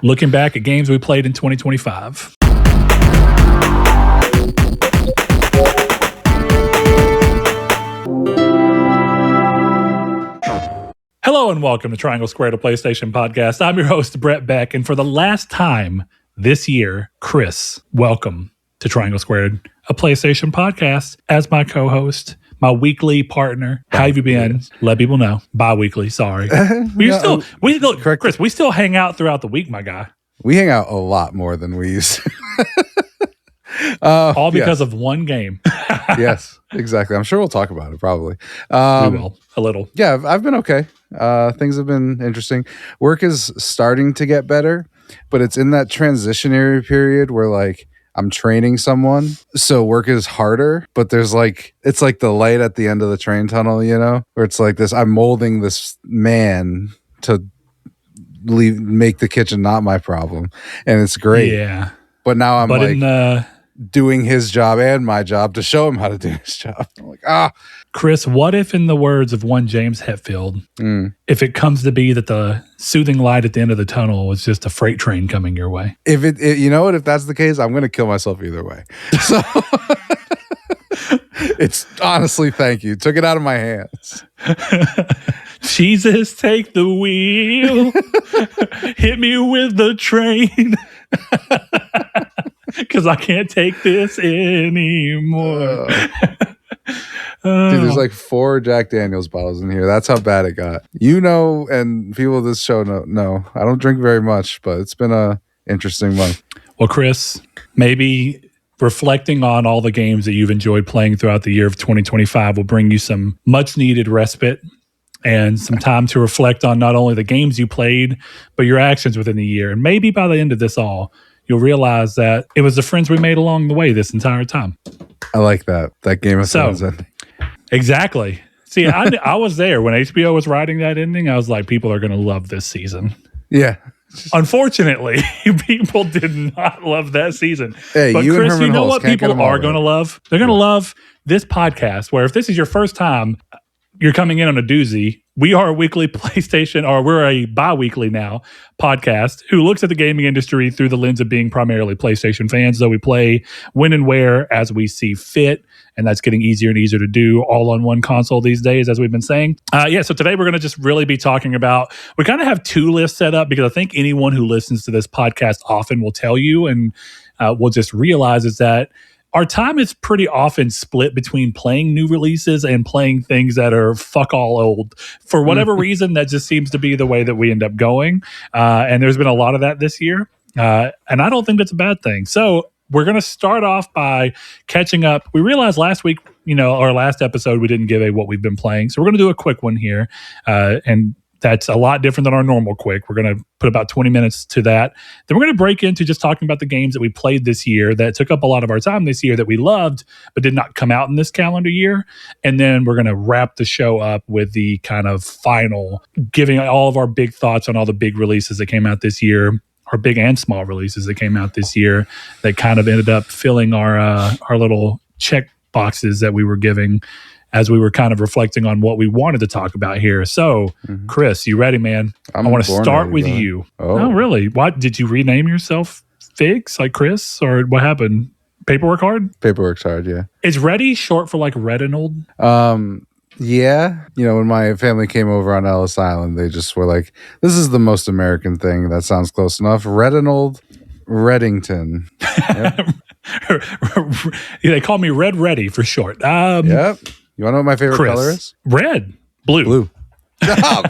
looking back at games we played in 2025. Hello and welcome to Triangle Squared, a PlayStation podcast. I'm your host, Brett Beck, and for the last time this year, Chris, welcome to Triangle Squared, a PlayStation podcast, as my co-host, my weekly partner. How have you been? Let people know. Bi-weekly, sorry. Chris, we still hang out throughout the week, my guy. We hang out a lot more than we used to. All because of one game. Yes, exactly. I'm sure we'll talk about it probably. We will, a little. Yeah, I've been okay. Things have been interesting. Work is starting to get better, but it's in that transitionary period where like I'm training someone, so work is harder, but there's like, it's like the light at the end of the train tunnel, you know, where it's like this, I'm molding this man to make the kitchen not my problem. And it's great. Yeah. But now I'm doing his job and my job to show him how to do his job. I'm like, Chris, what if, in the words of one James Hetfield, if it comes to be that the soothing light at the end of the tunnel is just a freight train coming your way? If you know what, if that's the case, I'm going to kill myself either way. So it's honestly, thank you. Took it out of my hands. Jesus, take the wheel. Hit me with the train. Because I can't take this anymore. Dude, there's like 4 Jack Daniels bottles in here. That's how bad it got. You know, and people of this show know. I don't drink very much, but it's been a interesting month. Well, Chris, maybe reflecting on all the games that you've enjoyed playing throughout the year of 2025 will bring you some much needed respite and some time to reflect on not only the games you played, but your actions within the year. And maybe by the end of this all, you'll realize that it was the friends we made along the way this entire time. I like that Game of Thrones ending. Exactly. See, I was there when HBO was writing that ending. I was like, people are going to love this season. Yeah. Unfortunately, people did not love that season. Hey, but you Chris, and you know what people are going to love? They're going to love this podcast, where if this is your first time, you're coming in on a doozy. We are a weekly PlayStation, or we're a bi-weekly now podcast who looks at the gaming industry through the lens of being primarily PlayStation fans, though we play when and where as we see fit. And that's getting easier and easier to do all on one console these days, as we've been saying. So today we're going to just really be talking about, we kind of have 2 lists set up because I think anyone who listens to this podcast often will tell you and will just realize is that our time is pretty often split between playing new releases and playing things that are fuck all old. For whatever reason, that just seems to be the way that we end up going. And there's been a lot of that this year. And I don't think that's a bad thing. So we're going to start off by catching up. We realized last week, our last episode, we didn't give a what we've been playing. So we're going to do a quick one here. And that's a lot different than our normal quick. We're going to put about 20 minutes to that. Then we're going to break into just talking about the games that we played this year that took up a lot of our time this year that we loved, but did not come out in this calendar year. And then we're going to wrap the show up with the kind of final, giving all of our big thoughts on all the big releases that came out this year, our big and small releases that came out this year that kind of ended up filling our little check boxes that we were giving as we were kind of reflecting on what we wanted to talk about here. So, Chris, you ready, man? I want to start with you. Oh, really? What, did you rename yourself Figs, like Chris, or what happened? Paperwork hard? Paperwork's hard, yeah. Is Ready short for like Redinold? Yeah. When my family came over on Ellis Island, they just were like, this is the most American thing. That sounds close enough. Redinold Reddington. Yep. They call me Red Ready for short. Yep. You want to know what my favorite color is? Red. Blue. Oh,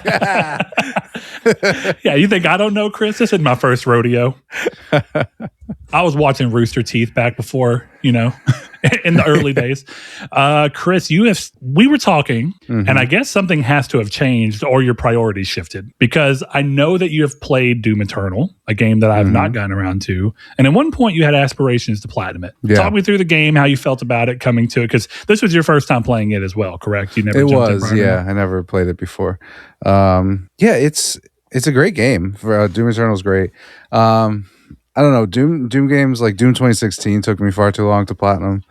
yeah, you think I don't know, Chris? This is my first rodeo. I was watching Rooster Teeth back before, in the early days. Chris, we were talking, and I guess something has to have changed or your priorities shifted, because I know that you have played Doom Eternal, a game that I have not gotten around to. And at one point you had aspirations to platinum it. Yeah. Talk me through the game, how you felt about it coming to it, because this was your first time playing it as well, correct? You never It was, yeah. I never played it before. It's a great game. Doom Eternal is great. I don't know. Doom games like Doom 2016 took me far too long to platinum.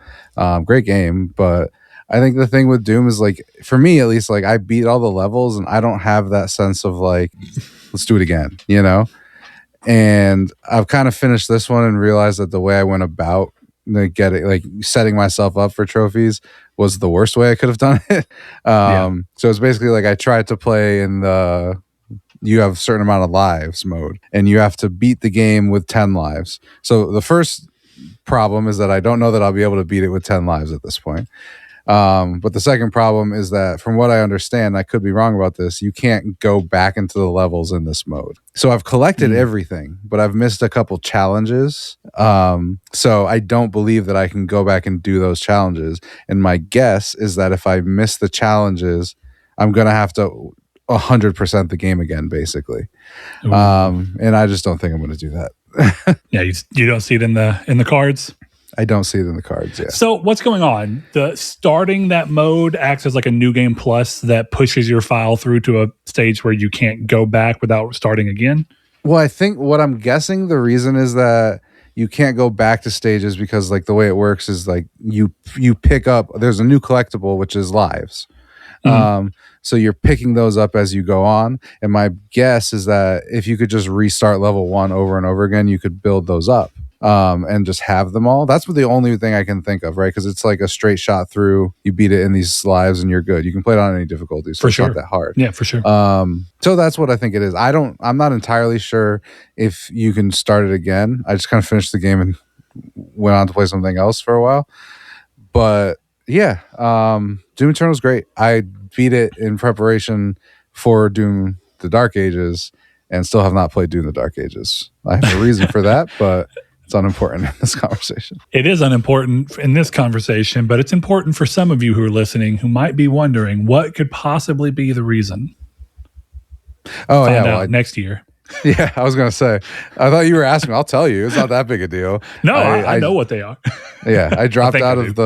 Great game, but I think the thing with Doom is, like, for me at least, like, I beat all the levels and I don't have that sense of like, let's do it again, And I've kind of finished this one and realized that the way I went about setting myself up for trophies was the worst way I could have done it. So it's basically like I tried to play in the you have a certain amount of lives mode, and you have to beat the game with 10 lives. So the first problem is that I don't know that I'll be able to beat it with 10 lives at this point. But the second problem is that, from what I understand, I could be wrong about this, you can't go back into the levels in this mode. So I've collected everything, but I've missed a couple challenges. So I don't believe that I can go back and do those challenges. And my guess is that if I miss the challenges, I'm going to have to 100% the game again, basically. And I just don't think I'm going to do that. Yeah, you don't see it in the cards? I don't see it in the cards, yeah. So what's going on? The starting that mode acts as like a new game plus that pushes your file through to a stage where you can't go back without starting again? Well, I think what I'm guessing the reason is that you can't go back to stages because like the way it works is like you pick up, there's a new collectible, which is lives. So you're picking those up as you go on. And my guess is that if you could just restart level 1 over and over again, you could build those up. And just have them all. That's the only thing I can think of, right? Because it's like a straight shot through. You beat it in these lives and you're good. You can play it on any difficulty, so it's not that hard. Yeah, for sure. So that's what I think it is. I'm not entirely sure if you can start it again. I just kind of finished the game and went on to play something else for a while. But yeah, Doom Eternal is great. I beat it in preparation for Doom the Dark Ages and still have not played Doom the Dark Ages. I have a reason for that, but it's unimportant in this conversation. It is unimportant in this conversation, but it's important for some of you who are listening who might be wondering what could possibly be the reason. Find out next year. Yeah, I was going to say. I thought you were asking. I'll tell you. It's not that big a deal. No, I know what they are. Yeah, I dropped out of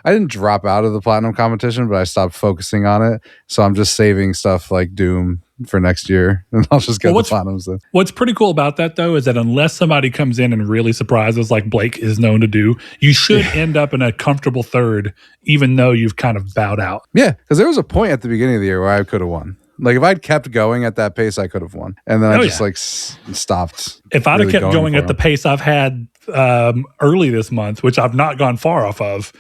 I didn't drop out of the Platinum competition, but I stopped focusing on it. So I'm just saving stuff like Doom for next year, and I'll just get the Platinums then. What's pretty cool about that, though, is that unless somebody comes in and really surprises like Blake is known to do, you should end up in a comfortable third, even though you've kind of bowed out. Yeah, because there was a point at the beginning of the year where I could have won. Like if I'd kept going at that pace, I could have won. And then I just stopped. If I'd have kept going at the pace I've had early this month, which I've not gone far off of.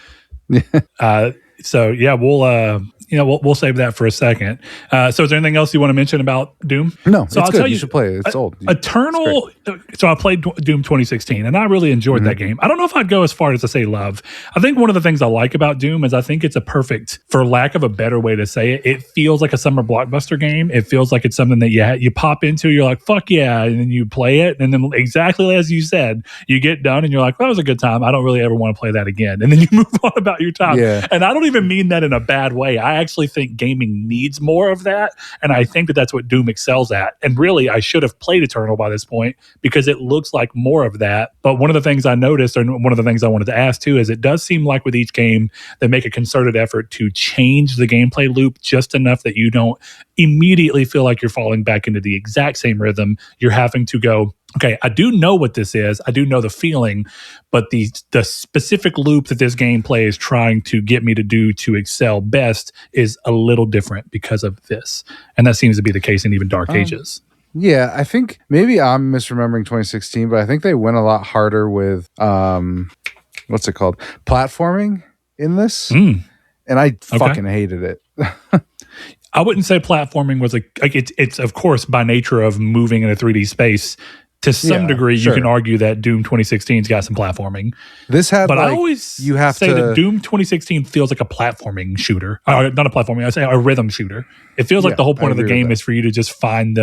So yeah, we'll save that for a second. So is there anything else you want to mention about Doom? No, so I'll tell you should play it. It's old. Eternal. So I played Doom 2016 and I really enjoyed that game. I don't know if I'd go as far as to say love. I think one of the things I like about Doom is I think it's a perfect, for lack of a better way to say it, it feels like a summer blockbuster game. It feels like it's something that you pop into, you're like, fuck yeah, and then you play it. And then exactly as you said, you get done and you're like, well, that was a good time. I don't really ever want to play that again. And then you move on about your time. Yeah. And I don't even mean that in a bad way. I actually think gaming needs more of that. And I think that that's what Doom excels at. And really, I should have played Eternal by this point because it looks like more of that. But one of the things I noticed, and one of the things I wanted to ask too, is it does seem like with each game, they make a concerted effort to change the gameplay loop just enough that you don't immediately feel like you're falling back into the exact same rhythm. You're having to go, okay, I do know what this is. I do know the feeling, but the specific loop that this gameplay is trying to get me to do to excel best is a little different because of this. And that seems to be the case in even Dark Ages. Yeah, I think maybe I'm misremembering 2016, but I think they went a lot harder with, what's it called? Platforming in this. And I fucking hated it. I wouldn't say platforming was it's of course by nature of moving in a 3D space. To some degree, you can argue that Doom 2016's got some platforming. This had, but I always say that Doom 2016 feels like a platforming shooter. Not a platforming, I say a rhythm shooter. It feels like the whole point of the game is for you to just find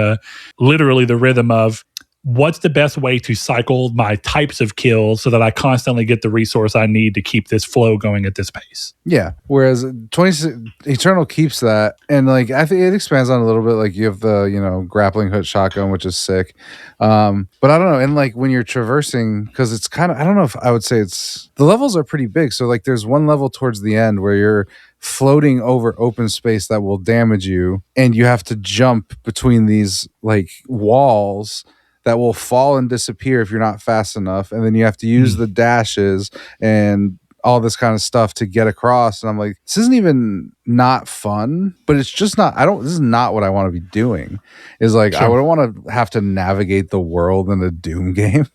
literally the rhythm of what's the best way to cycle my types of kills so that I constantly get the resource I need to keep this flow going at this pace. Yeah. Whereas Eternal keeps that, and like I think it expands on a little bit. Like you have the grappling hook shotgun, which is sick. But I don't know. And like when you're traversing, because it's kind of, I don't know if I would say the levels are pretty big. So like there's one level towards the end where you're floating over open space that will damage you, and you have to jump between these like walls that will fall and disappear if you're not fast enough. And then you have to use the dashes and all this kind of stuff to get across. And I'm like, this isn't even not fun, but it's just not, this is not what I want to be doing. Is like, I wouldn't want to have to navigate the world in a Doom game,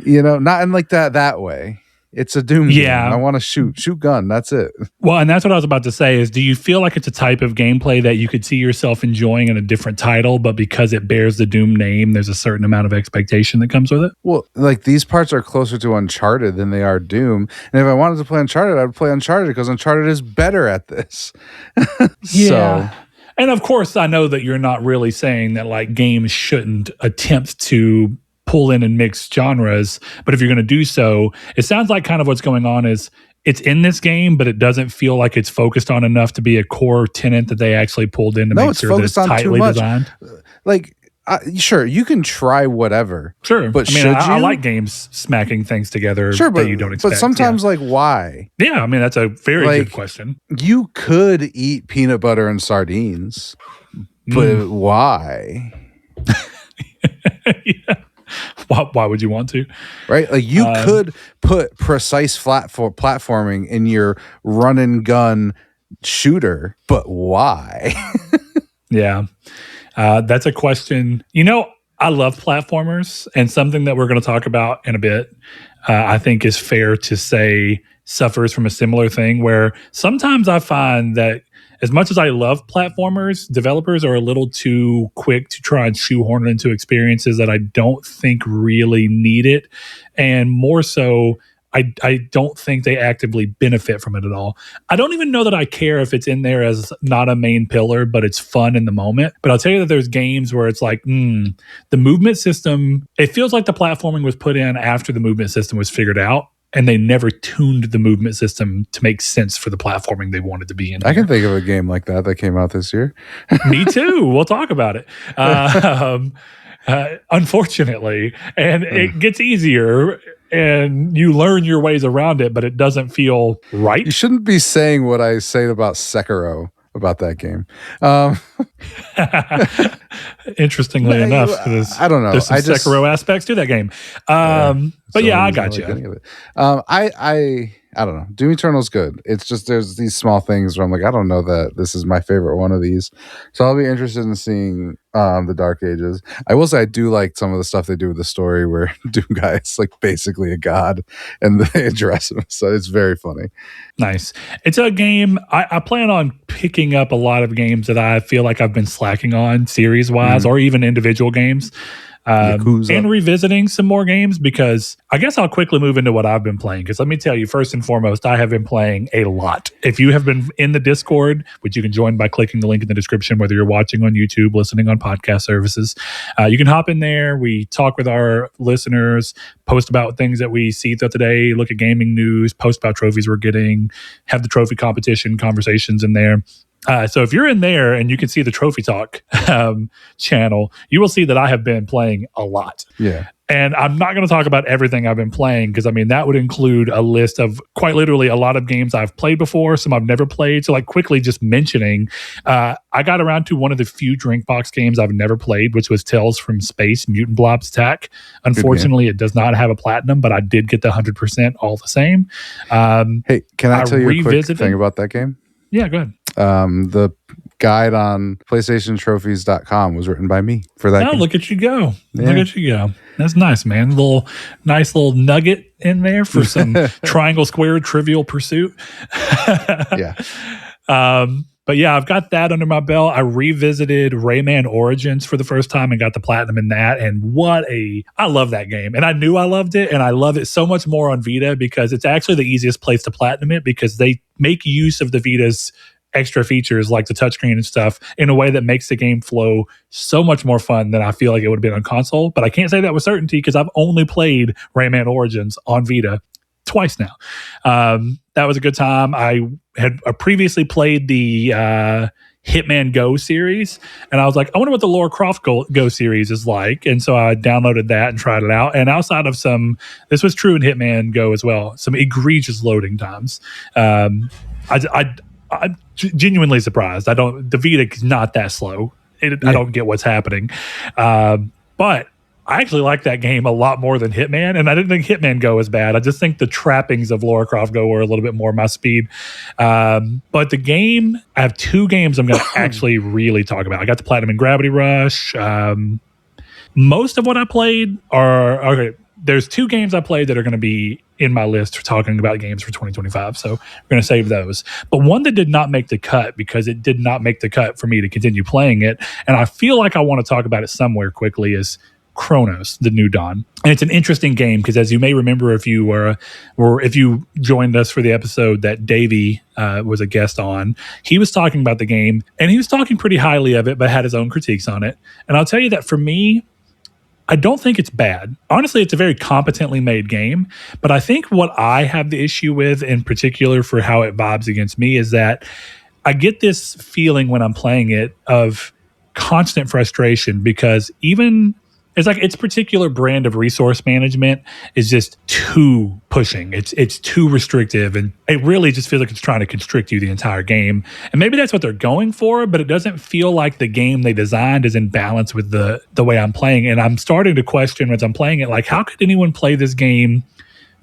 not in like that way. It's a Doom game. I want to shoot gun. That's it. Well, and that's what I was about to say is, do you feel like it's a type of gameplay that you could see yourself enjoying in a different title, but because it bears the Doom name, there's a certain amount of expectation that comes with it? Well, like these parts are closer to Uncharted than they are Doom. And if I wanted to play Uncharted, I would play Uncharted because Uncharted is better at this. Yeah. So. And of course, I know that you're not really saying that like games shouldn't attempt to pull in and mix genres, but if you're going to do so, it sounds like kind of what's going on is it's in this game, but it doesn't feel like it's focused on enough to be a core tenet that they actually pulled in to make sure that it's tightly designed. Like, sure, you can try whatever. Sure, but I mean, I like games smacking things together that you don't expect. But sometimes, like, why? Yeah, I mean, that's a very good question. You could eat peanut butter and sardines, but why? Yeah. Why would you want to? Right? Like you could put precise platforming in your run and gun shooter, but why? Yeah. That's a question. I love platformers, and something that we're going to talk about in a bit, I think is fair to say suffers from a similar thing where sometimes I find that as much as I love platformers, developers are a little too quick to try and shoehorn it into experiences that I don't think really need it. And more so, I don't think they actively benefit from it at all. I don't even know that I care if it's in there as not a main pillar, but it's fun in the moment. But I'll tell you that there's games where it's like, the movement system, it feels like the platforming was put in after the movement system was figured out. And they never tuned the movement system to make sense for the platforming they wanted to be in. I can think of a game like that came out this year. Me too. We'll talk about it. Unfortunately, and it gets easier and you learn your ways around it, but it doesn't feel right. You shouldn't be saying what I say about Sekiro about that game. Interestingly enough, I don't know. There's some Sekiro aspects to that game. But yeah, I got you. I don't know. Doom Eternal's good. It's just there's these small things where I'm like, I don't know that this is my favorite one of these. So I'll be interested in seeing the Dark Ages. I will say I do like some of the stuff they do with the story where Doom Guy is like basically a god and they address him. So it's very funny. Nice. It's a game. I plan on picking up a lot of games that I feel like I've been slacking on series-wise or even individual games. And revisiting some more games, because I guess I'll quickly move into what I've been playing, because let me tell you, first and foremost, I have been playing a lot. If you have been in the Discord, which you can join by clicking the link in the description, whether you're watching on YouTube, listening on podcast services, you can hop in there. We talk with our listeners, post about things that we see throughout the day, look at gaming news, post about trophies we're getting, have the trophy competition conversations in there. So if you're in there and you can see the Trophy Talk channel, you will see that I have been playing a lot. Yeah. And I'm not going to talk about everything I've been playing, because I mean, that would include a list of quite literally a lot of games I've played before, some I've never played. So like quickly just mentioning, I got around to one of the few Drinkbox games I've never played, which was Tales from Space, Mutant Blob's Attack. Unfortunately, it does not have a platinum, but I did get the 100% all the same. Hey, can I tell you a quick thing about that game? Yeah, go ahead. The guide on PlayStationTrophies.com was written by me for that. Oh, look at you go. Yeah. Look at you go. That's nice, man. Nice little nugget in there for some triangle, square, trivial pursuit. Yeah. But yeah, I've got that under my belt. I revisited Rayman Origins for the first time and got the platinum in that. And I love that game. And I knew I loved it. And I love it so much more on Vita, because it's actually the easiest place to platinum it, because they make use of the Vita's extra features like the touchscreen and stuff in a way that makes the game flow so much more fun than I feel like it would have been on console. But I can't say that with certainty, because I've only played Rayman Origins on Vita twice now. That was a good time. I had previously played the Hitman Go series, and I was like, I wonder what the Lara Croft Go series is like. And so I downloaded that and tried it out. And outside of this was true in Hitman Go as well, some egregious loading times. I'm genuinely surprised. The Vita is not that slow. I don't get what's happening. But I actually like that game a lot more than Hitman, and I didn't think Hitman Go was bad. I just think the trappings of Lara Croft Go were a little bit more my speed. But the game, I have 2 games I'm going to actually really talk about. I got the Platinum in Gravity Rush. Most of what I played are okay. There's 2 games I played that are going to be in my list for talking about games for 2025. So we're going to save those. But one that did not make the cut because it did not make the cut for me to continue playing it, and I feel like I want to talk about it somewhere quickly, is Cronos, the New Dawn. And it's an interesting game because, as you may remember, if you joined us for the episode that Davey was a guest on, he was talking about the game, and he was talking pretty highly of it, but had his own critiques on it. And I'll tell you that for me, I don't think it's bad. Honestly, it's a very competently made game. But I think what I have the issue with in particular for how it vibes against me is that I get this feeling when I'm playing it of constant frustration because even it's like its particular brand of resource management is just too pushing. It's too restrictive, and it really just feels like it's trying to constrict you the entire game. And maybe that's what they're going for, but it doesn't feel like the game they designed is in balance with the way I'm playing. And I'm starting to question as I'm playing it, like, how could anyone play this game?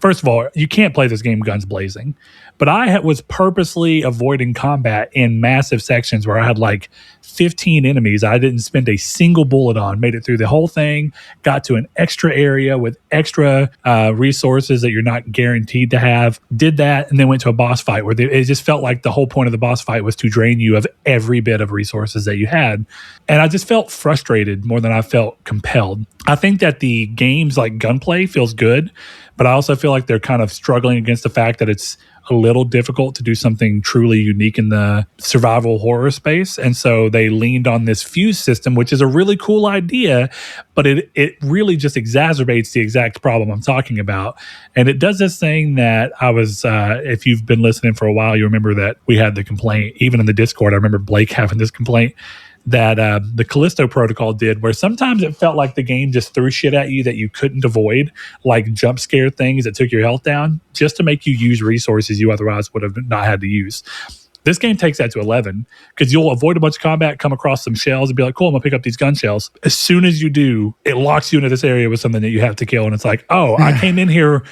First of all, you can't play this game guns blazing. But I was purposely avoiding combat in massive sections where I had like 15 enemies I didn't spend a single bullet on, made it through the whole thing, got to an extra area with extra resources that you're not guaranteed to have, did that, and then went to a boss fight where it just felt like the whole point of the boss fight was to drain you of every bit of resources that you had. And I just felt frustrated more than I felt compelled. I think that the game's like gunplay feels good, but I also feel like they're kind of struggling against the fact that it's a little difficult to do something truly unique in the survival horror space. And so they leaned on this fuse system, which is a really cool idea, but it really just exacerbates the exact problem I'm talking about. And it does this thing that I was, if you've been listening for a while, you remember that we had the complaint, even in the Discord, I remember Blake having this complaint that the Callisto Protocol did, where sometimes it felt like the game just threw shit at you that you couldn't avoid, like jump scare things that took your health down just to make you use resources you otherwise would have not had to use. This game takes that to 11 because you'll avoid a bunch of combat, come across some shells and be like, cool, I'm going to pick up these gun shells. As soon as you do, it locks you into this area with something that you have to kill. And it's like, oh, I came in here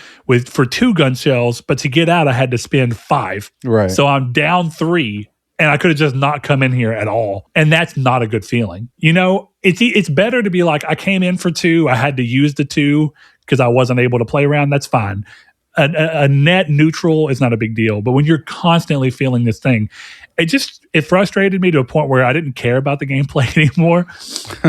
for 2 gun shells, but to get out, I had to spend 5. Right. So I'm down 3. And I could have just not come in here at all. And that's not a good feeling. You know, it's better to be like, I came in for 2. I had to use the 2 because I wasn't able to play around. That's fine. A net neutral is not a big deal. But when you're constantly feeling this thing, it frustrated me to a point where I didn't care about the gameplay anymore.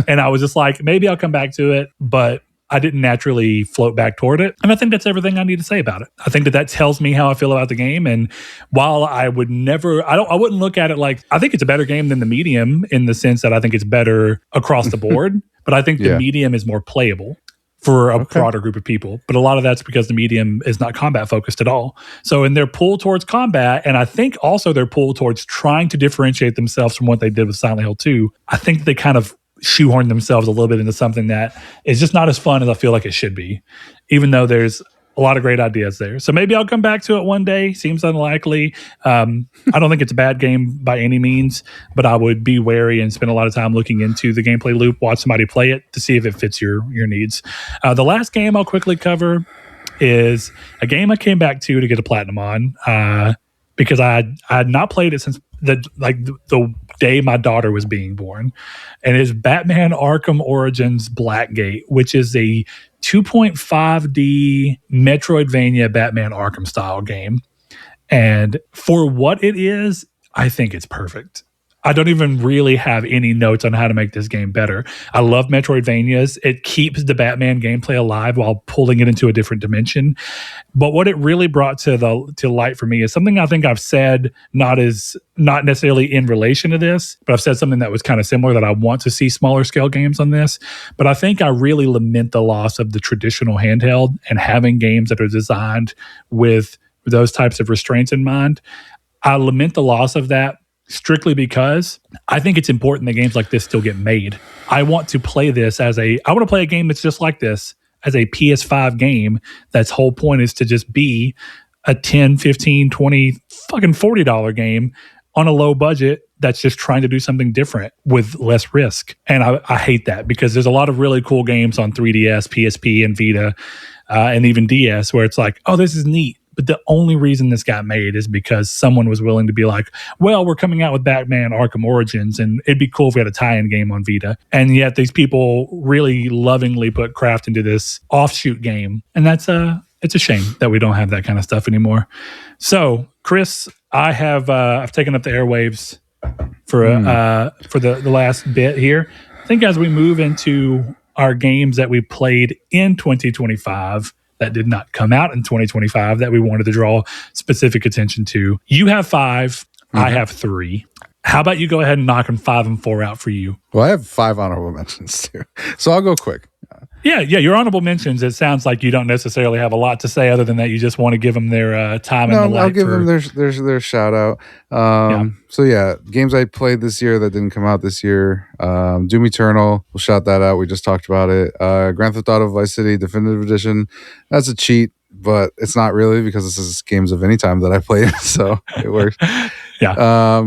And I was just like, maybe I'll come back to it. But I didn't naturally float back toward it. And I think that's everything I need to say about it. I think that tells me how I feel about the game. And while I would never, I wouldn't look at it like, I think it's a better game than the medium in the sense that I think it's better across the board. But I think the medium is more playable for a broader group of people. But a lot of that's because the medium is not combat focused at all. So in their pull towards combat, and I think also their pull towards trying to differentiate themselves from what they did with Silent Hill 2, I think they kind of shoehorn themselves a little bit into something that is just not as fun as I feel like it should be, even though there's a lot of great ideas there. So maybe I'll come back to it one day. Seems unlikely. I don't think it's a bad game by any means, but I would be wary and spend a lot of time looking into the gameplay loop, watch somebody play it to see if it fits your needs. The last game I'll quickly cover is a game I came back to get a platinum on because I had not played it since the day my daughter was being born, and it's Batman Arkham Origins Blackgate, which is a 2.5D Metroidvania Batman Arkham style game. And for what it is, I think it's perfect. I don't even really have any notes on how to make this game better. I love Metroidvanias. It keeps the Batman gameplay alive while pulling it into a different dimension. But what it really brought to light for me is something I think I've said, not necessarily in relation to this, but I've said something that was kind of similar, that I want to see smaller scale games on this. But I think I really lament the loss of the traditional handheld and having games that are designed with those types of restraints in mind. I lament the loss of that strictly because I think it's important that games like this still get made. I want to play this I want to play a game that's just like this as a PS5 game that's whole point is to just be a $10, $15, $20, fucking $40 game on a low budget that's just trying to do something different with less risk. And I hate that because there's a lot of really cool games on 3DS, PSP, and Vita, and even DS where it's like, oh, this is neat. But the only reason this got made is because someone was willing to be like, well, we're coming out with Batman Arkham Origins, and it'd be cool if we had a tie-in game on Vita. And yet these people really lovingly put craft into this offshoot game. And it's a shame that we don't have that kind of stuff anymore. So, Chris, I've taken up the airwaves for the last bit here. I think as we move into our games that we played in 2025 that did not come out in 2025 that we wanted to draw specific attention to. You have 5. I have 3. How about you go ahead and knock them 5 and 4 out for you? Well, I have 5 honorable mentions too. So I'll go quick. Yeah. Your honorable mentions, it sounds like you don't necessarily have a lot to say other than that you just want to give them their time and the light. I'll give them their shout out. So yeah, games I played this year that didn't come out this year. Doom Eternal, we'll shout that out. We just talked about it. Grand Theft Auto Vice City Definitive Edition. That's a cheat, but it's not really because this is games of any time that I played, so it works. Yeah.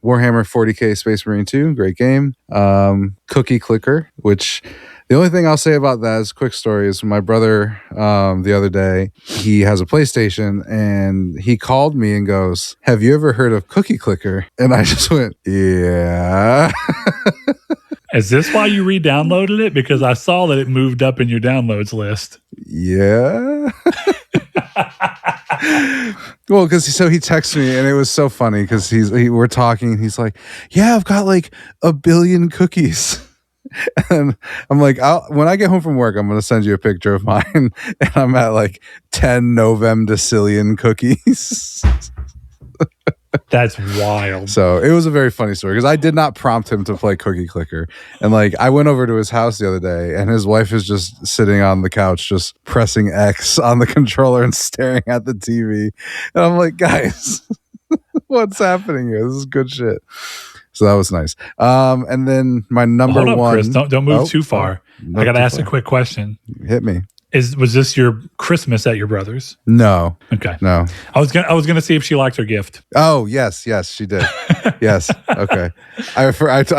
Warhammer 40K Space Marine 2, great game. Cookie Clicker, which the only thing I'll say about that is quick story is my brother the other day, he has a PlayStation and he called me and goes, have you ever heard of Cookie Clicker? And I just went, yeah. Is this why you re-downloaded it? Because I saw that it moved up in your downloads list. Yeah. Well, because he texted me and it was so funny because we're talking and he's like, yeah, I've got like 1 billion cookies. And I'm like, when I get home from work, I'm going to send you a picture of mine. And I'm at like 10 Novemdecillion cookies. That's wild. So it was a very funny story because I did not prompt him to play Cookie Clicker. And like I went over to his house the other day and his wife is just sitting on the couch, just pressing X on the controller and staring at the TV. And I'm like, guys, what's happening here? This is good shit. So that was nice. And then my number Hold up, one. Chris, don't move too far. I got to ask a quick question. Hit me. Was this your Christmas at your brother's? No. Okay. No. I was gonna see if she liked her gift. Oh yes, she did. Yes. Okay. I forgot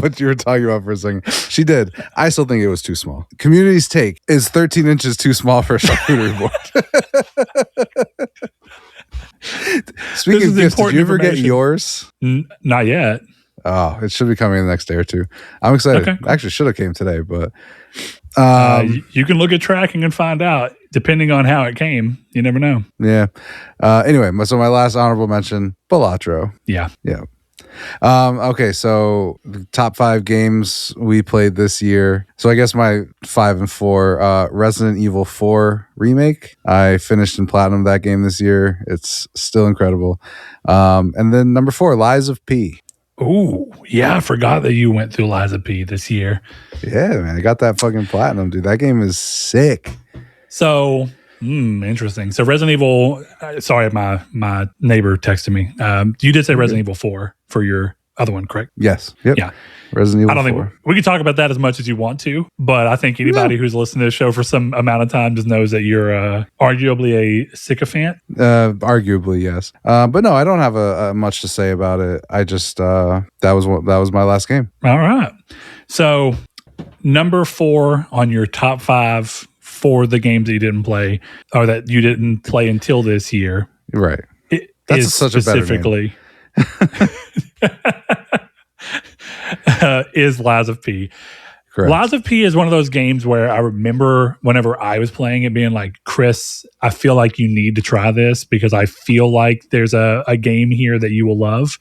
what you were talking about for a second. She did. I still think it was too small. Community's take is 13 inches too small for a charcuterie board. Speaking of gifts, did you ever get yours? Not yet. Oh, it should be coming in the next day or two. I'm excited. Okay. Actually, should have came today, but you can look at tracking and find out. Depending on how it came, you never know. Yeah. Anyway, so my last honorable mention, Balatro. Yeah. Yeah. Okay, so the top 5 games we played this year. So I guess my 5 and 4, Resident Evil 4 Remake. I finished in platinum that game this year. It's still incredible. And then number 4, Lies of P. Ooh, yeah, I forgot that you went through Lies of P this year. Yeah, man, I got that fucking platinum, dude. That game is sick. So, interesting. So Resident Evil, sorry, my neighbor texted me. You did say Resident Evil 4 for your other one, correct? Yes. Yep. Yeah. Resident Evil 4. I don't think we can talk about that as much as you want to, but I think anybody who's listened to this show for some amount of time just knows that you're arguably a sycophant. Arguably, yes. But no, I don't have a much to say about it. I just that was my last game. All right. So number 4 on your top 5 for the games that you didn't play or that you didn't play until this year. Right. That's such a better name. Is Lies of P. Correct. Lies of P is one of those games where I remember whenever I was playing it being like, Chris, I feel like you need to try this because I feel like there's a game here that you will love.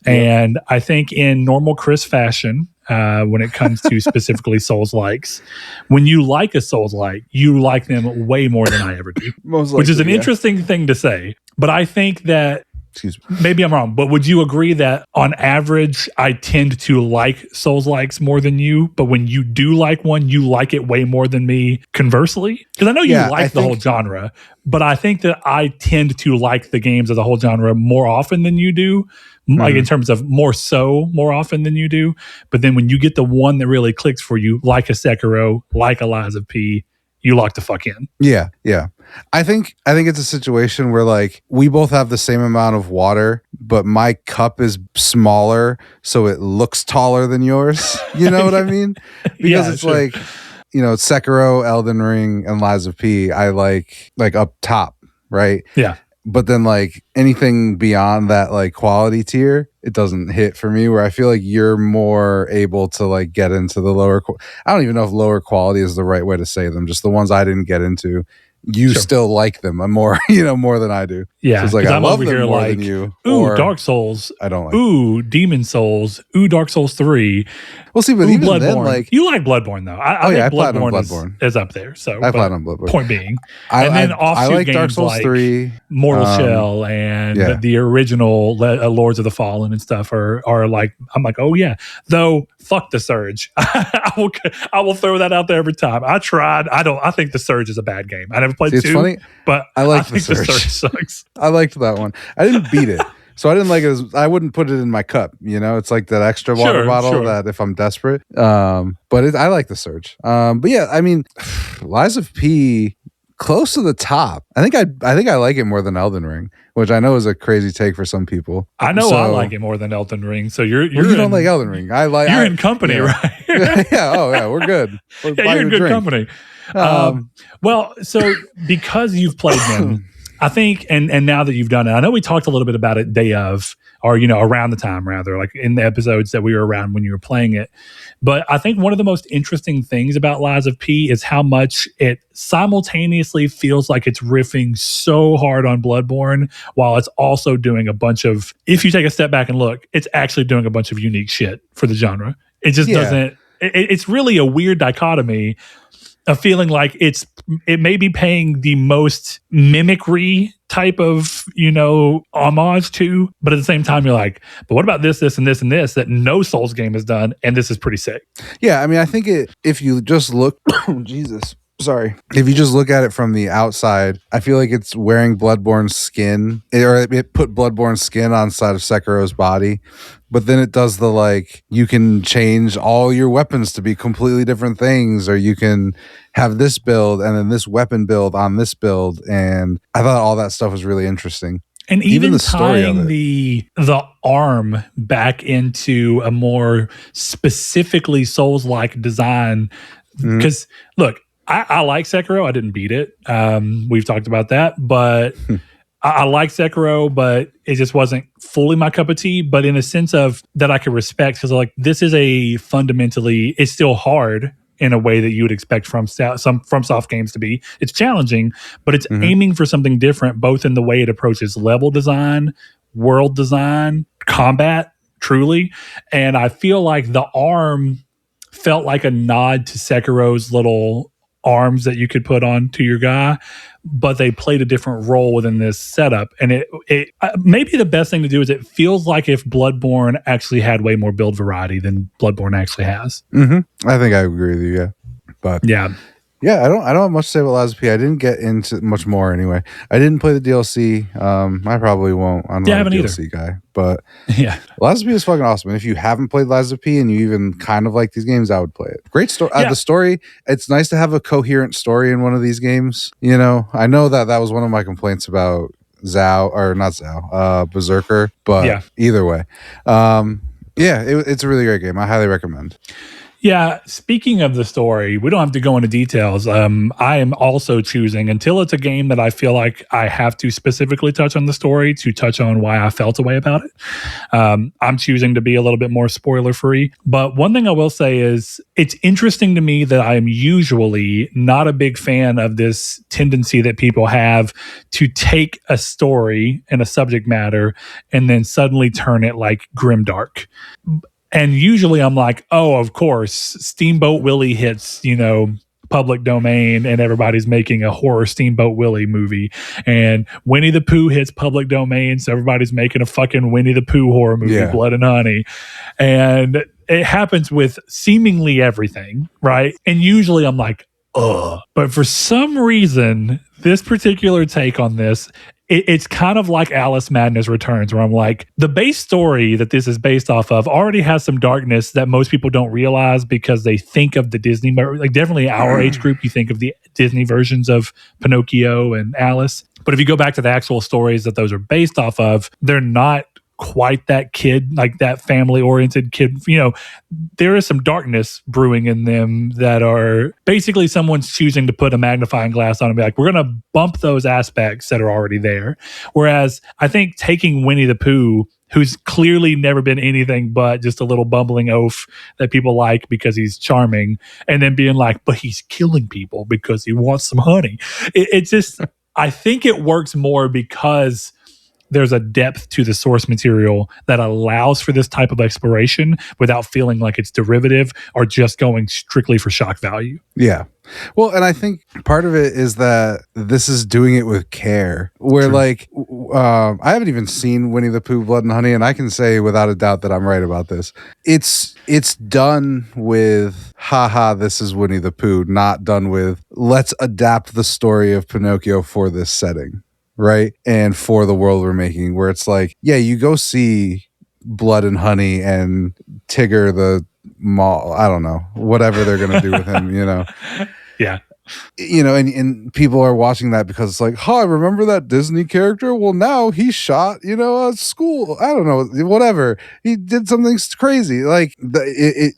Yeah. And I think in normal Chris fashion, when it comes to specifically Souls-likes, when you like a Souls-like, you like them way more than I ever do. Most likely, which is an interesting thing to say. But I think that maybe I'm wrong, but would you agree that on average, I tend to like Souls-likes more than you, but when you do like one, you like it way more than me conversely? Because I know you like the whole genre, but I think that I tend to like the games of the whole genre more often than you do, like in terms of more often than you do. But then when you get the one that really clicks for you, like a Sekiro, like a Lies of P, you lock the fuck in. Yeah. I think it's a situation where like we both have the same amount of water, but my cup is smaller, so it looks taller than yours. You know what I mean? Because it's sure. Like, Sekiro, Elden Ring, and Lies of P, I like up top, right? Yeah. But then like anything beyond that like quality tier, it doesn't hit for me, where I feel like you're more able to like get into the lower. I don't even know if lower quality is the right way to say them. Just the ones I didn't get into. You still like them more, more than I do. Yeah, so it's like I I'm love over them here more like, than you. Ooh, Dark Souls. I don't like. Ooh, Demon Souls. Ooh, Dark Souls 3. We'll see, but even Bloodborne. Then, like you like Bloodborne though. I think Bloodborne is up there. So I played on Bloodborne. Point being, and then I like Dark Souls 3, Mortal Shell, and the original Lords of the Fallen and stuff are like. I'm like, oh yeah. Though fuck the Surge. I will throw that out there every time. I tried. I think the Surge is a bad game. I never played 2. It's funny, but I think the Surge sucks. I liked that one. I didn't beat it. So I didn't like it. I wouldn't put it in my cup. It's like that extra water bottle that if I'm desperate. But I like the Surge. But yeah, I mean, Lies of P, close to the top. I think I like it more than Elden Ring, which I know is a crazy take for some people. I know I like it more than Elden Ring. So you don't like Elden Ring. You're in company, right? Yeah. Oh yeah, we're good. You're in good company. Well, so because you've played them. I think, and now that you've done it, I know we talked a little bit about it day of, or, around the time rather, like in the episodes that we were around when you were playing it. But I think one of the most interesting things about Lies of P is how much it simultaneously feels like it's riffing so hard on Bloodborne while it's also doing a bunch of, if you take a step back and look, it's actually doing a bunch of unique shit for the genre. It just doesn't, it's really a weird dichotomy of feeling like it may be paying the most mimicry type of, homage to, but at the same time you're like, but what about this and this and this that no Souls game has done, and this is pretty sick. Yeah, I mean, I think if you just look, Jesus, sorry. If you just look at it from the outside, I feel like it's wearing Bloodborne's skin, or it put Bloodborne's skin on side of Sekiro's body. But then it does the like, you can change all your weapons to be completely different things, or you can have this build and then this weapon build on this build. And I thought all that stuff was really interesting. And even the tying the arm back into a more specifically Souls-like design. Because look, I like Sekiro. I didn't beat it. We've talked about that, but I like Sekiro, but it just wasn't fully my cup of tea. But in a sense of that, I could respect, because like this is it's still hard in a way that you would expect from soft games to be. It's challenging, but it's aiming for something different, both in the way it approaches level design, world design, combat, truly. And I feel like the arm felt like a nod to Sekiro's little arms that you could put on to your guy, but they played a different role within this setup. And it maybe the best thing to do is it feels like if Bloodborne actually had way more build variety than Bloodborne actually has. I think I agree with you. Yeah, but yeah, I don't have much to say about Lies of P. I didn't get into much more anyway. I didn't play the DLC. I probably won't. I'm not a DLC guy, but Lies of P is fucking awesome. And if you haven't played Lies of P and you even kind of like these games, I would play it. Great story. The story. It's nice to have a coherent story in one of these games. I know that was one of my complaints about Berserker, but either way, it's a really great game. I highly recommend. Yeah, speaking of the story, we don't have to go into details. I am also choosing, until it's a game that I feel like I have to specifically touch on the story to touch on why I felt a way about it. I'm choosing to be a little bit more spoiler-free. But one thing I will say is it's interesting to me that I am usually not a big fan of this tendency that people have to take a story and a subject matter and then suddenly turn it like grimdark. And usually I'm like, oh, of course, Steamboat Willie hits, public domain and everybody's making a horror Steamboat Willie movie. And Winnie the Pooh hits public domain, so everybody's making a fucking Winnie the Pooh horror movie, Blood and Honey. And it happens with seemingly everything, right? And usually I'm like, ugh. But for some reason, this particular take on this, it's kind of like Alice Madness Returns, where I'm like, the base story that this is based off of already has some darkness that most people don't realize because they think of the Disney, like definitely our age group, you think of the Disney versions of Pinocchio and Alice. But if you go back to the actual stories that those are based off of, they're not quite that kid, like that family-oriented kid. There is some darkness brewing in them that are basically someone's choosing to put a magnifying glass on and be like, we're going to bump those aspects that are already there. Whereas I think taking Winnie the Pooh, who's clearly never been anything but just a little bumbling oaf that people like because he's charming, and then being like, but he's killing people because he wants some honey. It's just, I think it works more because there's a depth to the source material that allows for this type of exploration without feeling like it's derivative or just going strictly for shock value. Yeah. Well, and I think part of it is that this is doing it with care, where True. like, I haven't even seen Winnie the Pooh, Blood and Honey, and I can say without a doubt that I'm right about this. It's done with, haha, this is Winnie the Pooh, not done with, let's adapt the story of Pinocchio for this setting. Right. And for the world we're making, where it's like, yeah, you go see Blood and Honey and Tigger the mall. I don't know, whatever they're going to do with him, Yeah. And people are watching that because it's like, oh, remember that Disney character? Well, now he shot, a school. I don't know, whatever. He did something crazy. Like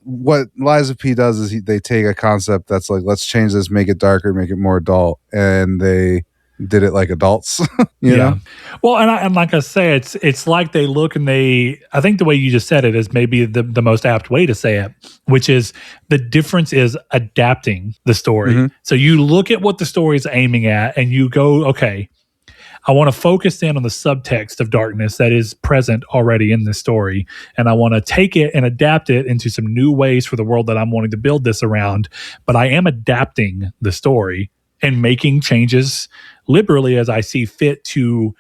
what Liza P does is they take a concept that's like, let's change this, make it darker, make it more adult. And they did it like adults, you know? Well, and like I say, it's like they look and I think the way you just said it is maybe the most apt way to say it, which is the difference is adapting the story. Mm-hmm. So you look at what the story is aiming at and you go, okay, I want to focus in on the subtext of darkness that is present already in this story. And I want to take it and adapt it into some new ways for the world that I'm wanting to build this around. But I am adapting the story and making changes liberally as I see fit to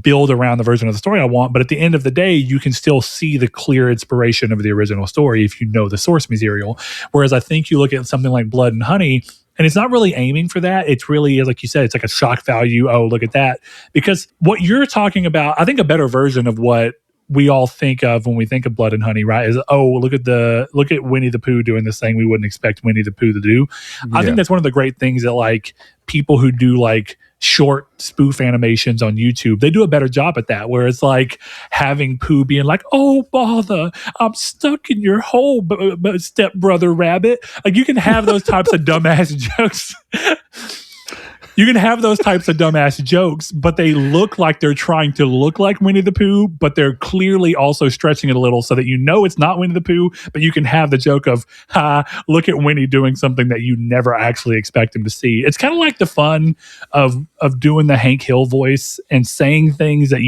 build around the version of the story I want. But at the end of the day, you can still see the clear inspiration of the original story if you know the source material. Whereas I think you look at something like Blood and Honey, and it's not really aiming for that. It's really, like you said, it's like a shock value. Oh, look at that. Because what you're talking about, I think a better version of what we all think of when we think of Blood and Honey, right, is, oh, look at Winnie the Pooh doing this thing we wouldn't expect Winnie the Pooh to do. I think that's one of the great things that like people who do like short spoof animations on YouTube, they do a better job at that, where it's like having Pooh being like, oh bother, I'm stuck in your hole, step brother rabbit. Like you can have those types of dumbass jokes. You can have those types of dumbass jokes, but they look like they're trying to look like Winnie the Pooh, but they're clearly also stretching it a little so that it's not Winnie the Pooh, but you can have the joke of, look at Winnie doing something that you never actually expect him to see. It's kind of like the fun of doing the Hank Hill voice and saying things that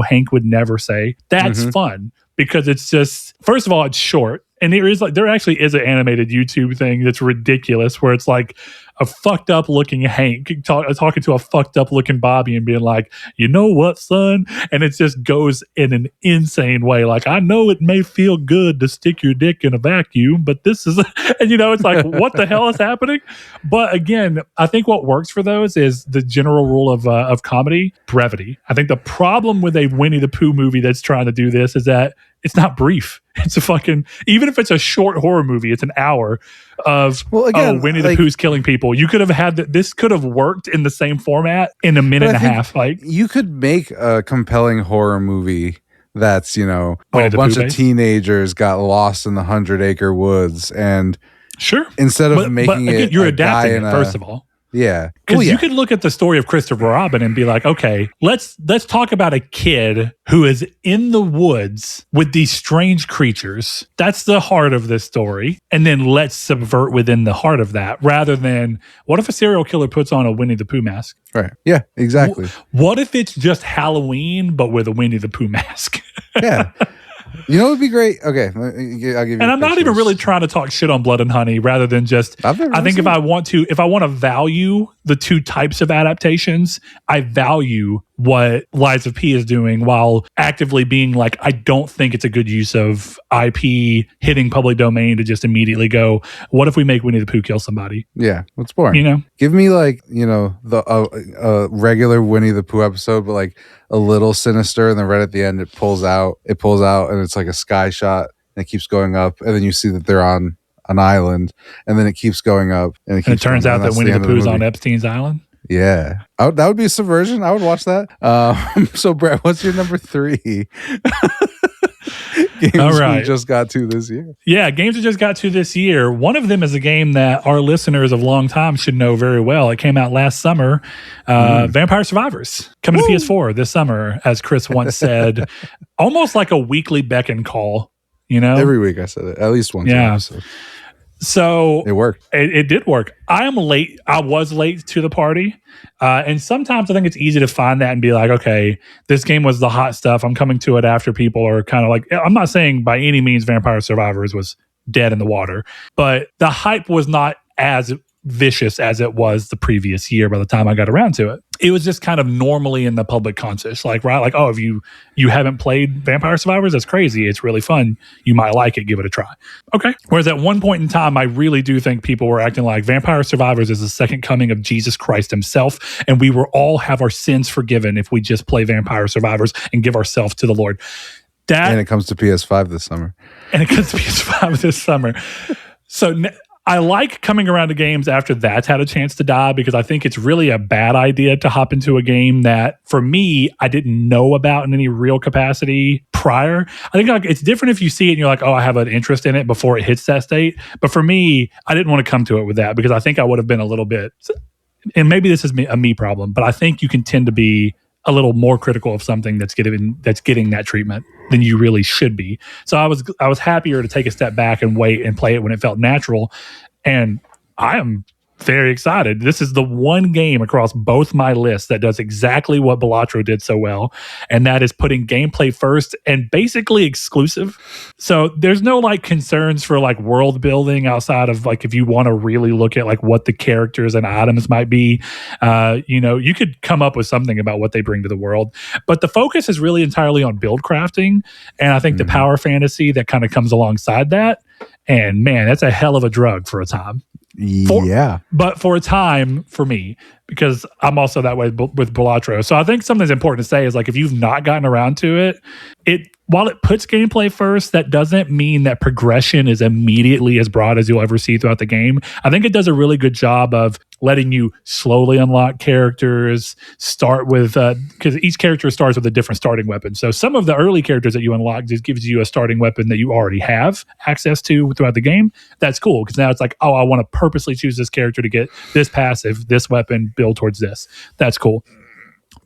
Hank would never say. That's fun because it's just, first of all, it's short. And there actually is an animated YouTube thing that's ridiculous where it's like a fucked up looking Hank talking to a fucked up looking Bobby and being like, you know what, son? And it just goes in an insane way. Like, I know it may feel good to stick your dick in a vacuum, but this is, and it's like, what the hell is happening? But again, I think what works for those is the general rule of comedy, brevity. I think the problem with a Winnie the Pooh movie that's trying to do this is that it's not brief. It's a fucking, even if it's a short horror movie, it's an hour of, Winnie the Pooh's killing people. You could have had this could have worked in the same format in a minute and a half. Like, you could make a compelling horror movie that's, a bunch of teenagers got lost in the 100-acre woods, and sure, instead of making it, you're adapting it, first of all. Yeah. Because you could look at the story of Christopher Robin and be like, okay, let's talk about a kid who is in the woods with these strange creatures. That's the heart of this story. And then let's subvert within the heart of that, rather than, what if a serial killer puts on a Winnie the Pooh mask? Right. Yeah, exactly. What if it's just Halloween, but with a Winnie the Pooh mask? Yeah. It would be great. Okay, I'll give you. And I'm not even really trying to talk shit on Blood and Honey, rather than just, I think if I want to value the two types of adaptations, I value what Lies of P is doing while actively being like, I don't think it's a good use of IP hitting public domain to just immediately go, what if we make Winnie the Pooh kill somebody? Yeah, it's boring. You know? Give me like, the regular Winnie the Pooh episode, but like a little sinister, and then right at the end it pulls out, and it's like a sky shot, and it keeps going up, and then you see that they're on an island, and then it keeps going up, and it turns out that Winnie the Pooh's on Epstein's island. Yeah, that would be a subversion. I would watch that. So, Brett, what's your number 3? Games we just got to this year. Yeah, games we just got to this year. One of them is a game that our listeners of long time should know very well. It came out last summer. Vampire Survivors coming to PS4 this summer, as Chris once said, almost like a weekly beck and call. You know, every week I said it at least once. Yeah. So it worked. It did work. I am late. I was late to the party. And sometimes I think it's easy to find that and be like, okay, this game was the hot stuff. I'm coming to it after people are kind of like, I'm not saying by any means Vampire Survivors was dead in the water, but the hype was not as vicious as it was the previous year by the time I got around to it. It was just kind of normally in the public conscious, like, right? Like, oh, if you haven't played Vampire Survivors, that's crazy. It's really fun. You might like it. Give it a try. Okay. Whereas at one point in time, I really do think people were acting like Vampire Survivors is the second coming of Jesus Christ himself, and we will all have our sins forgiven if we just play Vampire Survivors and give ourselves to the Lord. And it comes to PS5 this summer. So I like coming around to games after that's had a chance to die, because I think it's really a bad idea to hop into a game that, for me, I didn't know about in any real capacity prior. I think like it's different if you see it and you're like, oh, I have an interest in it before it hits that state. But for me, I didn't want to come to it with that, because I think I would have been a little bit, and maybe this is a me problem, but I think you can tend to be a little more critical of something that's getting that treatment than you really should be. So I was happier to take a step back and wait and play it when it felt natural. And I am very excited. This is the one game across both my lists that does exactly what Balatro did so well, and that is putting gameplay first and basically exclusive. So there's no like concerns for like world building outside of like if you want to really look at like what the characters and items might be. You could come up with something about what they bring to the world, but the focus is really entirely on build crafting, and I think the power fantasy that kind of comes alongside that. And man, that's a hell of a drug for a time. But for a time for me, because I'm also that way with Balatro. So I think something that's important to say is like, if you've not gotten around to it, while it puts gameplay first, that doesn't mean that progression is immediately as broad as you'll ever see throughout the game. I think it does a really good job of letting you slowly unlock characters, start with, because each character starts with a different starting weapon. So some of the early characters that you unlock just gives you a starting weapon that you already have access to throughout the game. That's cool, because now it's like, oh, I want to purposely choose this character to get this passive, this weapon, build towards this. That's cool.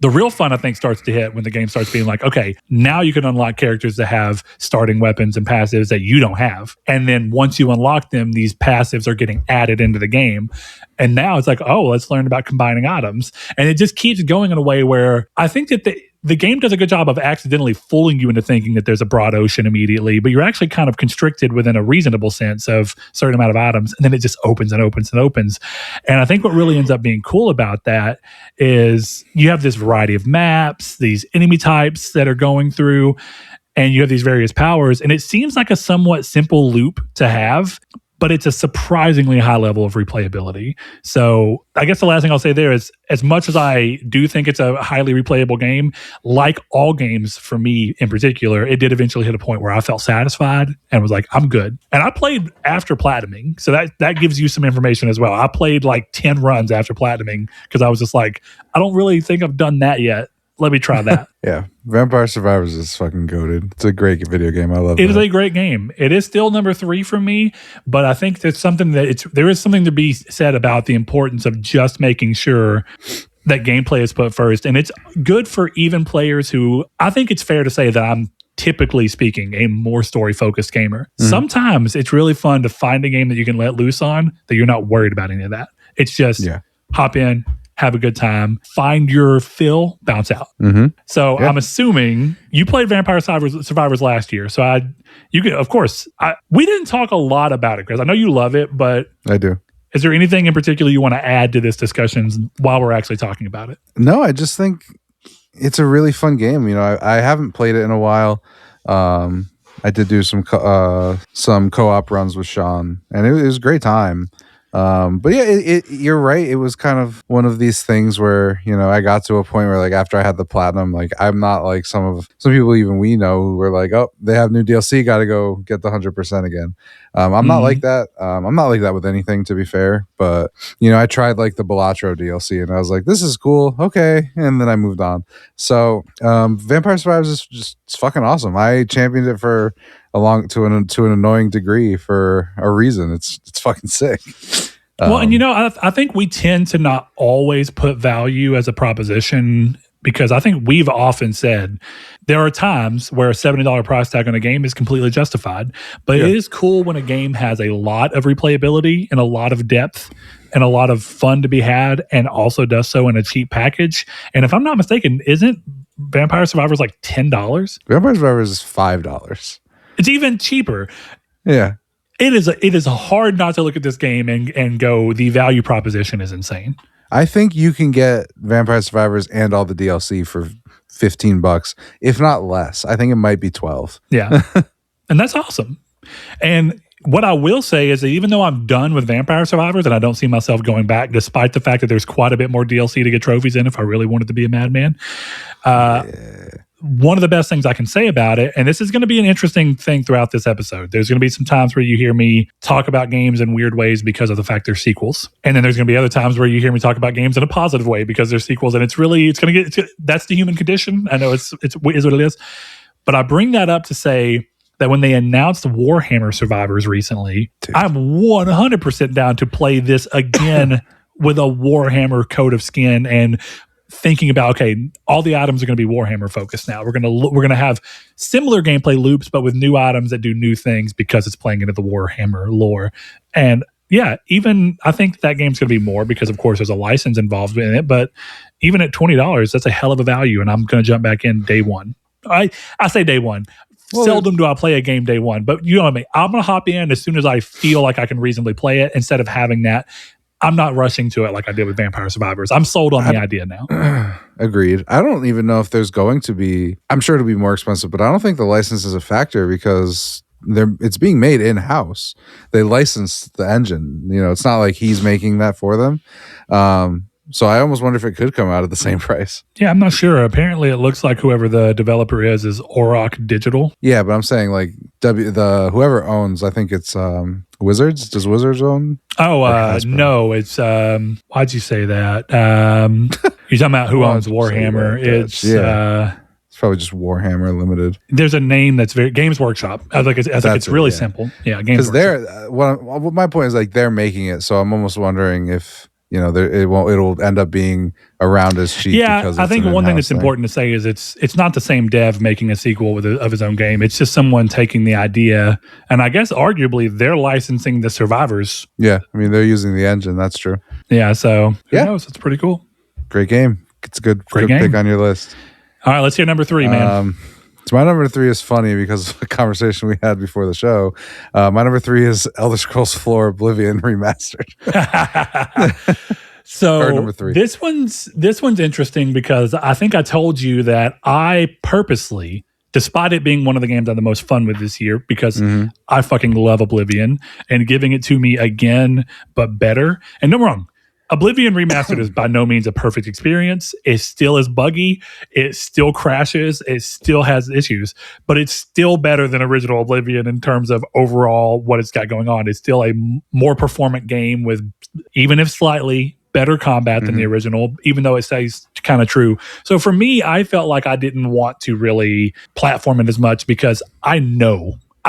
The real fun, I think, starts to hit when the game starts being like, okay, now you can unlock characters that have starting weapons and passives that you don't have. And then once you unlock them, these passives are getting added into the game. And now it's like, oh, let's learn about combining items. And it just keeps going in a way where I think that the game does a good job of accidentally fooling you into thinking that there's a broad ocean immediately, but you're actually kind of constricted within a reasonable sense of a certain amount of items, and then it just opens and opens and opens. And I think what really ends up being cool about that is you have this variety of maps, these enemy types that are going through, and you have these various powers, and it seems like a somewhat simple loop to have, but it's a surprisingly high level of replayability. So I guess the last thing I'll say there is, as much as I do think it's a highly replayable game, like all games for me in particular, it did eventually hit a point where I felt satisfied and was like, I'm good. And I played after platinuming, so that gives you some information as well. I played like 10 runs after platinuming because I was just like, I don't really think I've done that yet. Let me try that. Yeah. Vampire Survivors is fucking goated. It's a great video game. I love it. It is a great game. It is still number 3 for me, but I think there's something there is something to be said about the importance of just making sure that gameplay is put first. And it's good for even players who, I think it's fair to say that I'm typically speaking a more story focused gamer. Sometimes it's really fun to find a game that you can let loose on that you're not worried about any of that. It's just hop in, have a good time, find your fill, bounce out. So I'm assuming you played Vampire Survivors last year. So we didn't talk a lot about it, Chris. I know you love it, but I do. Is there anything in particular you want to add to this discussion while we're actually talking about it? No, I just think it's a really fun game. You know, I haven't played it in a while. I did do some co-op runs with Sean, and it was a great time. But yeah, you're right. It was kind of one of these things where, you know, I got to a point where, like, after I had the platinum, like, I'm not like some people even we know who were like, oh, they have new DLC, got to go get the 100% again. I'm not like that. I'm not like that with anything, to be fair. But, you know, I tried like the Balatro DLC, and I was like, this is cool, okay, and then I moved on. So Vampire Survivors is just, it's fucking awesome. I championed it for to an annoying degree for a reason. It's fucking sick. Well, and you know, I think we tend to not always put value as a proposition, because I think we've often said there are times where a $70 price tag on a game is completely justified. But it is cool when a game has a lot of replayability and a lot of depth and a lot of fun to be had, and also does so in a cheap package. And if I'm not mistaken, isn't Vampire Survivors like $10? Vampire Survivors is $5. It's even cheaper. Yeah. It is hard not to look at this game and go, the value proposition is insane. I think you can get Vampire Survivors and all the DLC for $15, if not less. I think it might be 12. Yeah. And that's awesome. And what I will say is that even though I'm done with Vampire Survivors and I don't see myself going back, despite the fact that there's quite a bit more DLC to get trophies in if I really wanted to be a madman, one of the best things I can say about it, and this is going to be an interesting thing throughout this episode, there's going to be some times where you hear me talk about games in weird ways because of the fact they're sequels. And then there's going to be other times where you hear me talk about games in a positive way because they're sequels. And that's the human condition. I know it is what it is. But I bring that up to say that when they announced Warhammer Survivors recently, I'm 100% down to play this again with a Warhammer coat of skin and thinking about, okay, all the items are going to be Warhammer focused now. We're going to have similar gameplay loops, but with new items that do new things because it's playing into the Warhammer lore. And yeah, even I think that game's going to be more because, of course, there's a license involved in it. But even at $20, that's a hell of a value, and I'm going to jump back in day one. I say day one. Well, seldom do I play a game day one, but you know what I mean. I'm going to hop in as soon as I feel like I can reasonably play it, instead of having that. I'm not rushing to it like I did with Vampire Survivors. I'm sold on the idea now. Agreed. I don't even know if there's going to be, I'm sure it'll be more expensive, but I don't think the license is a factor because it's being made in-house. They licensed the engine. You know, it's not like he's making that for them. So I almost wonder if it could come out at the same price. Yeah, I'm not sure. Apparently it looks like whoever the developer is Auroch Digital. Yeah, but I'm saying like whoever owns, I think it's Wizards. Does Wizards own? Oh, no, it's why'd you say that? You're talking about who owns Warhammer. It's it's probably just Warhammer Limited. There's a name that's very Games Workshop. I think it's really simple. Yeah, Games Workshop. Because my point is like they're making it, so I'm almost wondering if, you know, it'll end up being around as cheap. Yeah, I think one thing that's important to say is it's not the same dev making a sequel of his own game. It's just someone taking the idea, and I guess arguably they're licensing the survivors. Yeah, I mean they're using the engine. That's true. Yeah, so who knows? It's pretty cool. Great game. It's a good pick on your list. All right, let's hear number 3, man. So my number 3 is funny because of a conversation we had before the show. My number 3 is Elder Scrolls 4 Oblivion Remastered. So number 3. This one's interesting because I think I told you that I purposely, despite it being one of the games I had the most fun with this year, because I fucking love Oblivion, and giving it to me again, but better. And no wrong. Oblivion Remastered is by no means a perfect experience. It still is buggy. It still crashes. It still has issues, but it's still better than original Oblivion in terms of overall what it's got going on. It's still a more performant game with, even if slightly, better combat than the original, even though it stays kind of true. So for me, I felt like I didn't want to really platform it as much because I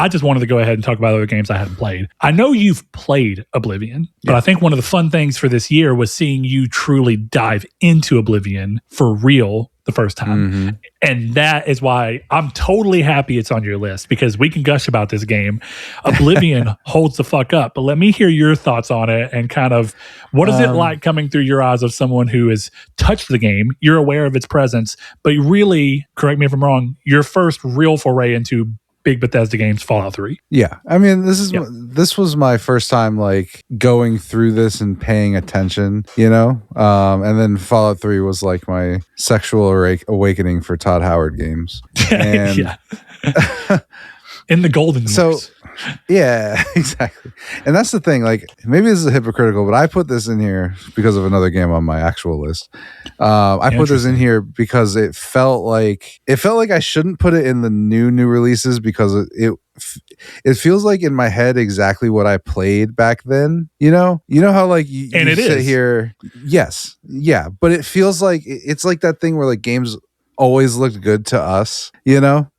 just wanted to go ahead and talk about other games I hadn't played. I know you've played Oblivion, but I think one of the fun things for this year was seeing you truly dive into Oblivion for real the first time. And that is why I'm totally happy it's on your list, because we can gush about this game. Oblivion holds the fuck up, but let me hear your thoughts on it and kind of what is it like coming through your eyes of someone who has touched the game. You're aware of its presence, but really, correct me if I'm wrong, your first real foray into big Bethesda games, Fallout 3. Yeah. I mean, this was my first time like going through this and paying attention, you know? And then Fallout 3 was like my sexual awakening for Todd Howard games. And yeah. In the golden years. Yeah, exactly. And that's the thing, like maybe this is hypocritical, but I put this in here because of another game on my actual list. I put this in here because it felt like I shouldn't put it in the new releases because it feels like in my head exactly what I played back then. You know how like you sit here. Yes, yeah, but it feels like it's like that thing where like games always looked good to us, you know.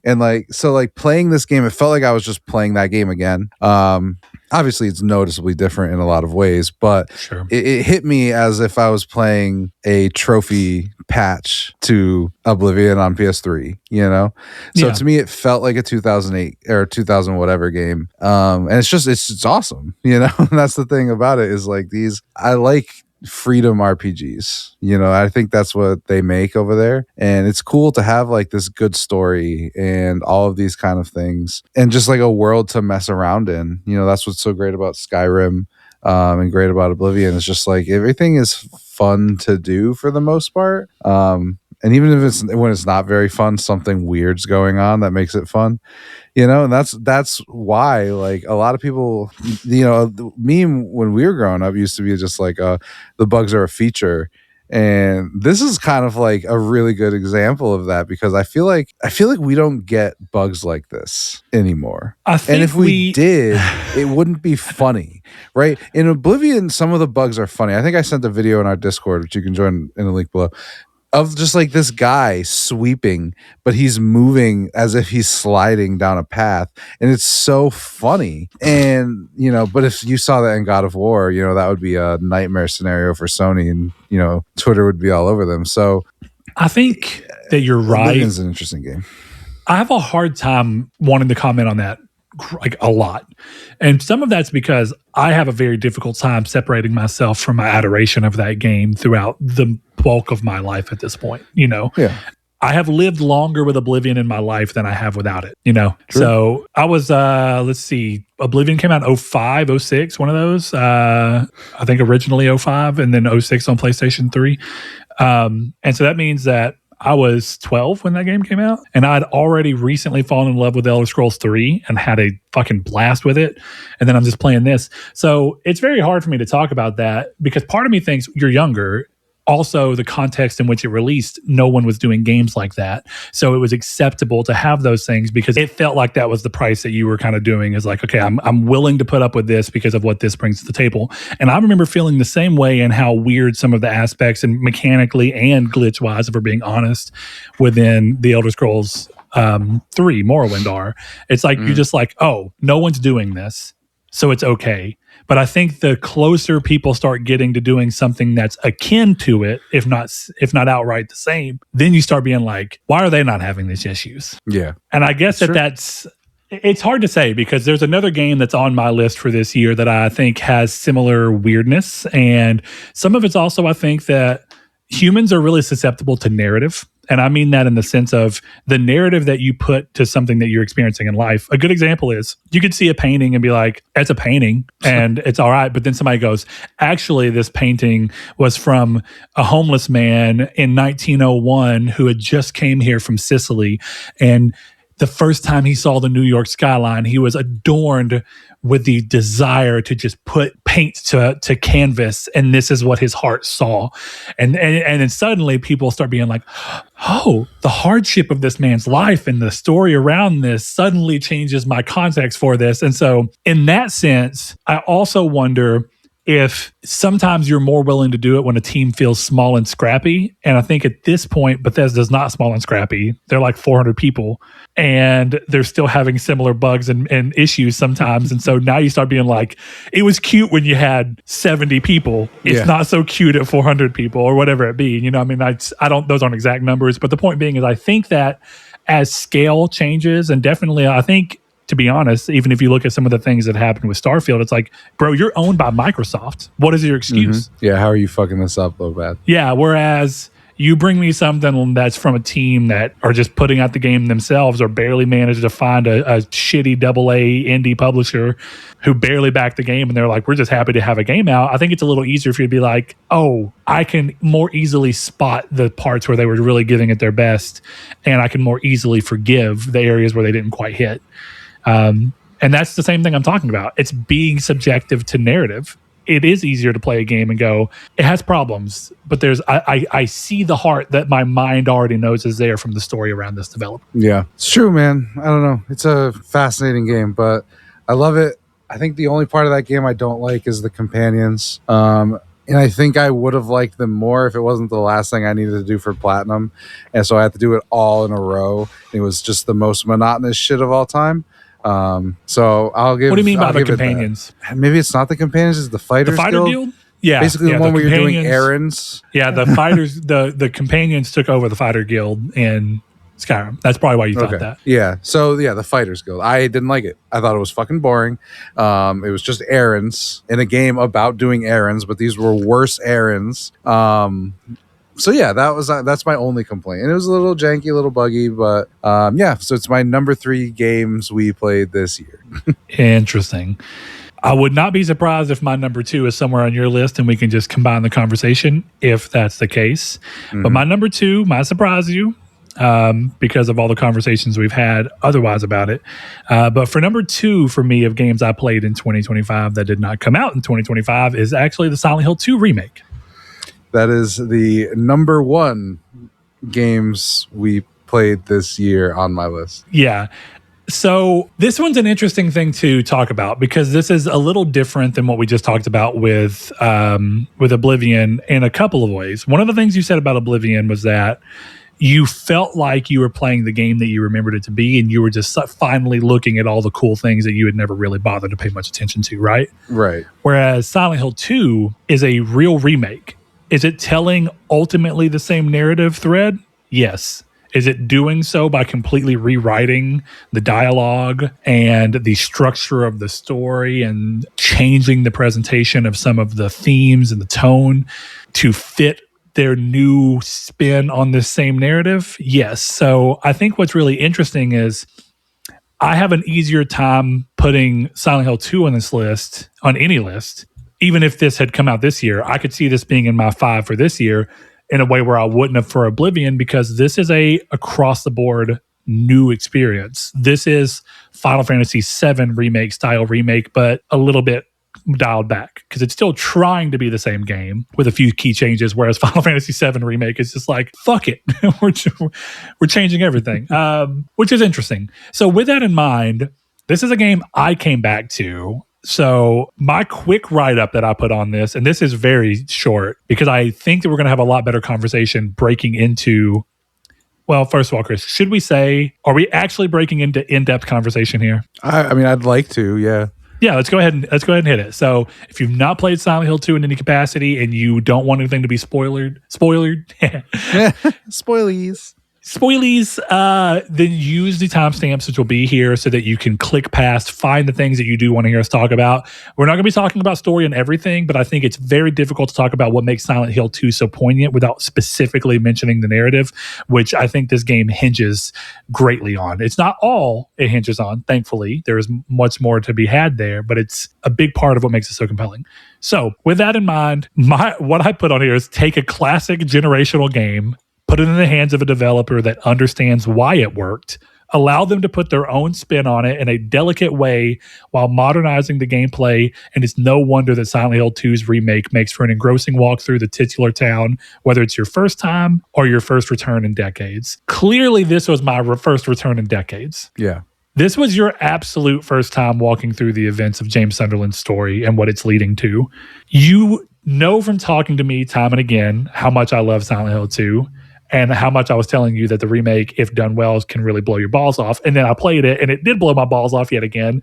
And like, so like playing this game, it felt like I was just playing that game again. Obviously it's noticeably different in a lot of ways, but sure. it hit me as if I was playing a trophy patch to Oblivion on PS3, you know? So to me, it felt like a 2008 or 2000 whatever game. And it's awesome, you know? And that's the thing about it is like I like freedom RPGs, you know. I think that's what they make over there, and it's cool to have like this good story and all of these kind of things and just like a world to mess around in, you know. That's what's so great about Skyrim and great about Oblivion. It's just like everything is fun to do for the most part, and even if when it's not very fun, something weird's going on that makes it fun, you know. And that's why like a lot of people, you know, the meme when we were growing up used to be just like the bugs are a feature, and this is kind of like a really good example of that because I feel like we don't get bugs like this anymore. And if we did, it wouldn't be funny, right? In Oblivion, some of the bugs are funny. I think I sent a video in our Discord, which you can join in the link below, of just like this guy sweeping, but he's moving as if he's sliding down a path, and it's so funny. And you know, but if you saw that in God of War, you know, that would be a nightmare scenario for Sony, and you know, Twitter would be all over them. So I think that you're right. It's an interesting game. I have a hard time wanting to comment on that like a lot. And some of that's because I have a very difficult time separating myself from my adoration of that game throughout the bulk of my life at this point, you know. Yeah. I have lived longer with Oblivion in my life than I have without it, you know. True. So I was, let's see, Oblivion came out in 05, 06, one of those. I think originally 05 and then 06 on PlayStation 3. And so that means that I was 12 when that game came out, and I'd already recently fallen in love with Elder Scrolls 3 and had a fucking blast with it. And then I'm just playing this. So it's very hard for me to talk about that because part of me thinks you're younger. Also, the context in which it released, no one was doing games like that. So it was acceptable to have those things because it felt like that was the price that you were kind of doing is like, okay, I'm willing to put up with this because of what this brings to the table. And I remember feeling the same way and how weird some of the aspects and mechanically and glitch-wise, if we're being honest, within the Elder Scrolls 3 Morrowind are. It's like, you're just like, oh, no one's doing this, so it's okay. But I think the closer people start getting to doing something that's akin to it, if not outright the same, then you start being like, why are they not having these issues? Yeah. And I guess it's hard to say because there's another game that's on my list for this year that I think has similar weirdness. And some of it's also, I think that humans are really susceptible to narrative. And I mean that in the sense of the narrative that you put to something that you're experiencing in life. A good example is you could see a painting and be like, it's a painting and it's all right. But then somebody goes, actually, this painting was from a homeless man in 1901 who had just came here from Sicily. And the first time he saw the New York skyline, he was adorned with the desire to just put paint to canvas, and this is what his heart saw. And then suddenly people start being like, oh, the hardship of this man's life and the story around this suddenly changes my context for this. And so in that sense, I also wonder if sometimes you're more willing to do it when a team feels small and scrappy. And I think at this point, Bethesda's not small and scrappy. They're like 400 people and they're still having similar bugs and issues sometimes. And so now you start being like, it was cute when you had 70 people. It's not so cute at 400 people or whatever it be. You know, I mean, I don't, those aren't exact numbers, but the point being is I think that as scale changes, and definitely I think, to be honest, even if you look at some of the things that happened with Starfield, it's like, bro, you're owned by Microsoft. What is your excuse? Mm-hmm. Yeah, how are you fucking this up so bad? Yeah, whereas You bring me something that's from a team that are just putting out the game themselves or barely managed to find a shitty AA indie publisher who barely backed the game and they're like, we're just happy to have a game out. I think it's a little easier for you to be like, oh, I can more easily spot the parts where they were really giving it their best, and I can more easily forgive the areas where they didn't quite hit. And that's the same thing I'm talking about. It's being subjective to narrative. It is easier to play a game and go, it has problems, but I see the heart that my mind already knows is there from the story around this development. Yeah, it's true, man. I don't know. It's a fascinating game, but I love it. I think the only part of that game I don't like is the companions. And I think I would have liked them more if it wasn't the last thing I needed to do for platinum. And so I had to do it all in a row. It was just the most monotonous shit of all time. So I'll give. What do you mean by the companions? Maybe it's not the companions; it's the fighters. The fighter guild. Yeah, basically the one where you're doing errands. Yeah, the fighters, the companions took over the fighter guild in Skyrim. That's probably why you thought that. Yeah. So yeah, the fighters guild. I didn't like it. I thought it was fucking boring. It was just errands in a game about doing errands, but these were worse errands. So yeah, that's my only complaint. And it was a little janky, a little buggy, but yeah. So it's my number 3 games we played this year. Interesting. I would not be surprised if my number 2 is somewhere on your list and we can just combine the conversation if that's the case. Mm-hmm. But my number 2 might surprise you because of all the conversations we've had otherwise about it. But for number 2 for me of games I played in 2025 that did not come out in 2025 is actually the Silent Hill 2 remake. That is the number 1 games we played this year on my list. Yeah. So this one's an interesting thing to talk about because this is a little different than what we just talked about with Oblivion in a couple of ways. One of the things you said about Oblivion was that you felt like you were playing the game that you remembered it to be, and you were just finally looking at all the cool things that you had never really bothered to pay much attention to, right? Right. Whereas Silent Hill 2 is a real remake. Is it telling ultimately the same narrative thread? Yes. Is it doing so by completely rewriting the dialogue and the structure of the story and changing the presentation of some of the themes and the tone to fit their new spin on this same narrative? Yes. So I think what's really interesting is I have an easier time putting Silent Hill 2 on this list, on any list. Even if this had come out this year, I could see this being in my 5 for this year in a way where I wouldn't have for Oblivion, because this is a across the board new experience. This is Final Fantasy VII remake style remake, but a little bit dialed back because it's still trying to be the same game with a few key changes, whereas Final Fantasy VII remake is just like, fuck it. we're changing everything, which is interesting. So with that in mind, this is a game I came back to. So my quick write-up that I put on this, and this is very short because I think that we're going to have a lot better conversation breaking into, well, first of all, Chris, should we say, are we actually breaking into in-depth conversation here? I mean, I'd like to, yeah. Yeah, let's go ahead and hit it. So if you've not played Silent Hill 2 in any capacity and you don't want anything to be spoilered, spoilies, then use the timestamps which will be here so that you can click past, find the things that you do want to hear us talk about. We're not going to be talking about story and everything, but I think it's very difficult to talk about what makes Silent Hill 2 so poignant without specifically mentioning the narrative, which I think this game hinges greatly on. It's not all it hinges on, thankfully. There is much more to be had there, but it's a big part of what makes it so compelling. So with that in mind, what I put on here is take a classic generational game, put it in the hands of a developer that understands why it worked, allow them to put their own spin on it in a delicate way while modernizing the gameplay, and it's no wonder that Silent Hill 2's remake makes for an engrossing walk through the titular town, whether it's your first time or your first return in decades. Clearly, this was my first return in decades. Yeah. This was your absolute first time walking through the events of James Sunderland's story and what it's leading to. You know from talking to me time and again how much I love Silent Hill 2. And how much I was telling you that the remake, if done well, can really blow your balls off. And then I played it, and it did blow my balls off yet again.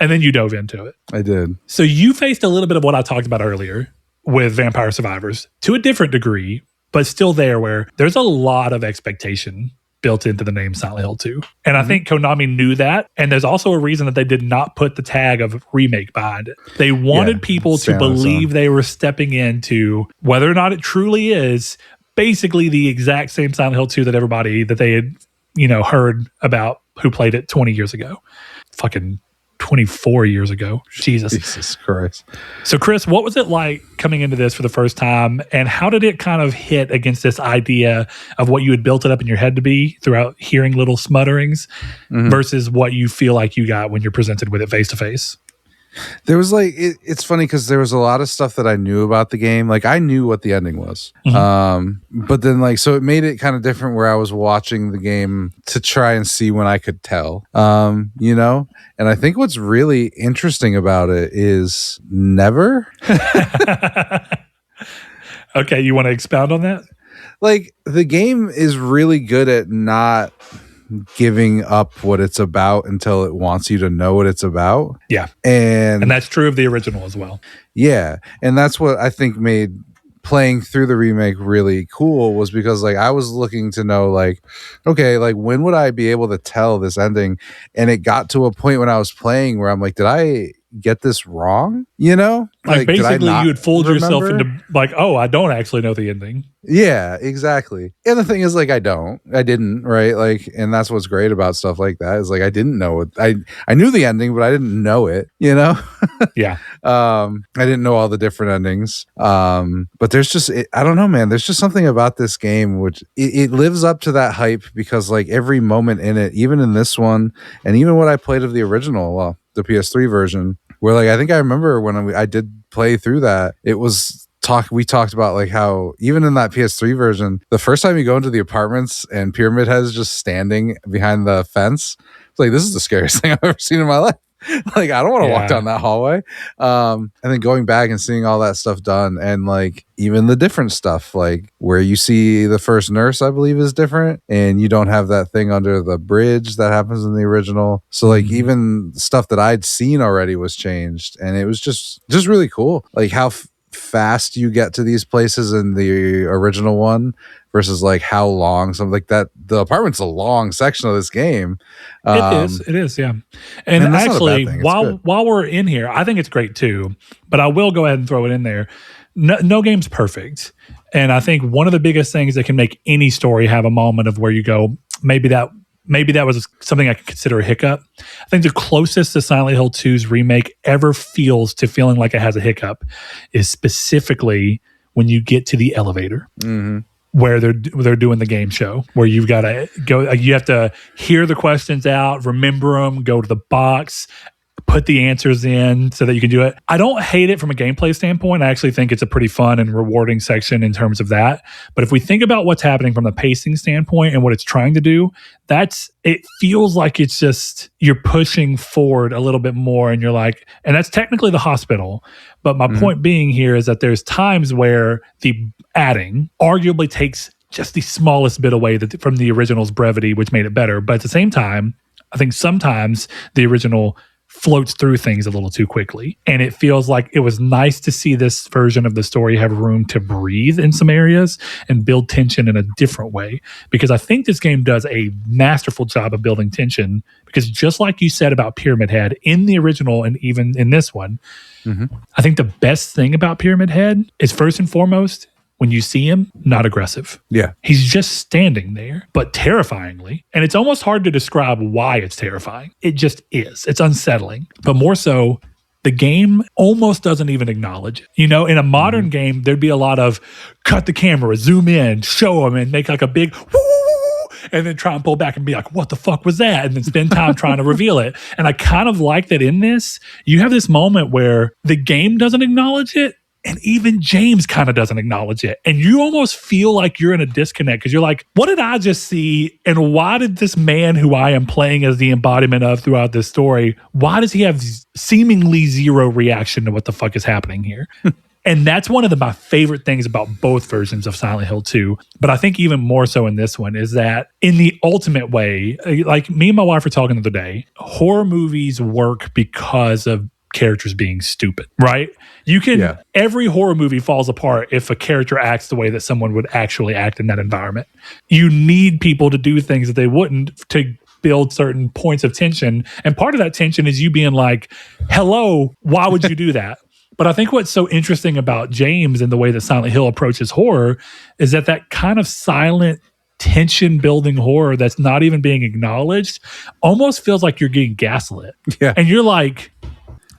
And then you dove into it. I did. So you faced a little bit of what I talked about earlier with Vampire Survivors, to a different degree, but still there, where there's a lot of expectation built into the name Silent Hill 2. And I think Konami knew that. And there's also a reason that they did not put the tag of remake behind it. They wanted people to believe they were stepping into, whether or not it truly is, basically the exact same Silent Hill 2 that they had, heard about who played it 20 years ago. Fucking 24 years ago. Jesus Christ. So, Chris, what was it like coming into this for the first time, and how did it kind of hit against this idea of what you had built it up in your head to be throughout hearing little smutterings versus what you feel like you got when you're presented with it face to face? There was it's funny because there was a lot of stuff that I knew about the game. Like, I knew what the ending was. But then so it made it kind of different where I was watching the game to try and see when I could tell, and I think what's really interesting about it is never. Okay. You want to expound on that? Like, the game is really good at not giving up what it's about until it wants you to know what it's about. Yeah. And that's true of the original as well. Yeah. And that's what I think made playing through the remake really cool, was because I was looking to know okay, when would I be able to tell this ending? And it got to a point when I was playing where I'm like, did I get this wrong? Basically you had fooled yourself into oh, I don't actually know the ending. Yeah, exactly. And the thing is, I didn't, right? And that's what's great about stuff like that is I didn't know it. I knew the ending, but I didn't know it, Yeah. I didn't know all the different endings. But there's just, I don't know, man. There's just something about this game which it lives up to that hype, because every moment in it, even in this one, and even what I played of the original, the PS3 version, where I think I remember when I did play through that, it was we talked about how even in that PS3 version, the first time you go into the apartments and Pyramid Head is just standing behind the fence, it's this is the scariest thing I've ever seen in my life. I don't want to walk down that hallway. And then going back and seeing all that stuff done, and even the different stuff, where you see the first nurse, I believe, is different, and you don't have that thing under the bridge that happens in the original. So even stuff that I'd seen already was changed, and it was just really cool. How fast you get to these places in the original one versus how long something that. The apartment's a long section of this game. It is, yeah. And actually, while we're in here, I think it's great too, but I will go ahead and throw it in there. No game's perfect. And I think one of the biggest things that can make any story have a moment of where you go, maybe that was something I could consider a hiccup. I think the closest the Silent Hill 2's remake ever feels to feeling like it has a hiccup is specifically when you get to the elevator. Where they're doing the game show, where you've got to go, you have to hear the questions out, remember them, go to the box, put the answers in so that you can do it. I don't hate it from a gameplay standpoint. I actually think it's a pretty fun and rewarding section in terms of that. But if we think about what's happening from the pacing standpoint and what it's trying to do, it feels like it's just, you're pushing forward a little bit more, and you're and that's technically the hospital. But my point being here is that there's times where the adding arguably takes just the smallest bit away from the original's brevity, which made it better. But at the same time, I think sometimes the original floats through things a little too quickly. And it feels like it was nice to see this version of the story have room to breathe in some areas and build tension in a different way. Because I think this game does a masterful job of building tension, because just like you said about Pyramid Head in the original and even in this one, I think the best thing about Pyramid Head is, first and foremost, when you see him, not aggressive. Yeah. He's just standing there, but terrifyingly. And it's almost hard to describe why it's terrifying. It just is. It's unsettling. But more so, the game almost doesn't even acknowledge it. In a modern game, there'd be a lot of cut the camera, zoom in, show him, and make a big woo, and then try and pull back and be what the fuck was that? And then spend time trying to reveal it. And I kind of like that in this, you have this moment where the game doesn't acknowledge it, and even James kind of doesn't acknowledge it. And you almost feel like you're in a disconnect, because you're what did I just see? And why did this man who I am playing as the embodiment of throughout this story, why does he have seemingly zero reaction to what the fuck is happening here? And that's one of my favorite things about both versions of Silent Hill 2. But I think even more so in this one is that in the ultimate way, me and my wife were talking the other day, horror movies work because of characters being stupid, right? Every horror movie falls apart if a character acts the way that someone would actually act in that environment. You need people to do things that they wouldn't to build certain points of tension. And part of that tension is you being hello, why would you do that? But I think what's so interesting about James and the way that Silent Hill approaches horror is that kind of silent, tension building horror that's not even being acknowledged almost feels like you're getting gaslit. Yeah. And you're like,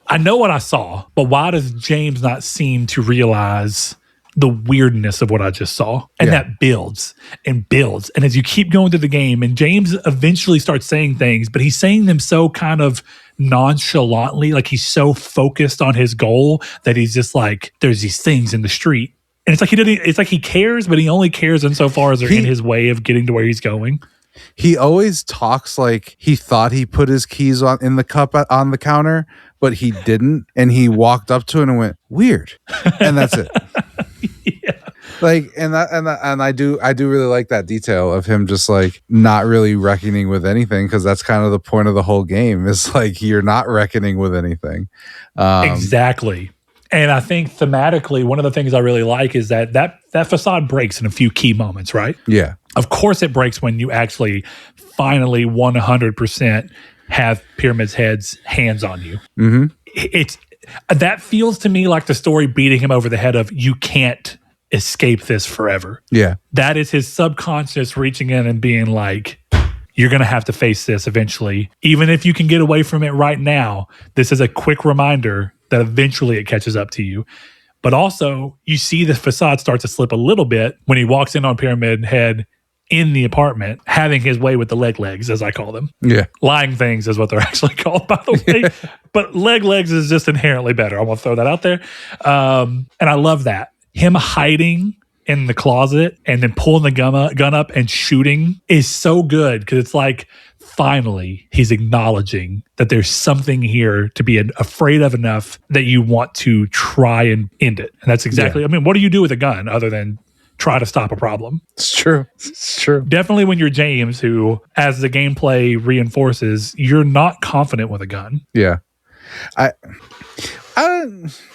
I know what I saw, but why does James not seem to realize the weirdness of what I just saw? And that builds and builds. And as you keep going through the game, and James eventually starts saying things, but he's saying them so kind of nonchalantly, like he's so focused on his goal that he's just like, there's these things in the street. And it's like it's like he cares, but he only cares insofar as they're in his way of getting to where he's going. He always talks like he thought he put his keys in the cup on the counter, but he didn't. And he walked up to it and went, weird. And that's it. Yeah. Like, and I do really like that detail of him just like not really reckoning with anything, because that's kind of the point of the whole game. Is like you're not reckoning with anything. Exactly. And I think thematically, one of the things I really like is that facade breaks in a few key moments, right? Yeah. Of course it breaks when you actually finally 100% have Pyramid's Head's hands on you. Mm-hmm. That feels to me like the story beating him over the head of, you can't escape this forever. Yeah. That is his subconscious reaching in and being like, you're going to have to face this eventually. Even if you can get away from it right now, this is a quick reminder that eventually it catches up to you. But also, you see the facade start to slip a little bit when he walks in on Pyramid Head in the apartment, having his way with the legs, as I call them. Yeah. Lying things is what they're actually called, by the way. But legs is just inherently better. I'm going to throw that out there. And I love that. Him hiding in the closet and then pulling the gun up and shooting is so good, because it's like, finally, he's acknowledging that there's something here to be afraid of enough that you want to try and end it. And that's exactly, I mean, what do you do with a gun other than try to stop a problem? It's true. It's true. Definitely when you're James, who, as the gameplay reinforces, you're not confident with a gun. Yeah. I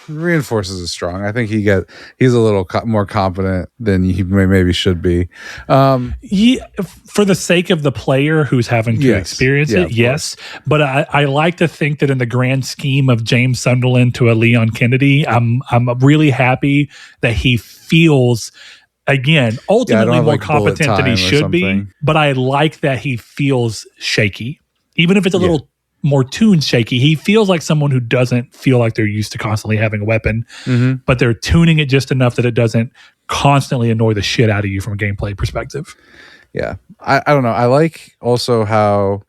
reinforces is strong. I think he's a little more competent than he maybe should be. For the sake of the player who's having to experience it, yes. But I like to think that in the grand scheme of James Sunderland to a Leon Kennedy, I'm really happy that he feels, again, ultimately more competent than he should be. But I like that he feels shaky, even if it's a little more tuned shaky. He feels like someone who doesn't feel like they're used to constantly having a weapon, but they're tuning it just enough that it doesn't constantly annoy the shit out of you from a gameplay perspective. Yeah. I don't know. I like also how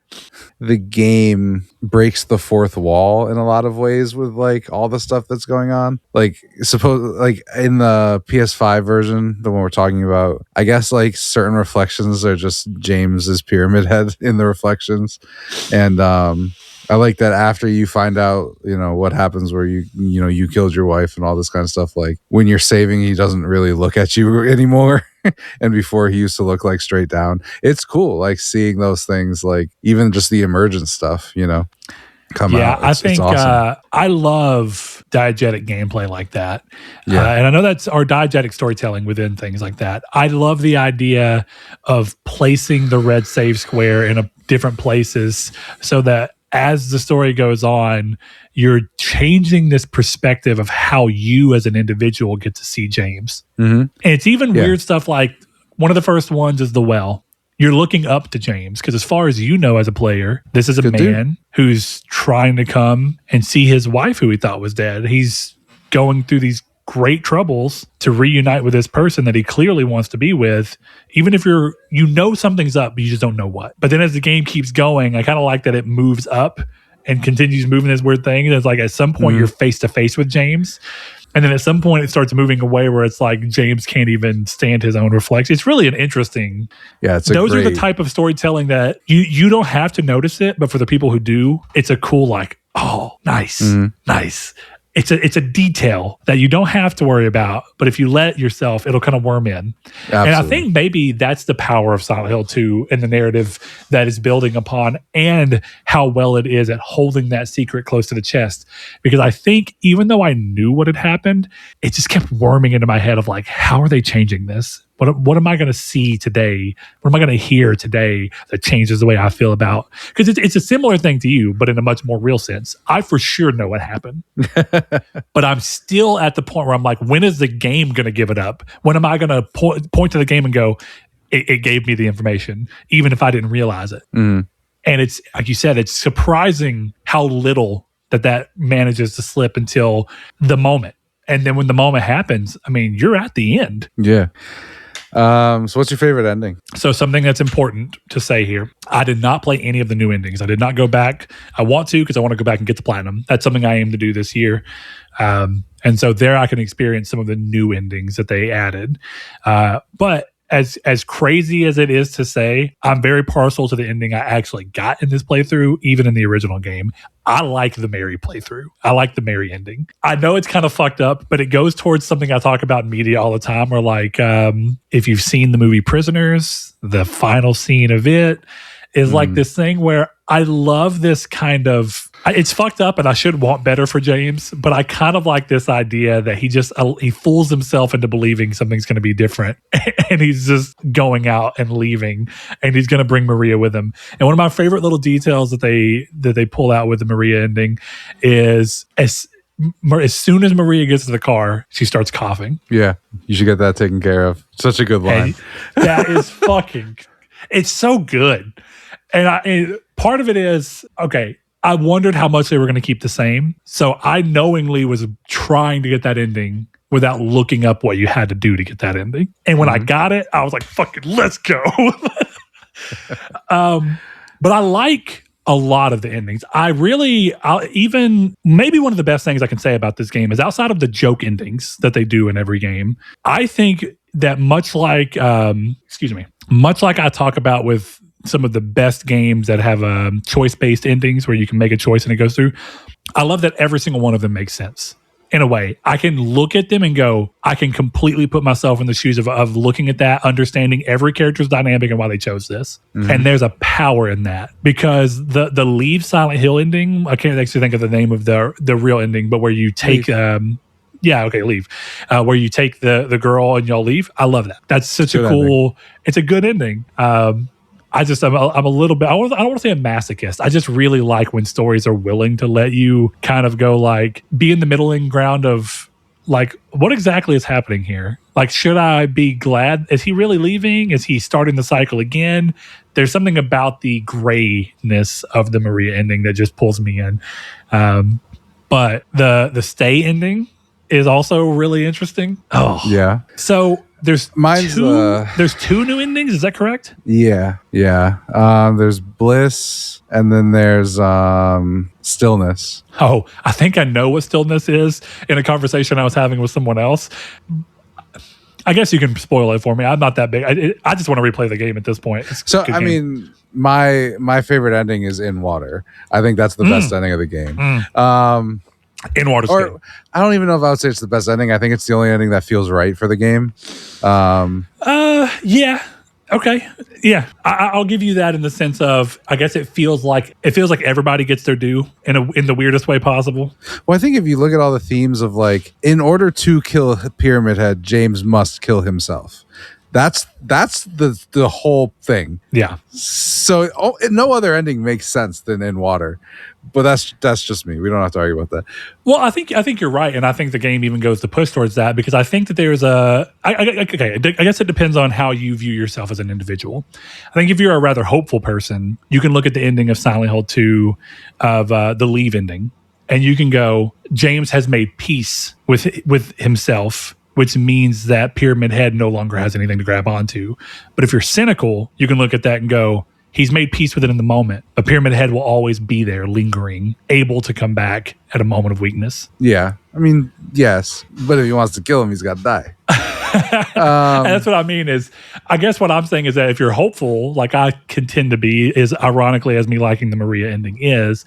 the game breaks the fourth wall in a lot of ways with like all the stuff that's going on. Like like in the PS5 version, the one we're talking about, I guess like certain reflections are just James's Pyramid Head in the reflections. And I like that after you find out, what happens where you killed your wife and all this kind of stuff. Like when you're saving, he doesn't really look at you anymore. And before he used to look like straight down. It's cool, like seeing those things, like even just the emergent stuff, come out. I think it's awesome. I love diegetic gameplay like that. Yeah. And I know that's our diegetic storytelling within things like that. I love the idea of placing the red save square in different places so that as the story goes on, you're changing this perspective of how you as an individual get to see James. Mm-hmm. And it's even weird stuff like one of the first ones is the well. You're looking up to James because as far as you know as a player, this is a man who's trying to come and see his wife who he thought was dead. He's going through these great troubles to reunite with this person that he clearly wants to be with, even if something's up, but you just don't know what. But then as the game keeps going, I kind of like that it moves up and continues moving this weird thing. And it's like at some point you're face to face with James. And then at some point it starts moving away where it's like James can't even stand his own reflection. It's really an interesting. Yeah, those are the type of storytelling that you don't have to notice it, but for the people who do, it's a cool like, oh, nice, nice. It's a detail that you don't have to worry about, but if you let yourself, it'll kind of worm in. Absolutely. And I think maybe that's the power of Silent Hill 2 and the narrative that is building upon and how well it is at holding that secret close to the chest. Because I think even though I knew what had happened, it just kept worming into my head of like, how are they changing this? What am I going to see today? What am I going to hear today that changes the way I feel about? Because it's a similar thing to you, but in a much more real sense. I for sure know what happened, but I'm still at the point where I'm like, when is the game going to give it up? When am I going to point to the game and go, it gave me the information, even if I didn't realize it? Mm. And it's like you said, it's surprising how little that manages to slip until the moment. And then when the moment happens, I mean, you're at the end. Yeah. So what's your favorite ending? So something that's important to say here, I did not play any of the new endings. I did not go back. I want to, because I want to go back and get the platinum. That's something I aim to do this year. And so there I can experience some of the new endings that they added. But as crazy as it is to say, I'm very partial to the ending I actually got in this playthrough, even in the original game. I like the Mary playthrough. I like the Mary ending. I know it's kind of fucked up, but it goes towards something I talk about in media all the time, where like, if you've seen the movie Prisoners, the final scene of it is like this thing where I love this kind of, it's fucked up and I should want better for James, but I kind of like this idea that he fools himself into believing something's going to be different and he's just going out and leaving and he's going to bring Maria with him. And one of my favorite little details that they pull out with the Maria ending is as soon as Maria gets to the car, she starts coughing. Yeah, you should get that taken care of. Such a good line. And that is it's so good. And part of it is, okay, I wondered how much they were going to keep the same. So I knowingly was trying to get that ending without looking up what you had to do to get that ending. And when I got it, I was like, fucking let's go. But I like a lot of the endings. Even maybe one of the best things I can say about this game is outside of the joke endings that they do in every game, I think that much like I talk about with some of the best games that have choice-based endings where you can make a choice and it goes through, I love that every single one of them makes sense. In a way, I can look at them and go, I can completely put myself in the shoes of looking at that, understanding every character's dynamic and why they chose this. Mm-hmm. And there's a power in that, because the Leave Silent Hill ending, I can't actually think of the name of the real ending, but where you take... Leave. Where you take the girl and y'all leave. I love that. That's such a cool... Ending. It's a good ending. I'm a little bit, I don't want to say a masochist. I just really like when stories are willing to let you kind of go like, be in the middling ground of like, what exactly is happening here? Like, should I be glad? Is he really leaving? Is he starting the cycle again? There's something about the grayness of the Maria ending that just pulls me in. But the stay ending is also really interesting. Oh, yeah. So there's two new endings. Is that correct? Yeah. There's bliss, and then there's stillness. Oh, I think I know what stillness is in a conversation I was having with someone else. I guess you can spoil it for me. I'm not that big. I just want to replay the game at this point. I mean, my favorite ending is In Water. I think that's the best ending of the game. In Water's good. I don't even know if I would say it's the best ending. I think it's the only ending that feels right for the game. Yeah. Okay. Yeah. I'll give you that in the sense of, I guess it feels like everybody gets their due in the weirdest way possible. Well, I think if you look at all the themes of like, in order to kill Pyramid Head, James must kill himself. That's the whole thing. Yeah. So no other ending makes sense than In Water, but that's just me. We don't have to argue about that. Well, I think you're right, and I think the game even goes to push towards that, because I think that there's I guess it depends on how you view yourself as an individual. I think if you're a rather hopeful person, you can look at the ending of Silent Hill 2 of the Leave ending, and you can go, James has made peace with himself, which means that Pyramid Head no longer has anything to grab onto. But if you're cynical, you can look at that and go, he's made peace with it in the moment, but Pyramid Head will always be there, lingering, able to come back at a moment of weakness. Yeah. I mean, yes. But if he wants to kill him, he's got to die. And that's what I mean is, I guess what I'm saying is that if you're hopeful, like I contend to be, is ironically as me liking the Maria ending is,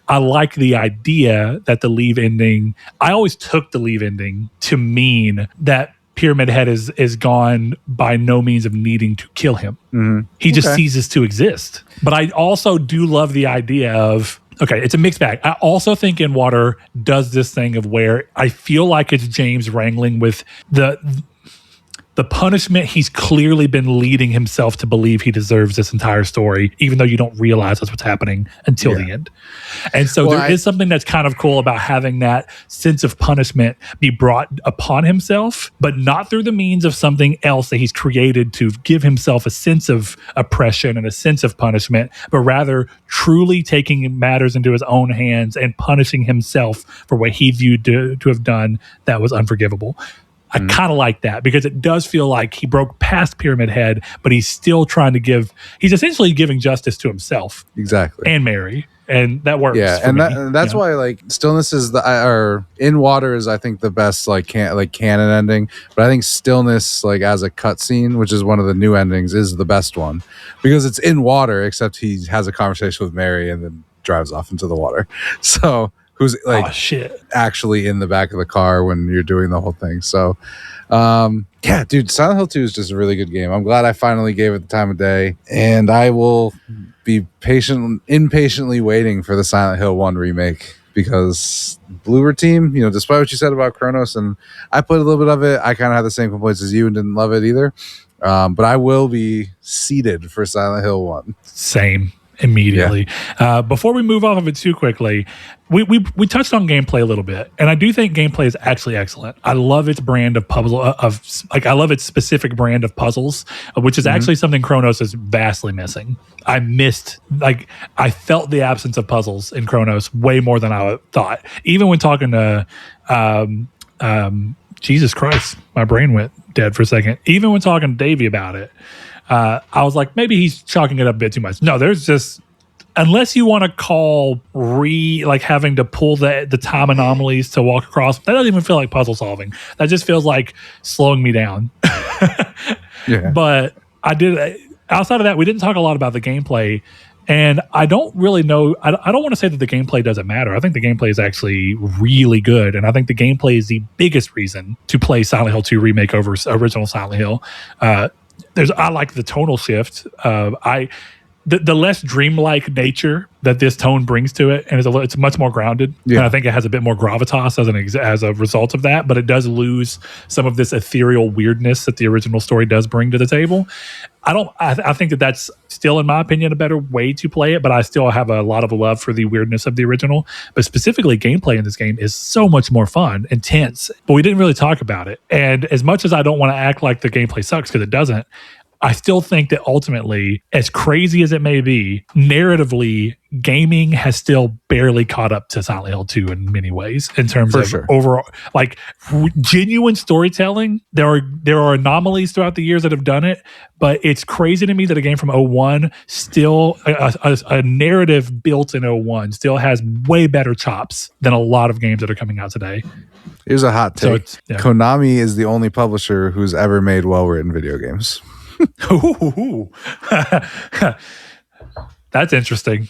I like the idea that the Leave ending, I always took the Leave ending to mean that Pyramid Head is gone by no means of needing to kill him. Mm-hmm. He just ceases to exist. But I also do love the idea of, okay, it's a mixed bag. I also think In Water does this thing of where I feel like it's James wrangling with the punishment he's clearly been leading himself to believe he deserves this entire story, even though you don't realize that's what's happening until the end. And so there is something that's kind of cool about having that sense of punishment be brought upon himself, but not through the means of something else that he's created to give himself a sense of oppression and a sense of punishment, but rather truly taking matters into his own hands and punishing himself for what he viewed to have done that was unforgivable. I kind of like that because it does feel like he broke past Pyramid Head, but he's still trying to he's essentially giving justice to himself. Exactly. And Mary. And that works. Yeah. And that's why like Stillness is or In Water is, I think, the best canon ending. But I think Stillness, like as a cutscene, which is one of the new endings, is the best one because it's in water, except he has a conversation with Mary and then drives off into the water. So who's like actually in the back of the car when you're doing the whole thing. So, yeah, dude, Silent Hill 2 is just a really good game. I'm glad I finally gave it the time of day, and I will be impatiently waiting for the Silent Hill 1 remake because Bloober Team, despite what you said about Cronos, and I played a little bit of it, I kind of had the same complaints as you and didn't love it either. But I will be seated for Silent Hill 1. Same. Immediately. Yeah. Before we move off of it too quickly, we touched on gameplay a little bit, and I do think gameplay is actually excellent. I love its brand of I love its specific brand of puzzles, which is actually something Cronos is vastly missing. I felt the absence of puzzles in Cronos way more than I thought. Even when talking to Jesus Christ, my brain went dead for a second. Even when talking to Davey about it, I was like, maybe he's chalking it up a bit too much. No, there's just, unless you want to call having to pull the time anomalies to walk across, that doesn't even feel like puzzle solving. That just feels like slowing me down. Yeah. But outside of that, we didn't talk a lot about the gameplay. And I don't really know. I don't want to say that the gameplay doesn't matter. I think the gameplay is actually really good. And I think the gameplay is the biggest reason to play Silent Hill 2 Remake over original Silent Hill. I like the tonal shift. The less dreamlike nature that this tone brings to it, and it's much more grounded. Yeah. And I think it has a bit more gravitas as a result of that. But it does lose some of this ethereal weirdness that the original story does bring to the table. I think that's still, in my opinion, a better way to play it. But I still have a lot of love for the weirdness of the original. But specifically, gameplay in this game is so much more fun, intense. But we didn't really talk about it. And as much as I don't want to act like the gameplay sucks, because it doesn't, I still think that ultimately, as crazy as it may be, narratively, gaming has still barely caught up to Silent Hill 2 in many ways in terms of overall, like genuine storytelling. There are anomalies throughout the years that have done it, but it's crazy to me that a game from 01 still, a narrative built in 01 still has way better chops than a lot of games that are coming out today. Here's a hot take. Konami is the only publisher who's ever made well-written video games. That's interesting.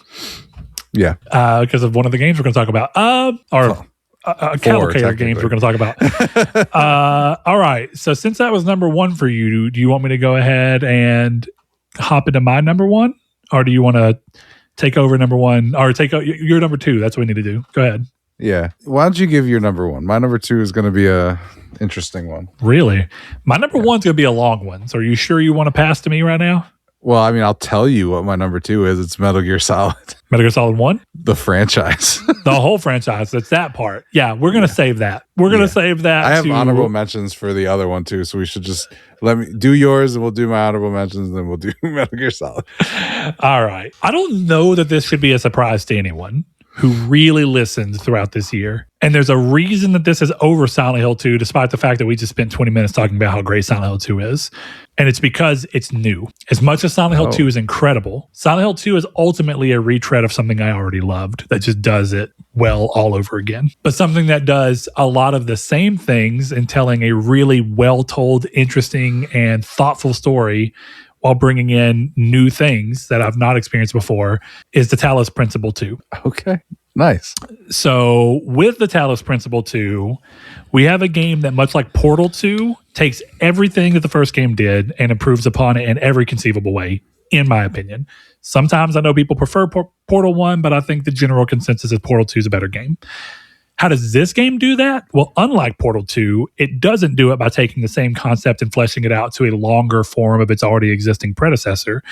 Yeah. Because of one of the games we're going to talk about. Cavalcade games we're going to talk about. All right. So since that was number one for you, do you want me to go ahead and hop into my number one? Or do you want to take over number one? Or take your number two? That's what we need to do. Go ahead. Yeah. Why don't you give your number one? My number two is going to be a interesting one. Really? My number one's going to be a long one. So are you sure you want to pass to me right now? Well, I mean, I'll tell you what my number two is. It's Metal Gear Solid. Metal Gear Solid 1? The franchise. The whole franchise. It's that part. Yeah, we're going to save that. We're going to save that. I have honorable mentions for the other one, too. So we should just let me do yours and we'll do my honorable mentions and then we'll do Metal Gear Solid. All right. I don't know that this should be a surprise to anyone who really listened throughout this year. And there's a reason that this is over Silent Hill 2, despite the fact that we just spent 20 minutes talking about how great Silent Hill 2 is. And it's because it's new. As much as Silent Hill 2 is incredible, Silent Hill 2 is ultimately a retread of something I already loved that just does it well all over again. But something that does a lot of the same things in telling a really well-told, interesting, and thoughtful story while bringing in new things that I've not experienced before is the Talos Principle 2. Okay, nice. So with the Talos Principle 2, we have a game that, much like Portal 2, takes everything that the first game did and improves upon it in every conceivable way, in my opinion. Sometimes I know people prefer Portal 1, but I think the general consensus is Portal 2 is a better game. How does this game do that? Well, unlike Portal 2, it doesn't do it by taking the same concept and fleshing it out to a longer form of its already existing predecessor,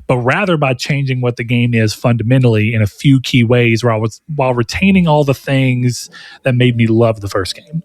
but rather by changing what the game is fundamentally in a few key ways while retaining all the things that made me love the first game.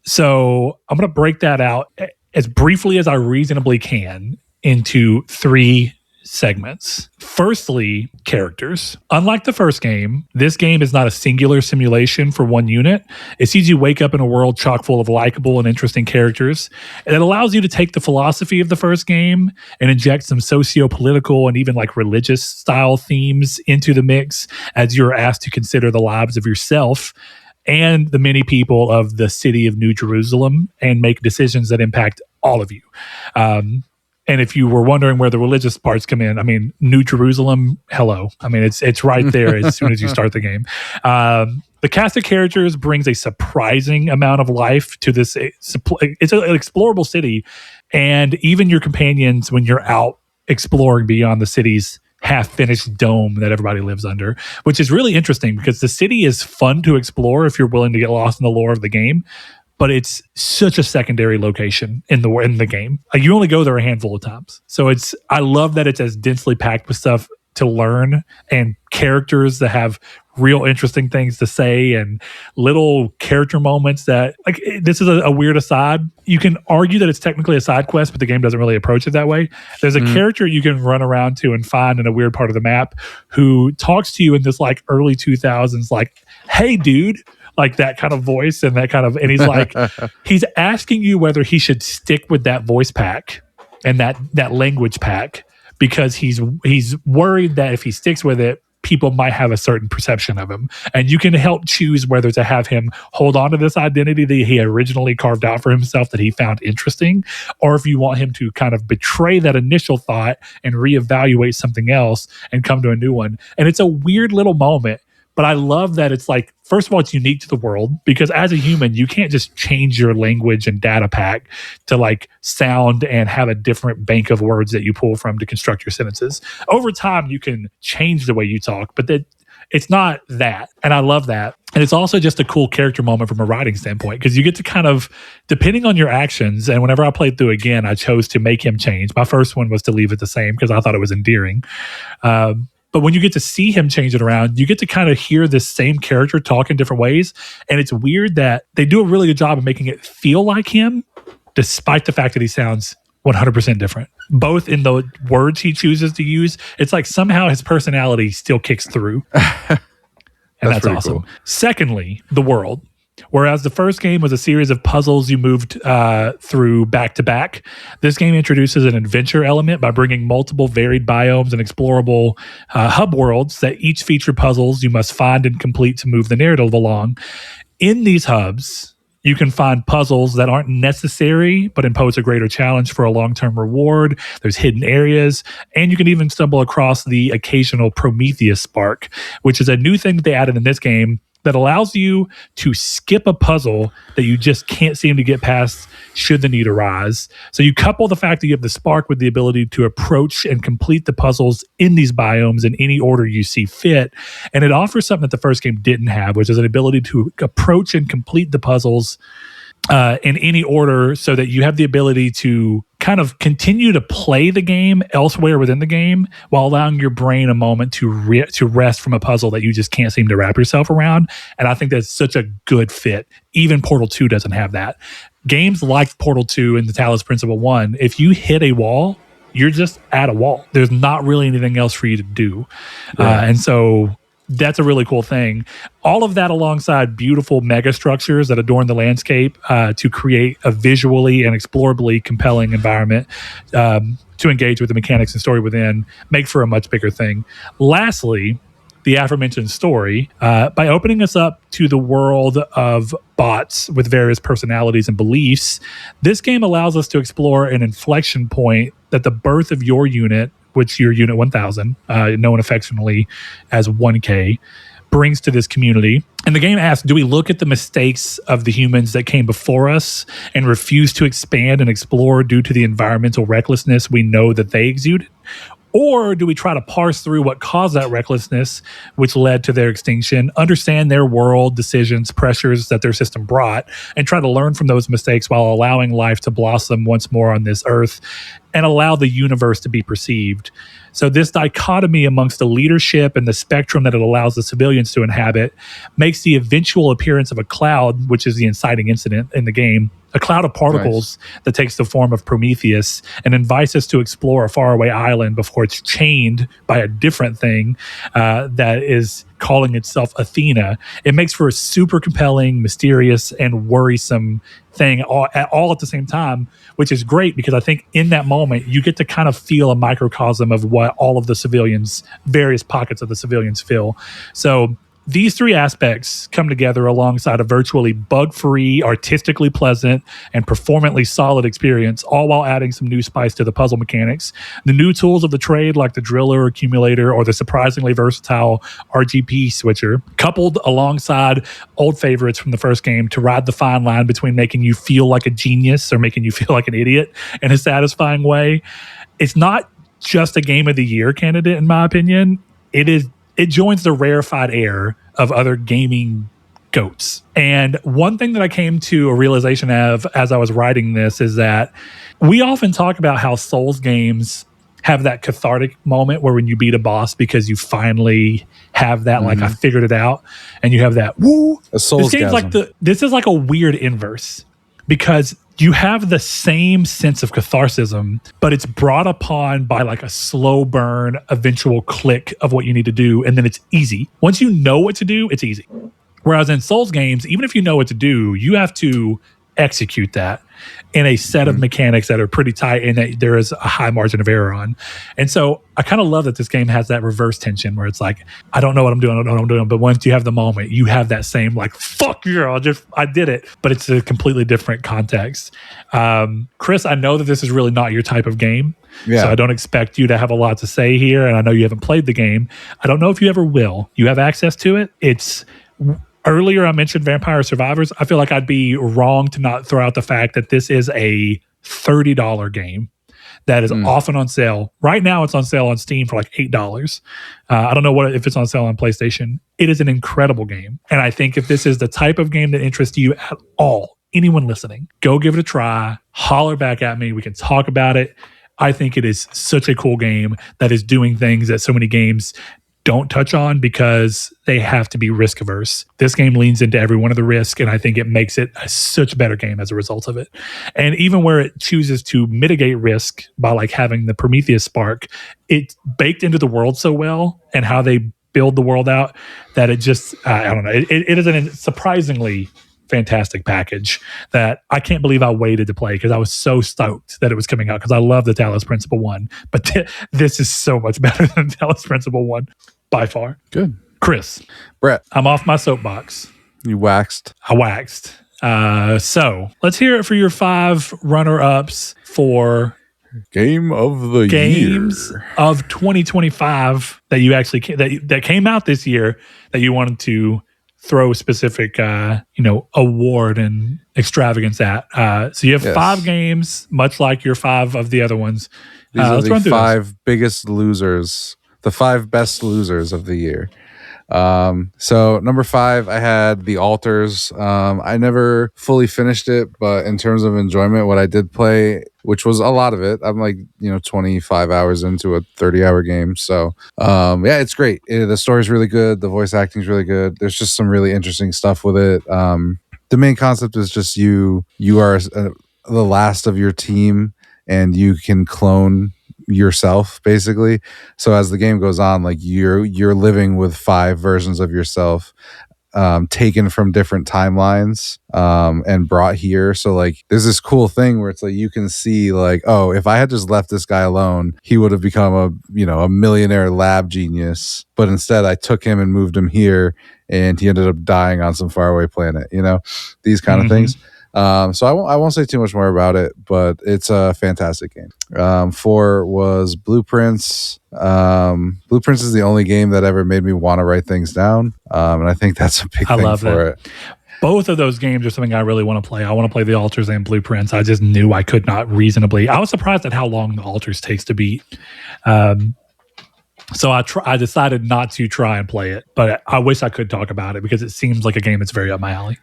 So I'm going to break that out as briefly as I reasonably can into 3 segments. Firstly, characters. Unlike the first game, this game is not a singular simulation for one unit. It sees you wake up in a world chock full of likable and interesting characters. And it allows you to take the philosophy of the first game and inject some socio-political and even like religious style themes into the mix as you're asked to consider the lives of yourself and the many people of the city of New Jerusalem and make decisions that impact all of you. And if you were wondering where the religious parts come in, I mean, New Jerusalem, hello. I mean, it's right there as soon as you start the game. The cast of characters brings a surprising amount of life to this. It's an explorable city. And even your companions, when you're out exploring beyond the city's half-finished dome that everybody lives under, which is really interesting because the city is fun to explore if you're willing to get lost in the lore of the game. But it's such a secondary location in the game. Like, you only go there a handful of times. So I love that it's as densely packed with stuff to learn and characters that have real interesting things to say and little character moments that, like, this is a weird aside. You can argue that it's technically a side quest, but the game doesn't really approach it that way. There's a character you can run around to and find in a weird part of the map who talks to you in this like early 2000s, like, hey dude, like that kind of voice and and he's like, he's asking you whether he should stick with that voice pack and that language pack because he's worried that if he sticks with it, people might have a certain perception of him. And you can help choose whether to have him hold on to this identity that he originally carved out for himself that he found interesting, or if you want him to kind of betray that initial thought and reevaluate something else and come to a new one. And it's a weird little moment. But I love that it's like, first of all, it's unique to the world because as a human, you can't just change your language and data pack to like sound and have a different bank of words that you pull from to construct your sentences. Over time, you can change the way you talk, but it's not that. And I love that. And it's also just a cool character moment from a writing standpoint because you get to kind of, depending on your actions, and whenever I played through again, I chose to make him change. My first one was to leave it the same because I thought it was endearing. But when you get to see him change it around, you get to kind of hear this same character talk in different ways. And it's weird that they do a really good job of making it feel like him, despite the fact that he sounds 100% different. Both in the words he chooses to use, it's like somehow his personality still kicks through. And that's awesome. Cool. Secondly, the world. Whereas the first game was a series of puzzles you moved through back to back, this game introduces an adventure element by bringing multiple varied biomes and explorable hub worlds that each feature puzzles you must find and complete to move the narrative along. In these hubs, you can find puzzles that aren't necessary but impose a greater challenge for a long-term reward. There's hidden areas, and you can even stumble across the occasional Prometheus spark, which is a new thing that they added in this game that allows you to skip a puzzle that you just can't seem to get past should the need arise. So you couple the fact that you have the spark with the ability to approach and complete the puzzles in these biomes in any order you see fit. And it offers something that the first game didn't have, which is an ability to approach and complete the puzzles in any order so that you have the ability to kind of continue to play the game elsewhere within the game while allowing your brain a moment to rest from a puzzle that you just can't seem to wrap yourself around. And I think that's such a good fit. Even Portal 2 doesn't have that. Games like Portal 2 and the Talos Principle 1, if you hit a wall, you're just at a wall. There's not really anything else for you to do. Yeah. And so that's a really cool thing. All of that alongside beautiful mega structures that adorn the landscape to create a visually and explorably compelling environment to engage with the mechanics and story within make for a much bigger thing. Lastly, the aforementioned story, by opening us up to the world of bots with various personalities and beliefs, this game allows us to explore an inflection point that the birth of your unit, which your Unit 1000, known affectionately as 1K, brings to this community. And the game asks, do we look at the mistakes of the humans that came before us and refuse to expand and explore due to the environmental recklessness we know that they exuded? Or do we try to parse through what caused that recklessness, which led to their extinction, understand their world, decisions, pressures that their system brought, and try to learn from those mistakes while allowing life to blossom once more on this earth and allow the universe to be perceived? So this dichotomy amongst the leadership and the spectrum that it allows the civilians to inhabit makes the eventual appearance of a cloud, which is the inciting incident in the game, a cloud of particles that takes the form of Prometheus and invites us to explore a faraway island before it's chained by a different thing that is calling itself Athena. It makes for a super compelling, mysterious, and worrisome thing all at the same time, which is great because I think in that moment you get to kind of feel a microcosm of what all of the civilians, various pockets of the civilians feel. So these three aspects come together alongside a virtually bug-free, artistically pleasant, and performantly solid experience, all while adding some new spice to the puzzle mechanics. The new tools of the trade, like the driller, accumulator, or the surprisingly versatile RGP switcher, coupled alongside old favorites from the first game to ride the fine line between making you feel like a genius or making you feel like an idiot in a satisfying way. It's not just a Game of the Year candidate, in my opinion. It joins the rarefied air of other gaming goats. And one thing that I came to a realization of as I was writing this is that we often talk about how Souls games have that cathartic moment where when you beat a boss because you finally have that, like, I figured it out, and you have that, woo. A Souls this is like a weird inverse because you have the same sense of catharsis, but it's brought upon by like a slow burn, eventual click of what you need to do. And then it's easy. Once you know what to do, it's easy. Whereas in Souls games, even if you know what to do, you have to execute that in a set of mechanics that are pretty tight and that there is a high margin of error on. And so I kind of love that this game has that reverse tension where it's like, I don't know what I'm doing, I don't know what I'm doing. But once you have the moment, you have that same like, fuck yeah, I did it. But it's a completely different context. Chris, I know that this is really not your type of game. Yeah. So I don't expect you to have a lot to say here. And I know you haven't played the game. I don't know if you ever will. You have access to it. Earlier, I mentioned Vampire Survivors. I feel like I'd be wrong to not throw out the fact that this is a $30 game that is often on sale. Right now, it's on sale on Steam for like $8. I don't know if it's on sale on PlayStation. It is an incredible game. And I think if this is the type of game that interests you at all, anyone listening, go give it a try. Holler back at me. We can talk about it. I think it is such a cool game that is doing things that so many games don't touch on because they have to be risk averse. This game leans into every one of the risk, and I think it makes it such a better game as a result of it. And even where it chooses to mitigate risk by like having the Prometheus spark, it's baked into the world so well and how they build the world out that it just, I don't know, it is a surprisingly fantastic package that I can't believe I waited to play because I was so stoked that it was coming out because I love the Talos Principle 1. But this is so much better than Talos Principle 1 by far. Good. Chris. Brett. I'm off my soapbox. You waxed. I waxed. So let's hear it for your 5 runner-ups for Game of the games Year of 2025 that you actually that came out this year that you wanted to throw specific, award and extravagance at. So you have 5 games, much like your 5 of the other ones. These are the 5 biggest losers, the 5 best losers of the year. So number 5, I had The Altars. I never fully finished it, but in terms of enjoyment, what I did play, which was a lot of it, I'm like, 25 hours into a 30-hour game. So, it's great. The story's really good. The voice acting's really good. There's just some really interesting stuff with it. The main concept is just you are the last of your team and you can clone yourself basically. So as the game goes on, like you're living with 5 versions of yourself, taken from different timelines, and brought here. So like there's this cool thing where it's like you can see like, oh, if I had just left this guy alone, he would have become a millionaire lab genius. But instead I took him and moved him here and he ended up dying on some faraway planet, these kind of things. So I won't say too much more about it, but it's a fantastic game. 4 was Blueprints. Blueprints is the only game that ever made me want to write things down. And I think that's a big thing for it. Both of those games are something I really want to play. I want to play The Altars and Blueprints. I just knew I could not reasonably. I was surprised at how long The Altars takes to beat. So I decided not to try and play it, but I wish I could talk about it because it seems like a game that's very up my alley.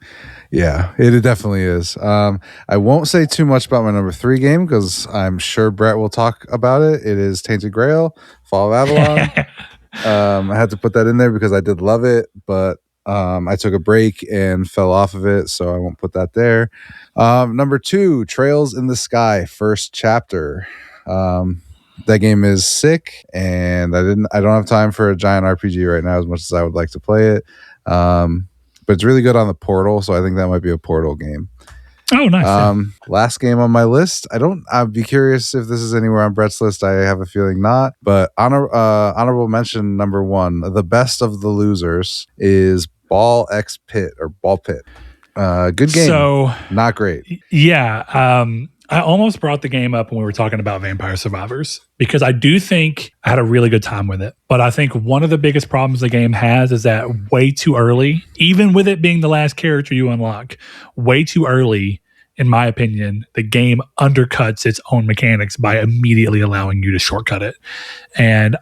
Yeah, it definitely is. I won't say too much about my number 3 game because I'm sure Brett will talk about it. It is Tainted Grail, Fall of Avalon. I had to put that in there because I did love it, but I took a break and fell off of it, so I won't put that there. Number 2, Trails in the Sky, first chapter. That game is sick, and I don't have time for a giant RPG right now as much as I would like to play it. But it's really good on the Portal, so I think that might be a Portal game. Oh, nice. Last game on my list. I'd be curious if this is anywhere on Brett's list. I have a feeling not. But honorable mention number 1, the best of the losers, is Ball X Pit or Ball Pit. Good game. So not great. Yeah. I almost brought the game up when we were talking about Vampire Survivors because I do think I had a really good time with it. But I think one of the biggest problems the game has is that way too early, even with it being the last character you unlock, way too early, in my opinion, the game undercuts its own mechanics by immediately allowing you to shortcut it. And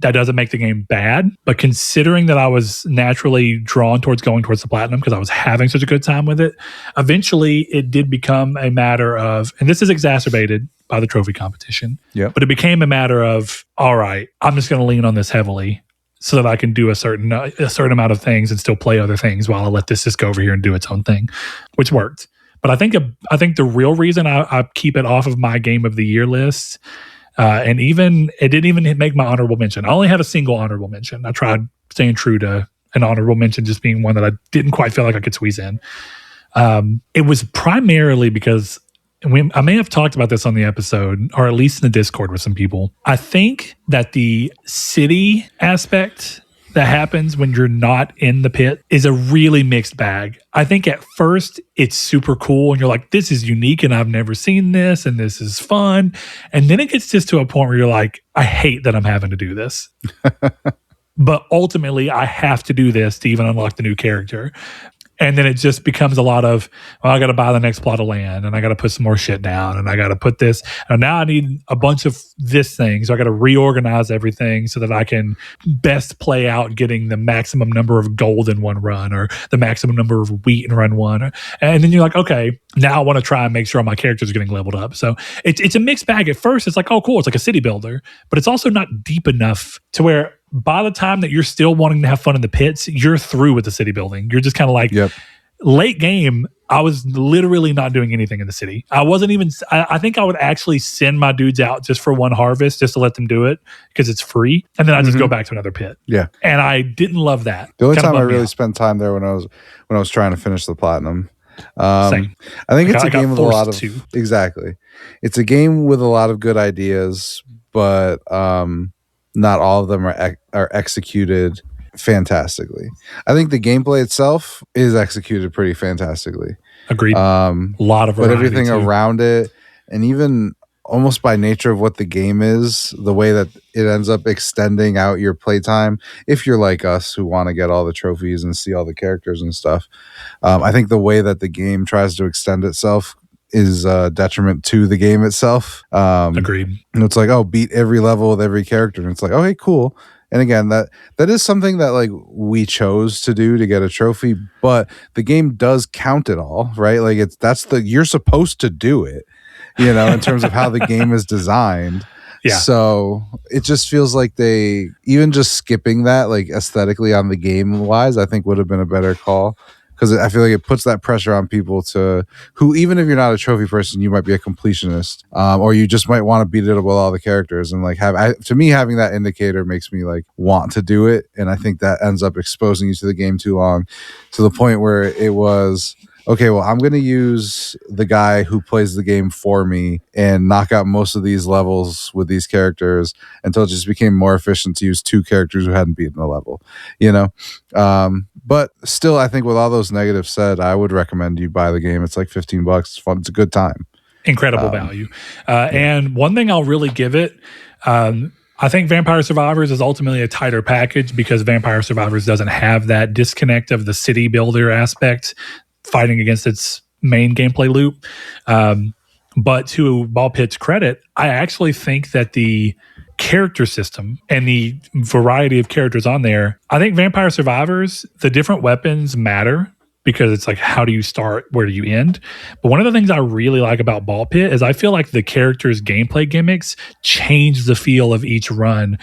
that doesn't make the game bad, but considering that I was naturally drawn towards going towards the platinum because I was having such a good time with it, eventually it did become a matter of, and this is exacerbated by the trophy competition, but it became a matter of, all right, I'm just going to lean on this heavily so that I can do a certain amount of things and still play other things while I let this just go over here and do its own thing, which worked. But I think the real reason I keep it off of my game of the year list, and even it didn't even make my honorable mention. I only had a single honorable mention. I tried staying true to an honorable mention just being one that I didn't quite feel like I could squeeze in. It was primarily because I may have talked about this on the episode, or at least in the Discord with some people. I think that the city aspect that happens when you're not in the pit is a really mixed bag. I think at first it's super cool and you're like, this is unique and I've never seen this and this is fun. And then it gets just to a point where you're like, I hate that I'm having to do this. But ultimately I have to do this to even unlock the new character. And then it just becomes a lot of, well, I got to buy the next plot of land and I got to put some more shit down and I got to put this. And now I need a bunch of this thing. So I got to reorganize everything so that I can best play out getting the maximum number of gold in one run or the maximum number of wheat in run one. And then you're like, okay, now I want to try and make sure my characters are getting leveled up. So it's a mixed bag. At first, it's like, oh, cool. It's like a city builder, but it's also not deep enough to where by the time that you're still wanting to have fun in the pits, you're through with the city building. You're just kind of like, late game, I was literally not doing anything in the city. I wasn't even, I think I would actually send my dudes out just for one harvest, just to let them do it because it's free. And then I just go back to another pit. Yeah. And I didn't love that. The only time I really spent time there when I was trying to finish the platinum. Same. I think it's a game with a lot of, exactly. It's a game with a lot of good ideas, but, not all of them are executed fantastically. I think the gameplay itself is executed pretty fantastically. Agreed. A lot of but everything around it, and even almost by nature of what the game is, the way that it ends up extending out your playtime, if you're like us who want to get all the trophies and see all the characters and stuff, I think the way that the game tries to extend itself is a detriment to the game itself. Agreed. And it's like, oh, beat every level with every character. And it's like, oh, hey, cool. And again, that is something that like we chose to do to get a trophy, but the game does count it all, right? Like you're supposed to do it, you know, in terms of how the game is designed. Yeah. So it just feels like they, even just skipping that, like aesthetically on the game wise, I think would have been a better call. Because I feel like it puts that pressure on people who, even if you're not a trophy person, you might be a completionist, or you just might want to beat it up with all the characters. And like to me, having that indicator makes me like want to do it. And I think that ends up exposing you to the game too long, to the point where it was, okay, well, I'm going to use the guy who plays the game for me and knock out most of these levels with these characters until it just became more efficient to use two characters who hadn't beaten the level, you know? But still, I think with all those negatives said, I would recommend you buy the game. It's like $15. It's fun. It's a good time. Incredible value. And one thing I'll really give it, I think Vampire Survivors is ultimately a tighter package because Vampire Survivors doesn't have that disconnect of the city builder aspect fighting against its main gameplay loop. But to Ball Pit's credit, I actually think that the character system and the variety of characters on there, I think Vampire Survivors, the different weapons matter because it's like, how do you start? Where do you end? But one of the things I really like about Ball Pit is I feel like the characters' gameplay gimmicks change the feel of each run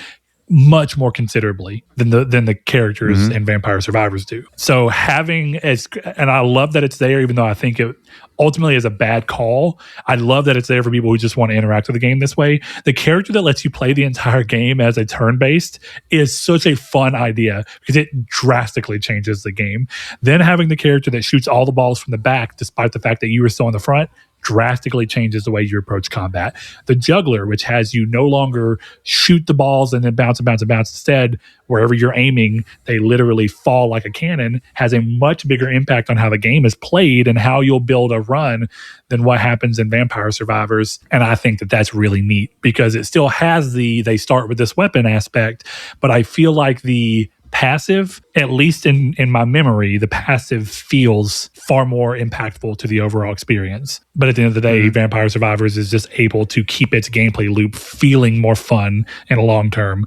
much more considerably than the characters in Vampire Survivors do. So and I love that it's there, even though I think it ultimately is a bad call. I love that it's there for people who just want to interact with the game this way. The character that lets you play the entire game as a turn-based is such a fun idea because it drastically changes the game. Then having the character that shoots all the balls from the back, despite the fact that you were still in the front, drastically changes the way you approach combat. The juggler, which has you no longer shoot the balls and then bounce and bounce and bounce. Instead, wherever you're aiming, they literally fall like a cannon, has a much bigger impact on how the game is played and how you'll build a run than what happens in Vampire Survivors. And I think that that's really neat because it still has they start with this weapon aspect, but I feel like the passive, at least in my memory, the passive feels far more impactful to the overall experience. But at the end of the day, Vampire Survivors is just able to keep its gameplay loop feeling more fun in a long term.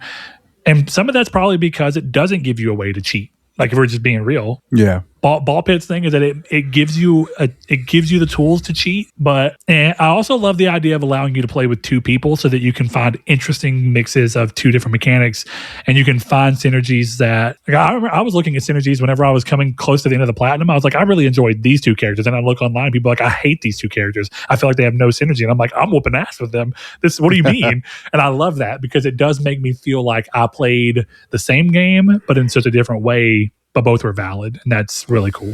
And some of that's probably because it doesn't give you a way to cheat. Like, if we're just being real. Yeah. Ball Pit's thing is that it gives you the tools to cheat, and I also love the idea of allowing you to play with two people so that you can find interesting mixes of two different mechanics, and you can find synergies that, like, I remember I was looking at synergies whenever I was coming close to the end of the platinum. I was like, I really enjoyed these two characters, and I look online, people are like, I hate these two characters. I feel like they have no synergy, and I'm like, I'm whooping ass with them. What do you mean? And I love that because it does make me feel like I played the same game, but in such a different way. But both were valid, and that's really cool.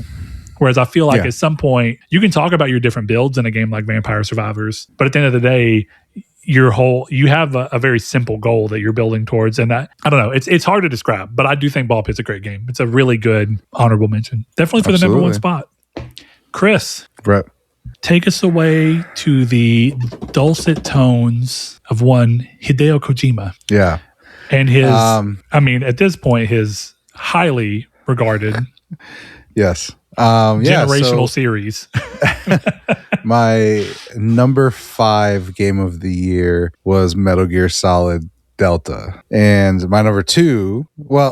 Whereas I feel like at some point, you can talk about your different builds in a game like Vampire Survivors, but at the end of the day, you have a very simple goal that you're building towards. And I don't know, it's hard to describe, but I do think Ball Pit's a great game. It's a really good honorable mention. Definitely for the number one spot. Chris. Brett. Take us away to the dulcet tones of one Hideo Kojima. Yeah. And his, at this point, his highly regarded generational series. My number 5 game of the year was Metal Gear Solid Delta. And my number 2,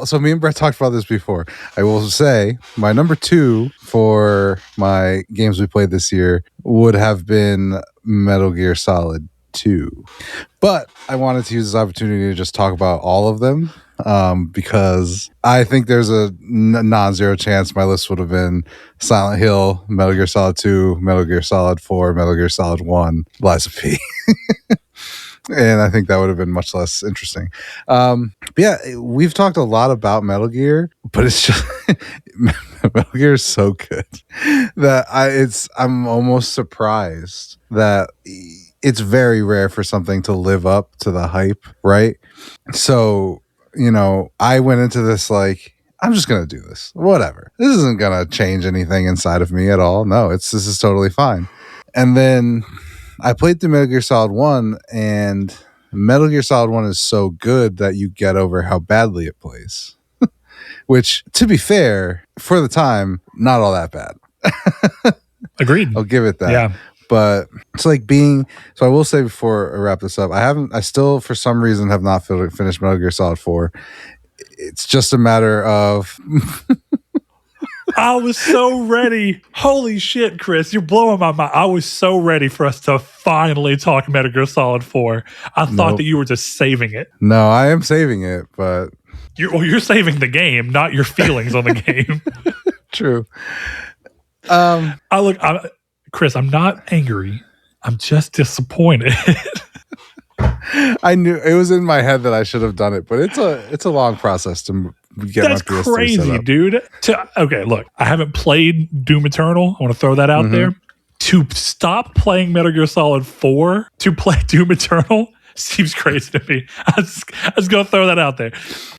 so me and Brett talked about this before. I will say my number 2 for my games we played this year would have been Metal Gear Solid 2. But I wanted to use this opportunity to just talk about all of them. Because I think there's a non-zero chance my list would have been Silent Hill, Metal Gear Solid 2, Metal Gear Solid 4, Metal Gear Solid 1, Lies of P. And I think that would have been much less interesting. But yeah, we've talked a lot about Metal Gear, but it's just Metal Gear is so good that I'm almost surprised that it's very rare for something to live up to the hype, right? So, I went into this like, I'm just going to do this. Whatever. This isn't going to change anything inside of me at all. No, this is totally fine. And then I played through Metal Gear Solid 1, and Metal Gear Solid 1 is so good that you get over how badly it plays. Which, to be fair, for the time, not all that bad. Agreed. I'll give it that. Yeah. But it's like so I will say before I wrap this up, I still, for some reason, have not finished Metal Gear Solid 4. It's just a matter of... I was so ready. Holy shit, Chris, you're blowing my mind. I was so ready for us to finally talk Metal Gear Solid 4. I thought that you were just saving it. No, I am saving it, but... You're saving the game, not your feelings on the game. True. Chris, I'm not angry. I'm just disappointed. I knew it was in my head that I should have done it, but it's a long process to get my PS3 set up. That's crazy, dude. Okay, look, I haven't played Doom Eternal. I want to throw that out there. To stop playing Metal Gear Solid 4 to play Doom Eternal seems crazy to me. I was going to throw that out there.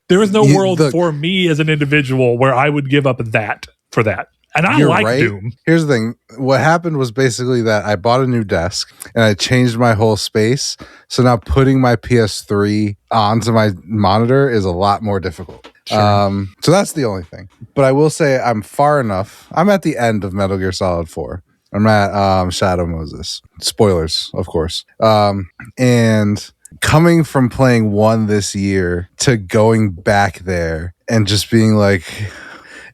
There is no world for me as an individual where I would give up that for that. And I like Doom. Here's the thing. What happened was basically that I bought a new desk and I changed my whole space. So now putting my PS3 onto my monitor is a lot more difficult. Sure. So that's the only thing. But I will say I'm far enough. I'm at the end of Metal Gear Solid 4. I'm at Shadow Moses. Spoilers, of course. And coming from playing 1 this year to going back there and just being like,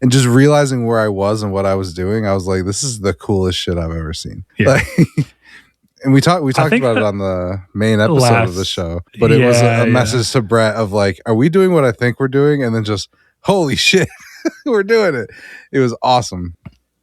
and just realizing where I was and what I was doing, I was like, this is the coolest shit I've ever seen. Yeah. Like, and we talked about it on the main episode of the show, but it was a message to Brett of like, are we doing what I think we're doing? And then just, holy shit, we're doing it. It was awesome.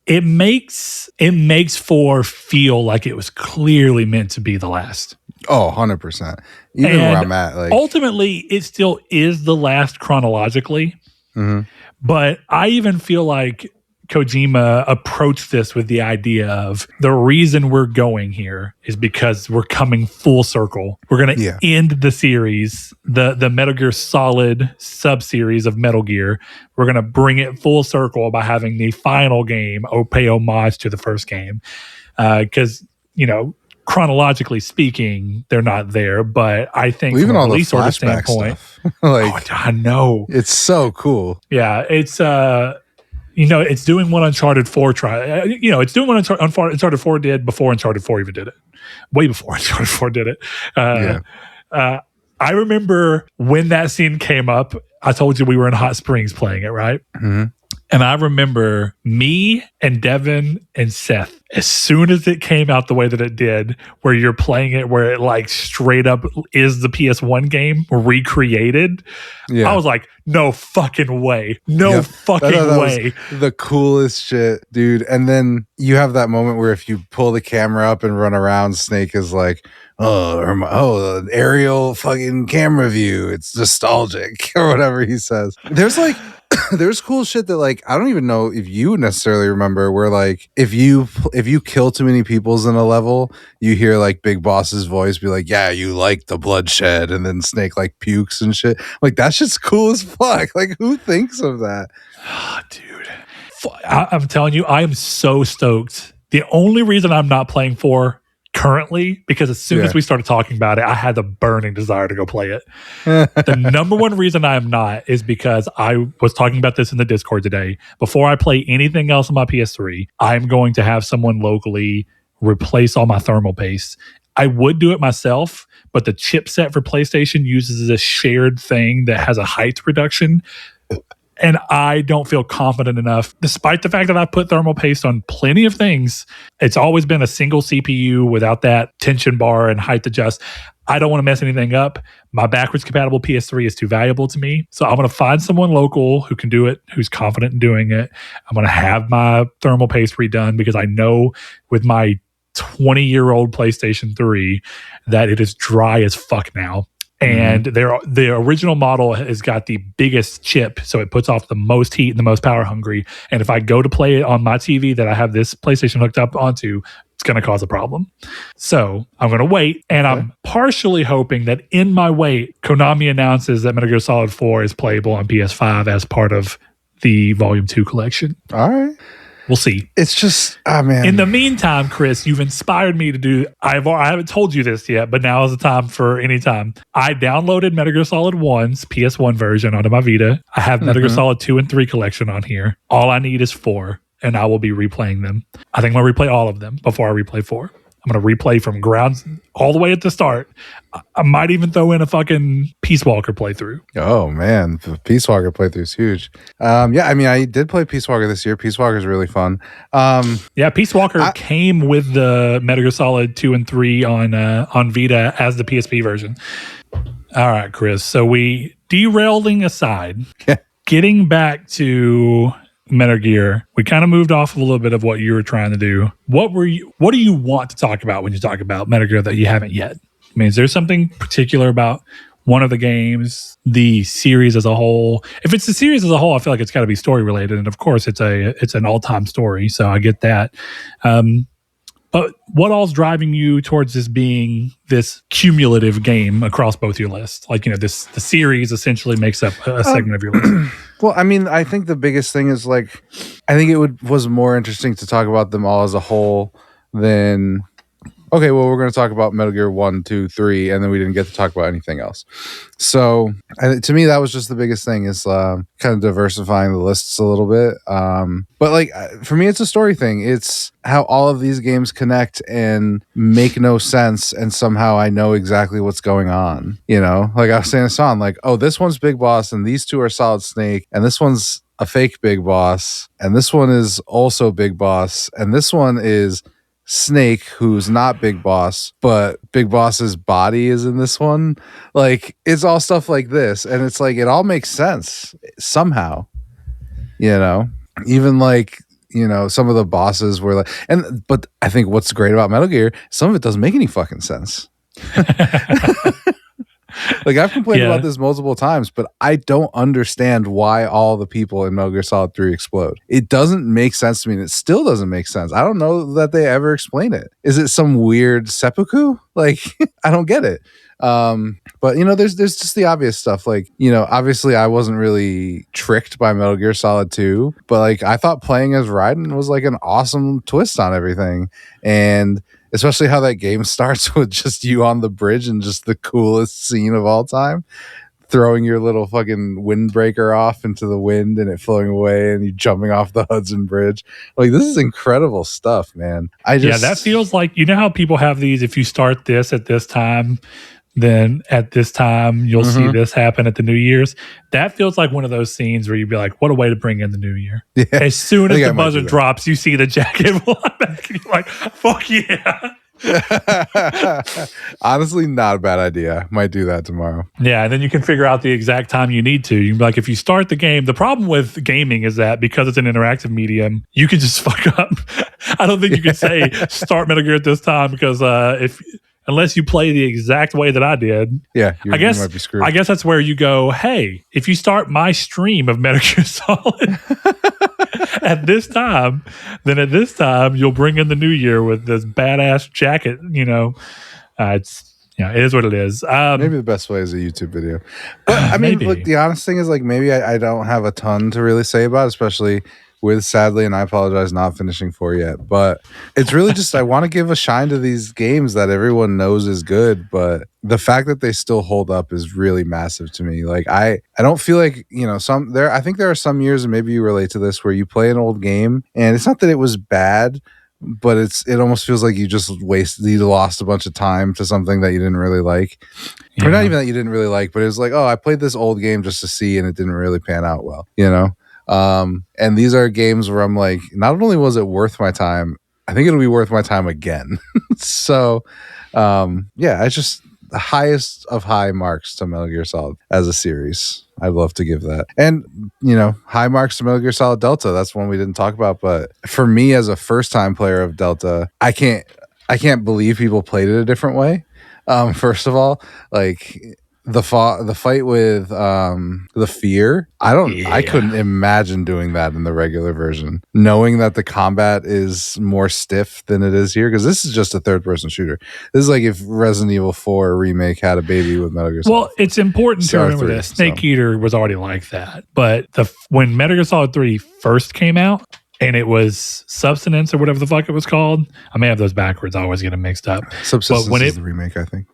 It makes 4 feel like it was clearly meant to be the last. Oh, 100%. Even where I'm at, like, ultimately, it still is the last chronologically. Mm-hmm. But I even feel like Kojima approached this with the idea of the reason we're going here is because we're coming full circle. We're going to end the series, the Metal Gear Solid sub-series of Metal Gear. We're going to bring it full circle by having the final game pay homage to the first game. Because, chronologically speaking, they're not there, but I think even from a all the release order flashback standpoint, stuff. Like, I know it's so cool. Yeah, it's it's doing what Uncharted 4 tried. It's doing what Uncharted 4 did before Uncharted 4 even did it. Way before Uncharted 4 did it. I remember when that scene came up. I told you we were in Hot Springs playing it, right? Mm-hmm. And I remember me and Devin and Seth, as soon as it came out the way that it did, where you're playing it, where it like straight up is the PS1 game recreated. Yeah. I was like, no fucking way. No fucking way. The coolest shit, dude. And then you have that moment where if you pull the camera up and run around, Snake is like, an aerial fucking camera view. It's nostalgic or whatever he says. There's like, there's cool shit that like I don't even know if you necessarily remember where like if you kill too many peoples in a level, you hear like Big Boss's voice be like, yeah, you like the bloodshed, and then Snake like pukes and shit. Like that shit's cool as fuck. Like who thinks of that? Oh, dude. I'm telling you, I am so stoked. The only reason I'm not playing 4 currently, because as soon as we started talking about it, I had the burning desire to go play it. The number one reason I am not is because I was talking about this in the Discord today. Before I play anything else on my PS3, I'm going to have someone locally replace all my thermal paste. I would do it myself, but the chipset for PlayStation uses a shared thing that has a height reduction. And I don't feel confident enough, despite the fact that I've put thermal paste on plenty of things. It's always been a single CPU without that tension bar and height adjust. I don't want to mess anything up. My backwards compatible PS3 is too valuable to me. So I'm going to find someone local who can do it, who's confident in doing it. I'm going to have my thermal paste redone because I know with my 20-year-old PlayStation 3 that it is dry as fuck now. And the original model has got the biggest chip, so it puts off the most heat and the most power hungry. And if I go to play it on my TV that I have this PlayStation hooked up onto, it's going to cause a problem. So I'm going to wait, and I'm partially hoping that in my wait, Konami announces that Metal Gear Solid 4 is playable on PS5 as part of the Volume 2 collection. All right. We'll see. It's just, man. In the meantime, Chris, you've inspired me to do, I haven't told you this yet, but now is the time for any time. I downloaded Metal Gear Solid 1's PS1 version onto my Vita. I have Metal Gear Solid 2 and 3 collection on here. All I need is 4, and I will be replaying them. I think I'm going to replay all of them before I replay 4. I'm going to replay from ground all the way at the start. I might even throw in a fucking Peace Walker playthrough. Oh, man. The Peace Walker playthrough is huge. I did play Peace Walker this year. Peace Walker is really fun. Peace Walker came with the Metal Gear Solid 2 and 3 on Vita as the PSP version. All right, Chris. So we, derailing aside, getting back to Metal Gear, we kind of moved off a little bit of what you were trying to do. What do you want to talk about when you talk about Metal Gear that you haven't yet? I mean, is there something particular about one of the games, the series as a whole? If it's the series as a whole, I feel like it's got to be story related, and of course, it's an all-time story, so I get that. But what all's driving you towards this being this cumulative game across both your lists? Like, the series essentially makes up a segment of your list. Well, I mean, I think the biggest thing is like, I think it was more interesting to talk about them all as a whole than okay, well, we're going to talk about Metal Gear 1, 2, 3, and then we didn't get to talk about anything else. So to me, that was just the biggest thing is kind of diversifying the lists a little bit. But like for me, it's a story thing. It's how all of these games connect and make no sense, and somehow I know exactly what's going on. You know, like I was saying to Son, like, oh, this one's Big Boss, and these two are Solid Snake, and this one's a fake Big Boss, and this one is also Big Boss, and this one is Snake, who's not Big Boss, but Big Boss's body is in this one. Like, it's all stuff like this, and it's like it all makes sense somehow, you know. Even like, you know, some of the bosses were like, but I think what's great about Metal Gear, some of it doesn't make any fucking sense. Like, I've complained about this multiple times, but I don't understand why all the people in Metal Gear Solid 3 explode. It doesn't make sense to me, and it still doesn't make sense. I don't know that they ever explain it. Is it some weird seppuku? Like, I don't get it. But you know, there's just the obvious stuff. Like, you know, obviously I wasn't really tricked by Metal Gear Solid 2, but like I thought playing as Raiden was like an awesome twist on everything. And especially how that game starts with just you on the bridge and just the coolest scene of all time, throwing your little fucking windbreaker off into the wind and it flowing away and you jumping off the Hudson Bridge. Like, this is incredible stuff, man. That feels like, you know how people have these, if you start this at this time, then at this time you'll see this happen at the New Year's. That feels like one of those scenes where you'd be like, what a way to bring in the new year. Yeah. As soon as the buzzer drops, you see the jacket fly back and you're like, fuck yeah. Honestly, not a bad idea. Might do that tomorrow. Yeah, and then you can figure out the exact time you need to. You can be like, if you start the game, the problem with gaming is that because it's an interactive medium, you can just fuck up. I don't think you can say start Metal Gear at this time because unless you play the exact way that I did. Yeah, you might be screwed. I guess that's where you go, hey, if you start my stream of Metal Gear Solid at this time, then at this time you'll bring in the new year with this badass jacket. You know, it is what it is. Maybe the best way is a YouTube video. But I mean, look, the honest thing is, like, maybe I don't have a ton to really say about it, especially with, sadly, and I apologize, not finishing 4 yet. But it's really just, I want to give a shine to these games that everyone knows is good, but the fact that they still hold up is really massive to me. Like, I don't feel like, you know, I think there are some years, and maybe you relate to this, where you play an old game and it's not that it was bad, but it almost feels like you lost a bunch of time to something that you didn't really like. Yeah. Or not even that you didn't really like, but it was like, oh, I played this old game just to see and it didn't really pan out well, you know? And these are games where I'm like, not only was it worth my time, I think it'll be worth my time again. So, it's just the highest of high marks to Metal Gear Solid as a series. I'd love to give that. And, you know, high marks to Metal Gear Solid Delta. That's one we didn't talk about. But for me, as a first-time player of Delta, I can't believe people played it a different way. First of all, like, the fight with the fear, I couldn't imagine doing that in the regular version, knowing that the combat is more stiff than it is here, because this is just a third-person shooter. This is like if Resident Evil 4 remake had a baby with Metal Gear Solid. Well, it's important to remember that Snake Eater was already like that, but when Metal Gear Solid 3 first came out, and it was Subsistence or whatever the fuck it was called, I may have those backwards, I always get them mixed up. Subsistence is the remake, I think.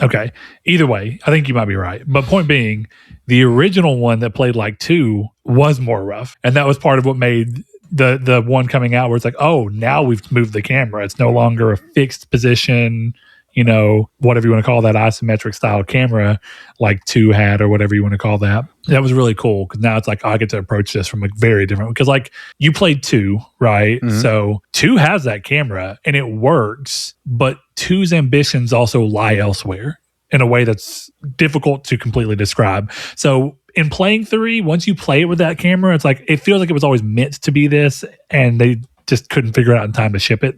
Okay. Either way, I think you might be right. But point being, the original one that played like 2 was more rough. And that was part of what made the one coming out where it's like, oh, now we've moved the camera. It's no longer a fixed position, you know, whatever you want to call that isometric style camera like 2 had or whatever you want to call that. That was really cool because now it's like, I get to approach this from a very different, because like you played 2, right? Mm-hmm. So 2 has that camera and it works, but 2's ambitions also lie elsewhere in a way that's difficult to completely describe. So in playing 3, once you play it with that camera, it's like, it feels like it was always meant to be this and they just couldn't figure it out in time to ship it.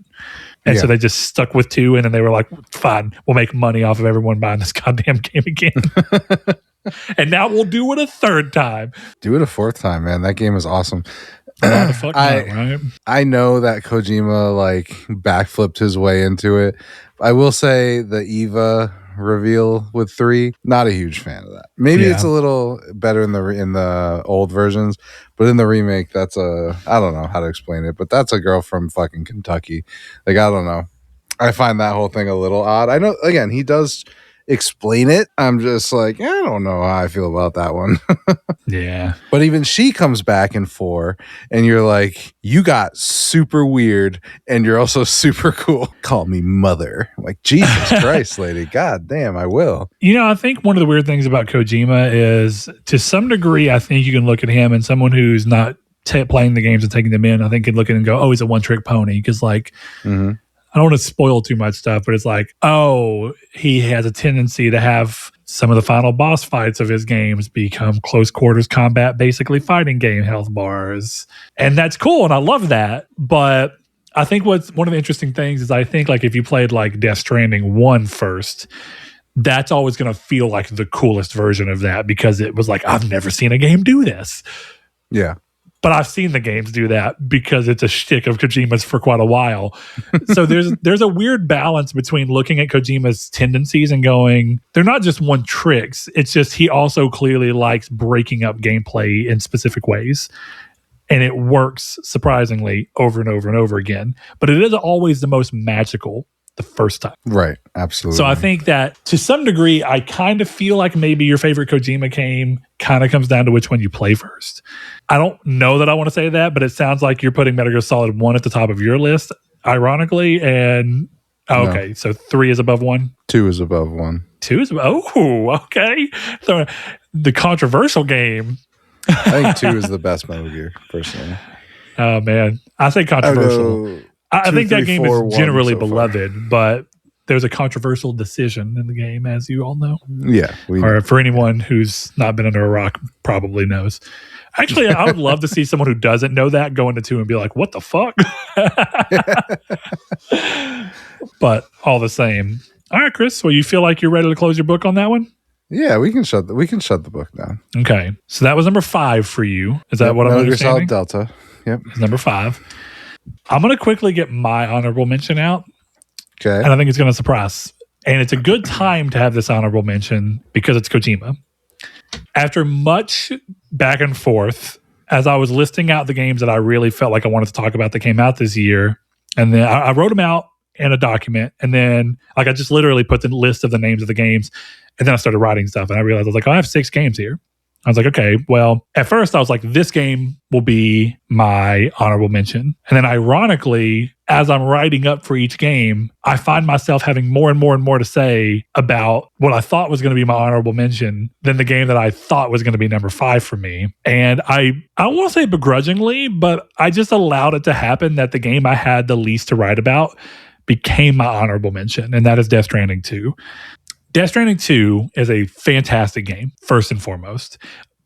And so they just stuck with 2, and then they were like, fine, we'll make money off of everyone buying this goddamn game again. And now we'll do it a 3rd time. Do it a 4th time, man. That game is awesome. Why the fuck not, right? I know that Kojima like backflipped his way into it. I will say the Eva reveal with 3, not a huge fan of that. Maybe it's a little better in the old versions, but in the remake, I don't know how to explain it, but that's a girl from fucking Kentucky. Like, I don't know. I find that whole thing a little odd. I know, again, he does explain it. I'm just like, I don't know how I feel about that one. Yeah. But even she comes back in 4, and you're like, you got super weird, and you're also super cool. Call me mother. I'm like, Jesus Christ, lady. God damn, I will. You know, I think one of the weird things about Kojima is, to some degree, I think you can look at him and someone who's not playing the games and taking them in, I think can look at it and go, oh, he's a one-trick pony. Because, like, I don't want to spoil too much stuff, but it's like, oh, he has a tendency to have some of the final boss fights of his games become close quarters combat, basically fighting game health bars. And that's cool, and I love that. But I think what's one of the interesting things is, I think, like, if you played like Death Stranding 1 first, that's always going to feel like the coolest version of that, because it was like, I've never seen a game do this. Yeah. But I've seen the games do that because it's a shtick of Kojima's for quite a while. So there's a weird balance between looking at Kojima's tendencies and going, they're not just one tricks. It's just he also clearly likes breaking up gameplay in specific ways. And it works surprisingly over and over and over again. But it is always the most magical the first time. Right. Absolutely. So I think that to some degree, I kind of feel like maybe your favorite Kojima game kind of comes down to which one you play first. I don't know that I want to say that, but it sounds like you're putting Metal Gear Solid 1 at the top of your list, ironically. And okay, so 3 is above 1? 2 is above 1. 2 is above, okay. So the controversial game. I think 2 is the best Metal Gear, personally. Oh, man. I say controversial. I think that game is generally beloved, but there's a controversial decision in the game, as you all know. Yeah. Or for anyone who's not been under a rock, probably knows. Actually, I would love to see someone who doesn't know that go into 2 and be like, what the fuck? But all the same. All right, Chris, well, you feel like you're ready to close your book on that one? Yeah, we can shut the book down. Okay. So that was number 5 for you. Is that what I'm understanding? Metal Gear Solid Delta. Yep. It's number 5. I'm going to quickly get my honorable mention out. Okay. And I think it's going to surprise. And it's a good time to have this honorable mention because it's Kojima. After much back and forth, as I was listing out the games that I really felt like I wanted to talk about that came out this year, and then I wrote them out in a document, and then like I just literally put the list of the names of the games, and then I started writing stuff, and I realized I was like, oh, I have 6 games here. I was like, okay, well, at first I was like, this game will be my honorable mention. And then ironically, as I'm writing up for each game, I find myself having more and more and more to say about what I thought was going to be my honorable mention than the game that I thought was going to be number 5 for me. And I don't want to say begrudgingly, but I just allowed it to happen that the game I had the least to write about became my honorable mention, and that is Death Stranding 2. Death Stranding 2 is a fantastic game, first and foremost.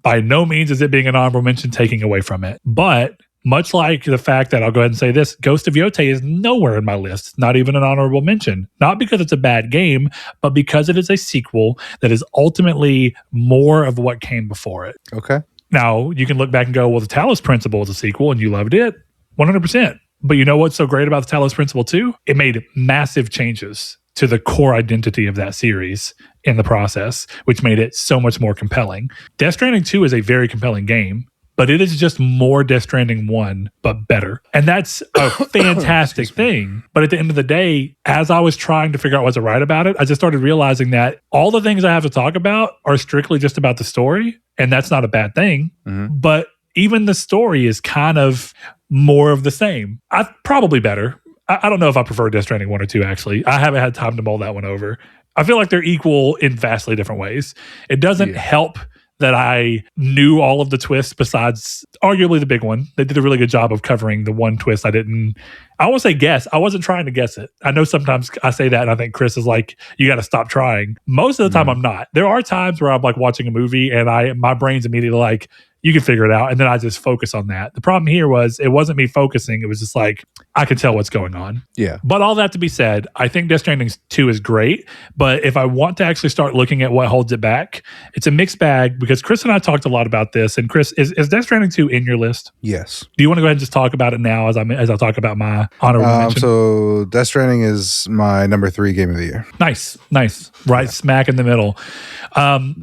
By no means is it being an honorable mention taking away from it. But much like the fact that I'll go ahead and say this, Ghost of Yotei is nowhere in my list, not even an honorable mention. Not because it's a bad game, but because it is a sequel that is ultimately more of what came before it. Okay. Now, you can look back and go, well, the Talos Principle is a sequel and you loved it. 100%. But you know what's so great about the Talos Principle too? It made massive changes to the core identity of that series in the process, which made it so much more compelling. Death Stranding 2 is a very compelling game, but it is just more Death Stranding 1, but better. And that's a fantastic thing. But at the end of the day, as I was trying to figure out what to write about it, I just started realizing that all the things I have to talk about are strictly just about the story. And that's not a bad thing. Mm-hmm. But even the story is kind of more of the same. Probably better. I don't know if I prefer Death Stranding 1 or 2, actually. I haven't had time to mull that one over. I feel like they're equal in vastly different ways. It doesn't help that I knew all of the twists besides arguably the big one. They did a really good job of covering the one twist I won't say guess. I wasn't trying to guess it. I know sometimes I say that and I think Chris is like, you got to stop trying. Most of the time I'm not. There are times where I'm like watching a movie and my brain's immediately like, you can figure it out. And then I just focus on that. The problem here was it wasn't me focusing. It was just like, I could tell what's going on. Yeah. But all that to be said, I think Death Stranding 2 is great. But if I want to actually start looking at what holds it back, it's a mixed bag because Chris and I talked a lot about this. And Chris, is Death Stranding 2 in your list? Yes. Do you want to go ahead and just talk about it now as I talk about my honorable mention? So Death Stranding is my number 3 game of the year. Nice. Right smack in the middle.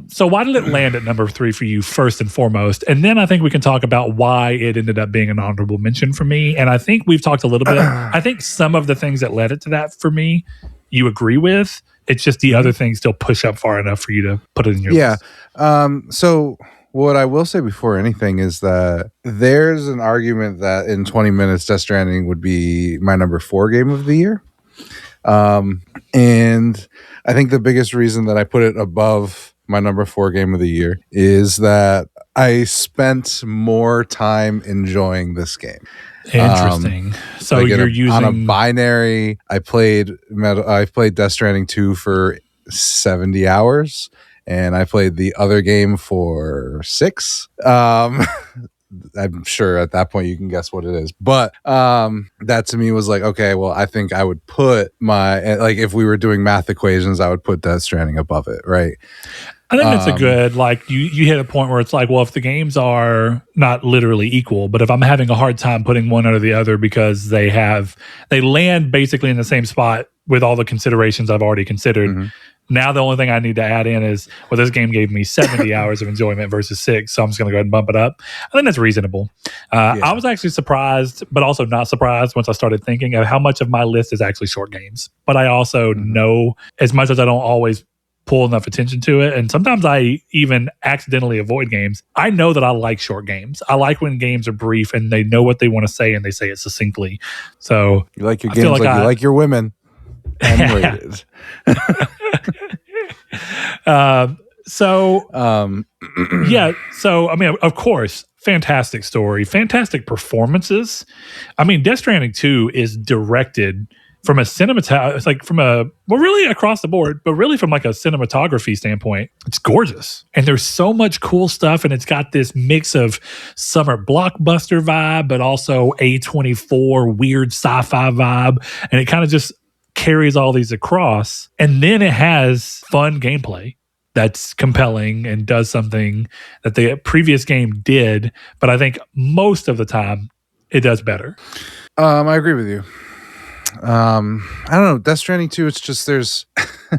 So why did it land at number 3 for you first and foremost? And then I think we can talk about why it ended up being an honorable mention for me. And I think we've talked a little bit. I think some of the things that led it to that for me, you agree with. It's just the other things still push up far enough for you to put it in your list. So what I will say before anything is that there's an argument that in 20 minutes, Death Stranding would be my number 4 game of the year. And I think the biggest reason that I put it above my number 4 game of the year is that I spent more time enjoying this game. Interesting. So like you're using on a binary. I played Death Stranding 2 for 70 hours, and I played the other game for 6. I'm sure at that point you can guess what it is, but that to me was like, okay, well, I think I would put my, like, if we were doing math equations, I would put Death Stranding above it, right? I think that's a good, like, you hit a point where it's like, well, if the games are not literally equal, but if I'm having a hard time putting one under the other because they land basically in the same spot with all the considerations I've already considered. Now the only thing I need to add in is, well, this game gave me 70 hours of enjoyment versus 6, so I'm just going to go ahead and bump it up. I think that's reasonable. I was actually surprised, but also not surprised once I started thinking of how much of my list is actually short games. But I also know, as much as I don't always pull enough attention to it, and sometimes I even accidentally avoid games, I know that I like short games. I like when games are brief and they know what they want to say and they say it succintly. So you like your games like you like your women. Unrated. So I mean, of course, fantastic story, fantastic performances. I mean, Death Stranding 2 is directed from a it's like really across the board, but really from like a cinematography standpoint, it's gorgeous. And there's so much cool stuff, and it's got this mix of summer blockbuster vibe, but also A24 weird sci-fi vibe, and it kind of just carries all these across. And then it has fun gameplay that's compelling and does something that the previous game did, but I think most of the time it does better. I agree with you. I don't know, Death Stranding 2, it's just, there's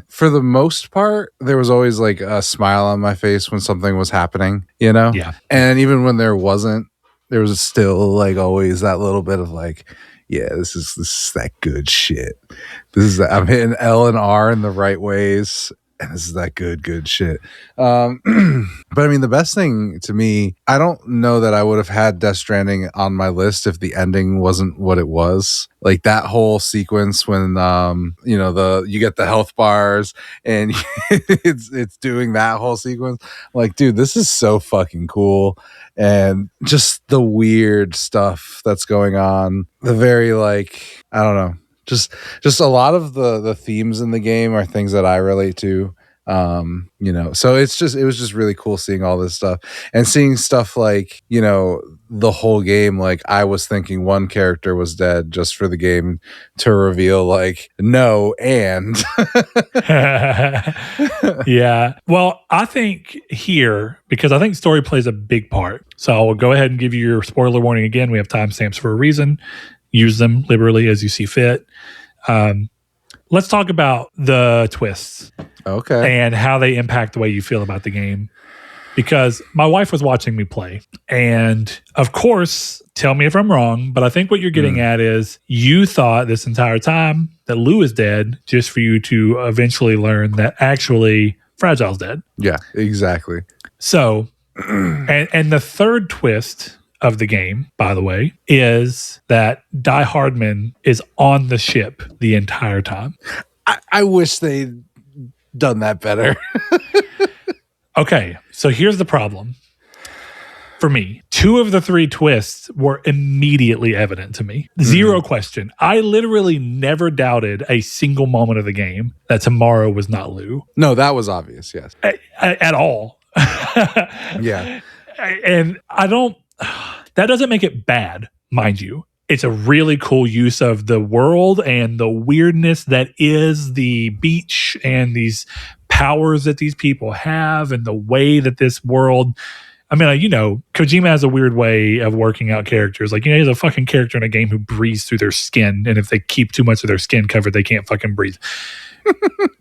for the most part, there was always like a smile on my face when something was happening, you know? Yeah. And even when there wasn't, there was still like always that little bit of like, yeah, this is that good shit. I'm hitting L and R in the right ways, and this is that good shit. But I mean, the best thing to me, I don't know that I would have had Death Stranding on my list if the ending wasn't what it was. Like that whole sequence when you get the health bars and it's doing that whole sequence. Like, dude, this is so fucking cool. And just the weird stuff that's going on. The very, like, I don't know. Just a lot of the themes in the game are things that I relate to. So it was just really cool seeing all this stuff and seeing stuff like, the whole game, like I was thinking one character was dead just for the game to reveal like, no, and yeah. Well, I think here, because I think story plays a big part. So I'll go ahead and give you your spoiler warning again. We have timestamps for a reason. Use them liberally as you see fit. Let's talk about the twists. Okay. And how they impact the way you feel about the game. Because my wife was watching me play. And of course, tell me if I'm wrong, but I think what you're getting at is you thought this entire time that Lou is dead just for you to eventually learn that actually Fragile's dead. Yeah, exactly. So, and the third twist of the game, by the way, is that Die Hardman is on the ship the entire time. I wish they'd done that better. Okay, so here's the problem. For me, 2 of the 3 twists were immediately evident to me. Zero question. I literally never doubted a single moment of the game that tomorrow was not Lou. No, that was obvious, yes. At all. Yeah. And that doesn't make it bad, mind you. It's a really cool use of the world and the weirdness that is the beach and these powers that these people have and the way that this world, I mean, Kojima has a weird way of working out characters. Like, he's a fucking character in a game who breathes through their skin. And if they keep too much of their skin covered, they can't fucking breathe.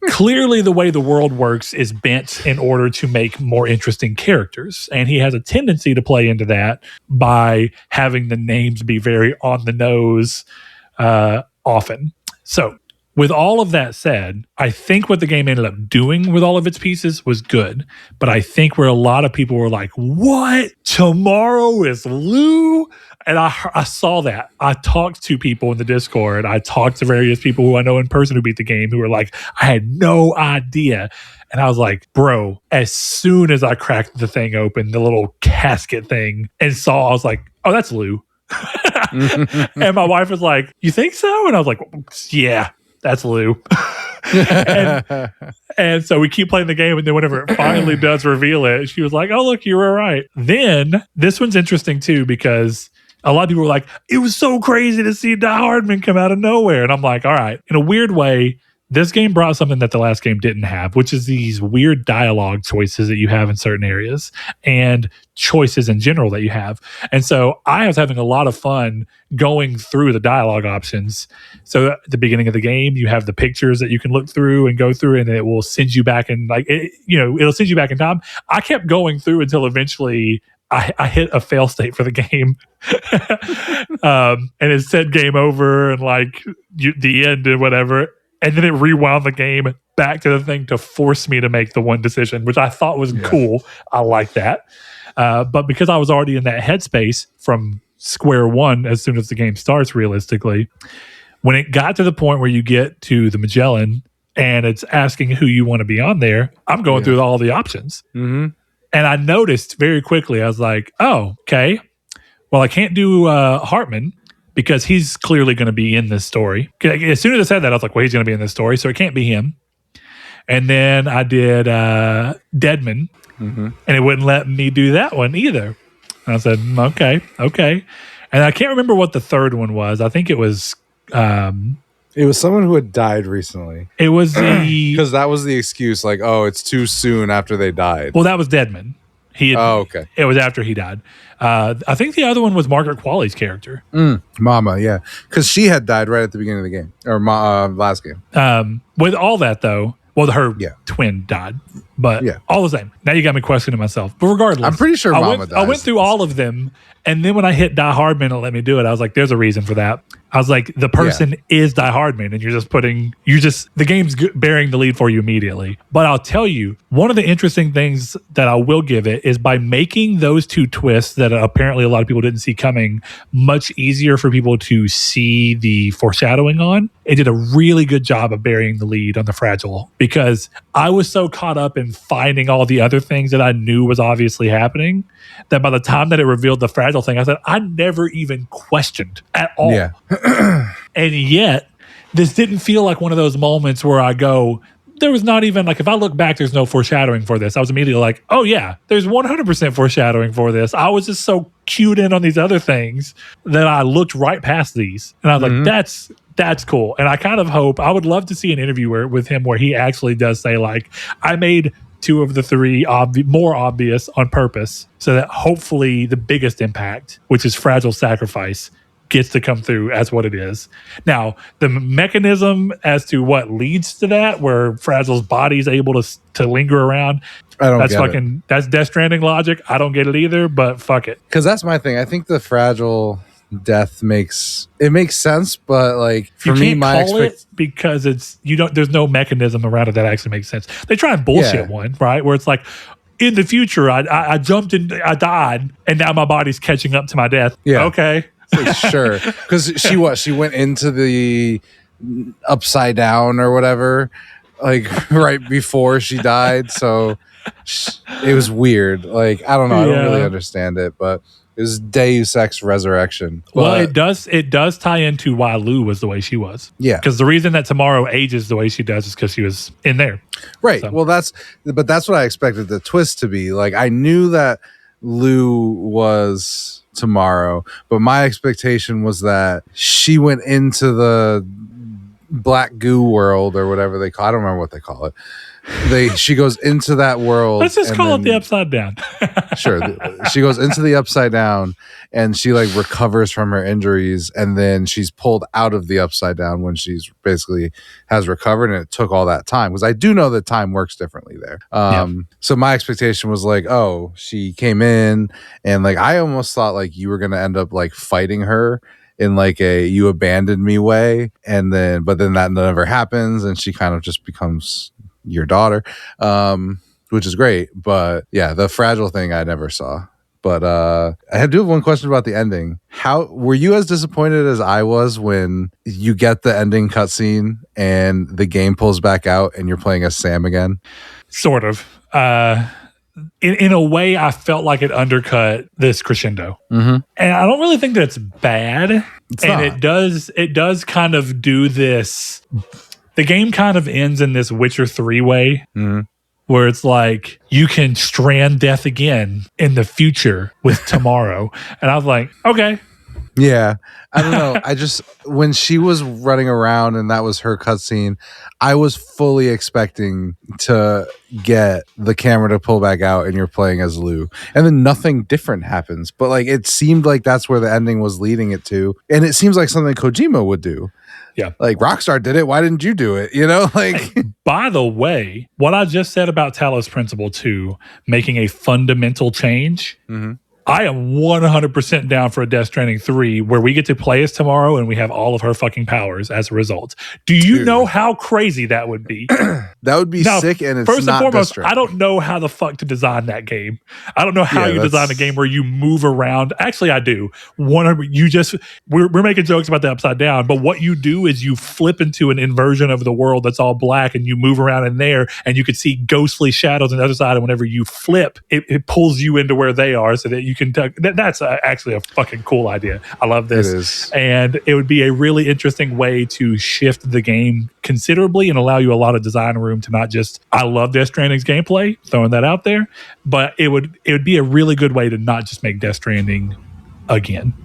Clearly, the way the world works is bent in order to make more interesting characters. And he has a tendency to play into that by having the names be very on the nose often. So, with all of that said, I think what the game ended up doing with all of its pieces was good. But I think where a lot of people were like, what? Tomorrow is Lou? And I saw that. I talked to people in the Discord. I talked to various people who I know in person who beat the game who were like, I had no idea. And I was like, bro, as soon as I cracked the thing open, the little casket thing, and saw, I was like, oh, that's Lou. And my wife was like, you think so? And I was like, yeah, that's Lou. and so we keep playing the game, and then whenever it finally does reveal it, she was like, oh, look, you were right. Then this one's interesting too, because a lot of people were like, it was so crazy to see Die Hardman come out of nowhere. And I'm like, all right, in a weird way, this game brought something that the last game didn't have, which is these weird dialogue choices that you have in certain areas and choices in general that you have. And so I was having a lot of fun going through the dialogue options. So at the beginning of the game, you have the pictures that you can look through and go through, and it will send you back in, like, it'll send you back in time. I kept going through until eventually I hit a fail state for the game. And it said game over and like the end and whatever. And then it rewound the game back to the thing to force me to make the one decision, which I thought was cool. I like that. But because I was already in that headspace from square one, as soon as the game starts, realistically, when it got to the point where you get to the Magellan and it's asking who you want to be on there, I'm going through all the options. Mm-hmm. And I noticed very quickly, I was like, oh, okay. Well, I can't do Hartman because he's clearly going to be in this story. As soon as I said that, I was like, well, he's going to be in this story, so it can't be him. And then I did Deadman, and it wouldn't let me do that one either. And I said, okay. And I can't remember what the third one was. I think it was... it was someone who had died recently. It was because that was the excuse, like, oh, it's too soon after they died. Well, that was Deadman. Okay. It was after he died. I think the other one was Margaret Qualley's character. Mama, yeah. Because she had died right at the beginning of the game. Or last game. With all that, though, well, her twin died. But all the same. Now you got me questioning myself. But regardless. I'm pretty sure Mama died. I went through all of them. And then when I hit Die Hardman and let me do it, I was like, there's a reason for that. I was like, the person is Die Hardman, and the game's bearing the lead for you immediately. But I'll tell you, one of the interesting things that I will give it is by making those two twists that apparently a lot of people didn't see coming much easier for people to see the foreshadowing on. It did a really good job of bearing the lead on the Fragile, because I was so caught up in finding all the other things that I knew was obviously happening that by the time that it revealed the Fragile thing, I said, I never even questioned at all. Yeah. And yet, this didn't feel like one of those moments where I go, there was not even, like, if I look back, there's no foreshadowing for this. I was immediately like, oh yeah, there's 100% foreshadowing for this. I was just so cued in on these other things that I looked right past these. And I was like, that's cool. And I kind of hope, I would love to see an interview with him where he actually does say, like, I made two of the three more obvious on purpose so that hopefully the biggest impact, which is Fragile Sacrifice, gets to come through as what it is. Now, the mechanism as to what leads to that, where Fragile's body is able to linger around, that's Death Stranding logic. I don't get it either, but fuck it. Because that's my thing. I think the Fragile death makes sense, but like for me, because there's no mechanism around it that actually makes sense. They try and bullshit one, right? Where it's like, in the future, I jumped and I died, and now my body's catching up to my death. Yeah. Okay. Sure. Because she went into the upside down or whatever, like right before she died. So it was weird. Like, I don't know. I don't really understand it, but it was Deus Ex Resurrection. Well, it does tie into why Lou was the way she was. Yeah. Because the reason that Tomorrow ages the way she does is because she was in there. Right. So. Well, that's what I expected the twist to be. Like, I knew that Lou was Tomorrow, but my expectation was that she went into the black goo world or whatever they call. I don't remember what they call it. She goes into that world. Let's just call it the Upside Down. Sure. She goes into the Upside Down and she like recovers from her injuries, and then she's pulled out of the Upside Down when she's basically has recovered, and it took all that time, because I do know that time works differently there. So my expectation was like, oh, she came in, and like I almost thought like you were going to end up like fighting her in like a you abandoned me way, but then that never happens, and she kind of just becomes your daughter, which is great. But yeah, the fragile thing I never saw. But I do have one question about the ending. How were you as disappointed as I was when you get the ending cutscene and the game pulls back out and you're playing as Sam again? Sort of. In a way, I felt like it undercut this crescendo, and I don't really think that's bad. It does kind of do this. The game kind of ends in this Witcher 3 way, where it's like you can strand death again in the future with tomorrow, and I was like, okay. Yeah, I don't know. When she was running around and that was her cutscene, I was fully expecting to get the camera to pull back out and you're playing as Lou, and then nothing different happens. But like it seemed like that's where the ending was leading it to, and it seems like something Kojima would do. Yeah, like Rockstar did it. Why didn't you do it? You know, like. Hey, by the way, what I just said about Talos Principle 2 making a fundamental change. I am 100% down for a Death Stranding 3 where we get to play as tomorrow and we have all of her fucking powers as a result. Do you know how crazy that would be? That would be sick, and it's first not and foremost, Death I don't know how the fuck to design that game. I don't know how you design a game where you move around. Actually, I do. We're making jokes about the Upside Down, but what you do is you flip into an inversion of the world that's all black, and you move around in there, and you can see ghostly shadows on the other side, and whenever you flip, it pulls you into where they are so that you can that's actually a fucking cool idea. I love this. It is. And it would be a really interesting way to shift the game considerably and allow you a lot of design room to not just, I love Death Stranding's gameplay, throwing that out there, but it would be a really good way to not just make Death Stranding again.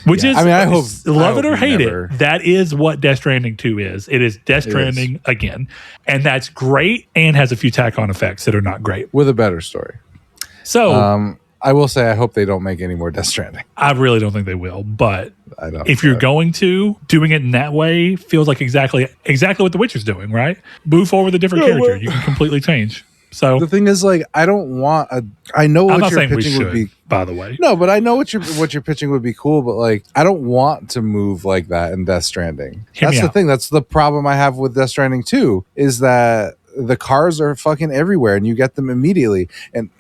Which is, I hope love it or hate it, that is what Death Stranding 2 is. It is Death Stranding again. And that's great and has a few tack-on effects that are not great. With a better story. So I will say I hope they don't make any more Death Stranding. I really don't think they will, but I don't. If you're going to, doing it in that way feels like exactly what The Witcher's doing, right? Move forward with a different character. You can completely change. So the thing is, like, I don't want a. I know what your pitching would be. By the way, no, but I know what your pitching would be cool. But like, I don't want to move like that in Death Stranding. That's the thing. That's the problem I have with Death Stranding 2 is that the cars are fucking everywhere, and you get them immediately. And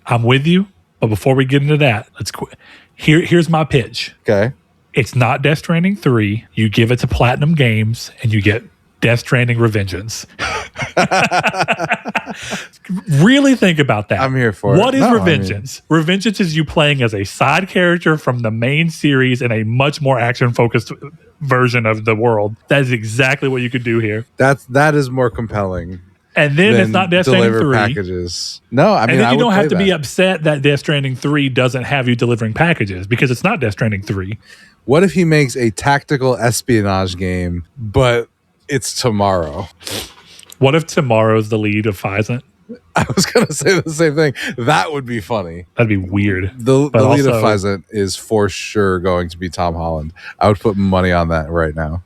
I'm with you. But before we get into that, let's quit. Here's my pitch. Okay. It's not Death Stranding 3. You give it to Platinum Games and you get Death Stranding Revengeance. Really think about that. I'm here for it. What is Revengeance? Revengeance is you playing as a side character from the main series in a much more action-focused version of the world. That is exactly what you could do here. That is more compelling. And then it's not Death Stranding 3. Packages. No, I mean, and then you don't have to be upset that Death Stranding 3 doesn't have you delivering packages because it's not Death Stranding 3. What if he makes a tactical espionage game, but it's tomorrow? What if tomorrow's the lead of Physant? I was going to say the same thing. That would be funny. That'd be weird. The lead of Physant is for sure going to be Tom Holland. I would put money on that right now.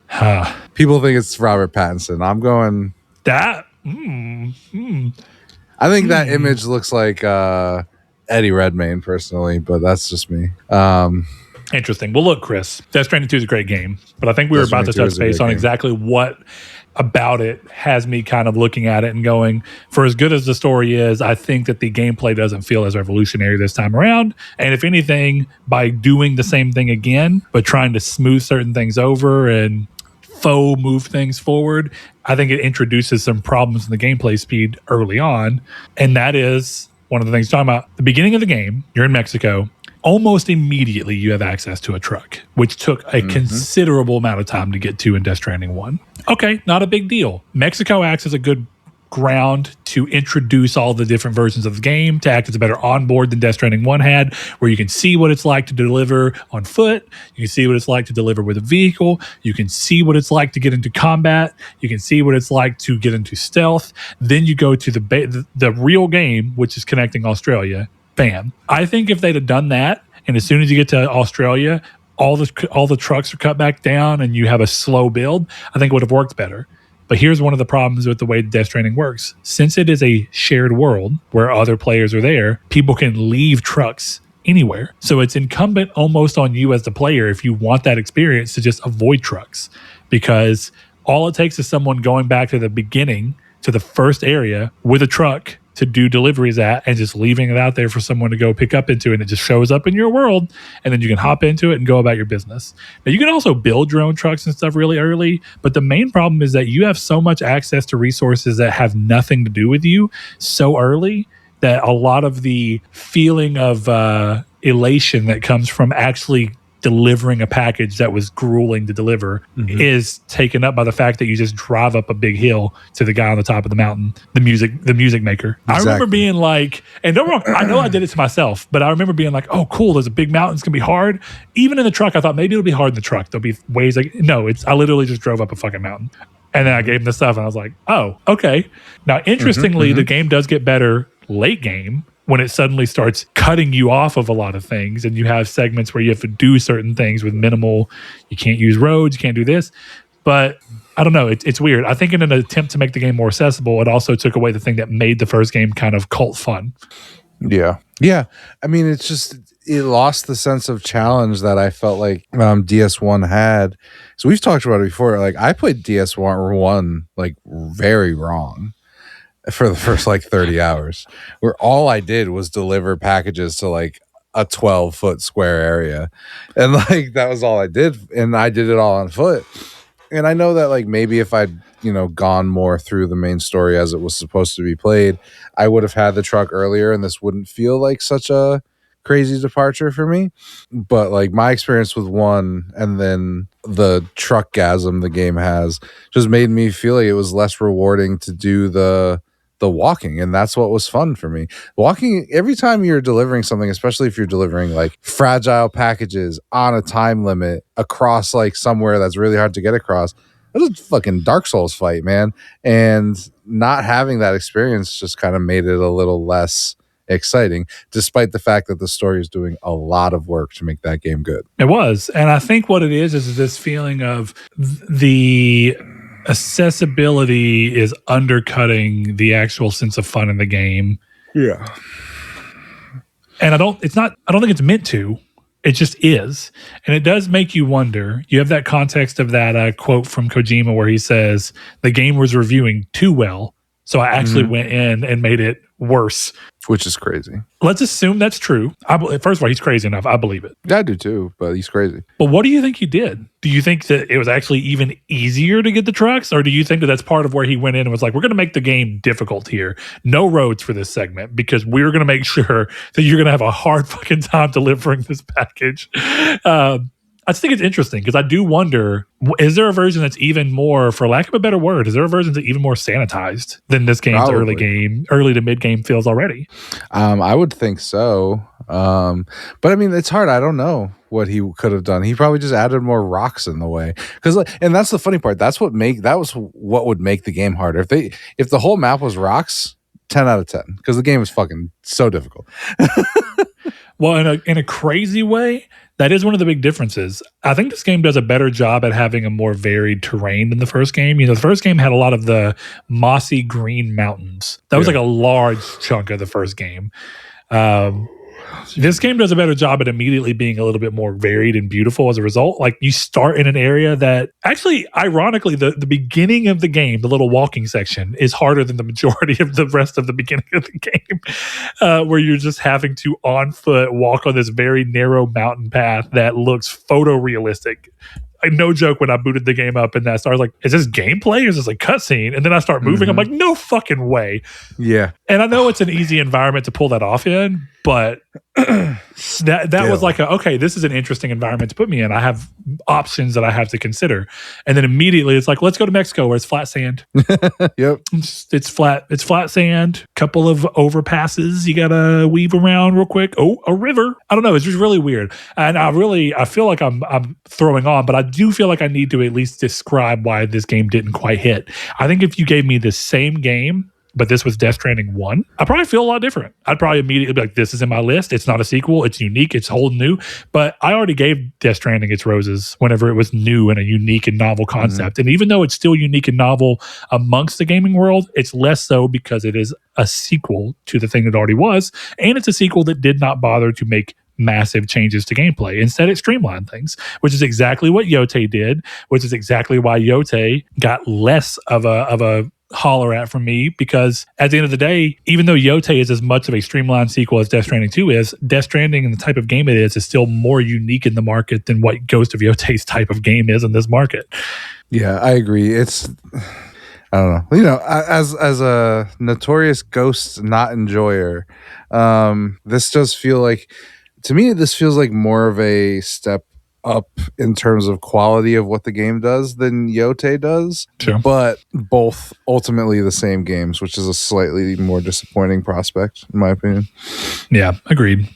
People think it's Robert Pattinson. I'm going... That... I think that image looks like Eddie Redmayne personally, but that's just me. Interesting. Well, look, Chris, Death Stranding 2 is a great game, but I think we were about to touch base on exactly what about it has me kind of looking at it and going, for as good as the story is, I think that the gameplay doesn't feel as revolutionary this time around. And if anything, by doing the same thing again, but trying to smooth certain things over and move things forward, I think it introduces some problems in the gameplay speed early on. And that is one of the things talking about. The beginning of the game, you're in Mexico. Almost immediately, you have access to a truck, which took a considerable amount of time to get to in Death Stranding 1. Okay, not a big deal. Mexico acts as a good ground to introduce all the different versions of the game, to act as a better onboard than Death Stranding 1 had, where you can see what it's like to deliver on foot, you can see what it's like to deliver with a vehicle, you can see what it's like to get into combat, you can see what it's like to get into stealth. Then you go to the real game, which is connecting Australia. Bam. I think if they'd have done that, and as soon as you get to Australia, all the trucks are cut back down and you have a slow build, I think it would have worked better. But here's one of the problems with the way Death Stranding works. Since it is a shared world where other players are there, people can leave trucks anywhere. So it's incumbent almost on you as the player, if you want that experience, to just avoid trucks. Because all it takes is someone going back to the beginning, to the first area with a truck to do deliveries at, and just leaving it out there for someone to go pick up into, and it just shows up in your world, and then you can hop into it and go about your business. Now, you can also build your own trucks and stuff really early, but the main problem is that you have so much access to resources that have nothing to do with you so early that a lot of the feeling of elation that comes from actually delivering a package that was grueling to deliver is taken up by the fact that you just drive up a big hill to the guy on the top of the mountain, the music maker. Exactly. I remember being like, and don't wrong, I know I did it to myself, but I remember being like, oh, cool, there's a big mountain, it's gonna be hard. Even in the truck, I thought maybe it'll be hard in the truck. There'll be ways I literally just drove up a fucking mountain. And then I gave him the stuff and I was like, oh, okay. Now, interestingly, the game does get better late game, when it suddenly starts cutting you off of a lot of things, and you have segments where you have to do certain things with minimal, you can't use roads, you can't do this. But I don't know, it's weird. I think in an attempt to make the game more accessible, it also took away the thing that made the first game kind of cult fun. Yeah. I mean, it lost the sense of challenge that I felt like DS1 had. So we've talked about it before. Like, I played DS1 like very wrong for the first like 30 hours, where all I did was deliver packages to like a 12-foot square area, and like that was all I did, and I did it all on foot. And I know that like maybe if I'd gone more through the main story as it was supposed to be played, I would have had the truck earlier, and this wouldn't feel like such a crazy departure for me. But like my experience with 1 and then the truckgasm the game has just made me feel like it was less rewarding to do the walking, and that's what was fun for me. Walking, every time you're delivering something, especially if you're delivering like fragile packages on a time limit across like somewhere that's really hard to get across, that's a fucking Dark Souls fight, man. And not having that experience just kind of made it a little less exciting, despite the fact that the story is doing a lot of work to make that game good. It was. And I think what it is this feeling of the accessibility is undercutting the actual sense of fun in the game. Yeah. And I don't think it's meant to. It just is. And it does make you wonder. You have that context of that quote from Kojima where he says, the game was reviewing too well, so I actually went in and made it worse. Which is crazy. Let's assume that's true. First of all, he's crazy enough. I believe it. I do too, but he's crazy. But what do you think he did? Do you think that it was actually even easier to get the trucks? Or do you think that that's part of where he went in and was like, we're going to make the game difficult here. No roads for this segment because we're going to make sure that you're going to have a hard fucking time delivering this package. I just think it's interesting because I do wonder, is there a version that's even more, for lack of a better word, is there a version that's even more sanitized than this game's early to mid game feels already? I would think so. But I mean, it's hard. I don't know what he could have done. He probably just added more rocks in the way. And that's the funny part. That was what would make the game harder. If the whole map was rocks, 10 out of 10, because the game is fucking so difficult. Well, in a crazy way, that is one of the big differences. I think this game does a better job at having a more varied terrain than the first game. The first game had a lot of the mossy green mountains. That was like a large chunk of the first game. This game does a better job at immediately being a little bit more varied and beautiful as a result. Like, you start in an area that actually, ironically, the beginning of the game, the little walking section, is harder than the majority of the rest of the beginning of the game, where you're just having to on foot walk on this very narrow mountain path that looks photorealistic. No joke, when I booted the game up and that started, like, is this gameplay or is this a cutscene? And then I start moving. I'm like, no fucking way. Yeah. And I know it's an easy environment to pull that off in, But that was like, okay, this is an interesting environment to put me in. I have options that I have to consider. And then immediately it's like, let's go to Mexico where it's flat sand. Yep. It's flat sand, couple of overpasses you gotta weave around real quick. Oh, a river. I don't know. It's just really weird. And I feel like I'm throwing on, but I do feel like I need to at least describe why this game didn't quite hit. I think if you gave me the same game, but this was Death Stranding 1, I probably feel a lot different. I'd probably immediately be like, this is in my list. It's not a sequel. It's unique. It's whole new. But I already gave Death Stranding its roses whenever it was new and a unique and novel concept. And even though it's still unique and novel amongst the gaming world, it's less so because it is a sequel to the thing that already was. And it's a sequel that did not bother to make massive changes to gameplay. Instead, it streamlined things, which is exactly what Yote did, which is exactly why Yote got less of a holler at from me, because at the end of the day, even though Yote is as much of a streamlined sequel as Death Stranding 2 is, Death Stranding and the type of game it is still more unique in the market than what Ghost of Yote's type of game is in this market. Yeah, I agree. It's, I don't know. You know, as a notorious Ghost not enjoyer, this does feel like, to me, this feels like more of a step up in terms of quality of what the game does than Yote does. Sure. But both ultimately the same games, which is a slightly more disappointing prospect, in my opinion. Yeah, agreed.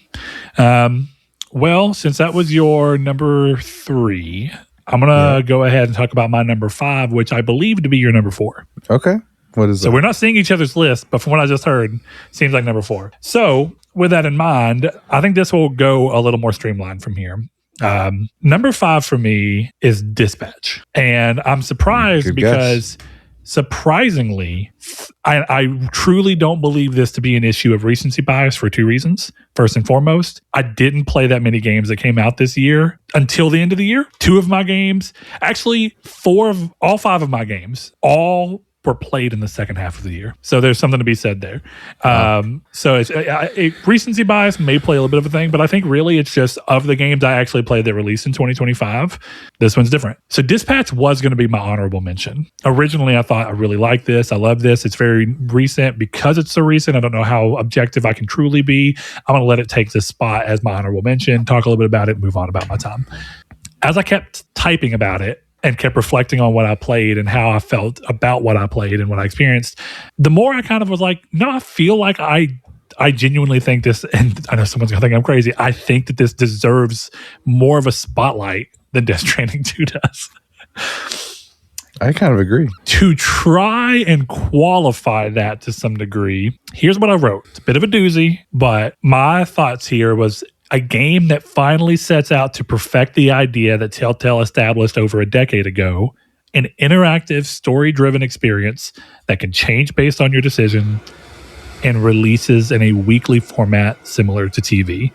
Well, since that was your number 3, I'm going to go ahead and talk about my number 5, which I believe to be your number 4. Okay. What is so that? We're not seeing each other's list, but from what I just heard, seems like number 4. So with that in mind, I think this will go a little more streamlined from here. Number 5 for me is Dispatch. And I'm surprised because surprisingly, I truly don't believe this to be an issue of recency bias for 2 reasons. First and foremost, I didn't play that many games that came out this year until the end of the year. 2 of my games, actually all 5 of my games, all were played in the second half of the year. So there's something to be said there. So recency bias may play a little bit of a thing, but I think really it's just of the games I actually played that released in 2025, this one's different. So Dispatch was going to be my honorable mention. Originally, I thought I really like this. I love this. It's very recent. Because it's so recent, I don't know how objective I can truly be. I'm going to let it take this spot as my honorable mention, talk a little bit about it, move on about my time. As I kept typing about it, and kept reflecting on what I played and how I felt about what I played and what I experienced, the more I kind of was like, no, I feel like I genuinely think this, and I know someone's going to think I'm crazy, I think that this deserves more of a spotlight than Death Stranding 2 does. I kind of agree. To try and qualify that to some degree, here's what I wrote. It's a bit of a doozy, but my thoughts here was a game that finally sets out to perfect the idea that Telltale established over a decade ago, an interactive, story-driven experience that can change based on your decision and releases in a weekly format similar to TV.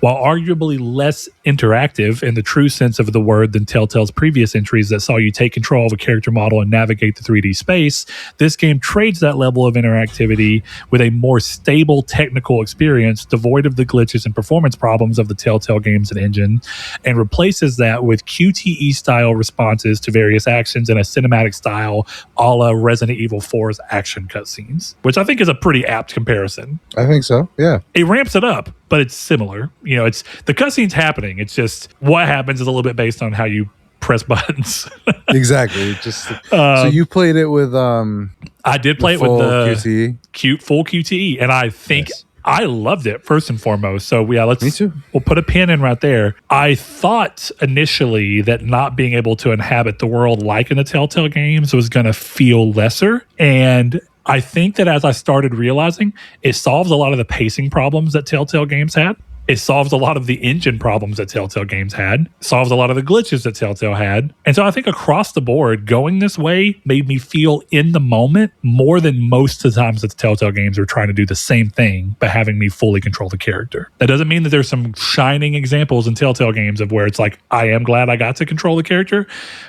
While arguably less interactive in the true sense of the word than Telltale's previous entries that saw you take control of a character model and navigate the 3D space, this game trades that level of interactivity with a more stable technical experience devoid of the glitches and performance problems of the Telltale games and engine, and replaces that with QTE-style responses to various actions in a cinematic style a la Resident Evil 4's action cutscenes, which I think is a pretty apt comparison. I think so, yeah. It ramps it up, but it's similar. You know, it's the cutscene's happening. It's just what happens is a little bit based on how you press buttons. Exactly. Just so you played it with I did play it with the QTE. Full QTE, and I think I loved it first and foremost. So Me too. We'll put a pin in right there. I thought initially that not being able to inhabit the world like in the Telltale games was going to feel lesser, and I think that as I started realizing, it solves a lot of the pacing problems that Telltale games had. It solves a lot of the engine problems that Telltale games had, solves a lot of the glitches that Telltale had. And so I think across the board, going this way made me feel in the moment more than most of the times that the Telltale games are trying to do the same thing, but having me fully control the character. That doesn't mean that there's some shining examples in Telltale games of where it's like, I am glad I got to control the character.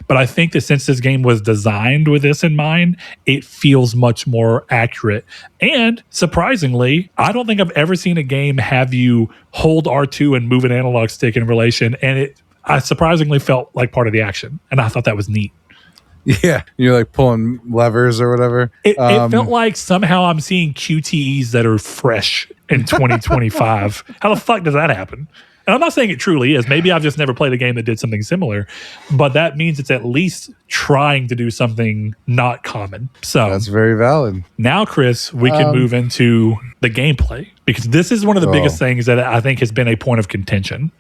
But I think that since this game was designed with this in mind, it feels much more accurate. And surprisingly, I don't think I've ever seen a game have you hold R2 and move an analog stick in relation, and I surprisingly felt like part of the action, and I thought that was neat. Yeah, you're like pulling levers or whatever. It felt like somehow I'm seeing QTEs that are fresh in 2025. How the fuck does that happen? And I'm not saying it truly is. Maybe I've just never played a game that did something similar, but that means it's at least trying to do something not common. So that's very valid. Now, Chris, we can move into the gameplay, because this is one of the biggest things that I think has been a point of contention.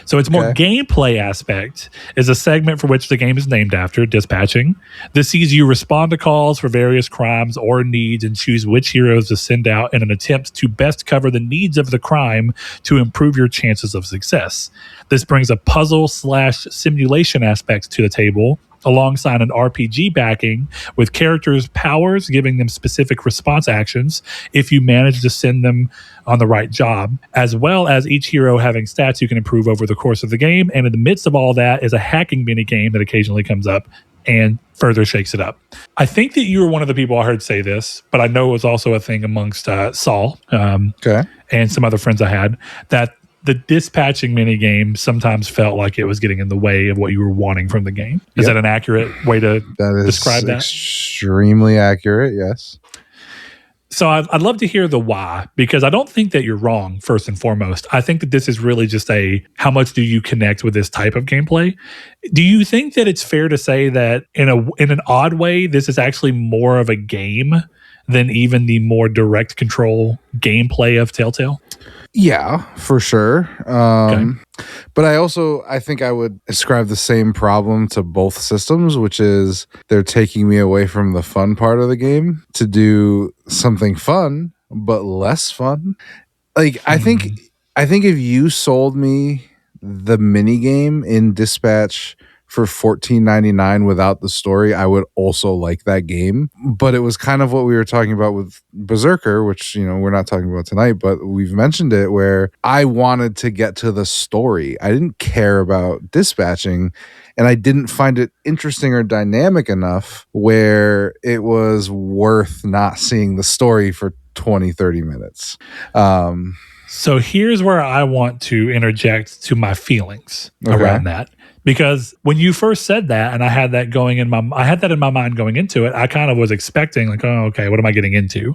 So its more gameplay aspect is a segment for which the game is named after, dispatching. This sees you respond to calls for various crimes or needs and choose which heroes to send out in an attempt to best cover the needs of the crime to improve your chances of success. This brings a puzzle/simulation aspect to the table, alongside an RPG backing with characters' powers giving them specific response actions if you manage to send them on the right job, as well as each hero having stats you can improve over the course of the game. And in the midst of all that is a hacking mini game that occasionally comes up and further shakes it up. I think that you were one of the people I heard say this, but I know it was also a thing amongst Saul and some other friends I had, that the dispatching minigame sometimes felt like it was getting in the way of what you were wanting from the game. Is that an accurate way to describe that? Extremely accurate, yes. So I'd love to hear the why, because I don't think that you're wrong, first and foremost. I think that this is really just how much do you connect with this type of gameplay? Do you think that it's fair to say that in an odd way, this is actually more of a game than even the more direct control gameplay of Telltale? Yeah, for sure. But I think I would ascribe the same problem to both systems, which is they're taking me away from the fun part of the game to do something fun, but less fun. Like, I think if you sold me the mini game in Dispatch for $14.99 without the story, I would also like that game. But it was kind of what we were talking about with Berserker, which, we're not talking about tonight, but we've mentioned it, where I wanted to get to the story. I didn't care about dispatching, and I didn't find it interesting or dynamic enough where it was worth not seeing the story for 20-30 minutes. So here's where I want to interject to my feelings around that. Because when you first said that, and I had that in my mind going into it, I kind of was expecting like, oh, okay, what am I getting into?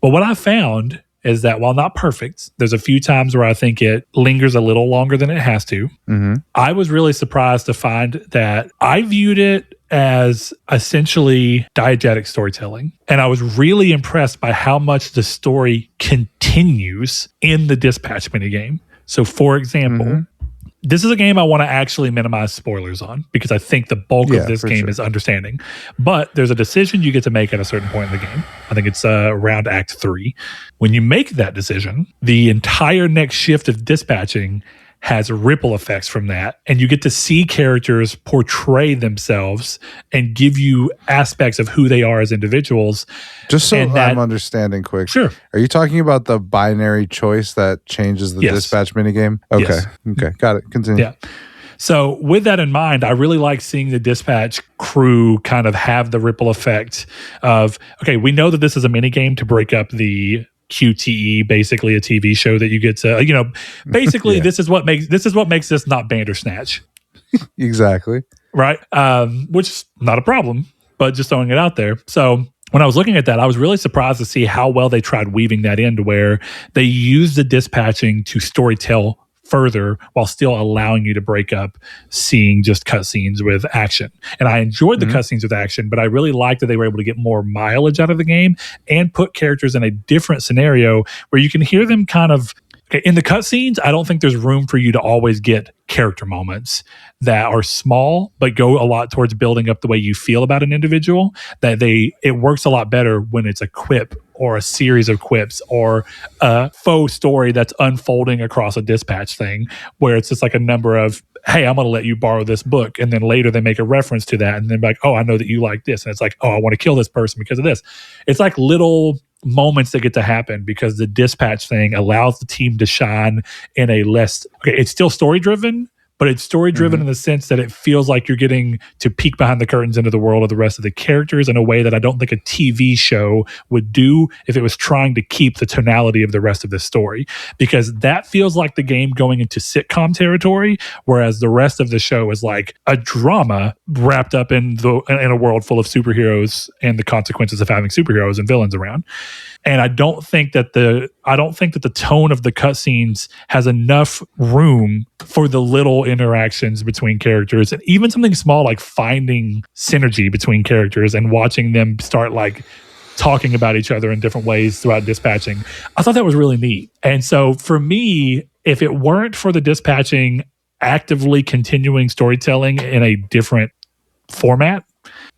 But what I found is that while not perfect, there's a few times where I think it lingers a little longer than it has to. Mm-hmm. I was really surprised to find that I viewed it as essentially diegetic storytelling. And I was really impressed by how much the story continues in the dispatch minigame. So for example, this is a game I want to actually minimize spoilers on, because I think the bulk of this game is understanding. But there's a decision you get to make at a certain point in the game. I think it's around Act 3. When you make that decision, the entire next shift of dispatching has ripple effects from that. And you get to see characters portray themselves and give you aspects of who they are as individuals. Just so I'm understanding quick. Sure. Are you talking about the binary choice that changes the dispatch minigame? Okay. Yes. Okay. Got it. Continue. Yeah. So with that in mind, I really like seeing the dispatch crew kind of have the ripple effect of, okay, we know that this is a minigame to break up the QTE, basically a TV show that you get to, basically this is what makes this not Bandersnatch. Exactly. Right. Which is not a problem, but just throwing it out there. So when I was looking at that, I was really surprised to see how well they tried weaving that into where they used the dispatching to storytell further while still allowing you to break up seeing just cutscenes with action. And I enjoyed the cutscenes with action, but I really liked that they were able to get more mileage out of the game and put characters in a different scenario where you can hear them kind of, in the cutscenes, I don't think there's room for you to always get character moments that are small, but go a lot towards building up the way you feel about an individual. It works a lot better when it's a quip or a series of quips or a faux story that's unfolding across a dispatch thing, where it's just like a number of, hey, I'm going to let you borrow this book. And then later they make a reference to that. And then like, oh, I know that you like this. And it's like, oh, I want to kill this person because of this. It's like little moments that get to happen because the dispatch thing allows the team to shine in a less, it's still story driven, but it's story driven in the sense that it feels like you're getting to peek behind the curtains into the world of the rest of the characters in a way that I don't think a TV show would do if it was trying to keep the tonality of the rest of the story, because that feels like the game going into sitcom territory, whereas the rest of the show is like a drama wrapped up in a world full of superheroes and the consequences of having superheroes and villains around. And I don't think that the tone of the cutscenes has enough room for the little interactions between characters, and even something small like finding synergy between characters and watching them start like talking about each other in different ways throughout dispatching. I thought that was really neat. And so for me, if it weren't for the dispatching actively continuing storytelling in a different format,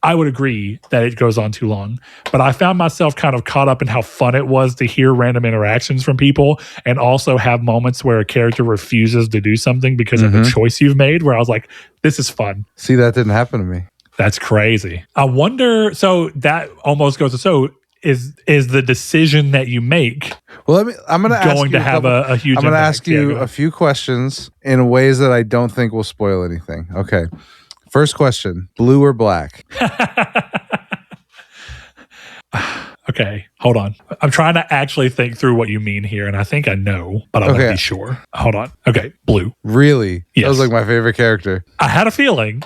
I would agree that it goes on too long. But I found myself kind of caught up in how fun it was to hear random interactions from people and also have moments where a character refuses to do something because of the choice you've made, where I was like, this is fun. See, that didn't happen to me. That's crazy. I wonder, so that almost goes to, so is the decision that you make I'm going to ask you a huge I'm going to impact? ask you a few questions in ways that I don't think will spoil anything. Okay. First question, blue or black? Okay, hold on. I'm trying to actually think through what you mean here, and I think I know, but I want to be sure. Hold on. Okay, blue. Really? Yes. That was like my favorite character. I had a feeling.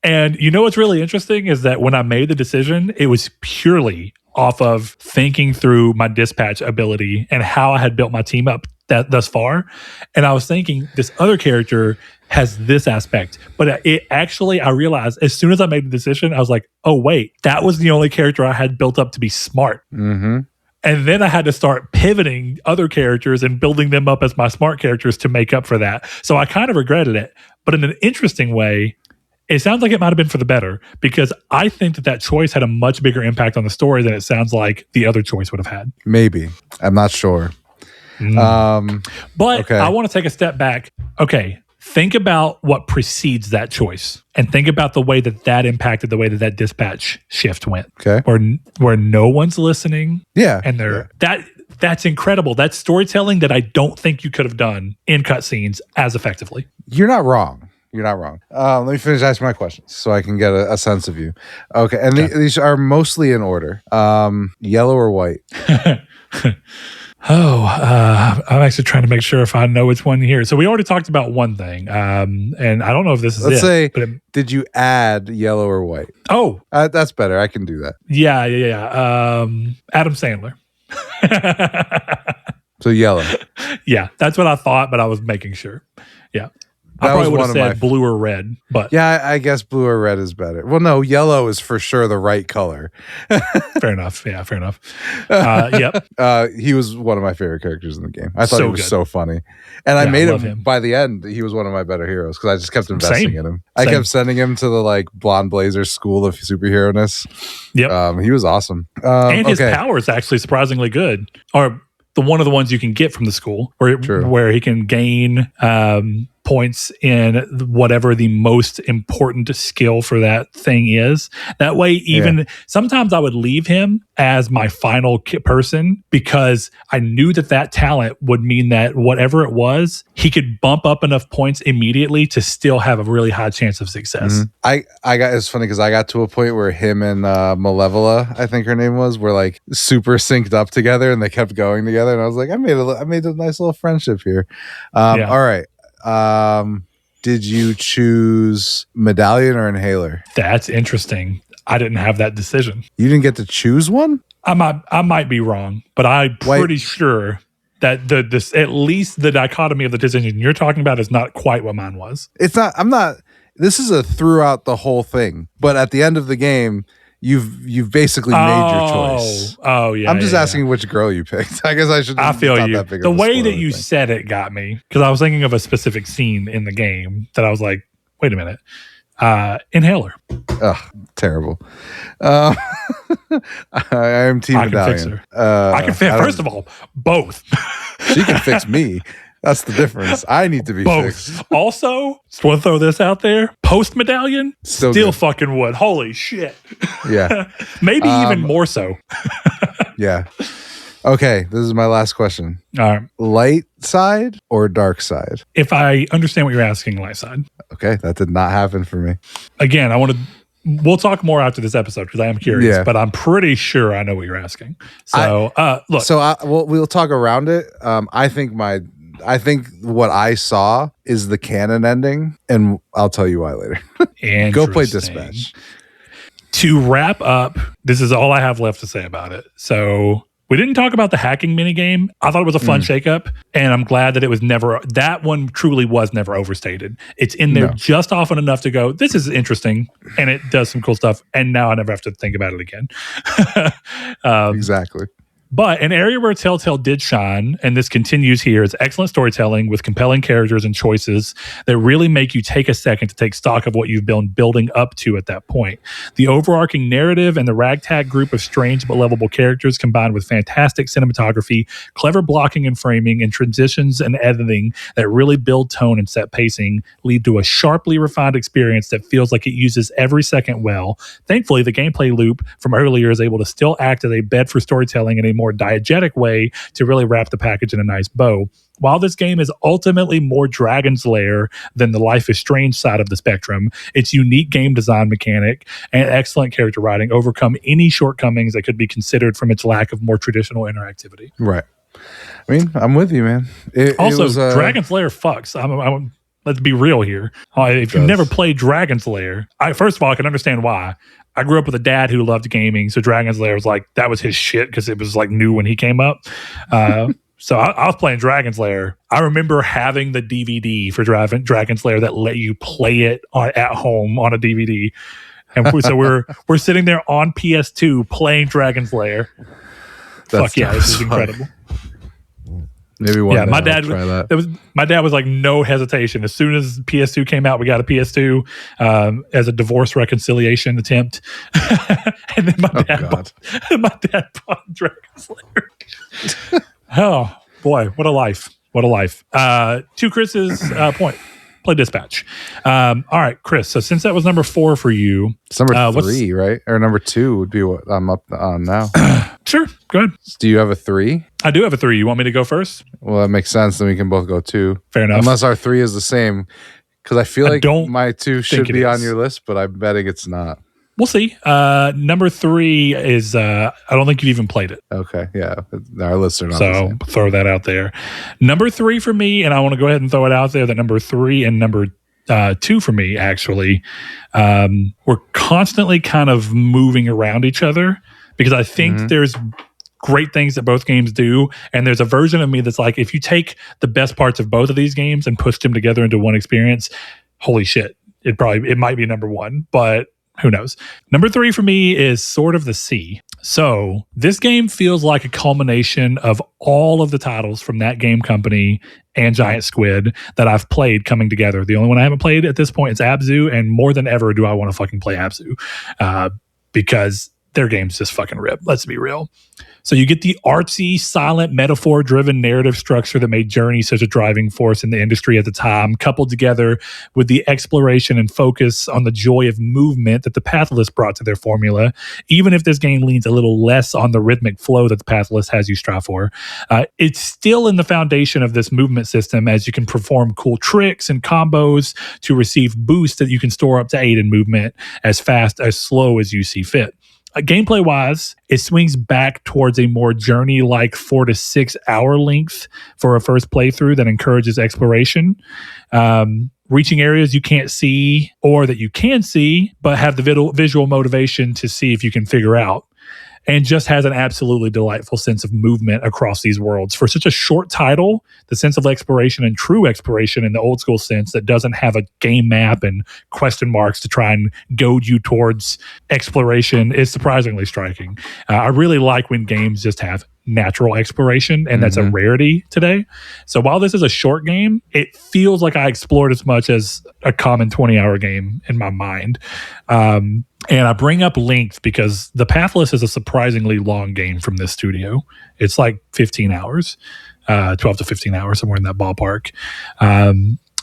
And you know what's really interesting is that when I made the decision, it was purely off of thinking through my dispatch ability and how I had built my team up thus far. And I was thinking this other character has this aspect, but it actually, I realized as soon as I made the decision, I was like, oh wait, that was the only character I had built up to be smart. Mm-hmm. And then I had to start pivoting other characters and building them up as my smart characters to make up for that. So I kind of regretted it, but in an interesting way, it sounds like it might have been for the better, because I think that choice had a much bigger impact on the story than it sounds like the other choice would have had. Maybe. I'm not sure. But I want to take a step back. Okay. Think about what precedes that choice and think about the way that impacted the way that dispatch shift went. Okay. Where no one's listening. Yeah. And that's incredible. That's storytelling that I don't think you could have done in cutscenes as effectively. You're not wrong. Let me finish asking my questions so I can get a sense of you. Okay. And these are mostly in order. Yellow or white? I'm actually trying to make sure if I know which one here. So we already talked about one thing, and I don't know if this is Let's say, did you add yellow or white? Oh. That's better. I can do that. Yeah. Adam Sandler. So yellow. Yeah, that's what I thought, but I was making sure. Yeah. I probably would have said blue or red, but yeah, I guess blue or red is better. Well, no, yellow is for sure the right color. Fair enough. Yeah, fair enough. Yep. He was one of my favorite characters in the game. I thought he was so funny, and I made him by the end. He was one of my better heroes because I just kept investing in him. I kept sending him to the like Blonde Blazer School of Superhero-ness. Yep. He was awesome, and his power is actually surprisingly good. Or one of the ones you can get from the school, where he can gain points in whatever the most important skill for that thing is. That way, sometimes I would leave him as my final person because I knew that talent would mean that whatever it was, he could bump up enough points immediately to still have a really high chance of success. Mm-hmm. It's funny because I got to a point where him and Malevola, I think her name was, were like super synced up together and they kept going together. And I was like, I made a nice little friendship here. All right. Did you choose medallion or inhaler? That's interesting. I didn't have that decision. You didn't get to choose one? I might be wrong, but I'm pretty sure that at least the dichotomy of the decision you're talking about is not quite what mine was. It's not. This is a throughout the whole thing, but at the end of the game, you've basically made your choice. Oh yeah. I'm just asking which girl you picked. I guess I should. I feel you. The way that you said it got me because I was thinking of a specific scene in the game that I was like, wait a minute, inhaler. Ugh, terrible. I am team medallion. I can fix her. I can fix. First of all, both. She can fix me. That's the difference. I need to be fixed. Also, just want to throw this out there. Post medallion, still fucking would. Holy shit. Yeah. Maybe even more so. Yeah. Okay, this is my last question. All right. Light side or dark side? If I understand what you're asking, light side. Okay, that did not happen for me. Again, we'll talk more after this episode because I am curious, but I'm pretty sure I know what you're asking. So, look. So we'll talk around it. I think what I saw is the canon ending, and I'll tell you why later. Go play Dispatch. To wrap up, this is all I have left to say about it. So we didn't talk about the hacking minigame. I thought it was a fun shakeup, and I'm glad that it was that one truly was never overstated. It's in there just often enough to go, this is interesting, and it does some cool stuff, and now I never have to think about it again. Exactly. But an area where Telltale did shine, and this continues here, is excellent storytelling with compelling characters and choices that really make you take a second to take stock of what you've been building up to at that point. The overarching narrative and the ragtag group of strange but lovable characters combined with fantastic cinematography, clever blocking and framing, and transitions and editing that really build tone and set pacing lead to a sharply refined experience that feels like it uses every second well. Thankfully, the gameplay loop from earlier is able to still act as a bed for storytelling in a more diegetic way to really wrap the package in a nice bow. While this game is ultimately more Dragon's Lair than the Life is Strange side of the spectrum, its unique game design mechanic and excellent character writing overcome any shortcomings that could be considered from its lack of more traditional interactivity. Right. I mean, I'm with you, man. Dragon's Lair fucks. Let's be real here. If you've never played Dragon's Lair, first of all, I can understand why. I grew up with a dad who loved gaming, so Dragon's Lair was like, that was his shit because it was like new when he came up. So I was playing Dragon's Lair. I remember having the DVD for Dragon's Lair that let you play it at home on a DVD. And so we're sitting there on PS2 playing Dragon's Lair. Fuck yeah, this is incredible. Maybe one day my I'll dad try that. My dad was like, no hesitation. As soon as PS2 came out, we got a PS2 as a divorce reconciliation attempt. And then my dad bought Dragon's Lair. Oh boy, what a life! What a life. To Chris's point, play Dispatch. All right, Chris. So since that was number 4 for you, it's number 3, right? Or number 2 would be what I'm up on now. Sure, go ahead. Do you have a 3? I do have a 3. You want me to go first? Well, that makes sense. Then we can both go 2. Fair enough. Unless our 3 is the same, because I feel like my 2 should be on your list, but I'm betting it's not. We'll see. Number 3 is I don't think you've even played it. Okay, yeah, our lists are not. So throw that out there. Number 3 for me, and I want to go ahead and throw it out there that number 3 and number 2 for me actually, we're constantly kind of moving around each other because I think there's great things that both games do, and there's a version of me that's like, if you take the best parts of both of these games and push them together into one experience, holy shit, it might be number 1, but who knows. Number 3 for me is Sword of the Sea. So this game feels like a culmination of all of the titles from that game company and Giant Squid that I've played coming together. The only one I haven't played at this point is Abzu, and more than ever do I want to fucking play Abzu because their games just fucking rip. Let's be real. So you get the artsy, silent, metaphor-driven narrative structure that made Journey such a driving force in the industry at the time, coupled together with the exploration and focus on the joy of movement that the Pathless brought to their formula. Even if this game leans a little less on the rhythmic flow that the Pathless has you strive for, it's still in the foundation of this movement system, as you can perform cool tricks and combos to receive boosts that you can store up to aid in movement as fast as slow as you see fit. Gameplay wise, it swings back towards a more Journey-like 4 to 6 hour length for a first playthrough that encourages exploration, reaching areas you can't see or that you can see, but have the visual motivation to see if you can figure out. And just has an absolutely delightful sense of movement across these worlds. For such a short title, the sense of exploration and true exploration in the old school sense that doesn't have a game map and question marks to try and goad you towards exploration is surprisingly striking. I really like when games just have natural exploration, and that's a rarity today. So while this is a short game, it feels like I explored as much as a common 20-hour game in my mind. And I bring up length because The Pathless is a surprisingly long game from this studio. It's like 15 hours, 12 to 15 hours, somewhere in that ballpark.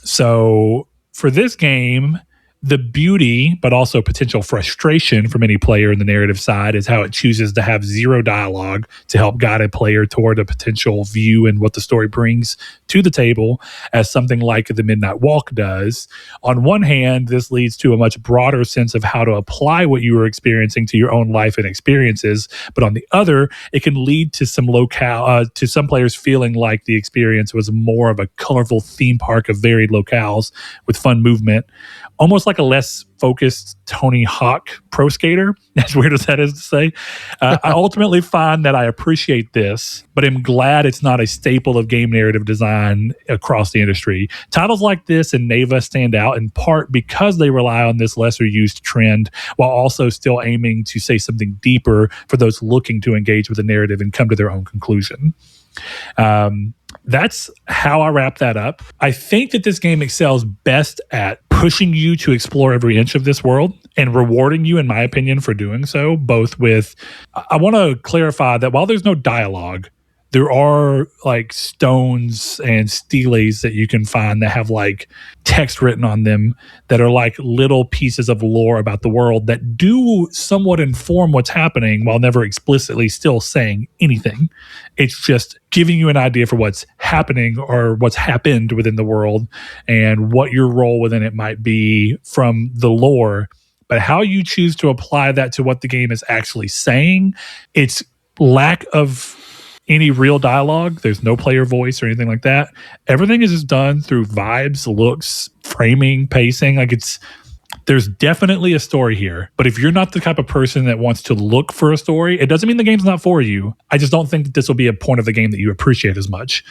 So for this game, The beauty, but also potential frustration from any player in the narrative side, is how it chooses to have zero dialogue to help guide a player toward a potential view and what the story brings to the table, as something like The Midnight Walk does. On one hand, this leads to a much broader sense of how to apply what you are experiencing to your own life and experiences. But on the other, it can lead to some to some players feeling like the experience was more of a colorful theme park of varied locales with fun movement, almost like a less focused Tony Hawk Pro Skater, as weird as that is to say. I ultimately find that I appreciate this, but am glad it's not a staple of game narrative design across the industry. Titles like this and Neva stand out in part because they rely on this lesser used trend, while also still aiming to say something deeper for those looking to engage with the narrative and come to their own conclusion. That's how I wrap that up. I think that this game excels best at pushing you to explore every inch of this world and rewarding you, in my opinion, for doing so, both with... I want to clarify that while there's no dialogue, there are like stones and steles that you can find that have like text written on them that are like little pieces of lore about the world that do somewhat inform what's happening while never explicitly still saying anything. It's just giving you an idea for what's happening or what's happened within the world and what your role within it might be from the lore. But how you choose to apply that to what the game is actually saying, its lack of any real dialogue. There's no player voice or anything like that. Everything is just done through vibes, looks, framing, pacing. Like there's definitely a story here. But if you're not the type of person that wants to look for a story, it doesn't mean the game's not for you. I just don't think that this will be a point of the game that you appreciate as much.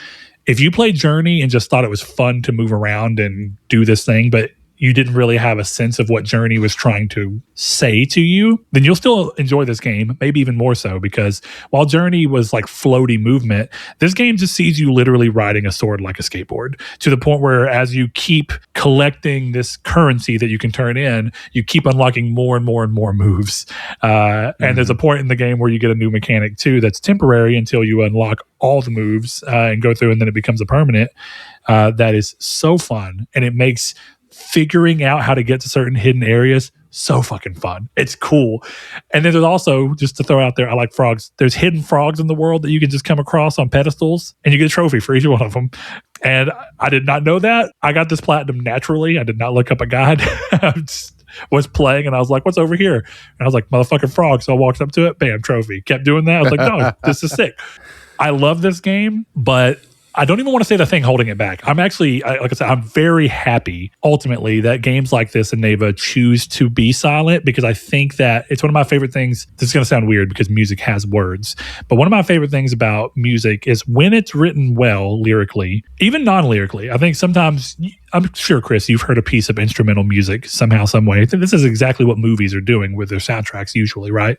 If you played Journey and just thought it was fun to move around and do this thing, but you didn't really have a sense of what Journey was trying to say to you, then you'll still enjoy this game, maybe even more so, because while Journey was like floaty movement, this game just sees you literally riding a sword like a skateboard, to the point where as you keep collecting this currency that you can turn in, you keep unlocking more and more and more moves. And there's a point in the game where you get a new mechanic too that's temporary until you unlock all the moves and go through, and then it becomes a permanent. That is so fun, and it makes figuring out how to get to certain hidden areas so fucking fun. It's cool. And then there's also, just to throw out there, I like frogs. There's hidden frogs in the world that you can just come across on pedestals, and you get a trophy for each one of them. And I did not know that. I got this platinum naturally. I did not look up a guide. I just was playing and I was like, what's over here? And I was like, motherfucking frog. So I walked up to it, bam, trophy. Kept doing that. I was like, no, this is sick. I love this game, but I don't even want to say the thing holding it back. I'm actually, like I said, I'm very happy ultimately that games like this and Neva choose to be silent, because I think that it's one of my favorite things. This is going to sound weird because music has words, but one of my favorite things about music is when it's written well lyrically, even non-lyrically. I think sometimes, I'm sure, Chris, you've heard a piece of instrumental music somehow, some way. I think this is exactly what movies are doing with their soundtracks usually, right?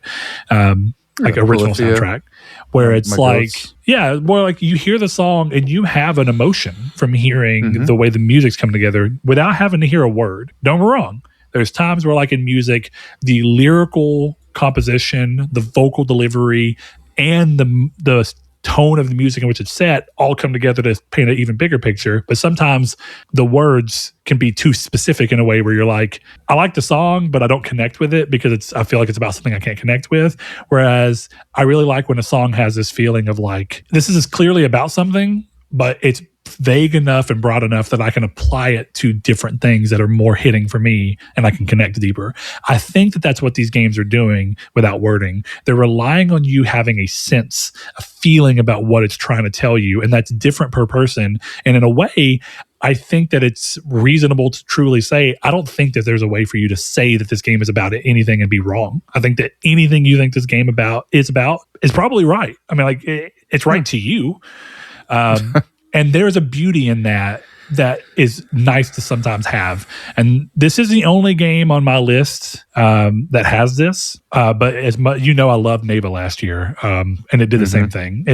Like original soundtrack, where it's like, yeah, more like you hear the song and you have an emotion from hearing the way the music's come together without having to hear a word. Don't get me wrong. There's times where, like in music, the lyrical composition, the vocal delivery, and the tone of the music in which it's set all come together to paint an even bigger picture. But sometimes the words can be too specific in a way where you're like, I like the song, but I don't connect with it because I feel like it's about something I can't connect with. Whereas I really like when a song has this feeling of like, this is clearly about something, but it's vague enough and broad enough that I can apply it to different things that are more hitting for me and I can connect deeper. I think that that's what these games are doing without wording. They're relying on you having a sense, a feeling about what it's trying to tell you, and that's different per person. And in a way, I think that it's reasonable to truly say, I don't think that there's a way for you to say that this game is about anything and be wrong. I think that anything you think this game is probably right. I mean, like it's right to you. And there's a beauty in that is nice to sometimes have. And this is the only game on my list that has this. But as much, I loved Neva last year, and it did the same thing.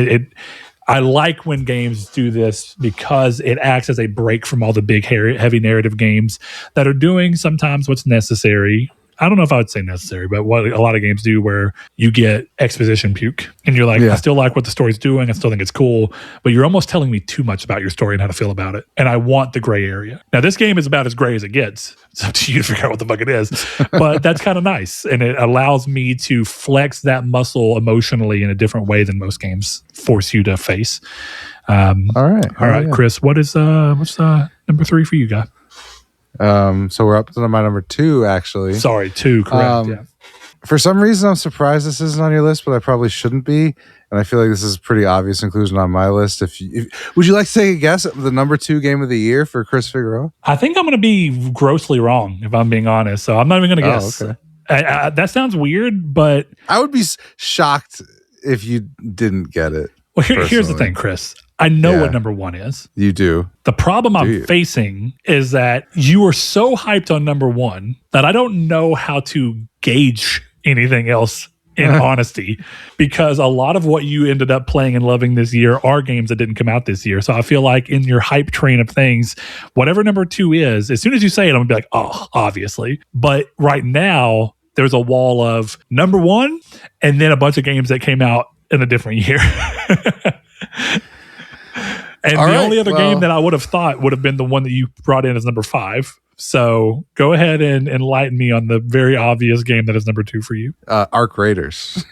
I like when games do this because it acts as a break from all the big, heavy narrative games that are doing sometimes what's necessary I don't know if I would say necessary, but what a lot of games do where you get exposition puke and you're like, I still like what the story's doing. I still think it's cool, but you're almost telling me too much about your story and how to feel about it. And I want the gray area. Now, this game is about as gray as it gets. It's up to you to figure out what the fuck it is, but that's kind of nice. And it allows me to flex that muscle emotionally in a different way than most games force you to face. All right, Chris, what's number 3 for you, guy? So we're up to my number 2, actually. Sorry, 2, correct. Yeah. For some reason, I'm surprised this isn't on your list, but I probably shouldn't be. And I feel like this is a pretty obvious inclusion on my list. Would you like to take a guess at the number 2 game of the year for Chris Figueroa? I think I'm going to be grossly wrong, if I'm being honest. So I'm not even going to guess. Okay. That sounds weird, but I would be shocked if you didn't get it. Well, here's the thing, Chris. I know what number 1 is. You do. The problem I'm facing is that you are so hyped on number 1 that I don't know how to gauge anything else in honesty, because a lot of what you ended up playing and loving this year are games that didn't come out this year. So I feel like in your hype train of things, whatever number 2 is, as soon as you say it, I'm gonna be like, oh, obviously. But right now, there's a wall of number 1 and then a bunch of games that came out in a different year. And only other game that I would have thought would have been the one that you brought in as number 5. So go ahead and enlighten me on the very obvious game that is number 2 for you. Arc Raiders.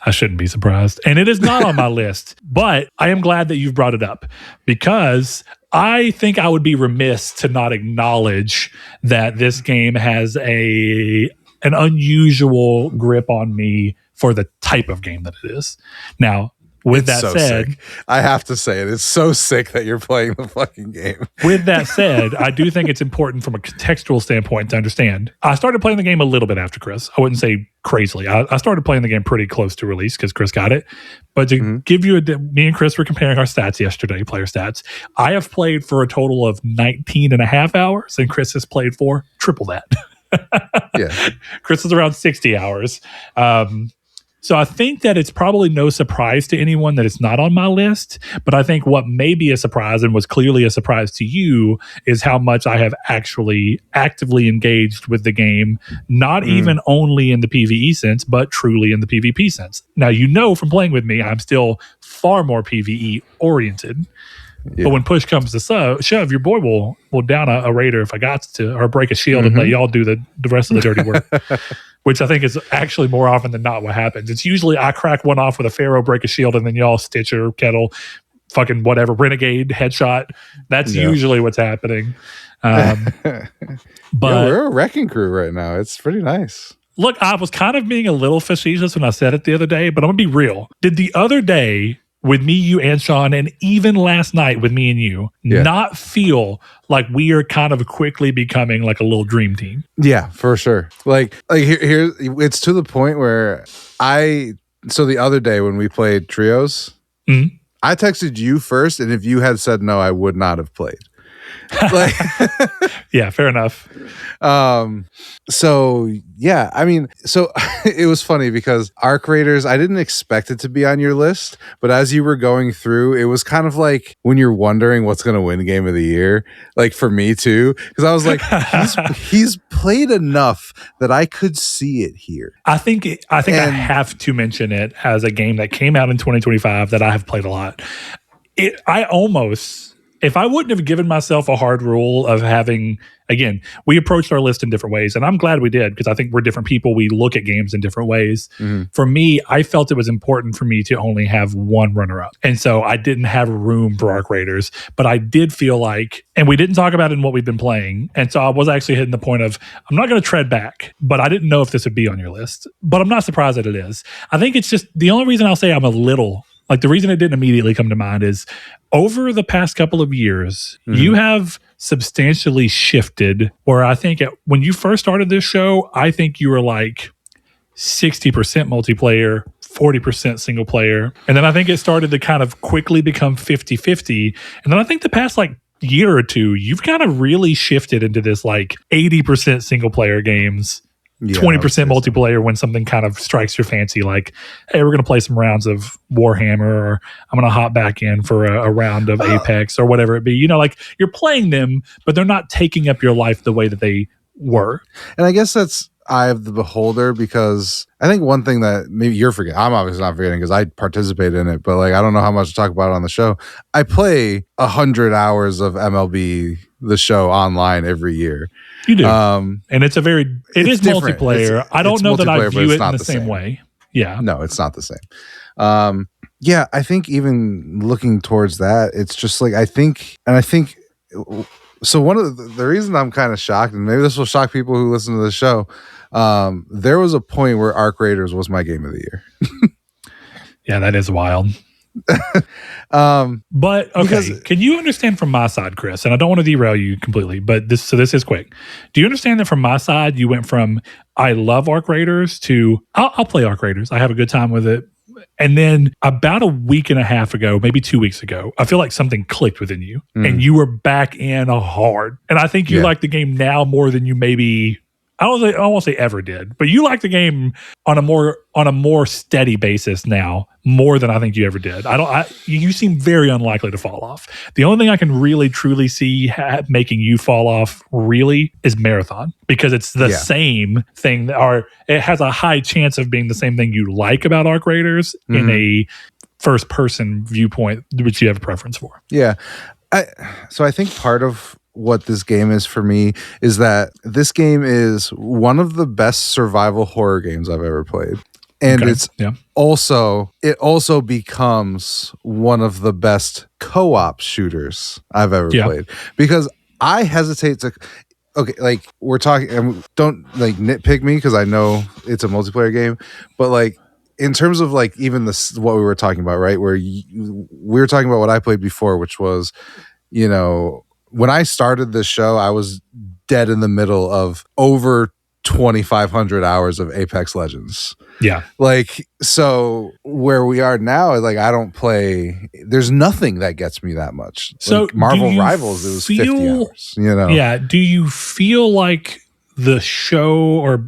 I shouldn't be surprised. And it is not on my list, but I am glad that you've brought it up, because I think I would be remiss to not acknowledge that this game has an unusual grip on me for the type of game that it is. Now, with that said, sick. I have to say it. It's so sick that you're playing the fucking game. With that said, I do think it's important from a contextual standpoint to understand. I started playing the game a little bit after Chris. I wouldn't say crazily. I started playing the game pretty close to release because Chris got it. But to give you me and Chris were comparing our stats yesterday, player stats. I have played for a total of 19 and a half hours, and Chris has played for triple that. Chris is around 60 hours. So I think that it's probably no surprise to anyone that it's not on my list, but I think what may be a surprise and was clearly a surprise to you is how much I have actually actively engaged with the game, not even only in the PvE sense, but truly in the PvP sense. Now, you know from playing with me, I'm still far more PvE oriented. Yeah. But when push comes to shove, your boy will down a raider if I got to, or break a shield and let y'all do the rest of the dirty work. Which I think is actually more often than not what happens. It's usually I crack one off with a Pharaoh, break a shield, and then y'all Stitcher, Kettle, fucking whatever, Renegade, headshot. That's usually what's happening. But we're a wrecking crew right now. It's pretty nice. Look, I was kind of being a little facetious when I said it the other day, but I'm going to be real. Did the other day with me, you, and Sean, and even last night with me and you, not feel like we are kind of quickly becoming like a little dream team? Yeah, for sure. Like here, it's to the point where so the other day when we played trios, I texted you first, and if you had said no, I would not have played. Like, yeah, fair enough. So yeah, I mean, so it was funny because Arc Raiders, I didn't expect it to be on your list, but as you were going through, it was kind of like when you're wondering what's going to win Game of the Year, like for me too, because I was like, he's played enough that I could see it here. I think I have to mention it as a game that came out in 2025 that I have played a lot. If I wouldn't have given myself a hard rule of having, again, we approached our list in different ways, and I'm glad we did because I think we're different people. We look at games in different ways. For me, I felt it was important for me to only have one runner-up. And so I didn't have room for Arc Raiders, but I did feel like, and we didn't talk about it in what we've been playing, and so I was actually hitting the point of, I'm not going to tread back, but I didn't know if this would be on your list. But I'm not surprised that it is. I think it's just, the only reason I'll say I'm a little, like the reason it didn't immediately come to mind is over the past couple of years, you have substantially shifted where I think when you first started this show, I think you were like 60% multiplayer, 40% single player. And then I think it started to kind of quickly become 50-50. And then I think the past like year or two, you've kind of really shifted into this like 80% single player games, 20% multiplayer when something kind of strikes your fancy, like, hey, we're going to play some rounds of Warhammer, or I'm going to hop back in for a round of Apex or whatever it be. You know, like you're playing them, but they're not taking up your life the way that they were. And I guess that's eye of the beholder, because I think one thing that maybe you're forgetting, I'm obviously not forgetting because I participated in it, but like I don't know how much to talk about it on the show. I play 100 hours of MLB The Show online every year. You do, and it's it is different. multiplayer. I don't know that I view it in the same way. Yeah, no, it's not the same. Yeah, I think even looking towards that, it's just like I think. So one of the reason I'm kind of shocked, and maybe this will shock people who listen to the show, there was a point where Arc Raiders was my game of the year. Yeah, that is wild. But okay, can you understand from my side, Chris? And I don't want to derail you completely, but this is quick. Do you understand that from my side, you went from I love Arc Raiders to I'll play Arc Raiders. I have a good time with it. And then about a week and a half ago, maybe 2 weeks ago, I feel like something clicked within you and you were back in hard. And I think you like the game now more than you maybe, I won't say ever did, but you like the game on a more steady basis now, more than I think you ever did. You seem very unlikely to fall off. The only thing I can really truly see making you fall off really is Marathon, because it's the same thing, or it has a high chance of being the same thing you like about Arc Raiders in a first person viewpoint, which you have a preference for. Yeah. So I think part of what this game is for me is that this game is one of the best survival horror games I've ever played. And it also becomes one of the best co-op shooters I've ever played, because I hesitate to, like we're talking, don't like nitpick me because I know it's a multiplayer game, but like in terms of like even what we were talking about, right? Where we were talking about what I played before, which was, you know, when I started this show, I was dead in the middle of over 2,500 hours of Apex Legends. Yeah. Like, so where we are now, like I don't play, there's nothing that gets me that much. So like Marvel Rivals, it was 50 hours, you know? Yeah. Do you feel like the show or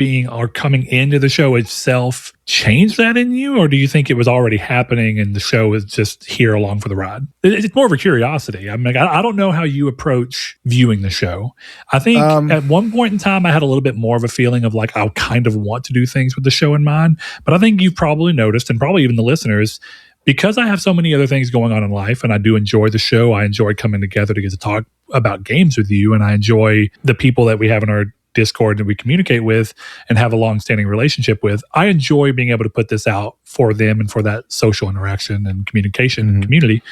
coming into the show itself changed that in you, or do you think it was already happening and the show is just here along for the ride? It's more of a curiosity. I mean, I don't know how you approach viewing the show. I think at one point in time, I had a little bit more of a feeling of like, I kind of want to do things with the show in mind, but I think you've probably noticed, and probably even the listeners, because I have so many other things going on in life and I do enjoy the show, I enjoy coming together to get to talk about games with you, and I enjoy the people that we have in our Discord that we communicate with and have a long-standing relationship with. I enjoy being able to put this out for them and for that social interaction and communication and community.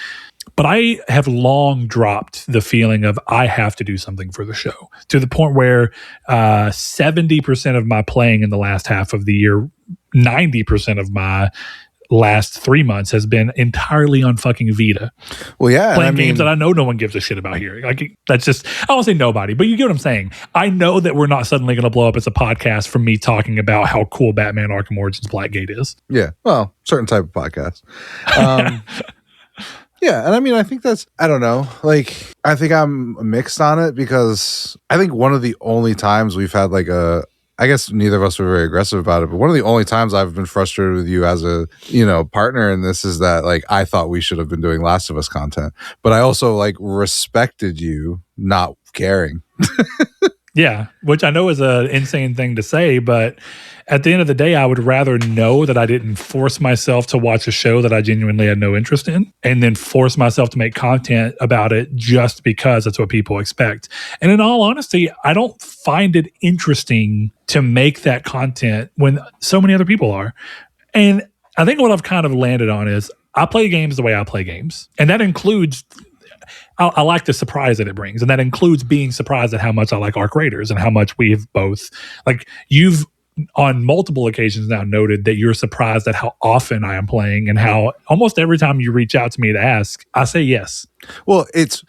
But I have long dropped the feeling of I have to do something for the show, to the point where 70% of my playing in the last half of the year, 90% of my last 3 months has been entirely on fucking Vita. Well, yeah, playing games that I know no one gives a shit about here. Like, that's just, I won't say nobody, but you get what I'm saying. I know that we're not suddenly going to blow up as a podcast from me talking about how cool Batman Arkham Origins Blackgate is. Yeah, well, certain type of podcast. Yeah, and I mean, I think that's, I don't know, like, I think I'm mixed on it, because I think one of the only times we've had like I guess neither of us were very aggressive about it, but one of the only times I've been frustrated with you as a, you know, partner in this is that like I thought we should have been doing Last of Us content, but I also like respected you not caring. Yeah, which I know is an insane thing to say, but at the end of the day, I would rather know that I didn't force myself to watch a show that I genuinely had no interest in, and then force myself to make content about it just because that's what people expect. And in all honesty, I don't find it interesting to make that content when so many other people are. And I think what I've kind of landed on is I play games the way I play games. And that includes, I like the surprise that it brings. And that includes being surprised at how much I like Arc Raiders and how much we have both, like, you've on multiple occasions now noted that you're surprised at how often I am playing and how almost every time you reach out to me to ask, I say yes. Well, it's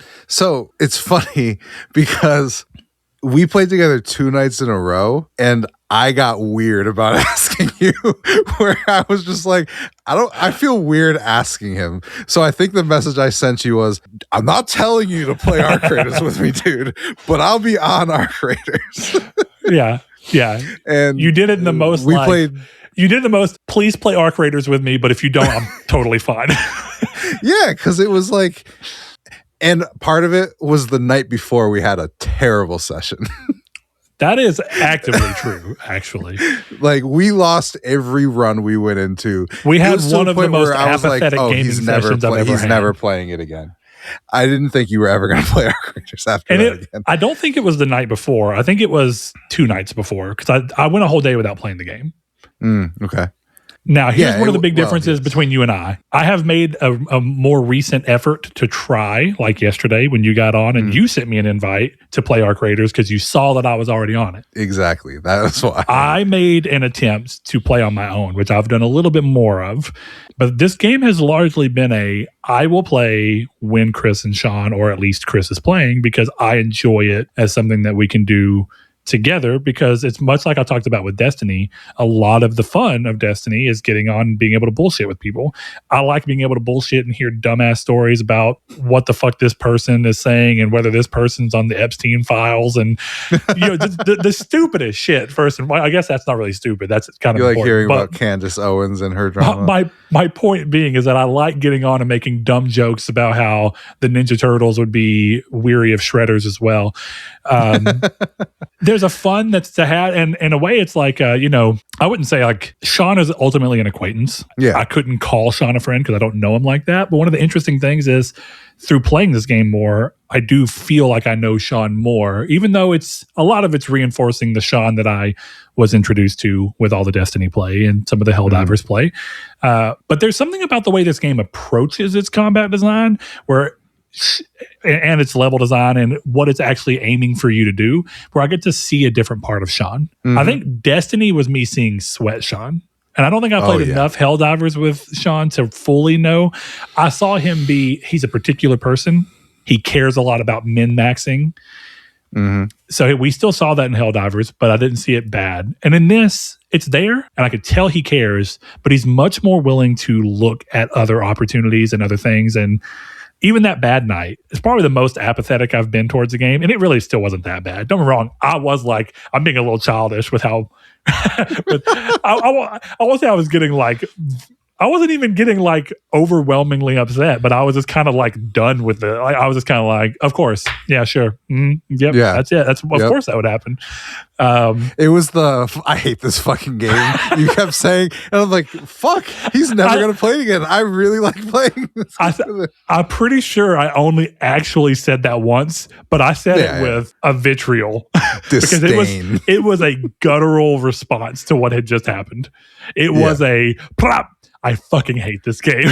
funny because we played together 2 nights in a row and I got weird about asking you, where I was just like, I feel weird asking him. So I think the message I sent you was, I'm not telling you to play Arc Raiders with me, dude, but I'll be on Arc Raiders. Yeah. Yeah. And you did it in the most, you did the most, please play Arc Raiders with me, but if you don't, I'm totally fine. Yeah, because it was like, and part of it was the night before we had a terrible session. That is actively true, actually. Like, we lost every run we went into. We had one of the most apathetic gaming sessions I've ever had. He's never playing it again. I didn't think you were ever going to play Arc Raiders after that again. I don't think it was the night before. I think it was 2 nights before, because I went a whole day without playing the game. Okay. Now, here's one of the big differences between you and I. I have made a more recent effort to try, like yesterday when you got on and you sent me an invite to play Arc Raiders because you saw that I was already on it. Exactly. That was why. I made an attempt to play on my own, which I've done a little bit more of. But this game has largely been I will play when Chris and Sean, or at least Chris, is playing, because I enjoy it as something that we can do together, because it's much like I talked about with Destiny. A lot of the fun of Destiny is getting on and being able to bullshit with people. I like being able to bullshit and hear dumbass stories about what the fuck this person is saying and whether this person's on the Epstein files and the stupidest shit. First, and I guess that's not really stupid. That's kind of you like hearing about Candace Owens and her drama. My point being is that I like getting on and making dumb jokes about how the Ninja Turtles would be weary of Shredders as well. There's a fun that's to have, and in a way it's like, I wouldn't say like Sean is ultimately an acquaintance. Yeah. I couldn't call Sean a friend because I don't know him like that. But one of the interesting things is through playing this game more, I do feel like I know Sean more, even though a lot of it's reinforcing the Sean that I was introduced to with all the Destiny play and some of the Helldivers play. But there's something about the way this game approaches its combat design and its level design and what it's actually aiming for you to do, where I get to see a different part of Sean. I think Destiny was me seeing Sweat Sean. And I don't think I played enough Helldivers with Sean to fully know. I saw him he's a particular person. He cares a lot about min-maxing. So we still saw that in Helldivers, but I didn't see it bad. And in this, it's there, and I could tell he cares, but he's much more willing to look at other opportunities and other things. And even that bad night is probably the most apathetic I've been towards the game. And it really still wasn't that bad. Don't get me wrong. I was like, I'm being a little childish with how, I won't say I was getting like, I wasn't even getting like overwhelmingly upset, but I was just kind of like done with it. I was just kind of like, of course. Yeah, sure. Yep. Yeah. That's it. Of course that would happen. It was I hate this fucking game. You kept saying, and I'm like, fuck, he's never going to play it again. I really like playing this. I'm pretty sure I only actually said that once, but I said it with a vitriol. Because it was a guttural response to what had just happened. It was a plop. I fucking hate this game.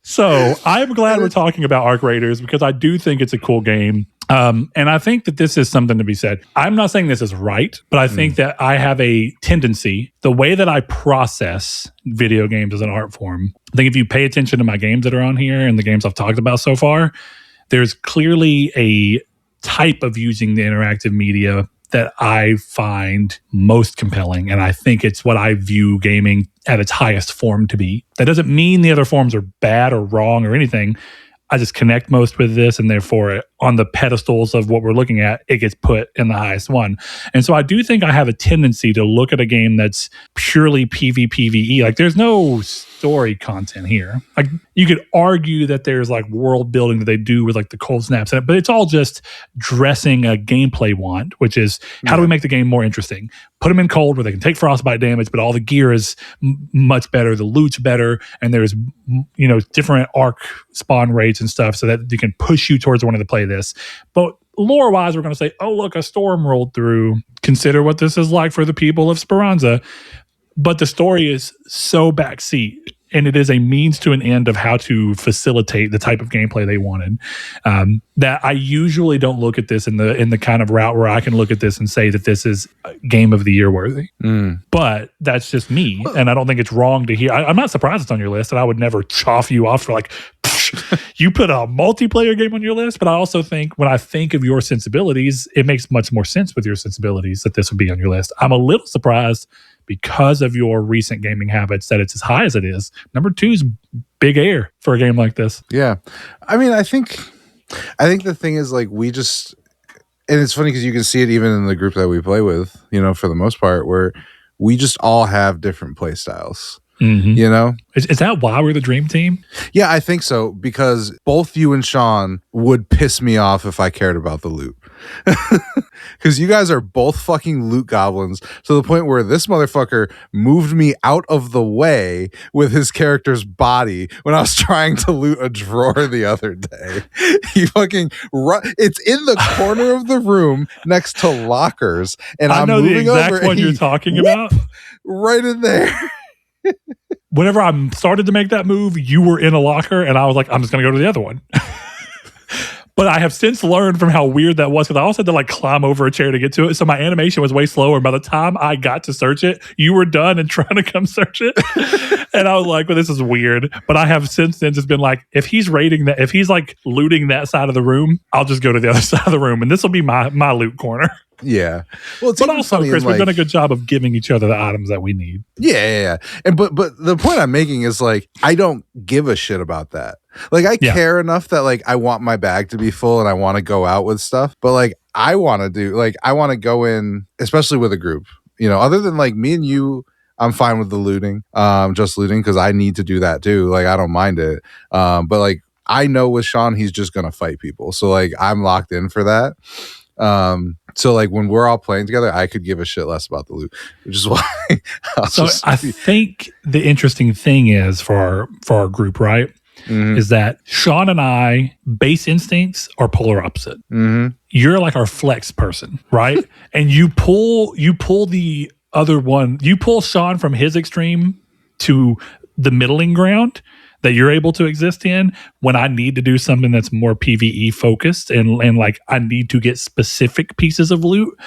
So I'm glad we're talking about Arc Raiders because I do think it's a cool game. And I think that this is something to be said. I'm not saying this is right, but I think that I have a tendency, the way that I process video games as an art form, I think if you pay attention to my games that are on here and the games I've talked about so far, there's clearly a type of using the interactive media that I find most compelling. And I think it's what I view gaming at its highest form to be. That doesn't mean the other forms are bad or wrong or anything. I just connect most with this, and therefore on the pedestals of what we're looking at, it gets put in the highest one. And so I do think I have a tendency to look at a game that's purely PvPvE. Like there's no story content here. Like you could argue that there's like world building that they do with like the cold snaps in it, but it's all just dressing a gameplay want, which is how do we make the game more interesting? Put them in cold where they can take frostbite damage, but all the gear is much better, the loot's better, and there's different arc spawn rates and stuff so that you can push you towards wanting to play this. But lore-wise, we're going to say, oh, look, a storm rolled through. Consider what this is like for the people of Speranza. But the story is so backseat, and it is a means to an end of how to facilitate the type of gameplay they wanted. That I usually don't look at this in the kind of route where I can look at this and say that this is game of the year worthy. But that's just me, and I don't think it's wrong to hear. I'm not surprised it's on your list, and I would never chaff you off for like, you put a multiplayer game on your list. But I also think when I think of your sensibilities, it makes much more sense with your sensibilities that this would be on your list. I'm a little surprised because of your recent gaming habits that it's as high as it is. Number 2 is big air for a game like this. Yeah. I mean, I think the thing is like we just, and it's funny because you can see it even in the group that we play with, for the most part, where we just all have different play styles. You know? Is that why we're the dream team? Yeah, I think so, because both you and Sean would piss me off if I cared about the loot. Because you guys are both fucking loot goblins to the point where this motherfucker moved me out of the way with his character's body when I was trying to loot a drawer the other day. He fucking it's in the corner of the room next to lockers, and I'm moving over. I know the exact one you're talking about. Right in there. Whenever I started to make that move, you were in a locker, and I was like, I'm just going to go to the other one. But I have since learned from how weird that was, because I also had to like climb over a chair to get to it. So my animation was way slower. By the time I got to search it, you were done and trying to come search it. And I was like, well, this is weird. But I have since then just been like, if he's raiding that, if he's like looting that side of the room, I'll just go to the other side of the room. And this will be my loot corner. Yeah. Well, but also, Chris, we've done a good job of giving each other the items that we need. Yeah. And but the point I'm making is like, I don't give a shit about that. Like, I care enough that like I want my bag to be full and I want to go out with stuff. But like I want to go in, especially with a group. You know, other than like me and you, I'm fine with the looting. Just looting because I need to do that too. Like, I don't mind it. But like I know with Sean, he's just gonna fight people. So like I'm locked in for that. So like when we're all playing together, I could give a shit less about the loot, which is why. I think the interesting thing is for our group, right, is that Sean and I base instincts are polar opposite. You're like our flex person, right? And you pull the other one. You pull Sean from his extreme to the middling ground that you're able to exist in when I need to do something that's more PvE focused and like I need to get specific pieces of loot.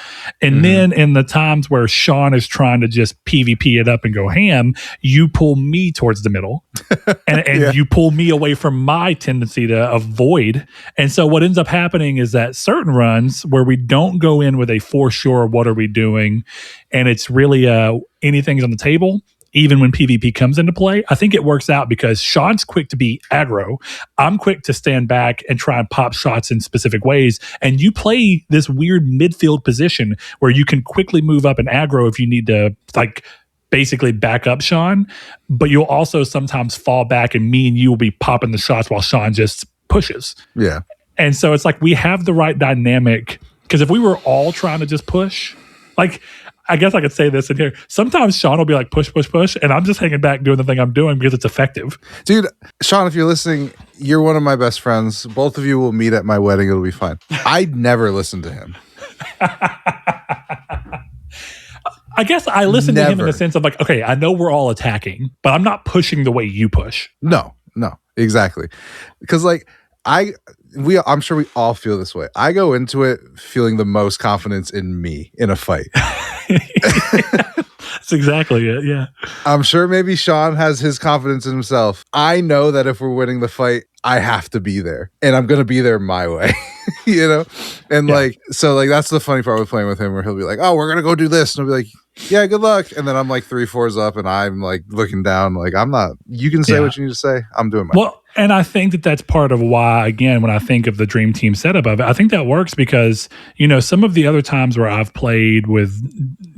And then in the times where Sean is trying to just PvP it up and go ham, you pull me towards the middle and you pull me away from my tendency to avoid. And so what ends up happening is that certain runs where we don't go in with a for sure, what are we doing? And it's really anything's on the table. Even when PvP comes into play, I think it works out because Sean's quick to be aggro. I'm quick to stand back and try and pop shots in specific ways. And you play this weird midfield position where you can quickly move up and aggro if you need to, like, basically back up Sean. But you'll also sometimes fall back and me and you will be popping the shots while Sean just pushes. Yeah. And so it's like we have the right dynamic, because if we were all trying to just push, like, I guess I could say this in here. Sometimes Sean will be like, push, push, push. And I'm just hanging back doing the thing I'm doing because it's effective. Dude, Sean, if you're listening, you're one of my best friends. Both of you will meet at my wedding. It'll be fine. I'd never listen to him. I guess I listen to him in the sense of like, okay, I know we're all attacking, but I'm not pushing the way you push. No, exactly. Because like, I'm sure we all feel this way. I go into it feeling the most confidence in me in a fight. That's exactly it. Yeah. I'm sure maybe Sean has his confidence in himself. I know that if we're winning the fight, I have to be there and I'm going to be there my way, you know? And like, so like, that's the funny part with playing with him where he'll be like, oh, we're going to go do this. And I'll be like, yeah, good luck. And then I'm like 3-4s up and I'm like looking down, like I'm not, you can say what you need to say. I'm doing my well, and I think that that's part of why, again, when I think of the dream team setup of it, I think that works because, you know, some of the other times where I've played with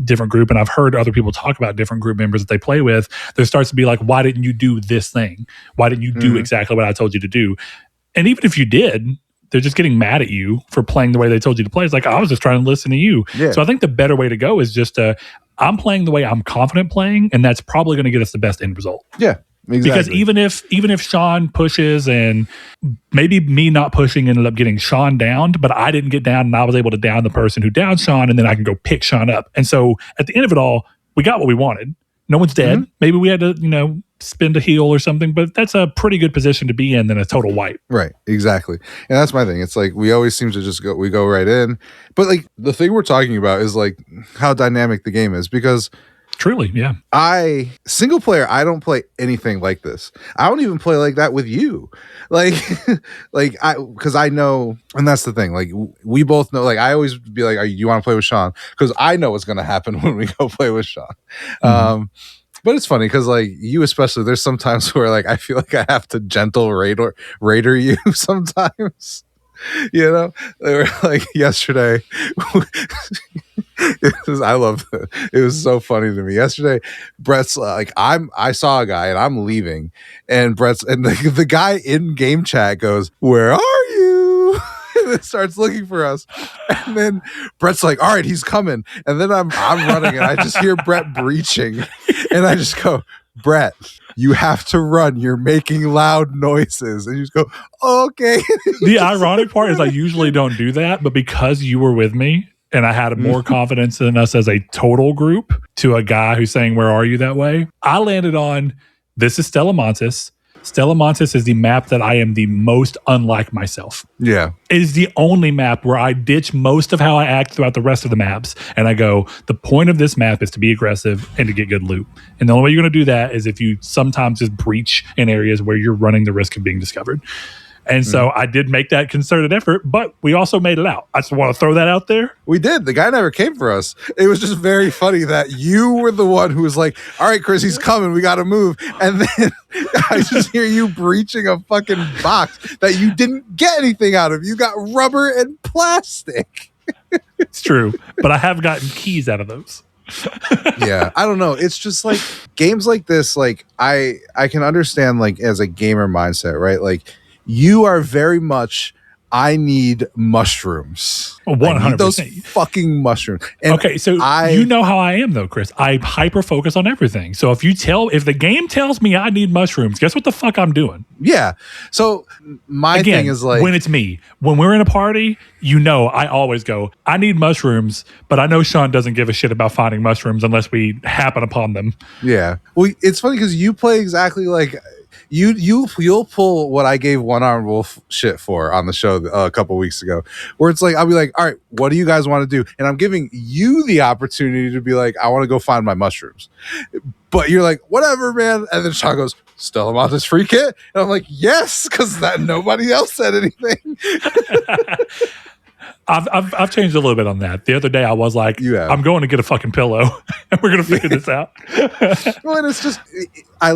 different group and I've heard other people talk about different group members that they play with, there starts to be like, why didn't you do this thing? Why didn't you do exactly what I told you to do? And even if you did, they're just getting mad at you for playing the way they told you to play. It's like, I was just trying to listen to you. Yeah. So I think the better way to go is just I'm playing the way I'm confident playing, and that's probably going to get us the best end result. Yeah. Exactly. Because even if Sean pushes and maybe me not pushing ended up getting Sean downed, but I didn't get down and I was able to down the person who downed Sean, and then I can go pick Sean up. And so at the end of it all, we got what we wanted. No one's dead. Maybe we had to, you know, spend a heal or something, but that's a pretty good position to be in than a total wipe. Right. Exactly. And that's my thing. It's like, we always seem to just go right in. But like the thing we're talking about is like how dynamic the game is, because truly, yeah. Single player, I don't play anything like this. I don't even play like that with you. Like, because I know, and that's the thing. Like, we both know. Like, I always be like, "Do you want to play with Sean?" Because I know what's going to happen when we go play with Sean. But it's funny because, like, you especially, there's some times where, like, I feel like I have to gentle raider you sometimes. You know, they were like yesterday. I love it. It was so funny to me yesterday. Brett's like, I saw a guy and I'm leaving, and the guy in game chat goes, "Where are you?" And then starts looking for us, and then Brett's like, "All right, he's coming," and then I'm running, and I just hear Brett breaching, and I just go, "Brett, you have to run. You're making loud noises," and you just go, "Okay." The ironic part is I usually don't do that, but because you were with me and I had more confidence in us as a total group to a guy who's saying, "Where are you?" that way, I landed on, this is Stella Montis. Stella Montis is the map that I am the most unlike myself. Yeah. It is the only map where I ditch most of how I act throughout the rest of the maps. And I go, the point of this map is to be aggressive and to get good loot. And the only way you're going to do that is if you sometimes just breach in areas where you're running the risk of being discovered. And so I did make that concerted effort, but we also made it out. I just want to throw that out there. We did. The guy never came for us. It was just very funny that you were the one who was like, "All right, Chris, he's coming. We got to move." And then I just hear you breaching a fucking box that you didn't get anything out of. You got rubber and plastic. It's true, but I have gotten keys out of those. Yeah, I don't know. It's just like games like this, like I can understand, like, as a gamer mindset, right? Like, you are very much, I need mushrooms. 100%. I need those fucking mushrooms. And okay, so you know how I am though, Chris. I hyper focus on everything. So if the game tells me I need mushrooms, guess what the fuck I'm doing? Yeah. So my thing is like, when it's me, when we're in a party, I always go, I need mushrooms, but I know Sean doesn't give a shit about finding mushrooms unless we happen upon them. Yeah. Well, it's funny because you play exactly like you'll pull what I gave One Armed Wolf shit for on the show a couple weeks ago, where it's like, I'll be like, "All right, what do you guys want to do?" And I'm giving you the opportunity to be like, "I want to go find my mushrooms," but you're like, "Whatever, man." And then Sean goes, "Stella Montis free kit," and I'm like, "Yes," because that nobody else said anything. I've changed a little bit on that. The other day I was like, I'm going to get a fucking pillow and we're going to figure this out. Well, and it's just,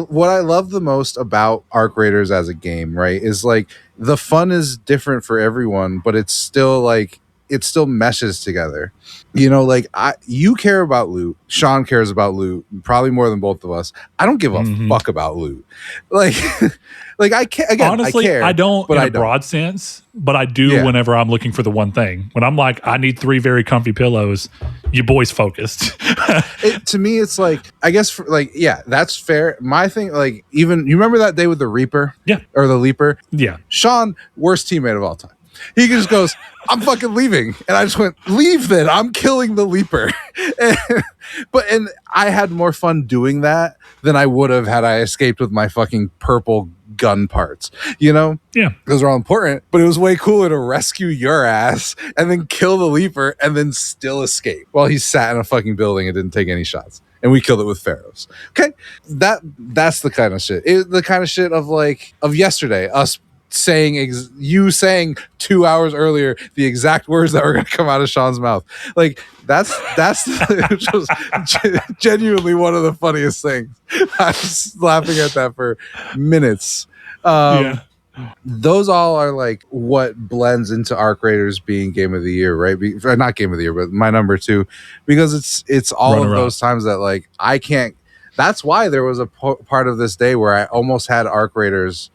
what I love the most about Arc Raiders as a game, right, is like the fun is different for everyone, but it's still like, it still meshes together. Like you care about loot. Sean cares about loot, probably more than both of us. I don't give a fuck about loot. Like I can't. Again, honestly, I care, I don't but in a broad sense, but I do whenever I'm looking for the one thing. When I'm like, I need 3 very comfy pillows, your boy's focused. To me, it's like, I guess, that's fair. My thing, like, even you remember that day with the Reaper, or the Leaper, Sean, worst teammate of all time. He just goes, "I'm fucking leaving," and I just went, "Leave then. I'm killing the Leaper." and I had more fun doing that than I would have had I escaped with my fucking purple gun parts. Those are all important, but it was way cooler to rescue your ass and then kill the Leaper and then still escape while he sat in a fucking building and didn't take any shots. And we killed it with Pharaohs. Okay, that's the kind of shit. The kind of shit of yesterday, us saying you saying 2 hours earlier the exact words that were going to come out of Sean's mouth. Like that's which was genuinely one of the funniest things. I was laughing at that for minutes. Those all are like what blends into Arc Raiders being game of the year, right? Not game of the year, but my number 2, because it's all of those times that like I can't. That's why there was a part of this day where I almost had Arc Raiders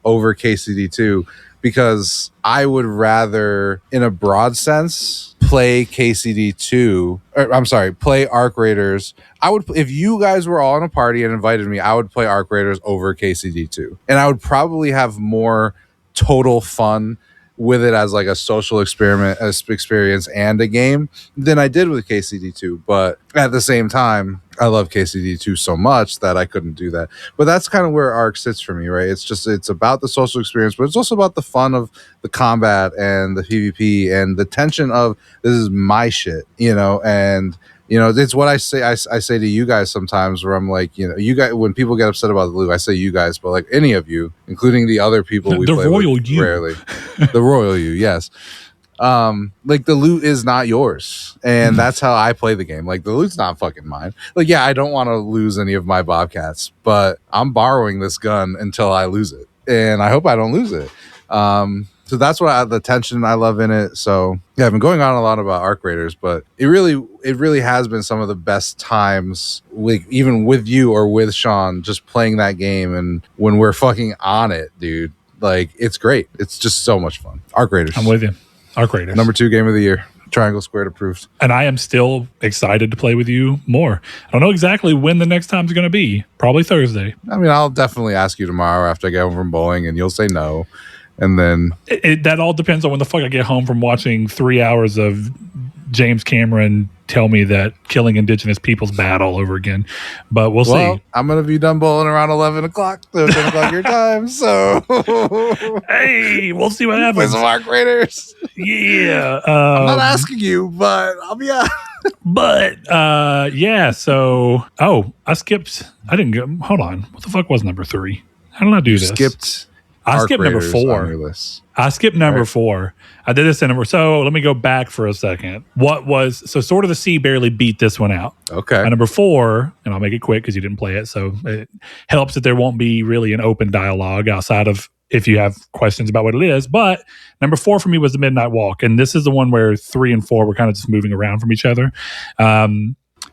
over KCD2, because I would rather, in a broad sense, play KCD2. Play Arc Raiders. I would, if you guys were all in a party and invited me, I would play Arc Raiders over KCD2, and I would probably have more total fun with it as like a social experience and a game than I did with KCD2. But at the same time, I love KCD2 so much that I couldn't do that. But that's kind of where Arc sits for me, right? It's about the social experience, but it's also about the fun of the combat and the PvP and the tension of, this is my shit, and it's what I say. I say to you guys sometimes, where I'm like, you guys, when people get upset about the loot, I say you guys, but like any of you, including the other people we play with rarely. The royal you, yes. Like the loot is not yours, and that's how I play the game. Like the loot's not fucking mine. Like, yeah, I don't want to lose any of my Bobcats, but I'm borrowing this gun until I lose it, and I hope I don't lose it. So that's what the tension I love in it. So yeah, I've been going on a lot about Arc Raiders, but it really has been some of the best times, even with you or with Sean, just playing that game. And when we're fucking on it, dude, like it's great. It's just so much fun. Arc Raiders. I'm with you. Arc Raiders. Number 2 game of the year. Triangle Squared approved. And I am still excited to play with you more. I don't know exactly when the next time's going to be. Probably Thursday. I mean, I'll definitely ask you tomorrow after I get home from bowling, and you'll say no. And then that all depends on when the fuck I get home from watching 3 hours of James Cameron tell me that killing indigenous people's bad all over again. But we'll see. I'm going to be done bowling around 11 o'clock, 10 o'clock your time. So, hey, we'll see what happens. Play some Arc Raiders. Yeah. I'm not asking you, but I'll be out. But, yeah. So, I skipped. I didn't go. Hold on. What the fuck was number 3? How did I do this? I skipped number 4. I skipped number 4. I did this in number. So let me go back for a second. Sword of the Sea barely beat this one out. Okay. Number 4, and I'll make it quick because you didn't play it. So it helps that there won't be really an open dialogue outside of if you have questions about what it is. But number 4 for me was the Midnight Walk. And this is the one where 3 and 4 were kind of just moving around from each other.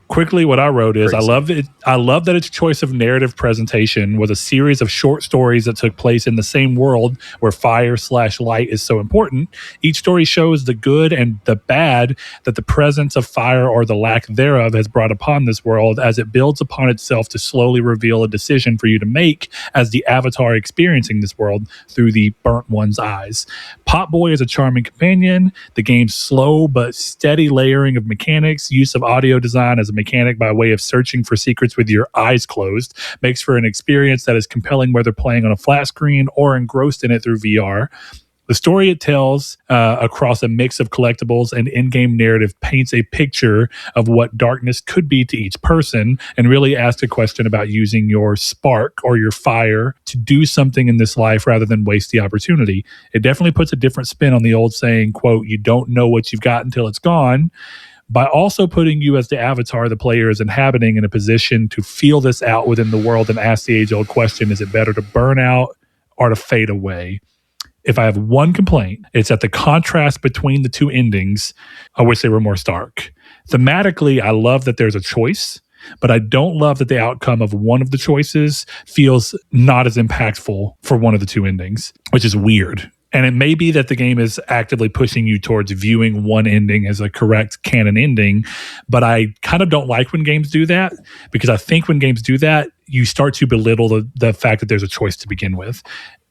Quickly, what I wrote is I love that its choice of narrative presentation was a series of short stories that took place in the same world where fire/light is so important. Each story shows the good and the bad that the presence of fire or the lack thereof has brought upon this world as it builds upon itself to slowly reveal a decision for you to make as the avatar experiencing this world through the burnt one's eyes. Pop Boy is a charming companion. The game's slow but steady layering of mechanics, use of audio design as a mechanic by way of searching for secrets with your eyes closed makes for an experience that is compelling whether playing on a flat screen or engrossed in it through VR. The story it tells across a mix of collectibles and in-game narrative paints a picture of what darkness could be to each person and really asks a question about using your spark or your fire to do something in this life rather than waste the opportunity. It definitely puts a different spin on the old saying, quote, you don't know what you've got until it's gone, by also putting you as the avatar the player is inhabiting in a position to feel this out within the world and ask the age-old question, is it better to burn out or to fade away? If I have one complaint, it's that the contrast between the two endings, I wish they were more stark. Thematically, I love that there's a choice, but I don't love that the outcome of one of the choices feels not as impactful for one of the two endings, which is weird. And it may be that the game is actively pushing you towards viewing one ending as a correct canon ending, but I kind of don't like when games do that, because I think when games do that, you start to belittle the fact that there's a choice to begin with.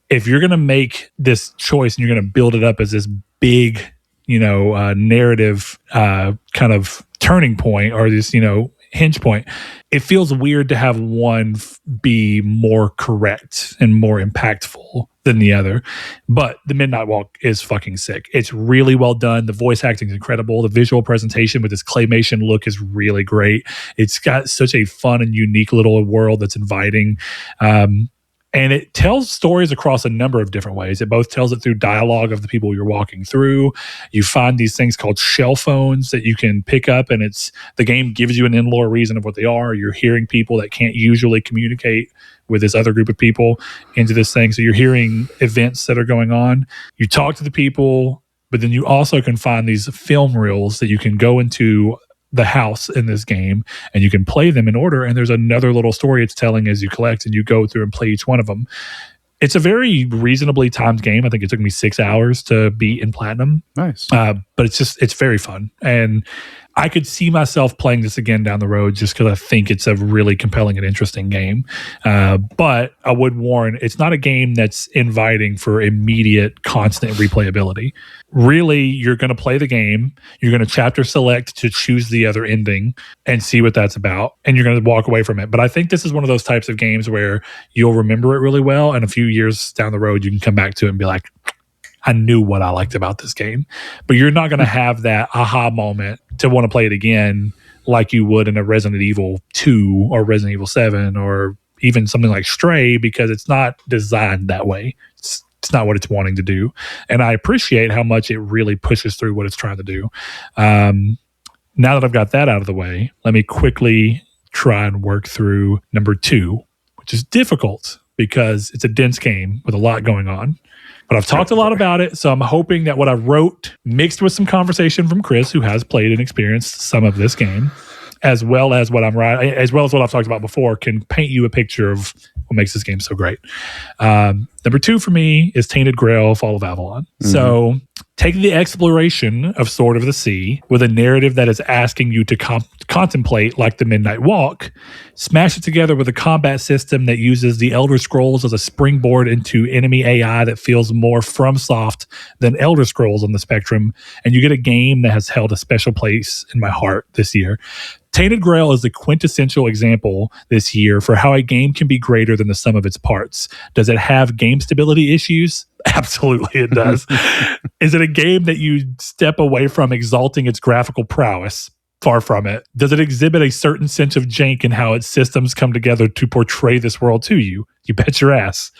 If you're going to make this choice and you're going to build it up as this big, narrative kind of turning point or this, hinge point, it feels weird to have one be more correct and more impactful than the other. But the Midnight Walk is fucking sick. It's really well done. The voice acting is incredible. The visual presentation with this claymation look is really great. It's got such a fun and unique little world that's inviting. And it tells stories across a number of different ways. It both tells it through dialogue of the people you're walking through. You find these things called shell phones that you can pick up, and the game gives you an in-lore reason of what they are. You're hearing people that can't usually communicate with this other group of people into this thing. So you're hearing events that are going on. You talk to the people, but then you also can find these film reels that you can go into the house in this game and you can play them in order, and there's another little story it's telling as you collect and you go through and play each one of them. It's a very reasonably timed game. I think it took me 6 hours to beat in platinum. Nice. But it's very fun, and I could see myself playing this again down the road just because I think it's a really compelling and interesting game. But I would warn, it's not a game that's inviting for immediate, constant replayability. Really, you're going to play the game, you're going to chapter select to choose the other ending and see what that's about, and you're going to walk away from it. But I think this is one of those types of games where you'll remember it really well, and a few years down the road, you can come back to it and be like, I knew what I liked about this game. But you're not going to have that aha moment to want to play it again like you would in a Resident Evil 2 or Resident Evil 7 or even something like Stray, because it's not designed that way. It's not what it's wanting to do. And I appreciate how much it really pushes through what it's trying to do. Now that I've got that out of the way, let me quickly try and work through number 2, which is difficult because it's a dense game with a lot going on. But I've talked a lot about it, so I'm hoping that what I wrote, mixed with some conversation from Chris, who has played and experienced some of this game, as well as what I'm writing, as well as what I've talked about before, can paint you a picture of what makes this game so great. Number 2 for me is Tainted Grail, Fall of Avalon. So take the exploration of Sword of the Sea with a narrative that is asking you to contemplate like the Midnight Walk, smash it together with a combat system that uses the Elder Scrolls as a springboard into enemy AI that feels more FromSoft than Elder Scrolls on the spectrum, and you get a game that has held a special place in my heart this year. Tainted Grail is the quintessential example this year for how a game can be greater than the sum of its parts. Does it have game stability issues? Absolutely, it does. Is it a game that you step away from exalting its graphical prowess? Far from it. Does it exhibit a certain sense of jank in how its systems come together to portray this world to you? You bet your ass.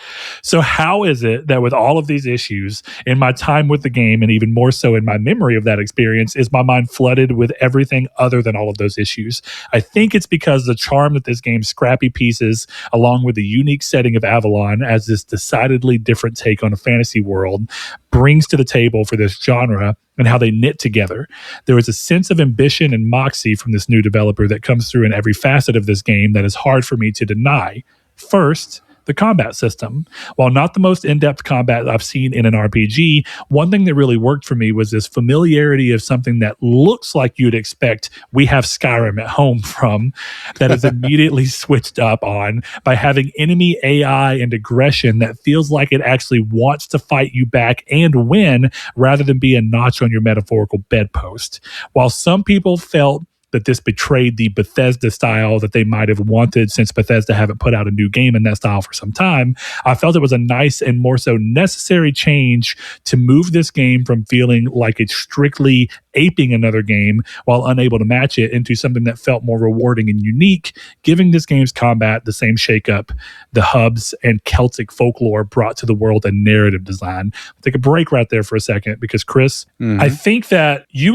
So how is it that with all of these issues, in my time with the game, and even more so in my memory of that experience, is my mind flooded with everything other than all of those issues? I think it's because the charm that this game's scrappy pieces, along with the unique setting of Avalon as this decidedly different take on a fantasy world, brings to the table for this genre and how they knit together. There is a sense of ambition and moxie from this new developer that comes through in every facet of this game that is hard for me to deny. First, the combat system. While not the most in-depth combat I've seen in an RPG, one thing that really worked for me was this familiarity of something that looks like you'd expect We Have Skyrim at Home from, that is immediately switched up on by having enemy AI and aggression that feels like it actually wants to fight you back and win rather than be a notch on your metaphorical bedpost. While some people felt that this betrayed the Bethesda style that they might have wanted, since Bethesda haven't put out a new game in that style for some time, I felt it was a nice and more so necessary change to move this game from feeling like it's strictly aping another game while unable to match it into something that felt more rewarding and unique, giving this game's combat the same shakeup the hubs and Celtic folklore brought to the world and narrative design. I'll take a break right there for a second because, Chris, I think that you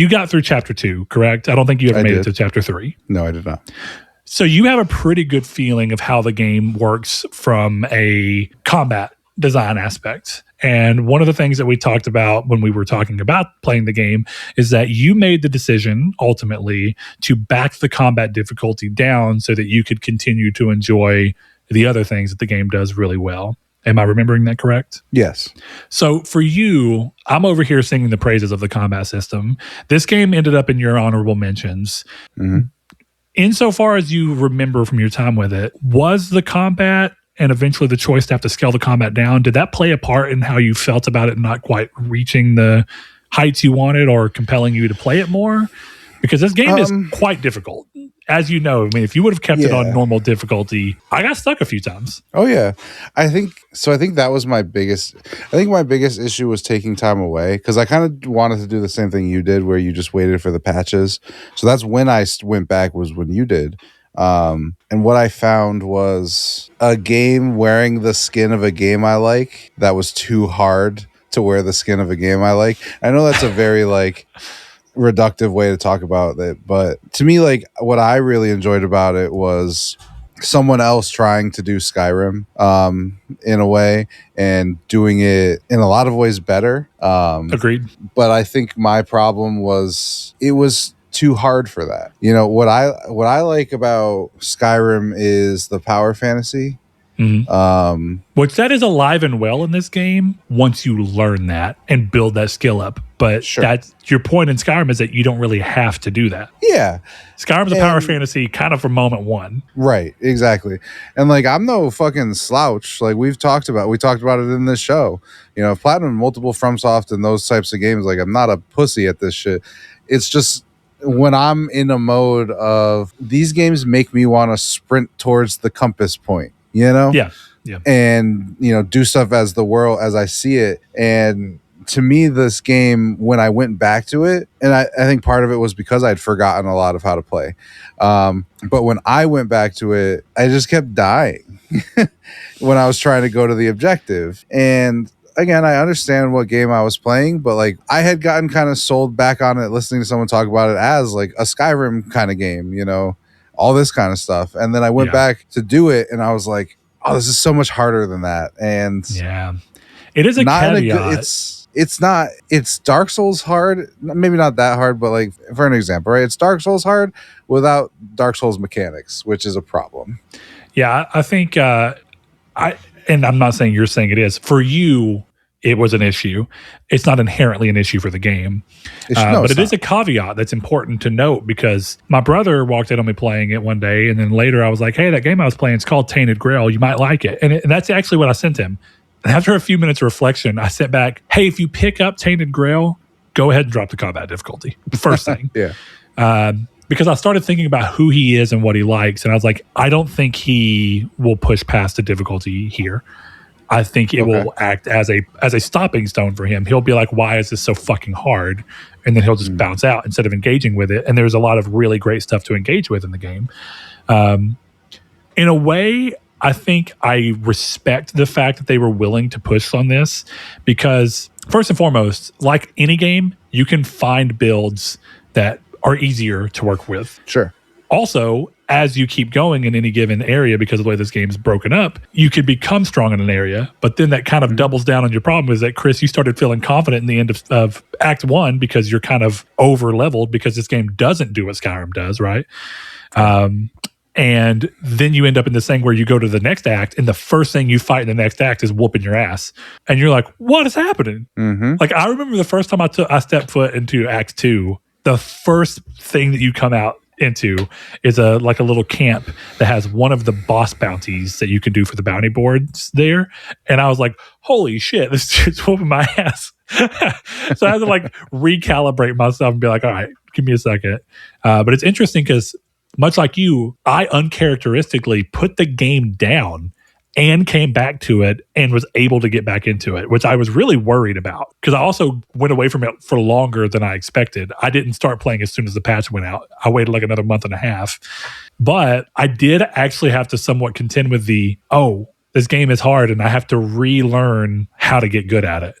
got through chapter 2, correct? I don't think you ever made it to chapter 3. No, I did not. So you have a pretty good feeling of how the game works from a combat design aspect. And one of the things that we talked about when we were talking about playing the game is that you made the decision ultimately to back the combat difficulty down so that you could continue to enjoy the other things that the game does really well. Am I remembering that correct? Yes. So for you, I'm over here singing the praises of the combat system. This game ended up in your honorable mentions. Insofar as you remember from your time with it, was the combat and eventually the choice to have to scale the combat down, did that play a part in how you felt about it not quite reaching the heights you wanted or compelling you to play it more? Because this game is quite difficult. As you know, I mean, if you would have kept it on normal difficulty, I got stuck a few times. Oh, yeah. I think that was my biggest issue was taking time away, because I kind of wanted to do the same thing you did where you just waited for the patches. So that's when I went back, was when you did. And what I found was a game wearing the skin of a game I like that was too hard to wear the skin of a game I like. I know that's a very reductive way to talk about it, but to me, what I really enjoyed about it was someone else trying to do Skyrim in a way and doing it in a lot of ways better. Agreed. But I think my problem was it was too hard for that. You know, what I like about Skyrim is the power fantasy. Which that is alive and well in this game once you learn that and build that skill up. But that's your point in Skyrim, is that you don't really have to do that. Yeah. Skyrim's a power fantasy kind of from moment one. Right, exactly. And I'm no fucking slouch. We talked about it in this show. You know, I've platinum multiple FromSoft and those types of games. I'm not a pussy at this shit. It's just when I'm in a mode of these games make me want to sprint towards the compass point, you know? Yeah. And, do stuff as the world, as I see it. And to me, this game, when I went back to it, and I think part of it was because I'd forgotten a lot of how to play. But when I went back to it, I just kept dying when I was trying to go to the objective. And again, I understand what game I was playing, but I had gotten kind of sold back on it, listening to someone talk about it as a Skyrim kind of game, all this kind of stuff. And then I went back to do it and I was like, oh, this is so much harder than that. And It is a not in a caveat. good, it's Dark Souls hard, maybe not that hard, but like for an example, right? It's Dark Souls hard without Dark Souls mechanics, which is a problem. Yeah, I think and I'm not saying you're saying it is. For you, it was an issue. It's not inherently an issue for the game. But it is a caveat that's important to note, because my brother walked in on me playing it one day, and then later I was like, hey, that game I was playing, it's called Tainted Grail. You might like it. And that's actually what I sent him. And after a few minutes of reflection, I sent back, hey, if you pick up Tainted Grail, go ahead and drop the combat difficulty. First thing. Yeah. Because I started thinking about who he is and what he likes. And I was like, I don't think he will push past the difficulty here. I think it will act as a stopping stone for him. He'll be like, why is this so fucking hard? And then he'll just bounce out instead of engaging with it. And there's a lot of really great stuff to engage with in the game. In a way, I think I respect the fact that they were willing to push on this, because first and foremost, like any game, you can find builds that are easier to work with. Sure. Also, as you keep going in any given area, because of the way this game's broken up, you could become strong in an area, but then that kind of doubles down on your problem. Is that, Chris, you started feeling confident in the end of Act 1 because you're kind of over-leveled, because this game doesn't do what Skyrim does, right? And then you end up in this thing where you go to the next act, and the first thing you fight in the next act is whooping your ass. And you're like, what is happening? Like, I remember the first time I stepped foot into Act 2, the first thing that you come out into is a little camp that has one of the boss bounties that you can do for the bounty boards there. And I was like, holy shit, this dude's whooping my ass. So I had to like recalibrate myself and be like, all right, give me a second. But it's interesting because, much like you, I uncharacteristically put the game down and came back to it and was able to get back into it, which I was really worried about, because I also went away from it for longer than I expected. I didn't start playing as soon as the patch went out. I waited like another month and a half. But I did actually have to somewhat contend with this game is hard and I have to relearn how to get good at it.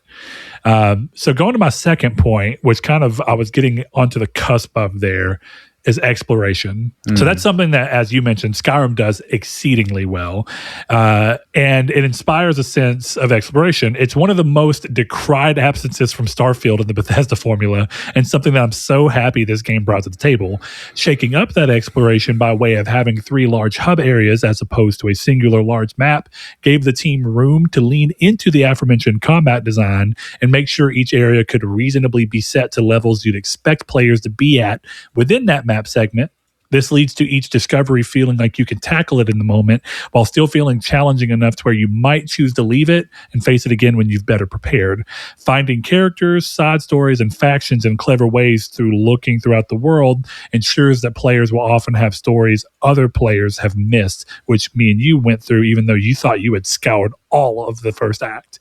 So going to my second point, which kind of I was getting onto the cusp of there, is exploration. So that's something that, as you mentioned, Skyrim does exceedingly well. And it inspires a sense of exploration. It's one of the most decried absences from Starfield in the Bethesda formula, and something that I'm so happy this game brought to the table, shaking up that exploration by way of having 3 large hub areas as opposed to a singular large map, gave the team room to lean into the aforementioned combat design and make sure each area could reasonably be set to levels you'd expect players to be at within that map segment. This leads to each discovery feeling like you can tackle it in the moment, while still feeling challenging enough to where you might choose to leave it and face it again when you've better prepared. Finding characters, side stories, and factions in clever ways through looking throughout the world ensures that players will often have stories other players have missed, which me and you went through, even though you thought you had scoured all of the first act.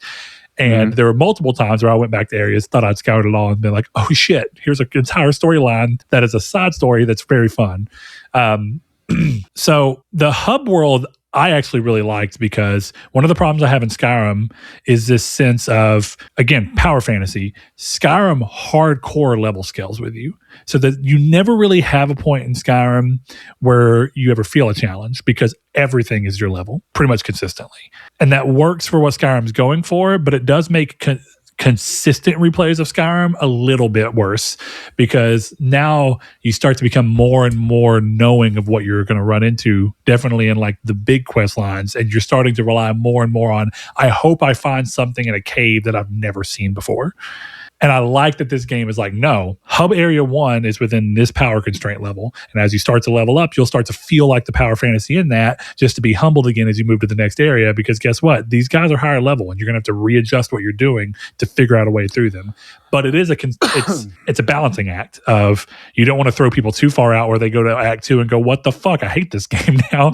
And there were multiple times where I went back to areas, thought I'd scoured it all, and been like, oh shit, here's an entire storyline that is a side story that's very fun. So the hub world I actually really liked, because one of the problems I have in Skyrim is this sense of, again, power fantasy. Skyrim hardcore level scales with you, so that you never really have a point in Skyrim where you ever feel a challenge, because everything is your level pretty much consistently. And that works for what Skyrim's going for, but it does make consistent replays of Skyrim a little bit worse, because now you start to become more and more knowing of what you're going to run into, definitely in like the big quest lines, and you're starting to rely more and more on, I hope I find something in a cave that I've never seen before. And I like that this game is like, no, hub area 1 is within this power constraint level. And as you start to level up, you'll start to feel like the power fantasy in that, just to be humbled again as you move to the next area. Because guess what? These guys are higher level, and you're going to have to readjust what you're doing to figure out a way through them. But it is it's a balancing act of, you don't want to throw people too far out where they go to Act 2 and go, what the fuck? I hate this game now.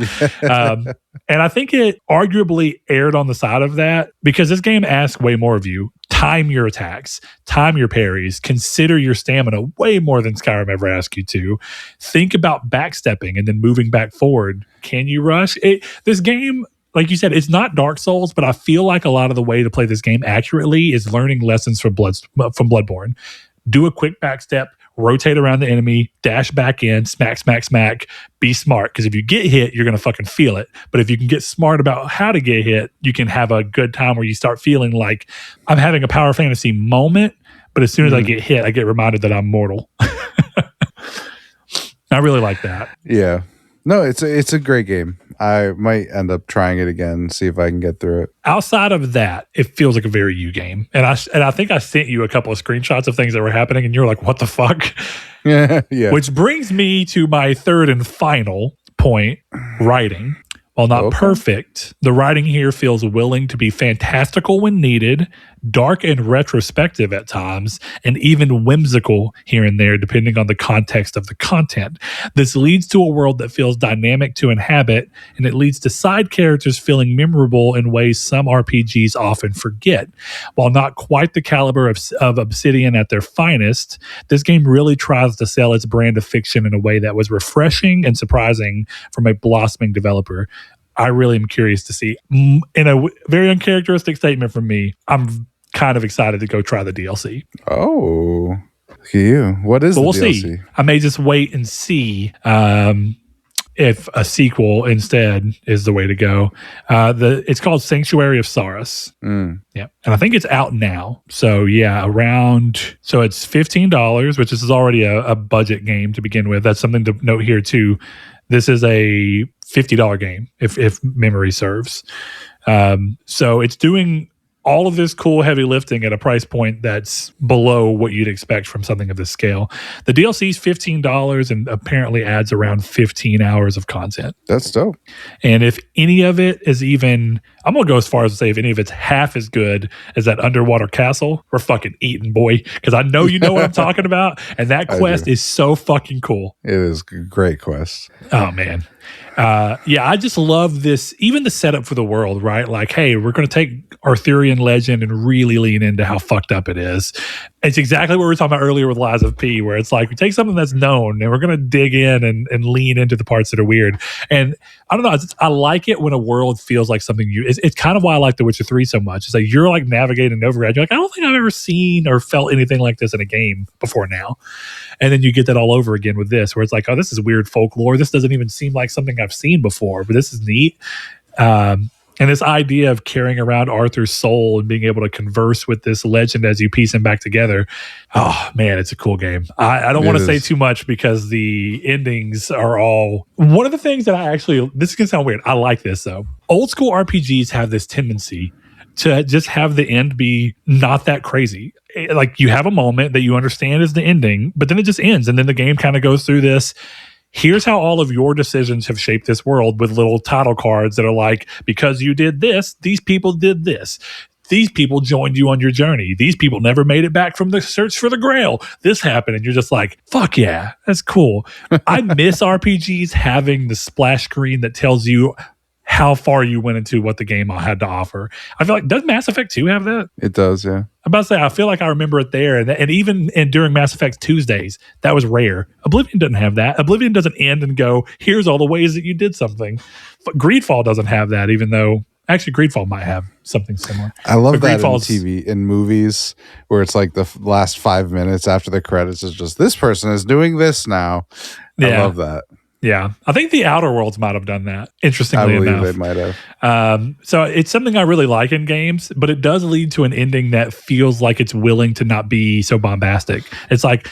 And I think it arguably erred on the side of that, because this game asks way more of you. Time your attacks, time your parries, consider your stamina way more than Skyrim ever asks you to. Think about backstepping and then moving back forward. Can you rush? This game, like you said, it's not Dark Souls, but I feel like a lot of the way to play this game accurately is learning lessons from Bloodborne. Do a quick backstep, rotate around the enemy, dash back in, smack, smack, smack, be smart. Because if you get hit, you're going to fucking feel it. But if you can get smart about how to get hit, you can have a good time where you start feeling like I'm having a power fantasy moment. But as soon as I get hit, I get reminded that I'm mortal. I really like that. Yeah. No, it's a great game. I might end up trying it again, see if I can get through it. Outside of that, it feels like a very you game. And I think I sent you a couple of screenshots of things that were happening, and you were like, what the fuck? Yeah. Which brings me to my third and final point, writing. While not perfect, the writing here feels willing to be fantastical when needed, dark and retrospective at times, and even whimsical here and there, depending on the context of the content. This leads to a world that feels dynamic to inhabit, and it leads to side characters feeling memorable in ways some RPGs often forget. While not quite the caliber of Obsidian at their finest, this game really tries to sell its brand of fiction in a way that was refreshing and surprising from a blossoming developer. I really am curious to see. In a very uncharacteristic statement from me, I'm kind of excited to go try the DLC. Oh, look at you. What is the DLC? See. I may just wait and see if a sequel instead is the way to go. It's called Sanctuary of Saurus. Yeah. And I think it's out now. So yeah, so it's $15, which is already a budget game to begin with. That's something to note here too. This is a $50 game, if memory serves. So it's doing all of this cool heavy lifting at a price point that's below what you'd expect from something of this scale. The DLC is $15 and apparently adds around 15 hours of content. That's dope. And if any of it is even, I'm going to go as far as to say if any of it's half as good as that underwater castle, we're fucking eating, boy. Because I know you know what I'm talking about. And that quest is so fucking cool. It is a great quest. Oh, man. Yeah, I just love this, even the setup for the world, right? Like, hey, we're going to take Arthurian legend and really lean into how fucked up it is. It's exactly what we were talking about earlier with Lies of P, where it's like we take something that's known and we're going to dig in and lean into the parts that are weird. And I don't know, I like it when a world feels like something it's kind of why I like The Witcher 3 so much. It's like you're like navigating Novigrad. You're like, I don't think I've ever seen or felt anything like this in a game before now. And then you get that all over again with this, where it's like, oh, this is weird folklore. This doesn't even seem like something I've seen before, but this is neat. And this idea of carrying around Arthur's soul and being able to converse with this legend as you piece him back together. Oh, man, it's a cool game. I don't want to say too much because the endings are all... One of the things that this is going to sound weird. I like this, though. Old school RPGs have this tendency to just have the end be not that crazy. Like you have a moment that you understand is the ending, but then it just ends. And then the game kind of goes through this. Here's how all of your decisions have shaped this world with little title cards that are like, because you did this, these people did this. These people joined you on your journey. These people never made it back from the search for the Grail. This happened. And you're just like, fuck yeah, that's cool. I miss RPGs having the splash screen that tells you how far you went into what the game had to offer. I feel like, does Mass Effect 2 have that? It does, yeah. I'm about to say, I feel like I remember it there. And even during Mass Effect Tuesdays, that was rare. Oblivion doesn't have that. Oblivion doesn't end and go, here's all the ways that you did something. But Greedfall doesn't have that, even though, actually, Greedfall might have something similar. I love that in TV, in movies, where it's like the last 5 minutes after the credits is just, this person is doing this now. I love that. Yeah, I think the Outer Worlds might have done that, interestingly enough. I believe they might have. So it's something I really like in games, but it does lead to an ending that feels like it's willing to not be so bombastic. It's like,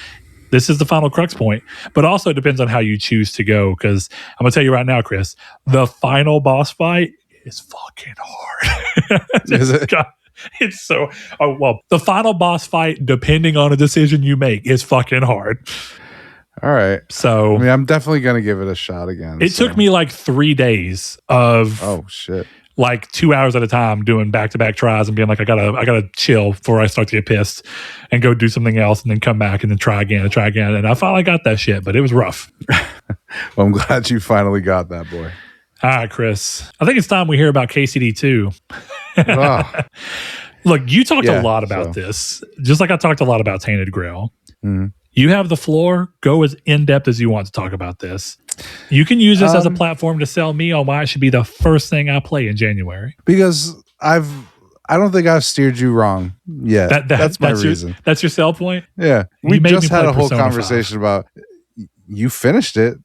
this is the final crux point, but also it depends on how you choose to go, because I'm going to tell you right now, Chris, the final boss fight is fucking hard. Is it? It's so... the final boss fight, depending on a decision you make, is fucking hard. All right. So I mean, I'm definitely going to give it a shot again. It took me like 3 days of like 2 hours at a time doing back-to-back tries and being like, I gotta chill before I start to get pissed and go do something else and then come back and then try again. And I finally got that shit, but it was rough. Well, I'm glad you finally got that, boy. All right, Chris. I think it's time we hear about KCD 2. Oh. Look, you talked a lot about this, just like I talked a lot about Tainted Grail. Mm-hmm. You have the floor. Go as in-depth as you want to talk about this. You can use this as a platform to sell me on why it should be the first thing I play in January. Because I've I don't think I've steered you wrong yet. That's my reason. That's your sell point? Yeah. We just had a whole conversation about you finished it.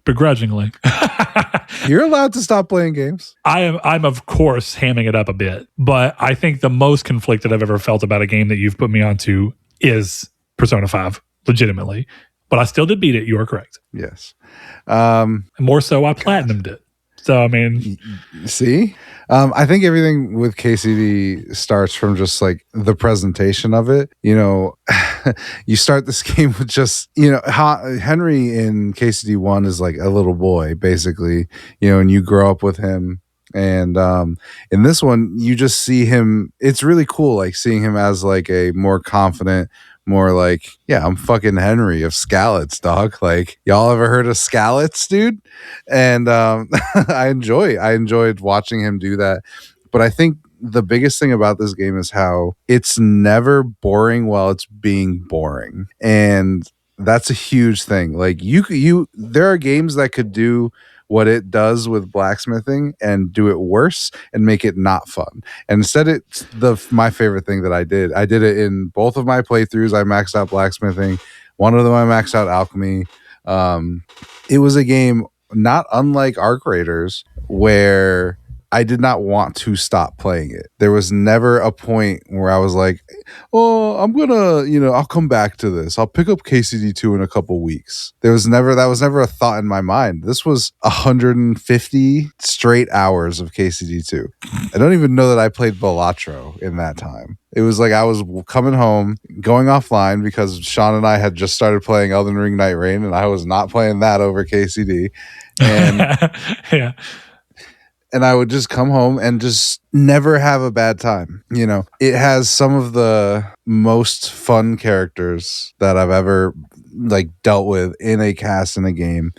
Begrudgingly. You're allowed to stop playing games. I'm of course hamming it up a bit, but I think the most conflicted I've ever felt about a game that you've put me onto is Persona 5, legitimately. But I still did beat it. You are correct. Yes. More so, I platinumed it. So, I mean, see, I think everything with KCD starts from just like the presentation of it. You know, you start this game with just, you know, Henry in KCD 1 is like a little boy, basically, you know, and you grow up with him. And in this one, you just see him. It's really cool, like seeing him as like a more confident, more like, yeah, I'm fucking Henry of Skalitz, dog. Like, y'all ever heard of Skalitz, dude? And I enjoyed watching him do that. But I think the biggest thing about this game is how it's never boring while it's being boring. And that's a huge thing. Like there are games that could do what it does with blacksmithing and do it worse and make it not fun. And instead, it's my favorite thing that I did. I did it in both of my playthroughs. I maxed out blacksmithing. One of them I maxed out alchemy. It was a game not unlike Arc Raiders where I did not want to stop playing it. There was never a point where I was like, oh, I'm gonna, you know, I'll come back to this. I'll pick up KCD2 in a couple weeks. That was never a thought in my mind. This was 150 straight hours of KCD2. I don't even know that I played Balatro in that time. It was like I was coming home, going offline because Sean and I had just started playing Elden Ring Night Rain, and I was not playing that over KCD. And yeah. And I would just come home and just never have a bad time. You know, it has some of the most fun characters that I've ever like dealt with in a cast in a game.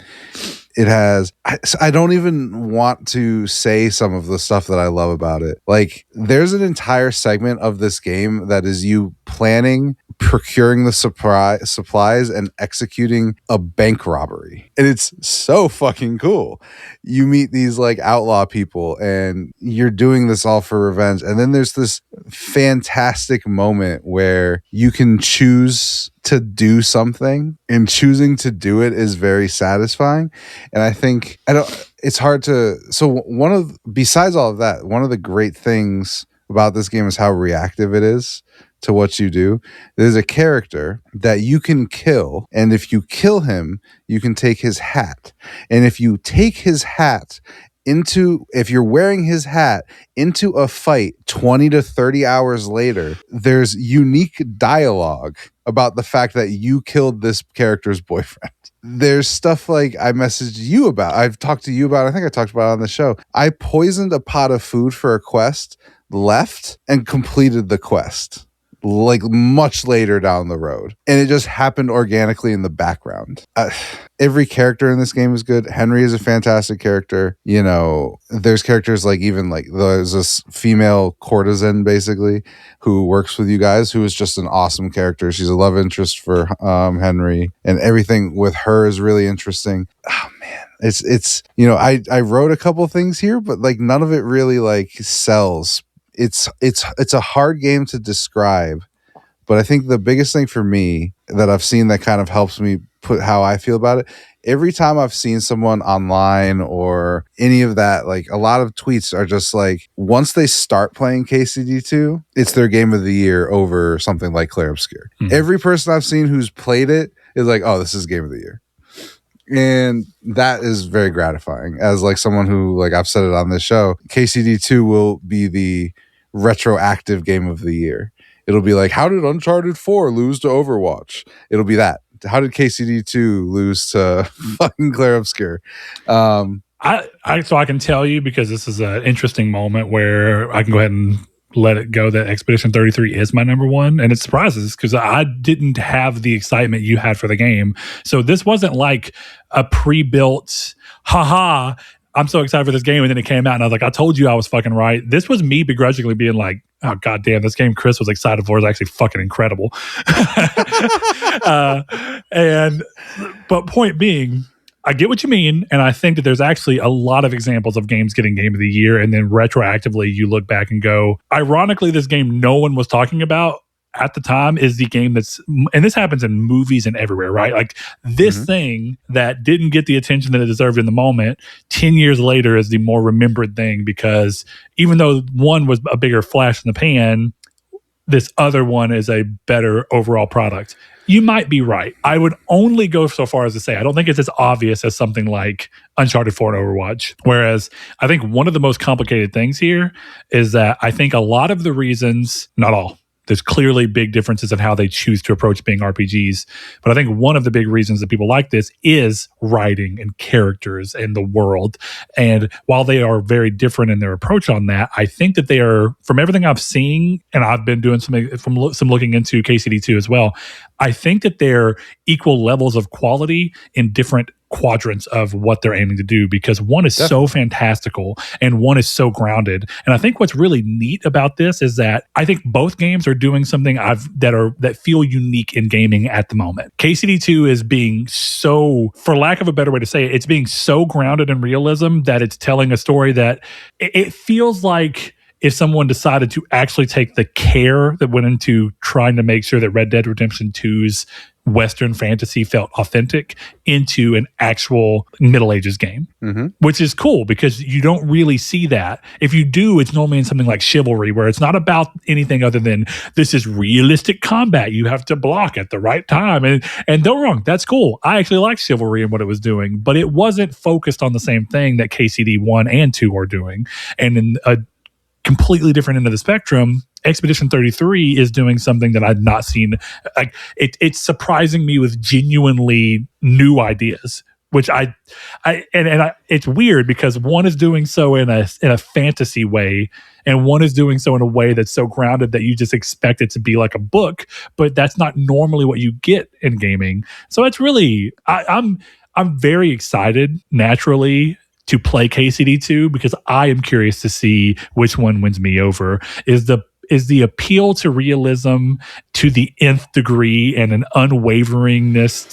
It has, I don't even want to say some of the stuff that I love about it. Like, there's an entire segment of this game that is you planning, procuring the supplies, and executing a bank robbery. And it's so fucking cool. You meet these like outlaw people and you're doing this all for revenge. And then there's this fantastic moment where you can choose to do something, and choosing to do it is very satisfying. And I think it's hard to, besides all of that, one of the great things about this game is how reactive it is to what you do. There's a character that you can kill, and if you kill him, you can take his hat. And if you take his hat if you're wearing his hat into a fight 20 to 30 hours later, there's unique dialogue about the fact that you killed this character's boyfriend. There's stuff like I messaged you about. I've talked to you about. I think I talked about it on the show. I poisoned a pot of food for a quest, left, and completed the quest like much later down the road, and it just happened organically in the background. Every character in this game is good. Henry is a fantastic character. You know, there's characters like there's this female courtesan basically who works with you guys, who is just an awesome character. She's a love interest for Henry, and everything with her is really interesting. Oh man, it's you know, I wrote a couple things here, but like none of it really like sells. It's a hard game to describe, but I think the biggest thing for me that I've seen that kind of helps me put how I feel about it, every time I've seen someone online or any of that, like a lot of tweets are just like, once they start playing KCD2, it's their game of the year over something like Clair Obscur. Mm-hmm. Every person I've seen who's played it is like, oh, this is game of the year. And that is very gratifying as like someone who, like I've said it on this show, KCD2 will be the retroactive game of the year. It'll be like, how did Uncharted 4 lose to Overwatch? It'll be that. How did KCD2 lose to fucking Clair Obscur? So I can tell you, because this is an interesting moment where I can go ahead and let it go that Expedition 33 is my number one, and it surprises because I didn't have the excitement you had for the game. So this wasn't like a pre-built haha, I'm so excited for this game, and then it came out and I was like, I told you I was fucking right. This was me begrudgingly being like, oh god damn, this game Chris was excited for is actually fucking incredible. But point being, I get what you mean, and I think that there's actually a lot of examples of games getting Game of the Year, and then retroactively you look back and go, ironically, this game no one was talking about at the time is the game and this happens in movies and everywhere, right? Like this thing that didn't get the attention that it deserved in the moment, 10 years later is the more remembered thing, because even though one was a bigger flash in the pan, this other one is a better overall product. You might be right. I would only go so far as to say I don't think it's as obvious as something like Uncharted 4 and Overwatch. Whereas I think one of the most complicated things here is that I think a lot of the reasons, not all, there's clearly big differences in how they choose to approach being RPGs. But I think one of the big reasons that people like this is writing and characters and the world. And while they are very different in their approach on that, I think that they are, from everything I've seen, and I've been doing some looking into KCD2 as well, I think that they're equal levels of quality in different quadrants of what they're aiming to do, because one is so fantastical and one is so grounded. And I think what's really neat about this is that I think both games are doing something that feel unique in gaming at the moment. KCD2 is being so, for lack of a better way to say it, it's being so grounded in realism that it's telling a story that it feels like if someone decided to actually take the care that went into trying to make sure that Red Dead Redemption 2's Western fantasy felt authentic into an actual Middle Ages game, which is cool because you don't really see that. If you do, it's normally in something like Chivalry, where it's not about anything other than this is realistic combat. You have to block at the right time. And don't get me wrong, that's cool. I actually like Chivalry and what it was doing, but it wasn't focused on the same thing that KCD 1 and 2 are doing. And in a completely different end of the spectrum, Expedition 33 is doing something that I'd not seen. Like it's surprising me with genuinely new ideas, which it's weird because one is doing so in a fantasy way, and one is doing so in a way that's so grounded that you just expect it to be like a book, but that's not normally what you get in gaming. So it's really, I'm very excited naturally to play KCD2 because I am curious to see which one wins me over. Is the appeal to realism to the nth degree and an unwaveringness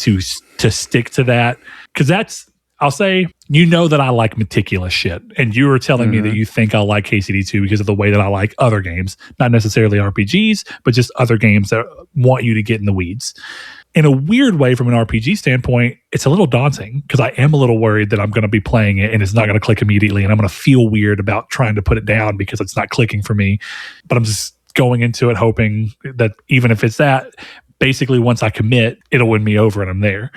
to stick to that? Because that's, I'll say, that I like meticulous shit. And you were telling me that you think I like KCD2 because of the way that I like other games, not necessarily RPGs, but just other games that want you to get in the weeds. In a weird way, from an RPG standpoint, it's a little daunting because I am a little worried that I'm going to be playing it and it's not going to click immediately, and I'm going to feel weird about trying to put it down because it's not clicking for me. But I'm just going into it hoping that even if it's that, basically once I commit, it'll win me over and I'm there.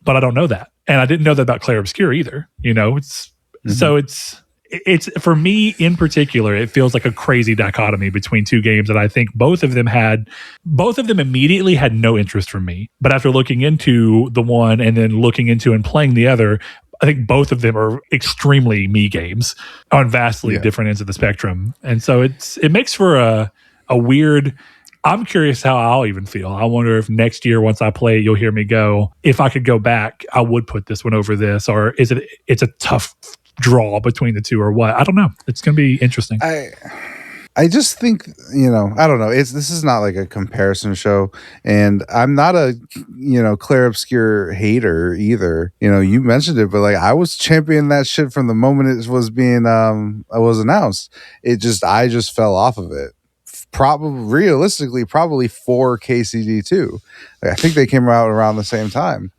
But I don't know that. And I didn't know that about Clair Obscur either. So it's for me in particular, it feels like a crazy dichotomy between two games that I think both of them immediately had no interest from me. But after looking into the one and then looking into and playing the other, I think both of them are extremely me games on vastly different ends of the spectrum. And so it makes for a weird, I'm curious how I'll even feel. I wonder if next year, once I play it, you'll hear me go, if I could go back, I would put this one over this, or it's a tough draw between the two, or what? I don't know. It's going to be interesting. I just think, I don't know. This is not like a comparison show, and I'm not a, Clair Obscur hater either. You mentioned it, but like I was championing that shit from the moment it was being was announced. I just fell off of it. Realistically, probably for KCD2. I think they came out around the same time.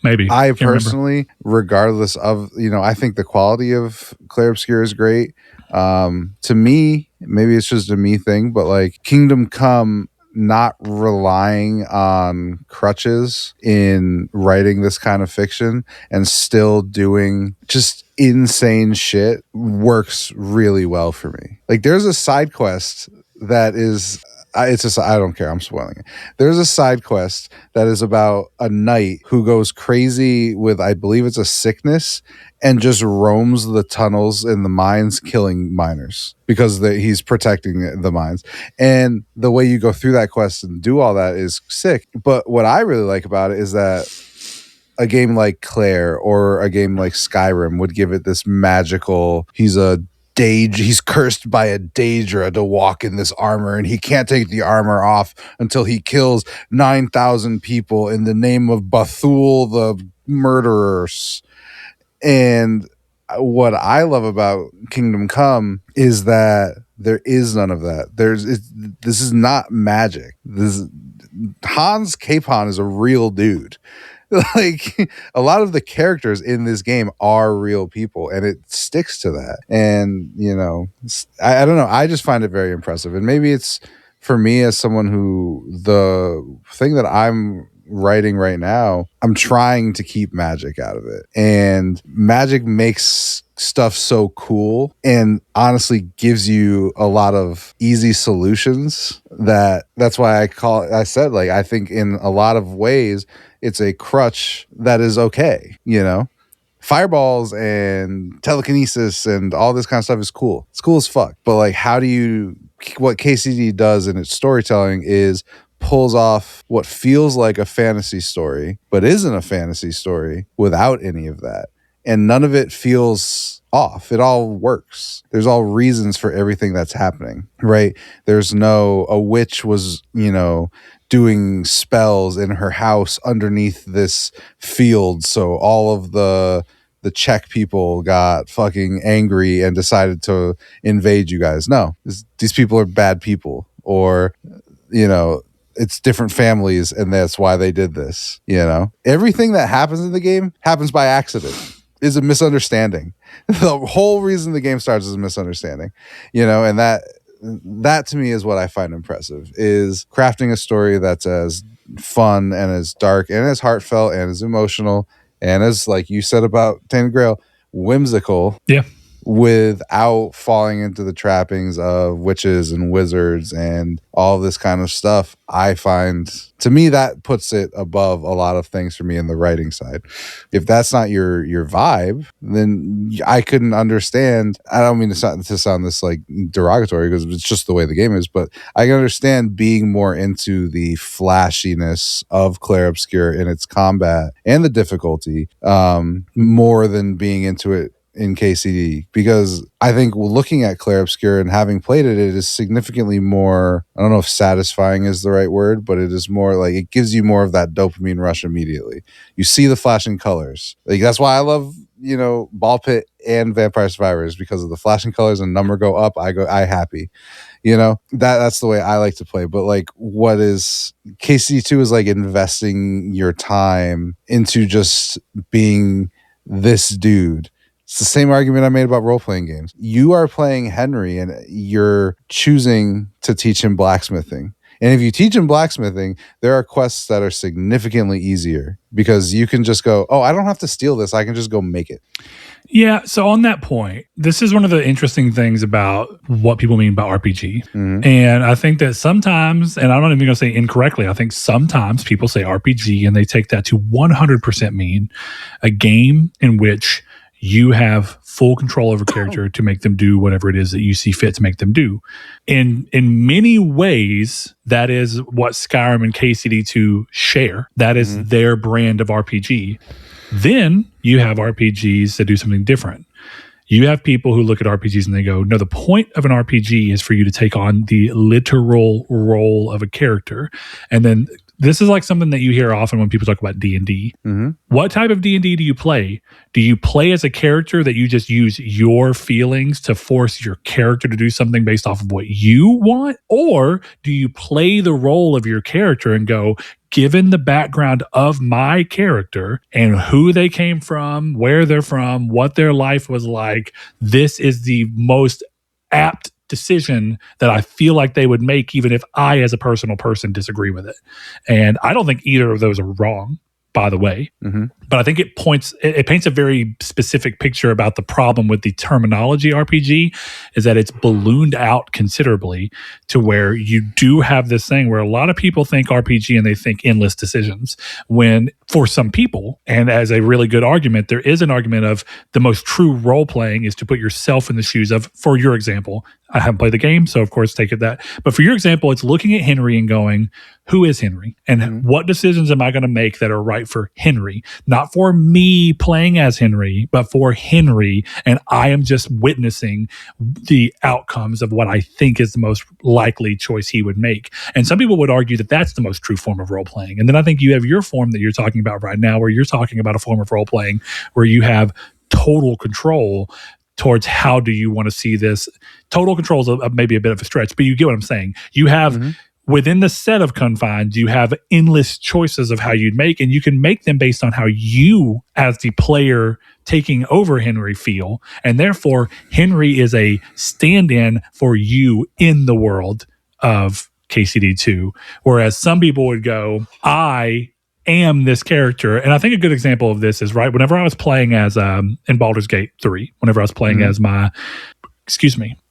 Maybe. I personally, regardless of, I think the quality of Clair Obscur is great. To me, maybe it's just a me thing, but like Kingdom Come not relying on crutches in writing this kind of fiction and still doing just insane shit works really well for me. Like there's a side quest that is, I don't care, I'm spoiling it. There's a side quest that is about a knight who goes crazy with, I believe it's a sickness, and just roams the tunnels in the mines killing miners because he's protecting the mines. And the way you go through that quest and do all that is sick. But what I really like about it is that a game like Clair or a game like Skyrim would give it this magical, he's cursed by a Daedra to walk in this armor, and he can't take the armor off until he kills 9,000 people in the name of Bathul, the murderers. And what I love about Kingdom Come is that there is none of that. This is not magic. Hans Capon is a real dude. Like, a lot of the characters in this game are real people, and it sticks to that. And, you know, I don't know. I just find it very impressive. And maybe it's for me as someone who, the thing that I'm writing right now, I'm trying to keep magic out of it. And magic makes stuff so cool and honestly gives you a lot of easy solutions. That's why I said, like, I think in a lot of ways it's a crutch that is okay, you know? Fireballs and telekinesis and all this kind of stuff is cool. It's cool as fuck. But like, what KCD does in its storytelling is pulls off what feels like a fantasy story, but isn't a fantasy story without any of that. And none of it feels off. It all works. There's all reasons for everything that's happening, right? There's a witch was, doing spells in her house underneath this field. So all of the Czech people got fucking angry and decided to invade you guys. No, these people are bad people, or, it's different families, and that's why they did this. Everything that happens in the game happens by accident. Is a misunderstanding. The whole reason the game starts is a misunderstanding, and that to me is what I find impressive, is crafting a story that's as fun and as dark and as heartfelt and as emotional and as, like you said about Tainted Grail, whimsical. Yeah. Without falling into the trappings of witches and wizards and all this kind of stuff. I find, to me, that puts it above a lot of things for me in the writing side. If that's not your vibe, then I couldn't understand. I don't mean to sound this like derogatory, because it's just the way the game is, but I can understand being more into the flashiness of Clair Obscur in its combat and the difficulty, more than being into it in KCD, because I think looking at Clair Obscur and having played it is significantly more, I don't know if satisfying is the right word, but it is more like, it gives you more of that dopamine rush immediately. You see the flashing colors. Like, that's why I love, Ball Pit and Vampire Survivors, because of the flashing colors and number go up, I happy. That's the way I like to play. But like, what is KCD2 is like investing your time into just being this dude. It's the same argument I made about role-playing games. You are playing Henry and you're choosing to teach him blacksmithing. And if you teach him blacksmithing, there are quests that are significantly easier, because you can just go, I don't have to steal this. I can just go make it. Yeah. So on that point, this is one of the interesting things about what people mean by RPG. Mm-hmm. And I think that sometimes, and I'm not even going to say incorrectly, I think sometimes people say RPG and they take that to 100% mean a game in which you have full control over character to make them do whatever it is that you see fit to make them do. In many ways, that is what Skyrim and KCD2 share. That is their brand of RPG. Then you have RPGs that do something different. You have people who look at RPGs and they go, no, the point of an RPG is for you to take on the literal role of a character. And then this is like something that you hear often when people talk about D&D. Mm-hmm. What type of D&D do you play? Do you play as a character that you just use your feelings to force your character to do something based off of what you want? Or do you play the role of your character and go, given the background of my character and who they came from, where they're from, what their life was like, this is the most apt decision that I feel like they would make, even if I, as a personal person, disagree with it. And I don't think either of those are wrong, by the way. Mm-hmm. But I think it paints a very specific picture about the problem with the terminology RPG, is that it's ballooned out considerably to where you do have this thing where a lot of people think RPG and they think endless decisions, when for some people, and as a really good argument, there is an argument of the most true role playing is to put yourself in the shoes of, for your example, I haven't played the game, so of course take it that. But for your example, it's looking at Henry and going, who is Henry? And what decisions am I going to make that are right for Henry? Not for me playing as Henry, but for Henry. And I am just witnessing the outcomes of what I think is the most likely choice he would make. And some people would argue that that's the most true form of role playing. And then I think you have your form that you're talking about right now, where you're talking about a form of role playing where you have total control towards how do you want to see this. Total control is maybe a bit of a stretch, but you get what I'm saying. You have within the set of confines, you have endless choices of how you'd make, and you can make them based on how you, as the player taking over Henry, feel. And therefore, Henry is a stand-in for you in the world of KCD2. Whereas some people would go, I am this character. And I think a good example of this is, right, whenever I was playing as, in Baldur's Gate 3, whenever I was playing as my,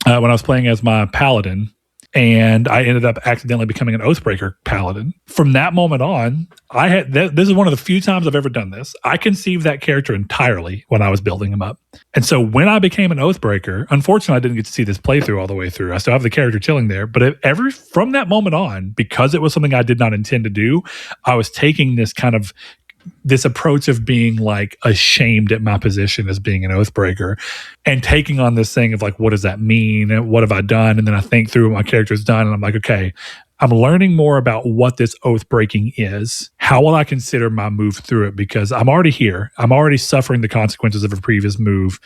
when I was playing as my paladin, and I ended up accidentally becoming an Oathbreaker paladin. From that moment on, this is one of the few times I've ever done this. I conceived that character entirely when I was building him up. And so when I became an Oathbreaker, unfortunately, I didn't get to see this playthrough all the way through. I still have the character chilling there. But from that moment on, because it was something I did not intend to do, I was taking this approach of being like ashamed at my position as being an Oathbreaker and taking on this thing of like, what does that mean? What have I done? And then I think through what my character's done and I'm like, okay, I'm learning more about what this oath breaking is. How will I consider my move through it? Because I'm already here. I'm already suffering the consequences of a previous move.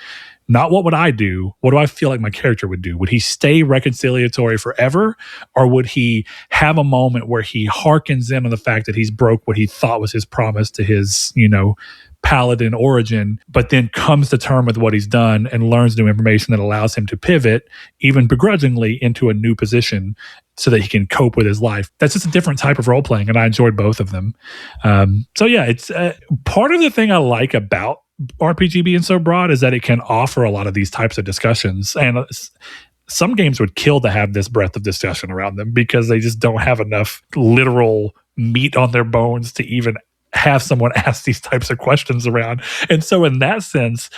Not what would I do? What do I feel like my character would do? Would he stay reconciliatory forever? Or would he have a moment where he hearkens in on the fact that he's broke what he thought was his promise to his, paladin origin, but then comes to term with what he's done and learns new information that allows him to pivot, even begrudgingly, into a new position so that he can cope with his life? That's just a different type of role playing, and I enjoyed both of them. It's part of the thing I like about RPG being so broad is that it can offer a lot of these types of discussions. And some games would kill to have this breadth of discussion around them because they just don't have enough literal meat on their bones to even have someone ask these types of questions around. And so in that sense,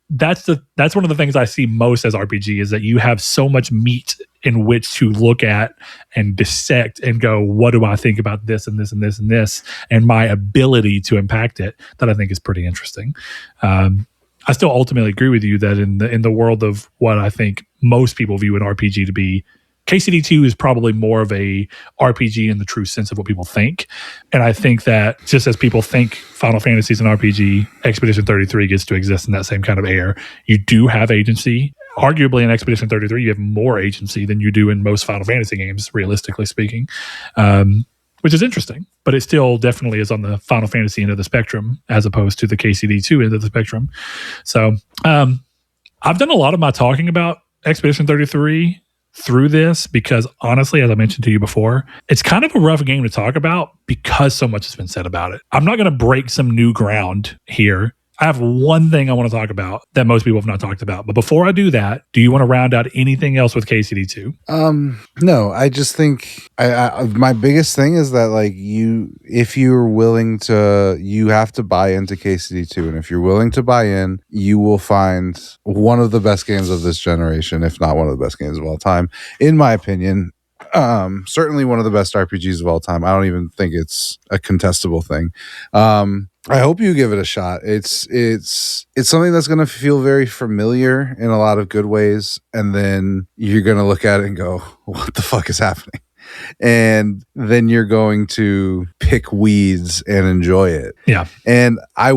that's one of the things I see most as RPG is that you have so much meat in which to look at and dissect and go, what do I think about this and this and this and this, and my ability to impact it, that I think is pretty interesting. I still ultimately agree with you that in the world of what I think most people view an RPG to be, KCD2 is probably more of a RPG in the true sense of what people think. And I think that just as people think Final Fantasy is an RPG, Expedition 33 gets to exist in that same kind of air. You do have agency. Arguably in Expedition 33, you have more agency than you do in most Final Fantasy games, realistically speaking, which is interesting. But it still definitely is on the Final Fantasy end of the spectrum as opposed to the KCD2 end of the spectrum. So I've done a lot of my talking about Expedition 33 through this because honestly, as I mentioned to you before, it's kind of a rough game to talk about because so much has been said about it. I'm not going to break some new ground here. I have one thing I want to talk about that most people have not talked about. But before I do that, do you want to round out anything else with KCD2? No, I just think my biggest thing is that if you're willing to, you have to buy into KCD2. And if you're willing to buy in, you will find one of the best games of this generation, if not one of the best games of all time, in my opinion. Certainly one of the best RPGs of all time. I don't even think it's a contestable thing. I hope you give it a shot. It's something that's going to feel very familiar in a lot of good ways, and then you're going to look at it and go, "What the fuck is happening?" And then you're going to pick weeds and enjoy it. Yeah. And I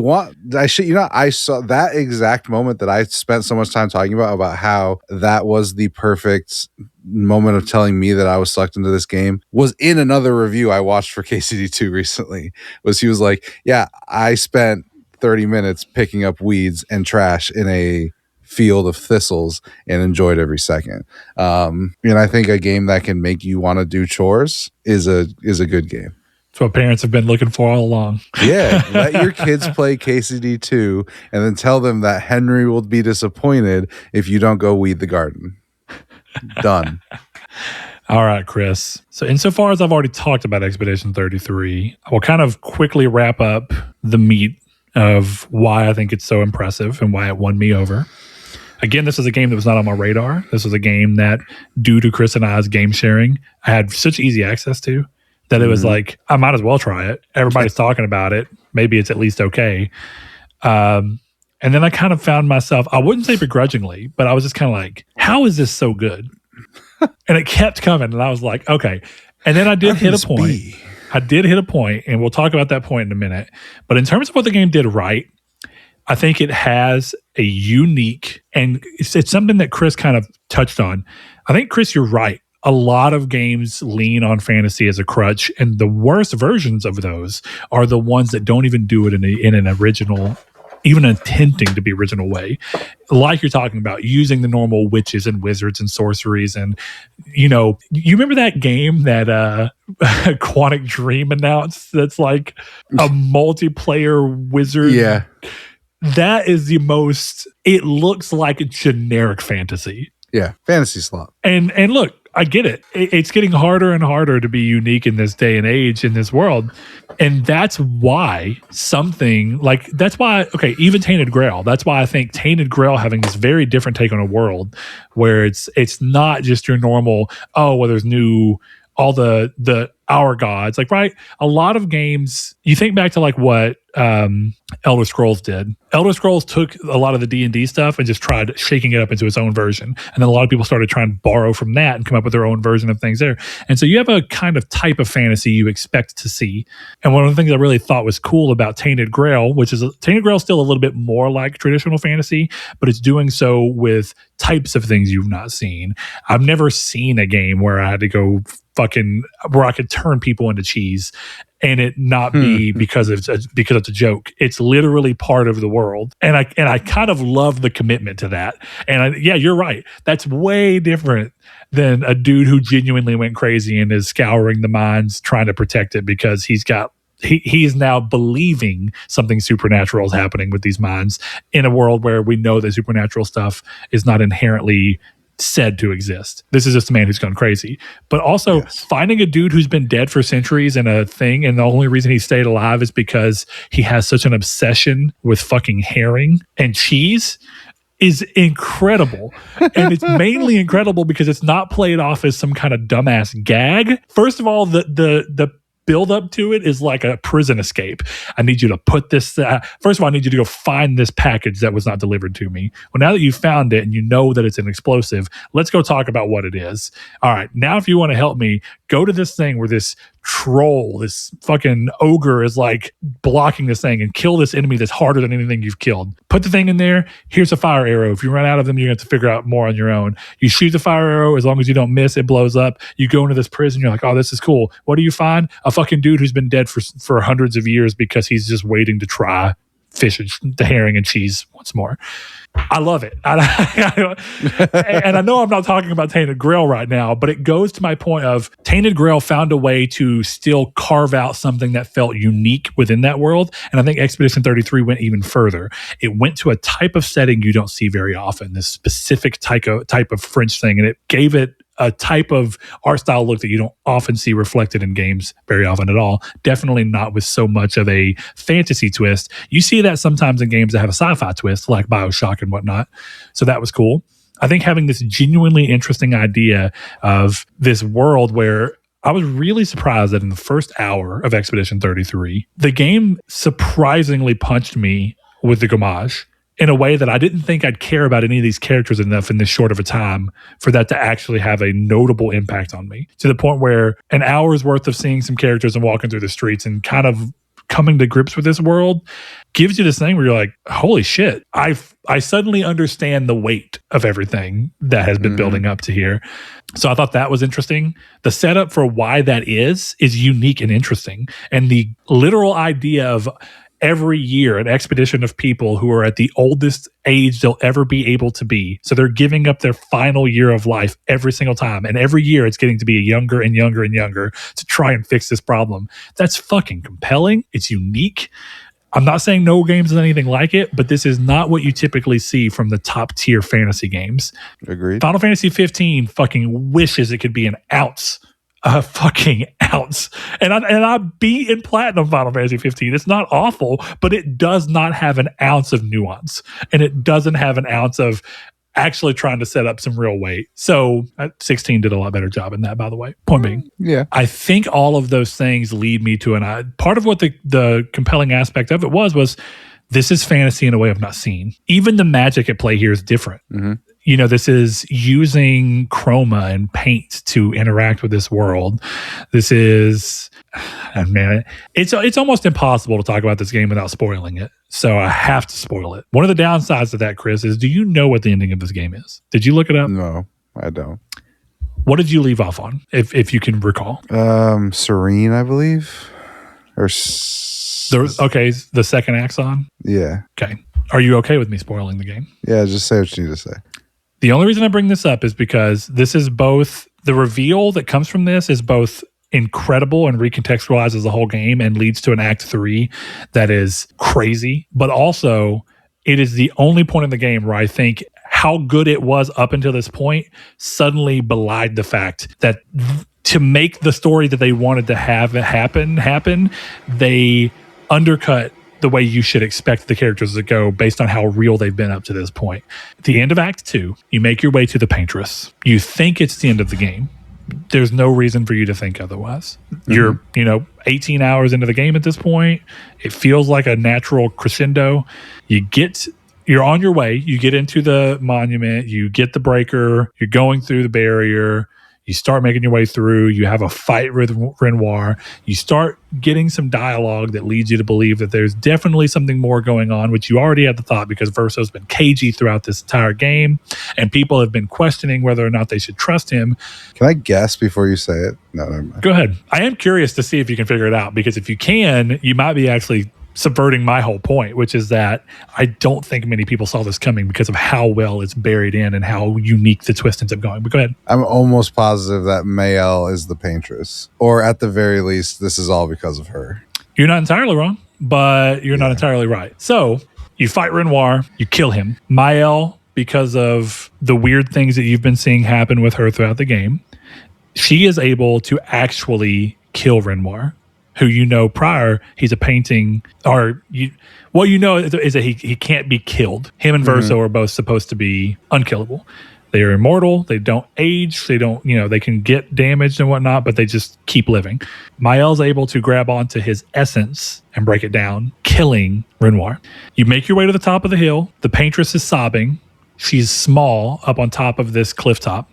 saw that exact moment that I spent so much time talking about how that was the perfect moment of telling me that I was sucked into this game was in another review I watched for KCD2 recently. He was like, yeah, I spent 30 minutes picking up weeds and trash in a field of thistles and enjoyed every second. And I think a game that can make you want to do chores is a good game. That's what parents have been looking for all along. Yeah, let your kids play KCD2 and then tell them that Henry will be disappointed if you don't go weed the garden. Done. All right, Chris. So insofar as I've already talked about Expedition 33, I will kind of quickly wrap up the meat of why I think it's so impressive and why it won me over. Again, this is a game that was not on my radar. This was a game that, due to Chris and I's game sharing, I had such easy access to that it was like, I might as well try it. Everybody's talking about it. Maybe it's at least okay. And then I kind of found myself, I wouldn't say begrudgingly, but I was just kind of like, how is this so good? And it kept coming. And I was like, okay. And then I did hit a point. I did hit a point, and we'll talk about that point in a minute. But in terms of what the game did right, I think it has a unique, and it's something that Chris kind of touched on. I think, Chris, you're right. A lot of games lean on fantasy as a crutch, and the worst versions of those are the ones that don't even do it in an original, even attempting to be original way. Like you're talking about, using the normal witches and wizards and sorceries. And, you remember that game that Quantic Dream announced that's like a multiplayer wizard? Yeah. That is the most, it looks like a generic fantasy. Yeah, fantasy slop. And look, I get it. It's getting harder and harder to be unique in this day and age, in this world. And that's why even Tainted Grail, that's why I think Tainted Grail having this very different take on a world where it's not just your normal, there's new, all the our gods, like, right? A lot of games, you think back to like what Elder Scrolls did. Elder Scrolls took a lot of the D&D stuff and just tried shaking it up into its own version. And then a lot of people started trying to borrow from that and come up with their own version of things there. And so you have a kind of type of fantasy you expect to see. And one of the things I really thought was cool about Tainted Grail, Tainted Grail is still a little bit more like traditional fantasy, but it's doing so with types of things you've not seen. I've never seen a game where I had to go where I could turn people into cheese and it not be because it's a joke. It's literally part of the world. And I kind of love the commitment to that. And you're right. That's way different than a dude who genuinely went crazy and is scouring the mines trying to protect it because he is now believing something supernatural is happening with these mines in a world where we know that supernatural stuff is not inherently said to exist. This is just a man who's gone crazy. But also finding a dude who's been dead for centuries in a thing, and the only reason he stayed alive is because he has such an obsession with fucking herring and cheese is incredible. And it's mainly incredible because it's not played off as some kind of dumbass gag. First of all, the build up to it is like a prison escape. I need you to put this, first of all, I need you to go find this package that was not delivered to me. Well, now that you found it and you know that it's an explosive, let's go talk about what it is. All right, now if you want to help me, go to this thing where this troll, this fucking ogre is like blocking this thing and kill this enemy that's harder than anything you've killed. Put the thing in there. Here's a fire arrow. If you run out of them, you're going to have to figure out more on your own. You shoot the fire arrow. As long as you don't miss, it blows up. You go into this prison. You're like, oh, this is cool. What do you find? A fucking dude who's been dead for hundreds of years because he's just waiting to try fish and the herring and cheese once more. I love it. And I know I'm not talking about Tainted Grail right now, but it goes to my point of Tainted Grail found a way to still carve out something that felt unique within that world. And I think Expedition 33 went even further. It went to a type of setting you don't see very often, this specific type of French thing. And it gave it a type of art style look that you don't often see reflected in games very often at all. Definitely not with so much of a fantasy twist. You see that sometimes in games that have a sci-fi twist, like BioShock and whatnot. So that was cool. I think having this genuinely interesting idea of this world where I was really surprised that in the first hour of Expedition 33, the game surprisingly punched me with the gomage in a way that I didn't think I'd care about any of these characters enough in this short of a time for that to actually have a notable impact on me, to the point where an hour's worth of seeing some characters and walking through the streets and kind of coming to grips with this world gives you this thing where you're like, holy shit, I suddenly understand the weight of everything that has been building up to here. So I thought that was interesting. The setup for why that is unique and interesting. And the literal idea of every year an expedition of people who are at the oldest age they'll ever be able to be. So they're giving up their final year of life every single time. And every year it's getting to be younger and younger and younger to try and fix this problem. That's fucking compelling. It's unique. I'm not saying no games is anything like it, but this is not what you typically see from the top tier fantasy games. Agreed. Final Fantasy 15 fucking wishes it could be an ounce. A fucking ounce. And I beat in platinum Final Fantasy 15. It's not awful, but it does not have an ounce of nuance. And it doesn't have an ounce of actually trying to set up some real weight. So 16 did a lot better job in that, by the way. Point being. Yeah. I think all of those things lead me to part of what the compelling aspect of it was this is fantasy in a way I've not seen. Even the magic at play here is different. Mm-hmm. this is using chroma and paint to interact with this world. This is, man, it's almost impossible to talk about this game without spoiling it. So I have to spoil it. One of the downsides of that, Chris, is do you know what the ending of this game is? Did you look it up? No, I don't. What did you leave off on, if you can recall? Serene, I believe. The second axon? Yeah. Okay. Are you okay with me spoiling the game? Yeah, just say what you need to say. The only reason I bring this up is because this is both, the reveal that comes from this is both incredible and recontextualizes the whole game and leads to an Act 3 that is crazy, but also it is the only point in the game where I think how good it was up until this point suddenly belied the fact that to make the story that they wanted to have happen, they undercut the way you should expect the characters to go based on how real they've been up to this point. At the end of Act 2, you make your way to the Paintress. You think it's the end of the game. There's no reason for you to think otherwise. You're, 18 hours into the game at this point. It feels like a natural crescendo. You're on your way. You get into the monument. You get the breaker. You're going through the barrier. You start making your way through. You have a fight with Renoir. You start getting some dialogue that leads you to believe that there's definitely something more going on, which you already had the thought because Verso's been cagey throughout this entire game, and people have been questioning whether or not they should trust him. Can I guess before you say it? No, never mind. Go ahead. I am curious to see if you can figure it out, because if you can, you might be actually subverting my whole point, which is that I don't think many people saw this coming because of how well it's buried in and how unique the twist ends up going. But go ahead. I'm almost positive that Mayel is the Paintress, or at the very least, this is all because of her. You're not entirely wrong, but you're not entirely right. So you fight Renoir, you kill him. Mayel, because of the weird things that you've been seeing happen with her throughout the game, she is able to actually kill Renoir, who prior he's a painting, is that he can't be killed. Him and Verso are both supposed to be unkillable. They are immortal. They don't age. They don't, they can get damaged and whatnot, but they just keep living. Mayel's able to grab onto his essence and break it down, killing Renoir. You make your way to the top of the hill. The Paintress is sobbing. She's small up on top of this cliff top.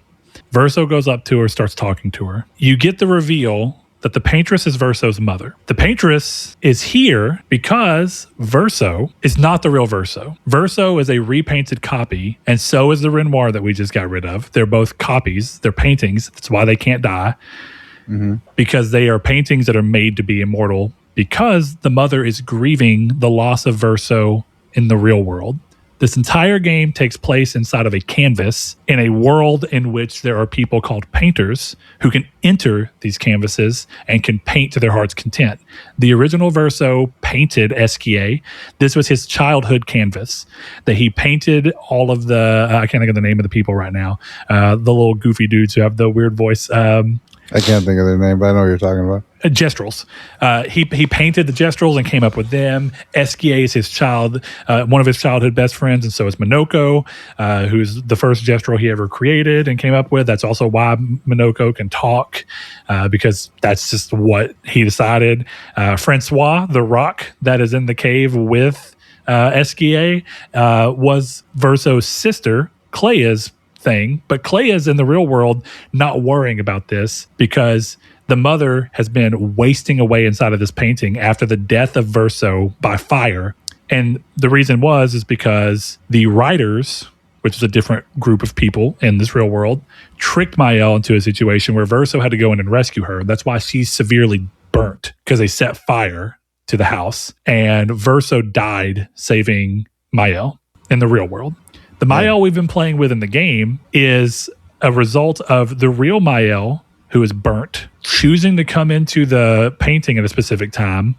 Verso goes up to her, starts talking to her. You get the reveal that the Paintress is Verso's mother. The Paintress is here because Verso is not the real Verso. Verso is a repainted copy, and so is the Renoir that we just got rid of. They're both copies. They're paintings. That's why they can't die. Because they are paintings that are made to be immortal, because the mother is grieving the loss of Verso in the real world. This entire game takes place inside of a canvas in a world in which there are people called painters who can enter these canvases and can paint to their heart's content. The original Verso painted Esquier. This was his childhood canvas that he painted all of the, I can't think of the name of the people right now, the little goofy dudes who have the weird voice. I can't think of their name, but I know what you're talking about. Gestrels. He painted the Gestrels and came up with them. Esquier is his one of his childhood best friends, and so is Minoko, who's the first Gestral he ever created and came up with. That's also why Minoko can talk, because that's just what he decided. Francois, the rock that is in the cave with Esquier, was Verso's sister, Clair's thing, but Clay is in the real world not worrying about this because the mother has been wasting away inside of this painting after the death of Verso by fire. And the reason is because the writers, which is a different group of people in this real world, tricked Mayel into a situation where Verso had to go in and rescue her. That's why she's severely burnt, because they set fire to the house and Verso died saving Mayel in the real world. The Mayel we've been playing with in the game is a result of the real Mayel, who is burnt, choosing to come into the painting at a specific time,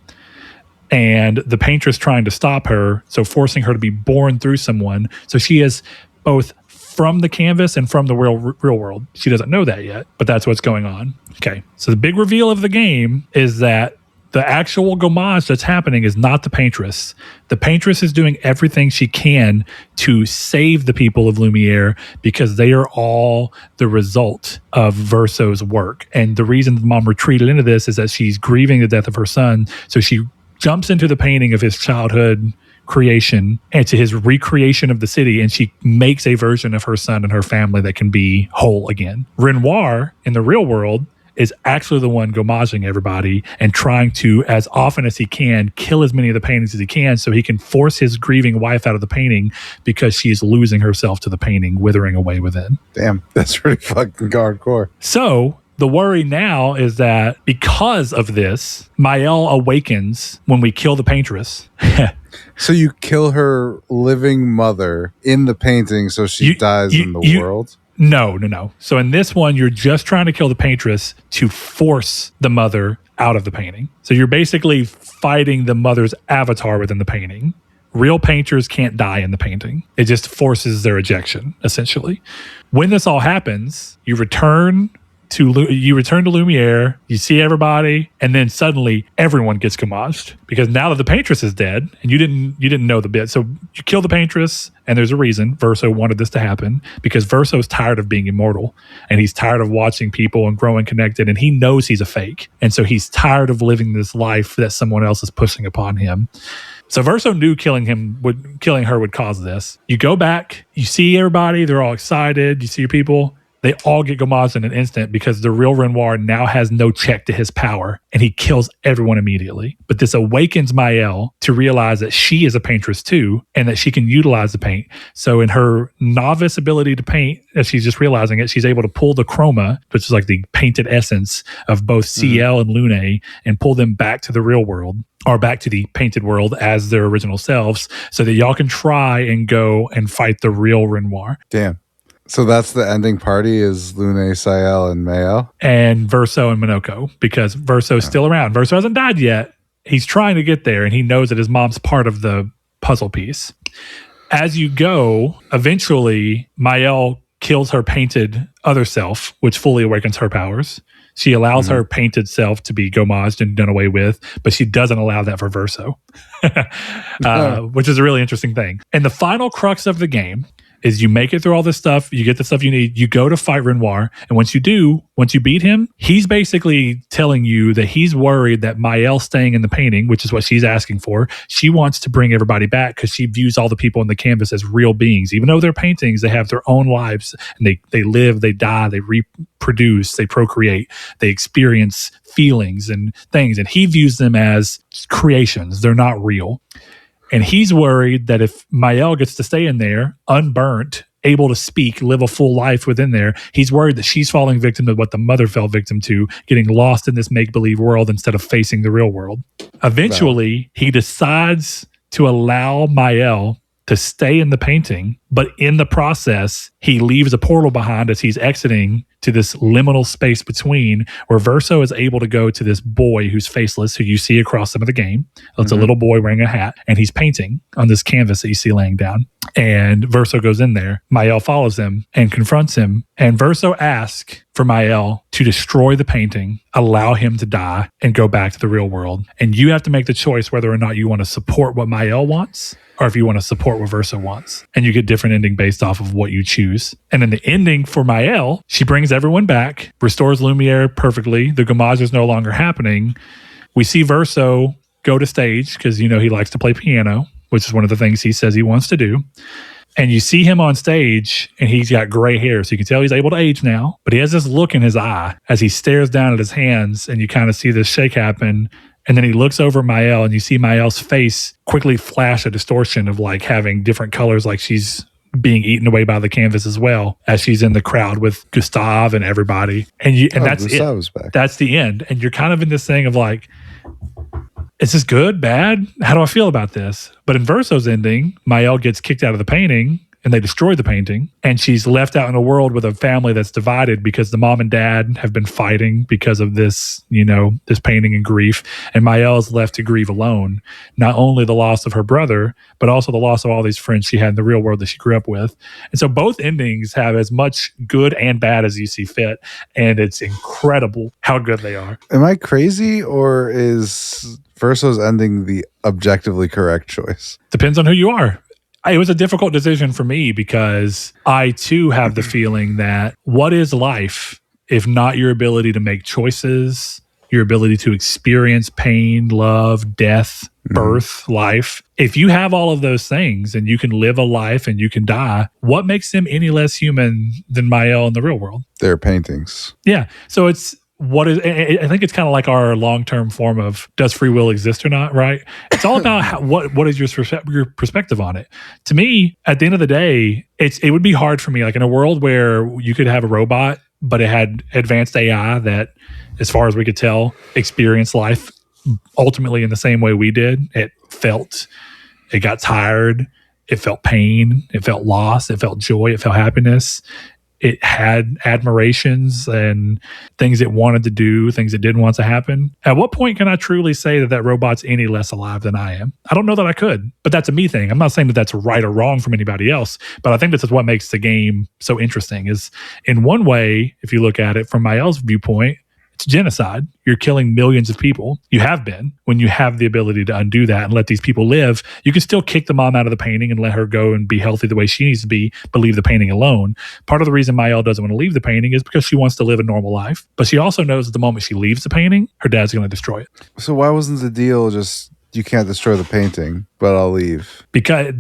and the Paintress trying to stop her, so forcing her to be born through someone. So she is both from the canvas and from the real world. She doesn't know that yet, but that's what's going on. Okay, so the big reveal of the game is that the actual gomage that's happening is not the Paintress. The Paintress is doing everything she can to save the people of Lumiere because they are all the result of Verso's work. And the reason the mom retreated into this is that she's grieving the death of her son. So she jumps into the painting of his childhood creation and to his recreation of the city, and she makes a version of her son and her family that can be whole again. Renoir in the real world is actually the one gommaging everybody and trying to, as often as he can, kill as many of the paintings as he can so he can force his grieving wife out of the painting because she's losing herself to the painting, withering away within. Damn, that's pretty fucking hardcore. So the worry now is that because of this, Mael awakens when we kill the paintress. So you kill her living mother in the painting so she dies in the world? No. So in this one, you're just trying to kill the paintress to force the mother out of the painting. So you're basically fighting the mother's avatar within the painting. Real painters can't die in the painting. It just forces their ejection, essentially. When this all happens, you return to Lumiere, you see everybody, and then suddenly everyone gets gommaged because now that the paintress is dead, and you didn't know the bit, so you kill the paintress, and there's a reason. Verso wanted this to happen because Verso's tired of being immortal, and he's tired of watching people and growing connected, and he knows he's a fake, and so he's tired of living this life that someone else is pushing upon him. So Verso knew killing her would cause this. You go back, you see everybody, they're all excited, you see your people. They all get gommaged in an instant because the real Renoir now has no check to his power, and he kills everyone immediately. But this awakens Mael to realize that she is a paintress too, and that she can utilize the paint. So in her novice ability to paint, as she's just realizing it, she's able to pull the chroma, which is like the painted essence of both CL and Lune, and pull them back to the real world, or back to the painted world as their original selves, so that y'all can try and go and fight the real Renoir. Damn. So that's the ending party is Lune, Sael, and Mael? And Verso and Minoko, because Verso's still around. Verso hasn't died yet. He's trying to get there, and he knows that his mom's part of the puzzle piece. As you go, eventually, Mael kills her painted other self, which fully awakens her powers. She allows her painted self to be gommaged and done away with, but she doesn't allow that for Verso, which is a really interesting thing. And the final crux of the game is you make it through all this stuff, you get the stuff you need, you go to fight Renoir, and once you beat him, he's basically telling you that he's worried that Mael staying in the painting, which is what she's asking for, she wants to bring everybody back because she views all the people in the canvas as real beings. Even though they're paintings, they have their own lives, and they live, they die, they reproduce, they procreate, they experience feelings and things, and he views them as creations. They're not real. And he's worried that if Mael gets to stay in there, unburnt, able to speak, live a full life within there, he's worried that she's falling victim to what the mother fell victim to, getting lost in this make-believe world instead of facing the real world. Eventually, he decides to allow Mael to stay in the painting, but in the process, he leaves a portal behind as he's exiting to this liminal space between, where Verso is able to go to this boy who's faceless, who you see across some of the game. It's a little boy wearing a hat, and he's painting on this canvas that you see laying down. And Verso goes in there. Mael follows him and confronts him. And Verso asks for Mael to destroy the painting, allow him to die, and go back to the real world. And you have to make the choice whether or not you want to support what Mael wants, or if you want to support what Verso wants. And you get different ending based off of what you choose. And in the ending for Mael, she brings everyone back, restores Lumiere perfectly. The gommage is no longer happening. We see Verso go to stage because, he likes to play piano, which is one of the things he says he wants to do. And you see him on stage, and he's got gray hair, so you can tell he's able to age now. But he has this look in his eye as he stares down at his hands, and you kind of see this shake happen. And then he looks over Mael, and you see Mael's face quickly flash a distortion of like having different colors, like she's being eaten away by the canvas as well, as she's in the crowd with Gustav and everybody. And that's Gustav's it. Back. That's the end. And you're kind of in this thing of like, is this good, bad? How do I feel about this? But in Verso's ending, Mael gets kicked out of the painting, and they destroy the painting, and she's left out in a world with a family that's divided because the mom and dad have been fighting because of this, this painting and grief. And Mael is left to grieve alone, not only the loss of her brother, but also the loss of all these friends she had in the real world that she grew up with. And so both endings have as much good and bad as you see fit, and it's incredible how good they are. Am I crazy, or is Verso's ending the objectively correct choice? Depends on who you are. It was a difficult decision for me because I too have the feeling that what is life if not your ability to make choices, your ability to experience pain, love, death, birth, life. If you have all of those things and you can live a life and you can die, what makes them any less human than Mael in the real world? Their paintings. Yeah. So it's I think it's kind of like our long-term form of does free will exist or not, right? It's all about what is your perspective on it. To me, at the end of the day, it would be hard for me, like in a world where you could have a robot, but it had advanced AI that, as far as we could tell, experienced life ultimately in the same way we did. It got tired, it felt pain, it felt loss, it felt joy, it felt happiness. It had admirations and things it wanted to do, things it didn't want to happen. At what point can I truly say that robot's any less alive than I am? I don't know that I could, but that's a me thing. I'm not saying that that's right or wrong from anybody else, but I think this is what makes the game so interesting is, in one way, if you look at it from Mael's viewpoint, it's genocide. You're killing millions of people. You have been. When you have the ability to undo that and let these people live, you can still kick the mom out of the painting and let her go and be healthy the way she needs to be, but leave the painting alone. Part of the reason Mael doesn't want to leave the painting is because she wants to live a normal life. But she also knows that the moment she leaves the painting, her dad's going to destroy it. So why wasn't the deal just, you can't destroy the painting, but I'll leave? Because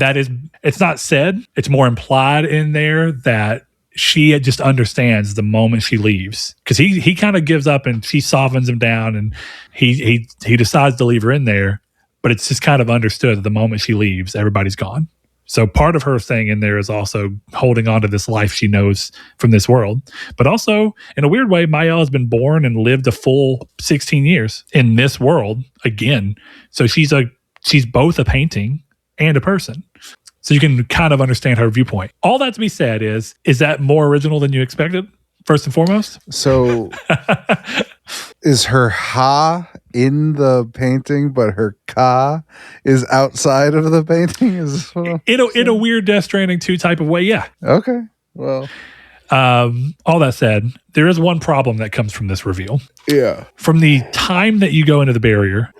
it's not said. It's more implied in there that she just understands the moment she leaves, because he kind of gives up and she softens him down and he decides to leave her in there, but it's just kind of understood that the moment she leaves, everybody's gone. So part of her staying in there is also holding on to this life she knows from this world. But also, in a weird way, Mael has been born and lived a full 16 years in this world again. So she's both a painting and a person. So you can kind of understand her viewpoint. All that to be said is that more original than you expected, first and foremost? So is her ha in the painting, but her ka is outside of the painting? Is in a weird Death Stranding 2 type of way, yeah. Okay, well. All that said, there is one problem that comes from this reveal. Yeah. From the time that you go into the barrier,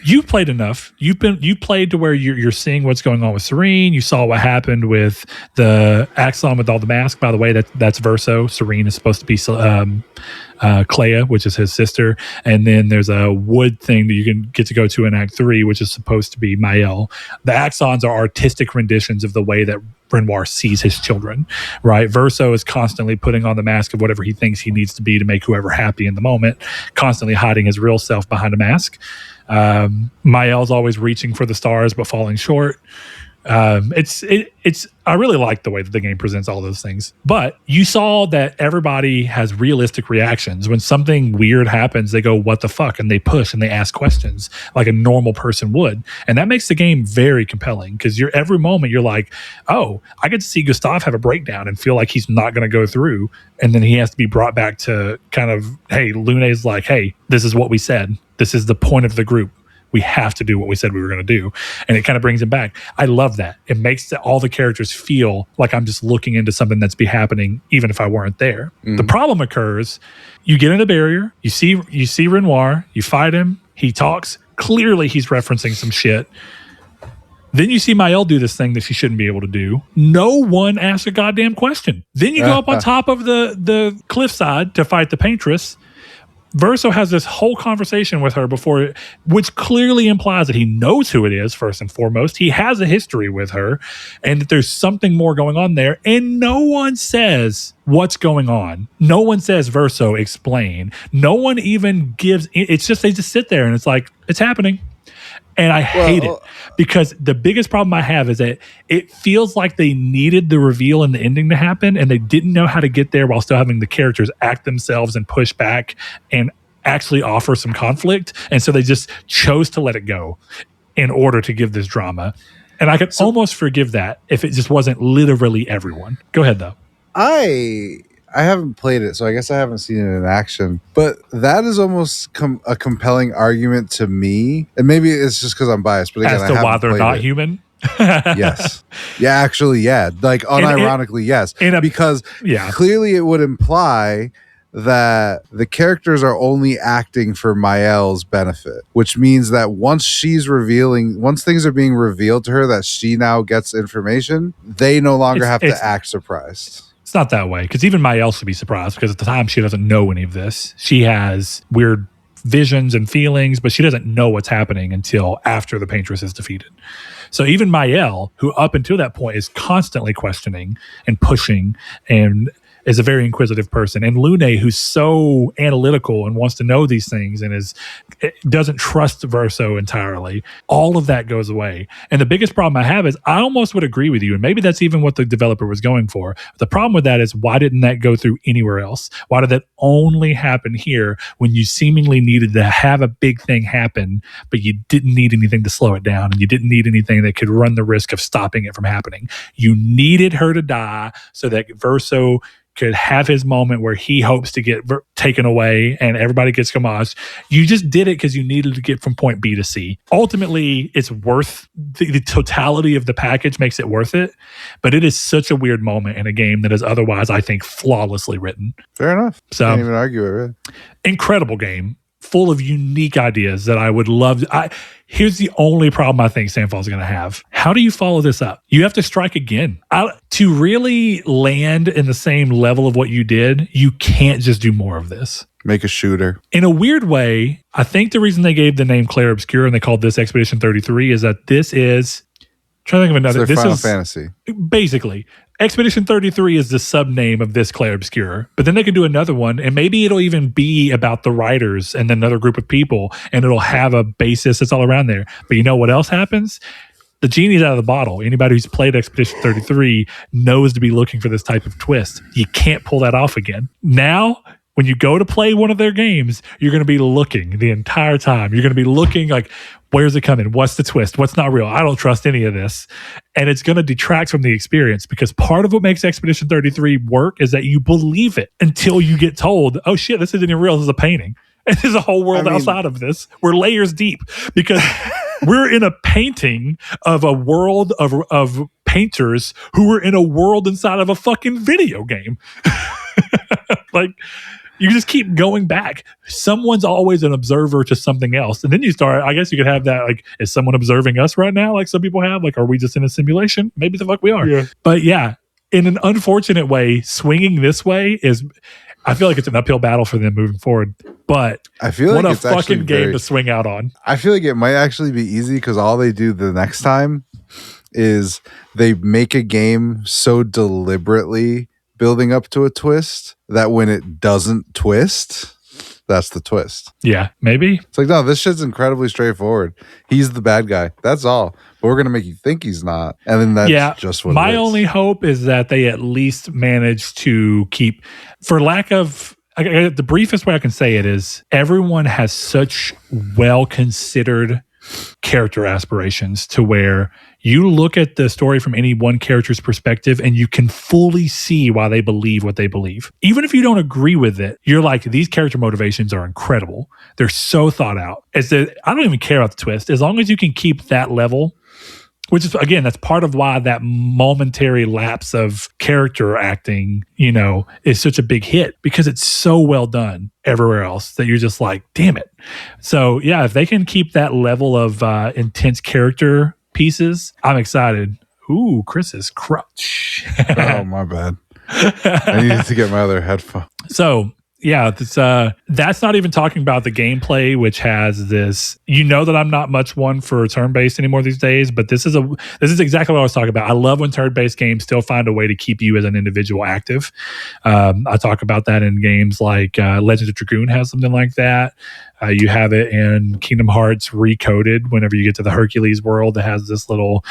you've played enough. You played to where you're seeing what's going on with Serene. You saw what happened with the Axon with all the masks. By the way, that's Verso. Serene is supposed to be Clair, which is his sister. And then there's a wood thing that you can get to go to in Act 3, which is supposed to be Mael. The Axons are artistic renditions of the way that Renoir sees his children, right? Verso is constantly putting on the mask of whatever he thinks he needs to be to make whoever happy in the moment, constantly hiding his real self behind a mask. Mael's always reaching for the stars but falling short. I really like the way that the game presents all those things. But you saw that everybody has realistic reactions. When something weird happens, they go, what the fuck? And they push and they ask questions like a normal person would. And that makes the game very compelling, because every moment you're like, oh, I get to see Gustav have a breakdown and feel like he's not going to go through. And then he has to be brought back to kind of, hey, Lune's like, hey, this is what we said. This is the point of the group. We have to do what we said we were going to do. And it kind of brings him back. I love that. It makes all the characters feel like I'm just looking into something that's be happening, even if I weren't there. Mm. The problem occurs, you get in the barrier, you see Renoir, you fight him, he talks. Clearly he's referencing some shit. Then you see Mael do this thing that she shouldn't be able to do. No one asks a goddamn question. Then you go up on top of the cliffside to fight the paintress. Verso has this whole conversation with her before, which clearly implies that he knows who it is, first and foremost. He has a history with her, and that there's something more going on there. And no one says what's going on. No one says, Verso, explain. No one even gives, it's just, they just sit there and it's like, it's happening. And I hate it, because the biggest problem I have is that it feels like they needed the reveal and the ending to happen, and they didn't know how to get there while still having the characters act themselves and push back and actually offer some conflict. And so they just chose to let it go in order to give this drama. And I could almost forgive that if it just wasn't literally everyone. Go ahead, though. I haven't played it, so I guess I haven't seen it in action. But that is almost a compelling argument to me. And maybe it's just because I'm biased. But again, as to why they're not human? Yes. Yeah, actually, yeah. Like, unironically, yes. Because clearly it would imply that the characters are only acting for Mael's benefit, which means that once things are being revealed to her that she now gets information, they no longer have to act surprised. It's not that way, because even Mael should be surprised, because at the time she doesn't know any of this. She has weird visions and feelings, but she doesn't know what's happening until after the Paintress is defeated. So even Mael, who up until that point is constantly questioning and pushing and is a very inquisitive person, and Lune, who's so analytical and wants to know these things and doesn't trust Verso entirely, all of that goes away. And the biggest problem I have is I almost would agree with you, and maybe that's even what the developer was going for. The problem with that is, why didn't that go through anywhere else? Why did that only happen here when you seemingly needed to have a big thing happen, but you didn't need anything to slow it down, and you didn't need anything that could run the risk of stopping it from happening? You needed her to die so that Verso could have his moment where he hopes to get taken away and everybody gets Gamage. You just did it because you needed to get from point B to C. Ultimately, it's worth the totality of the package makes it worth it, but it is such a weird moment in a game that is otherwise, I think, flawlessly written. Fair enough. So, can't even argue it, really. Incredible game, full of unique ideas that I would love. Here's the only problem I think Sandfall's going to have. How do you follow this up? You have to strike again. To really land in the same level of what you did, you can't just do more of this. Make a shooter. In a weird way, I think the reason they gave the name Clair Obscur and they called this Expedition 33 is that this is... trying to think of another. It's their this Final is Fantasy. Basically, Expedition 33 is the sub name of this Clair Obscur, but then they could do another one, and maybe it'll even be about the writers and another group of people, and it'll have a basis that's all around there. But you know what else happens? The genie's out of the bottle. Anybody who's played Expedition 33 knows to be looking for this type of twist. You can't pull that off again. Now, when you go to play one of their games, you're going to be looking the entire time. You're going to be looking like, where's it coming? What's the twist? What's not real? I don't trust any of this. And it's going to detract from the experience, because part of what makes Expedition 33 work is that you believe it until you get told, oh shit, this isn't even real. This is a painting. And there's a whole world outside of this. We're layers deep because we're in a painting of a world of painters who were in a world inside of a fucking video game. Like, you just keep going back. Someone's always an observer to something else. And then you start, I guess you could have that, like, is someone observing us right now? Like some people have, like, are we just in a simulation? Maybe the fuck we are. Yeah. But yeah, in an unfortunate way, swinging this way is, I feel like it's an uphill battle for them moving forward. But I feel what like a it's fucking game to swing out on. I feel like it might actually be easy, because all they do the next time is they make a game so deliberately building up to a twist that when it doesn't twist, that's the twist. Yeah, maybe. It's like, no, this shit's incredibly straightforward. He's the bad guy. That's all. But we're going to make you think he's not. And then that's just what my it is. only hope is that they at least manage to keep, for lack of, the briefest way I can say it is, everyone has such well-considered character aspirations to where you look at the story from any one character's perspective and you can fully see why they believe what they believe. Even if you don't agree with it, you're like, these character motivations are incredible. They're so thought out. I don't even care about the twist. As long as you can keep that level, which is, again, that's part of why that momentary lapse of character acting, is such a big hit, because it's so well done everywhere else that you're just like, damn it. So yeah, if they can keep that level of intense character pieces, I'm excited. Ooh, Chris's crutch. Oh, my bad. I needed to get my other headphone. So yeah, that's not even talking about the gameplay, which has this. That I'm not much one for turn-based anymore these days, but this is exactly what I was talking about. I love when turn-based games still find a way to keep you as an individual active. I talk about that in games like Legend of Dragoon has something like that. You have it in Kingdom Hearts Recoded. Whenever you get to the Hercules world, it has this little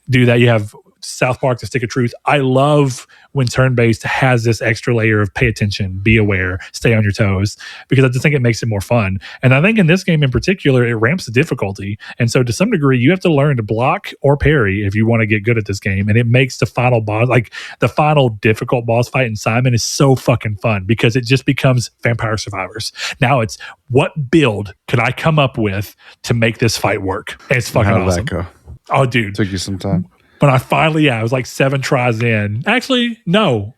do that. You have South Park, The Stick of Truth. I love when turn-based has this extra layer of pay attention, be aware, stay on your toes, because I just think it makes it more fun. And I think in this game in particular, it ramps the difficulty. And so to some degree, you have to learn to block or parry if you want to get good at this game. And it makes the final boss, like the final difficult boss fight in Simon, is so fucking fun, because it just becomes Vampire Survivors. Now it's, what build could I come up with to make this fight work? And it's fucking awesome. How did that go? Oh, dude. Took you some time. But I finally, I was like 7 tries in. Actually, no.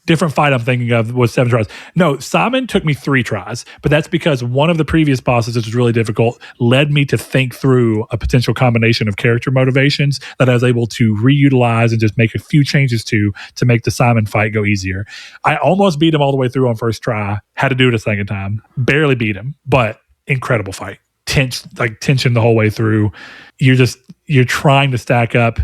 different fight I'm thinking of was 7 tries. No, Simon took me 3 tries, but that's because one of the previous bosses, which was really difficult, led me to think through a potential combination of character motivations that I was able to reutilize and just make a few changes to make the Simon fight go easier. I almost beat him all the way through on first try, had to do it a second time, barely beat him, but incredible fight. Tension the whole way through. You're trying to stack up.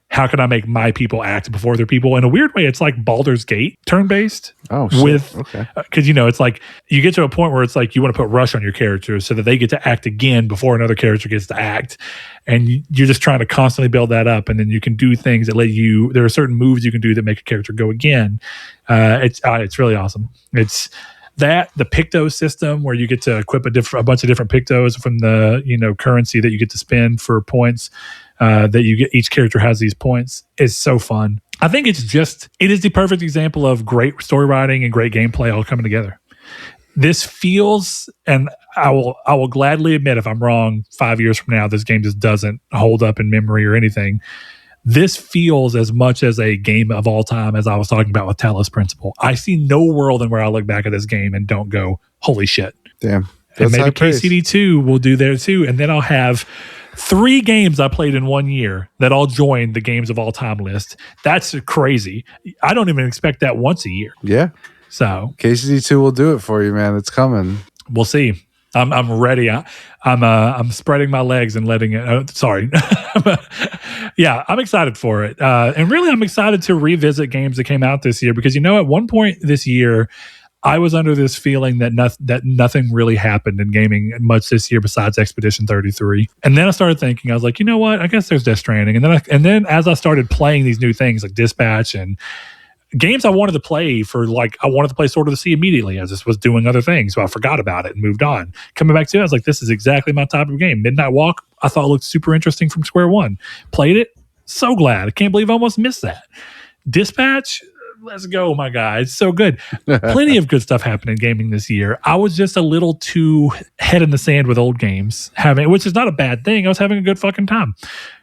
How can I make my people act before their people? In a weird way, it's like Baldur's Gate turn-based. Oh, shit. Okay. Because, it's like you get to a point where it's like you want to put rush on your characters so that they get to act again before another character gets to act. And you're just trying to constantly build that up. And then you can do things that there are certain moves you can do that make a character go again. It's really awesome. It's that, the Picto system where you get to equip a bunch of different Pictos from the, currency that you get to spend for points. That you get, each character has these points, is so fun. I think it is the perfect example of great story writing and great gameplay all coming together. This feels, and I will gladly admit if I'm wrong 5 years from now, this game just doesn't hold up in memory or anything. This feels as much as a game of all time as I was talking about with Talos Principle. I see no world in where I look back at this game and don't go, holy shit. Damn. And maybe KCD2 will do there too. And then I'll have 3 games I played in 1 year that all join the games of all time list. That's crazy. I don't even expect that once a year. Yeah. So KCD2 will do it for you, man. It's coming. We'll see. I'm ready. I'm spreading my legs and letting it. Sorry. Yeah, I'm excited for it. And really, I'm excited to revisit games that came out this year because, at one point this year, I was under this feeling that nothing really happened in gaming much this year besides Expedition 33. And then I started thinking, I was like, you know what? I guess there's Death Stranding. And then as I started playing these new things like Dispatch and games I wanted to play I wanted to play Sword of the Sea immediately. I just was doing other things, so I forgot about it and moved on. Coming back to it, I was like, this is exactly my type of game. Midnight Walk, I thought looked super interesting from square one. Played it, so glad. I can't believe I almost missed that. Dispatch, let's go, my guy. It's so good. Plenty of good stuff happened in gaming this year. I was just a little too head in the sand with old games, which is not a bad thing. I was having a good fucking time.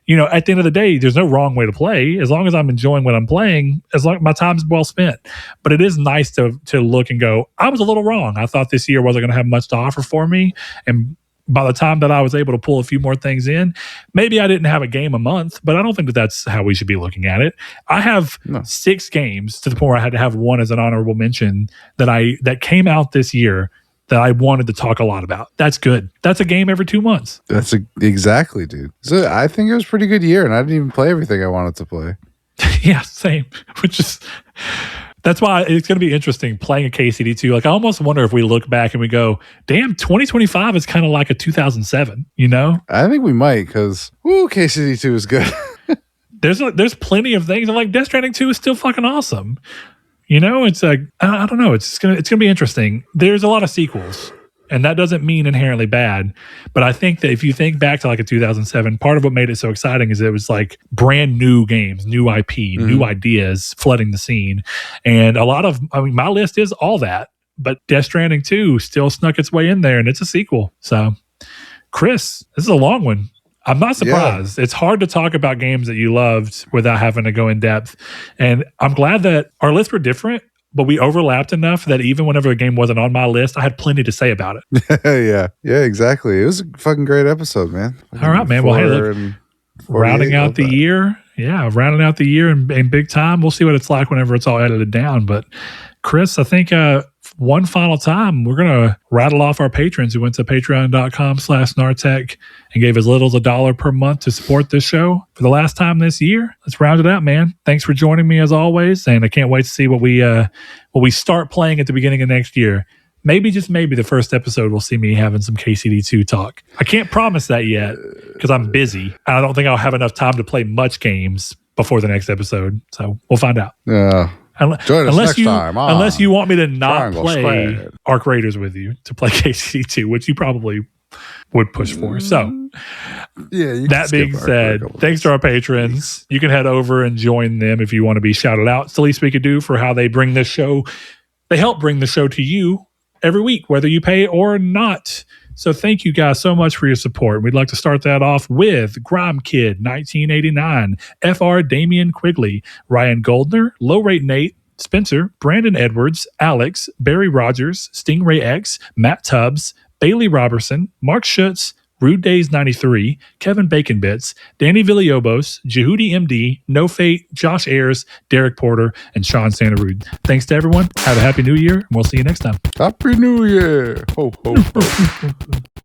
At the end of the day, there's no wrong way to play. As long as I'm enjoying what I'm playing, as long as my time's well spent. But it is nice to look and go, I was a little wrong. I thought this year wasn't going to have much to offer for me. And by the time that I was able to pull a few more things in, maybe I didn't have a game a month, but I don't think that's how we should be looking at it. I have 6 games to the point where I had to have one as an honorable mention that came out this year that I wanted to talk a lot about. That's good. That's a game every 2 months. Exactly, dude. So I think it was a pretty good year, and I didn't even play everything I wanted to play. Yeah, same. That's why it's going to be interesting playing a KCD2. Like, I almost wonder if we look back and we go, damn, 2025 is kind of like a 2007, I think we might, because, KCD2 is good. There's plenty of things. And like Death Stranding 2 is still fucking awesome. It's like, I don't know. It's gonna be interesting. There's a lot of sequels, and that doesn't mean inherently bad. But I think that if you think back to like a 2007, part of what made it so exciting is it was like brand new games, new IP, new ideas flooding the scene. And my list is all that. But Death Stranding 2 still snuck its way in there, and it's a sequel. So, Chris, this is a long one. I'm not surprised. Yeah. It's hard to talk about games that you loved without having to go in depth. And I'm glad that our lists were different, but we overlapped enough that even whenever a game wasn't on my list, I had plenty to say about it. Yeah, exactly. It was a fucking great episode, man. All right, man. Well, hey, look, rounding out the year. Yeah, rounding out the year in big time. We'll see what it's like whenever it's all edited down. But Chris, I think one final time, we're going to rattle off our patrons who went to patreon.com/Nartech and gave as little as $1 per month to support this show for the last time this year. Let's round it out, man. Thanks for joining me as always. And I can't wait to see what we start playing at the beginning of next year. Maybe, just maybe, the first episode will see me having some KCD2 talk. I can't promise that yet because I'm busy. And I don't think I'll have enough time to play much games before the next episode. So we'll find out. Yeah. Join us next time. Unless you want me to not play Arc Raiders with you to play KCD2, which you probably would push for. So, that being said, thanks to our patrons. You can head over and join them if you want to be shouted out. It's the least we could do for how they bring this show. They help bring the show to you every week, whether you pay or not. So thank you guys so much for your support. We'd like to start that off with Grime Kid 1989, FR Damian Quigley, Ryan Goldner, Low Rate Nate, Spencer, Brandon Edwards, Alex, Barry Rogers, Stingray X, Matt Tubbs, Bailey Robertson, Mark Schutz, Rude Days 93, Kevin Bacon Bits, Danny Villalobos, Jehudi MD, No Fate, Josh Ayers, Derek Porter, and Sean Santarude. Thanks to everyone. Have a happy new year, and we'll see you next time. Happy New Year. Ho, ho, ho.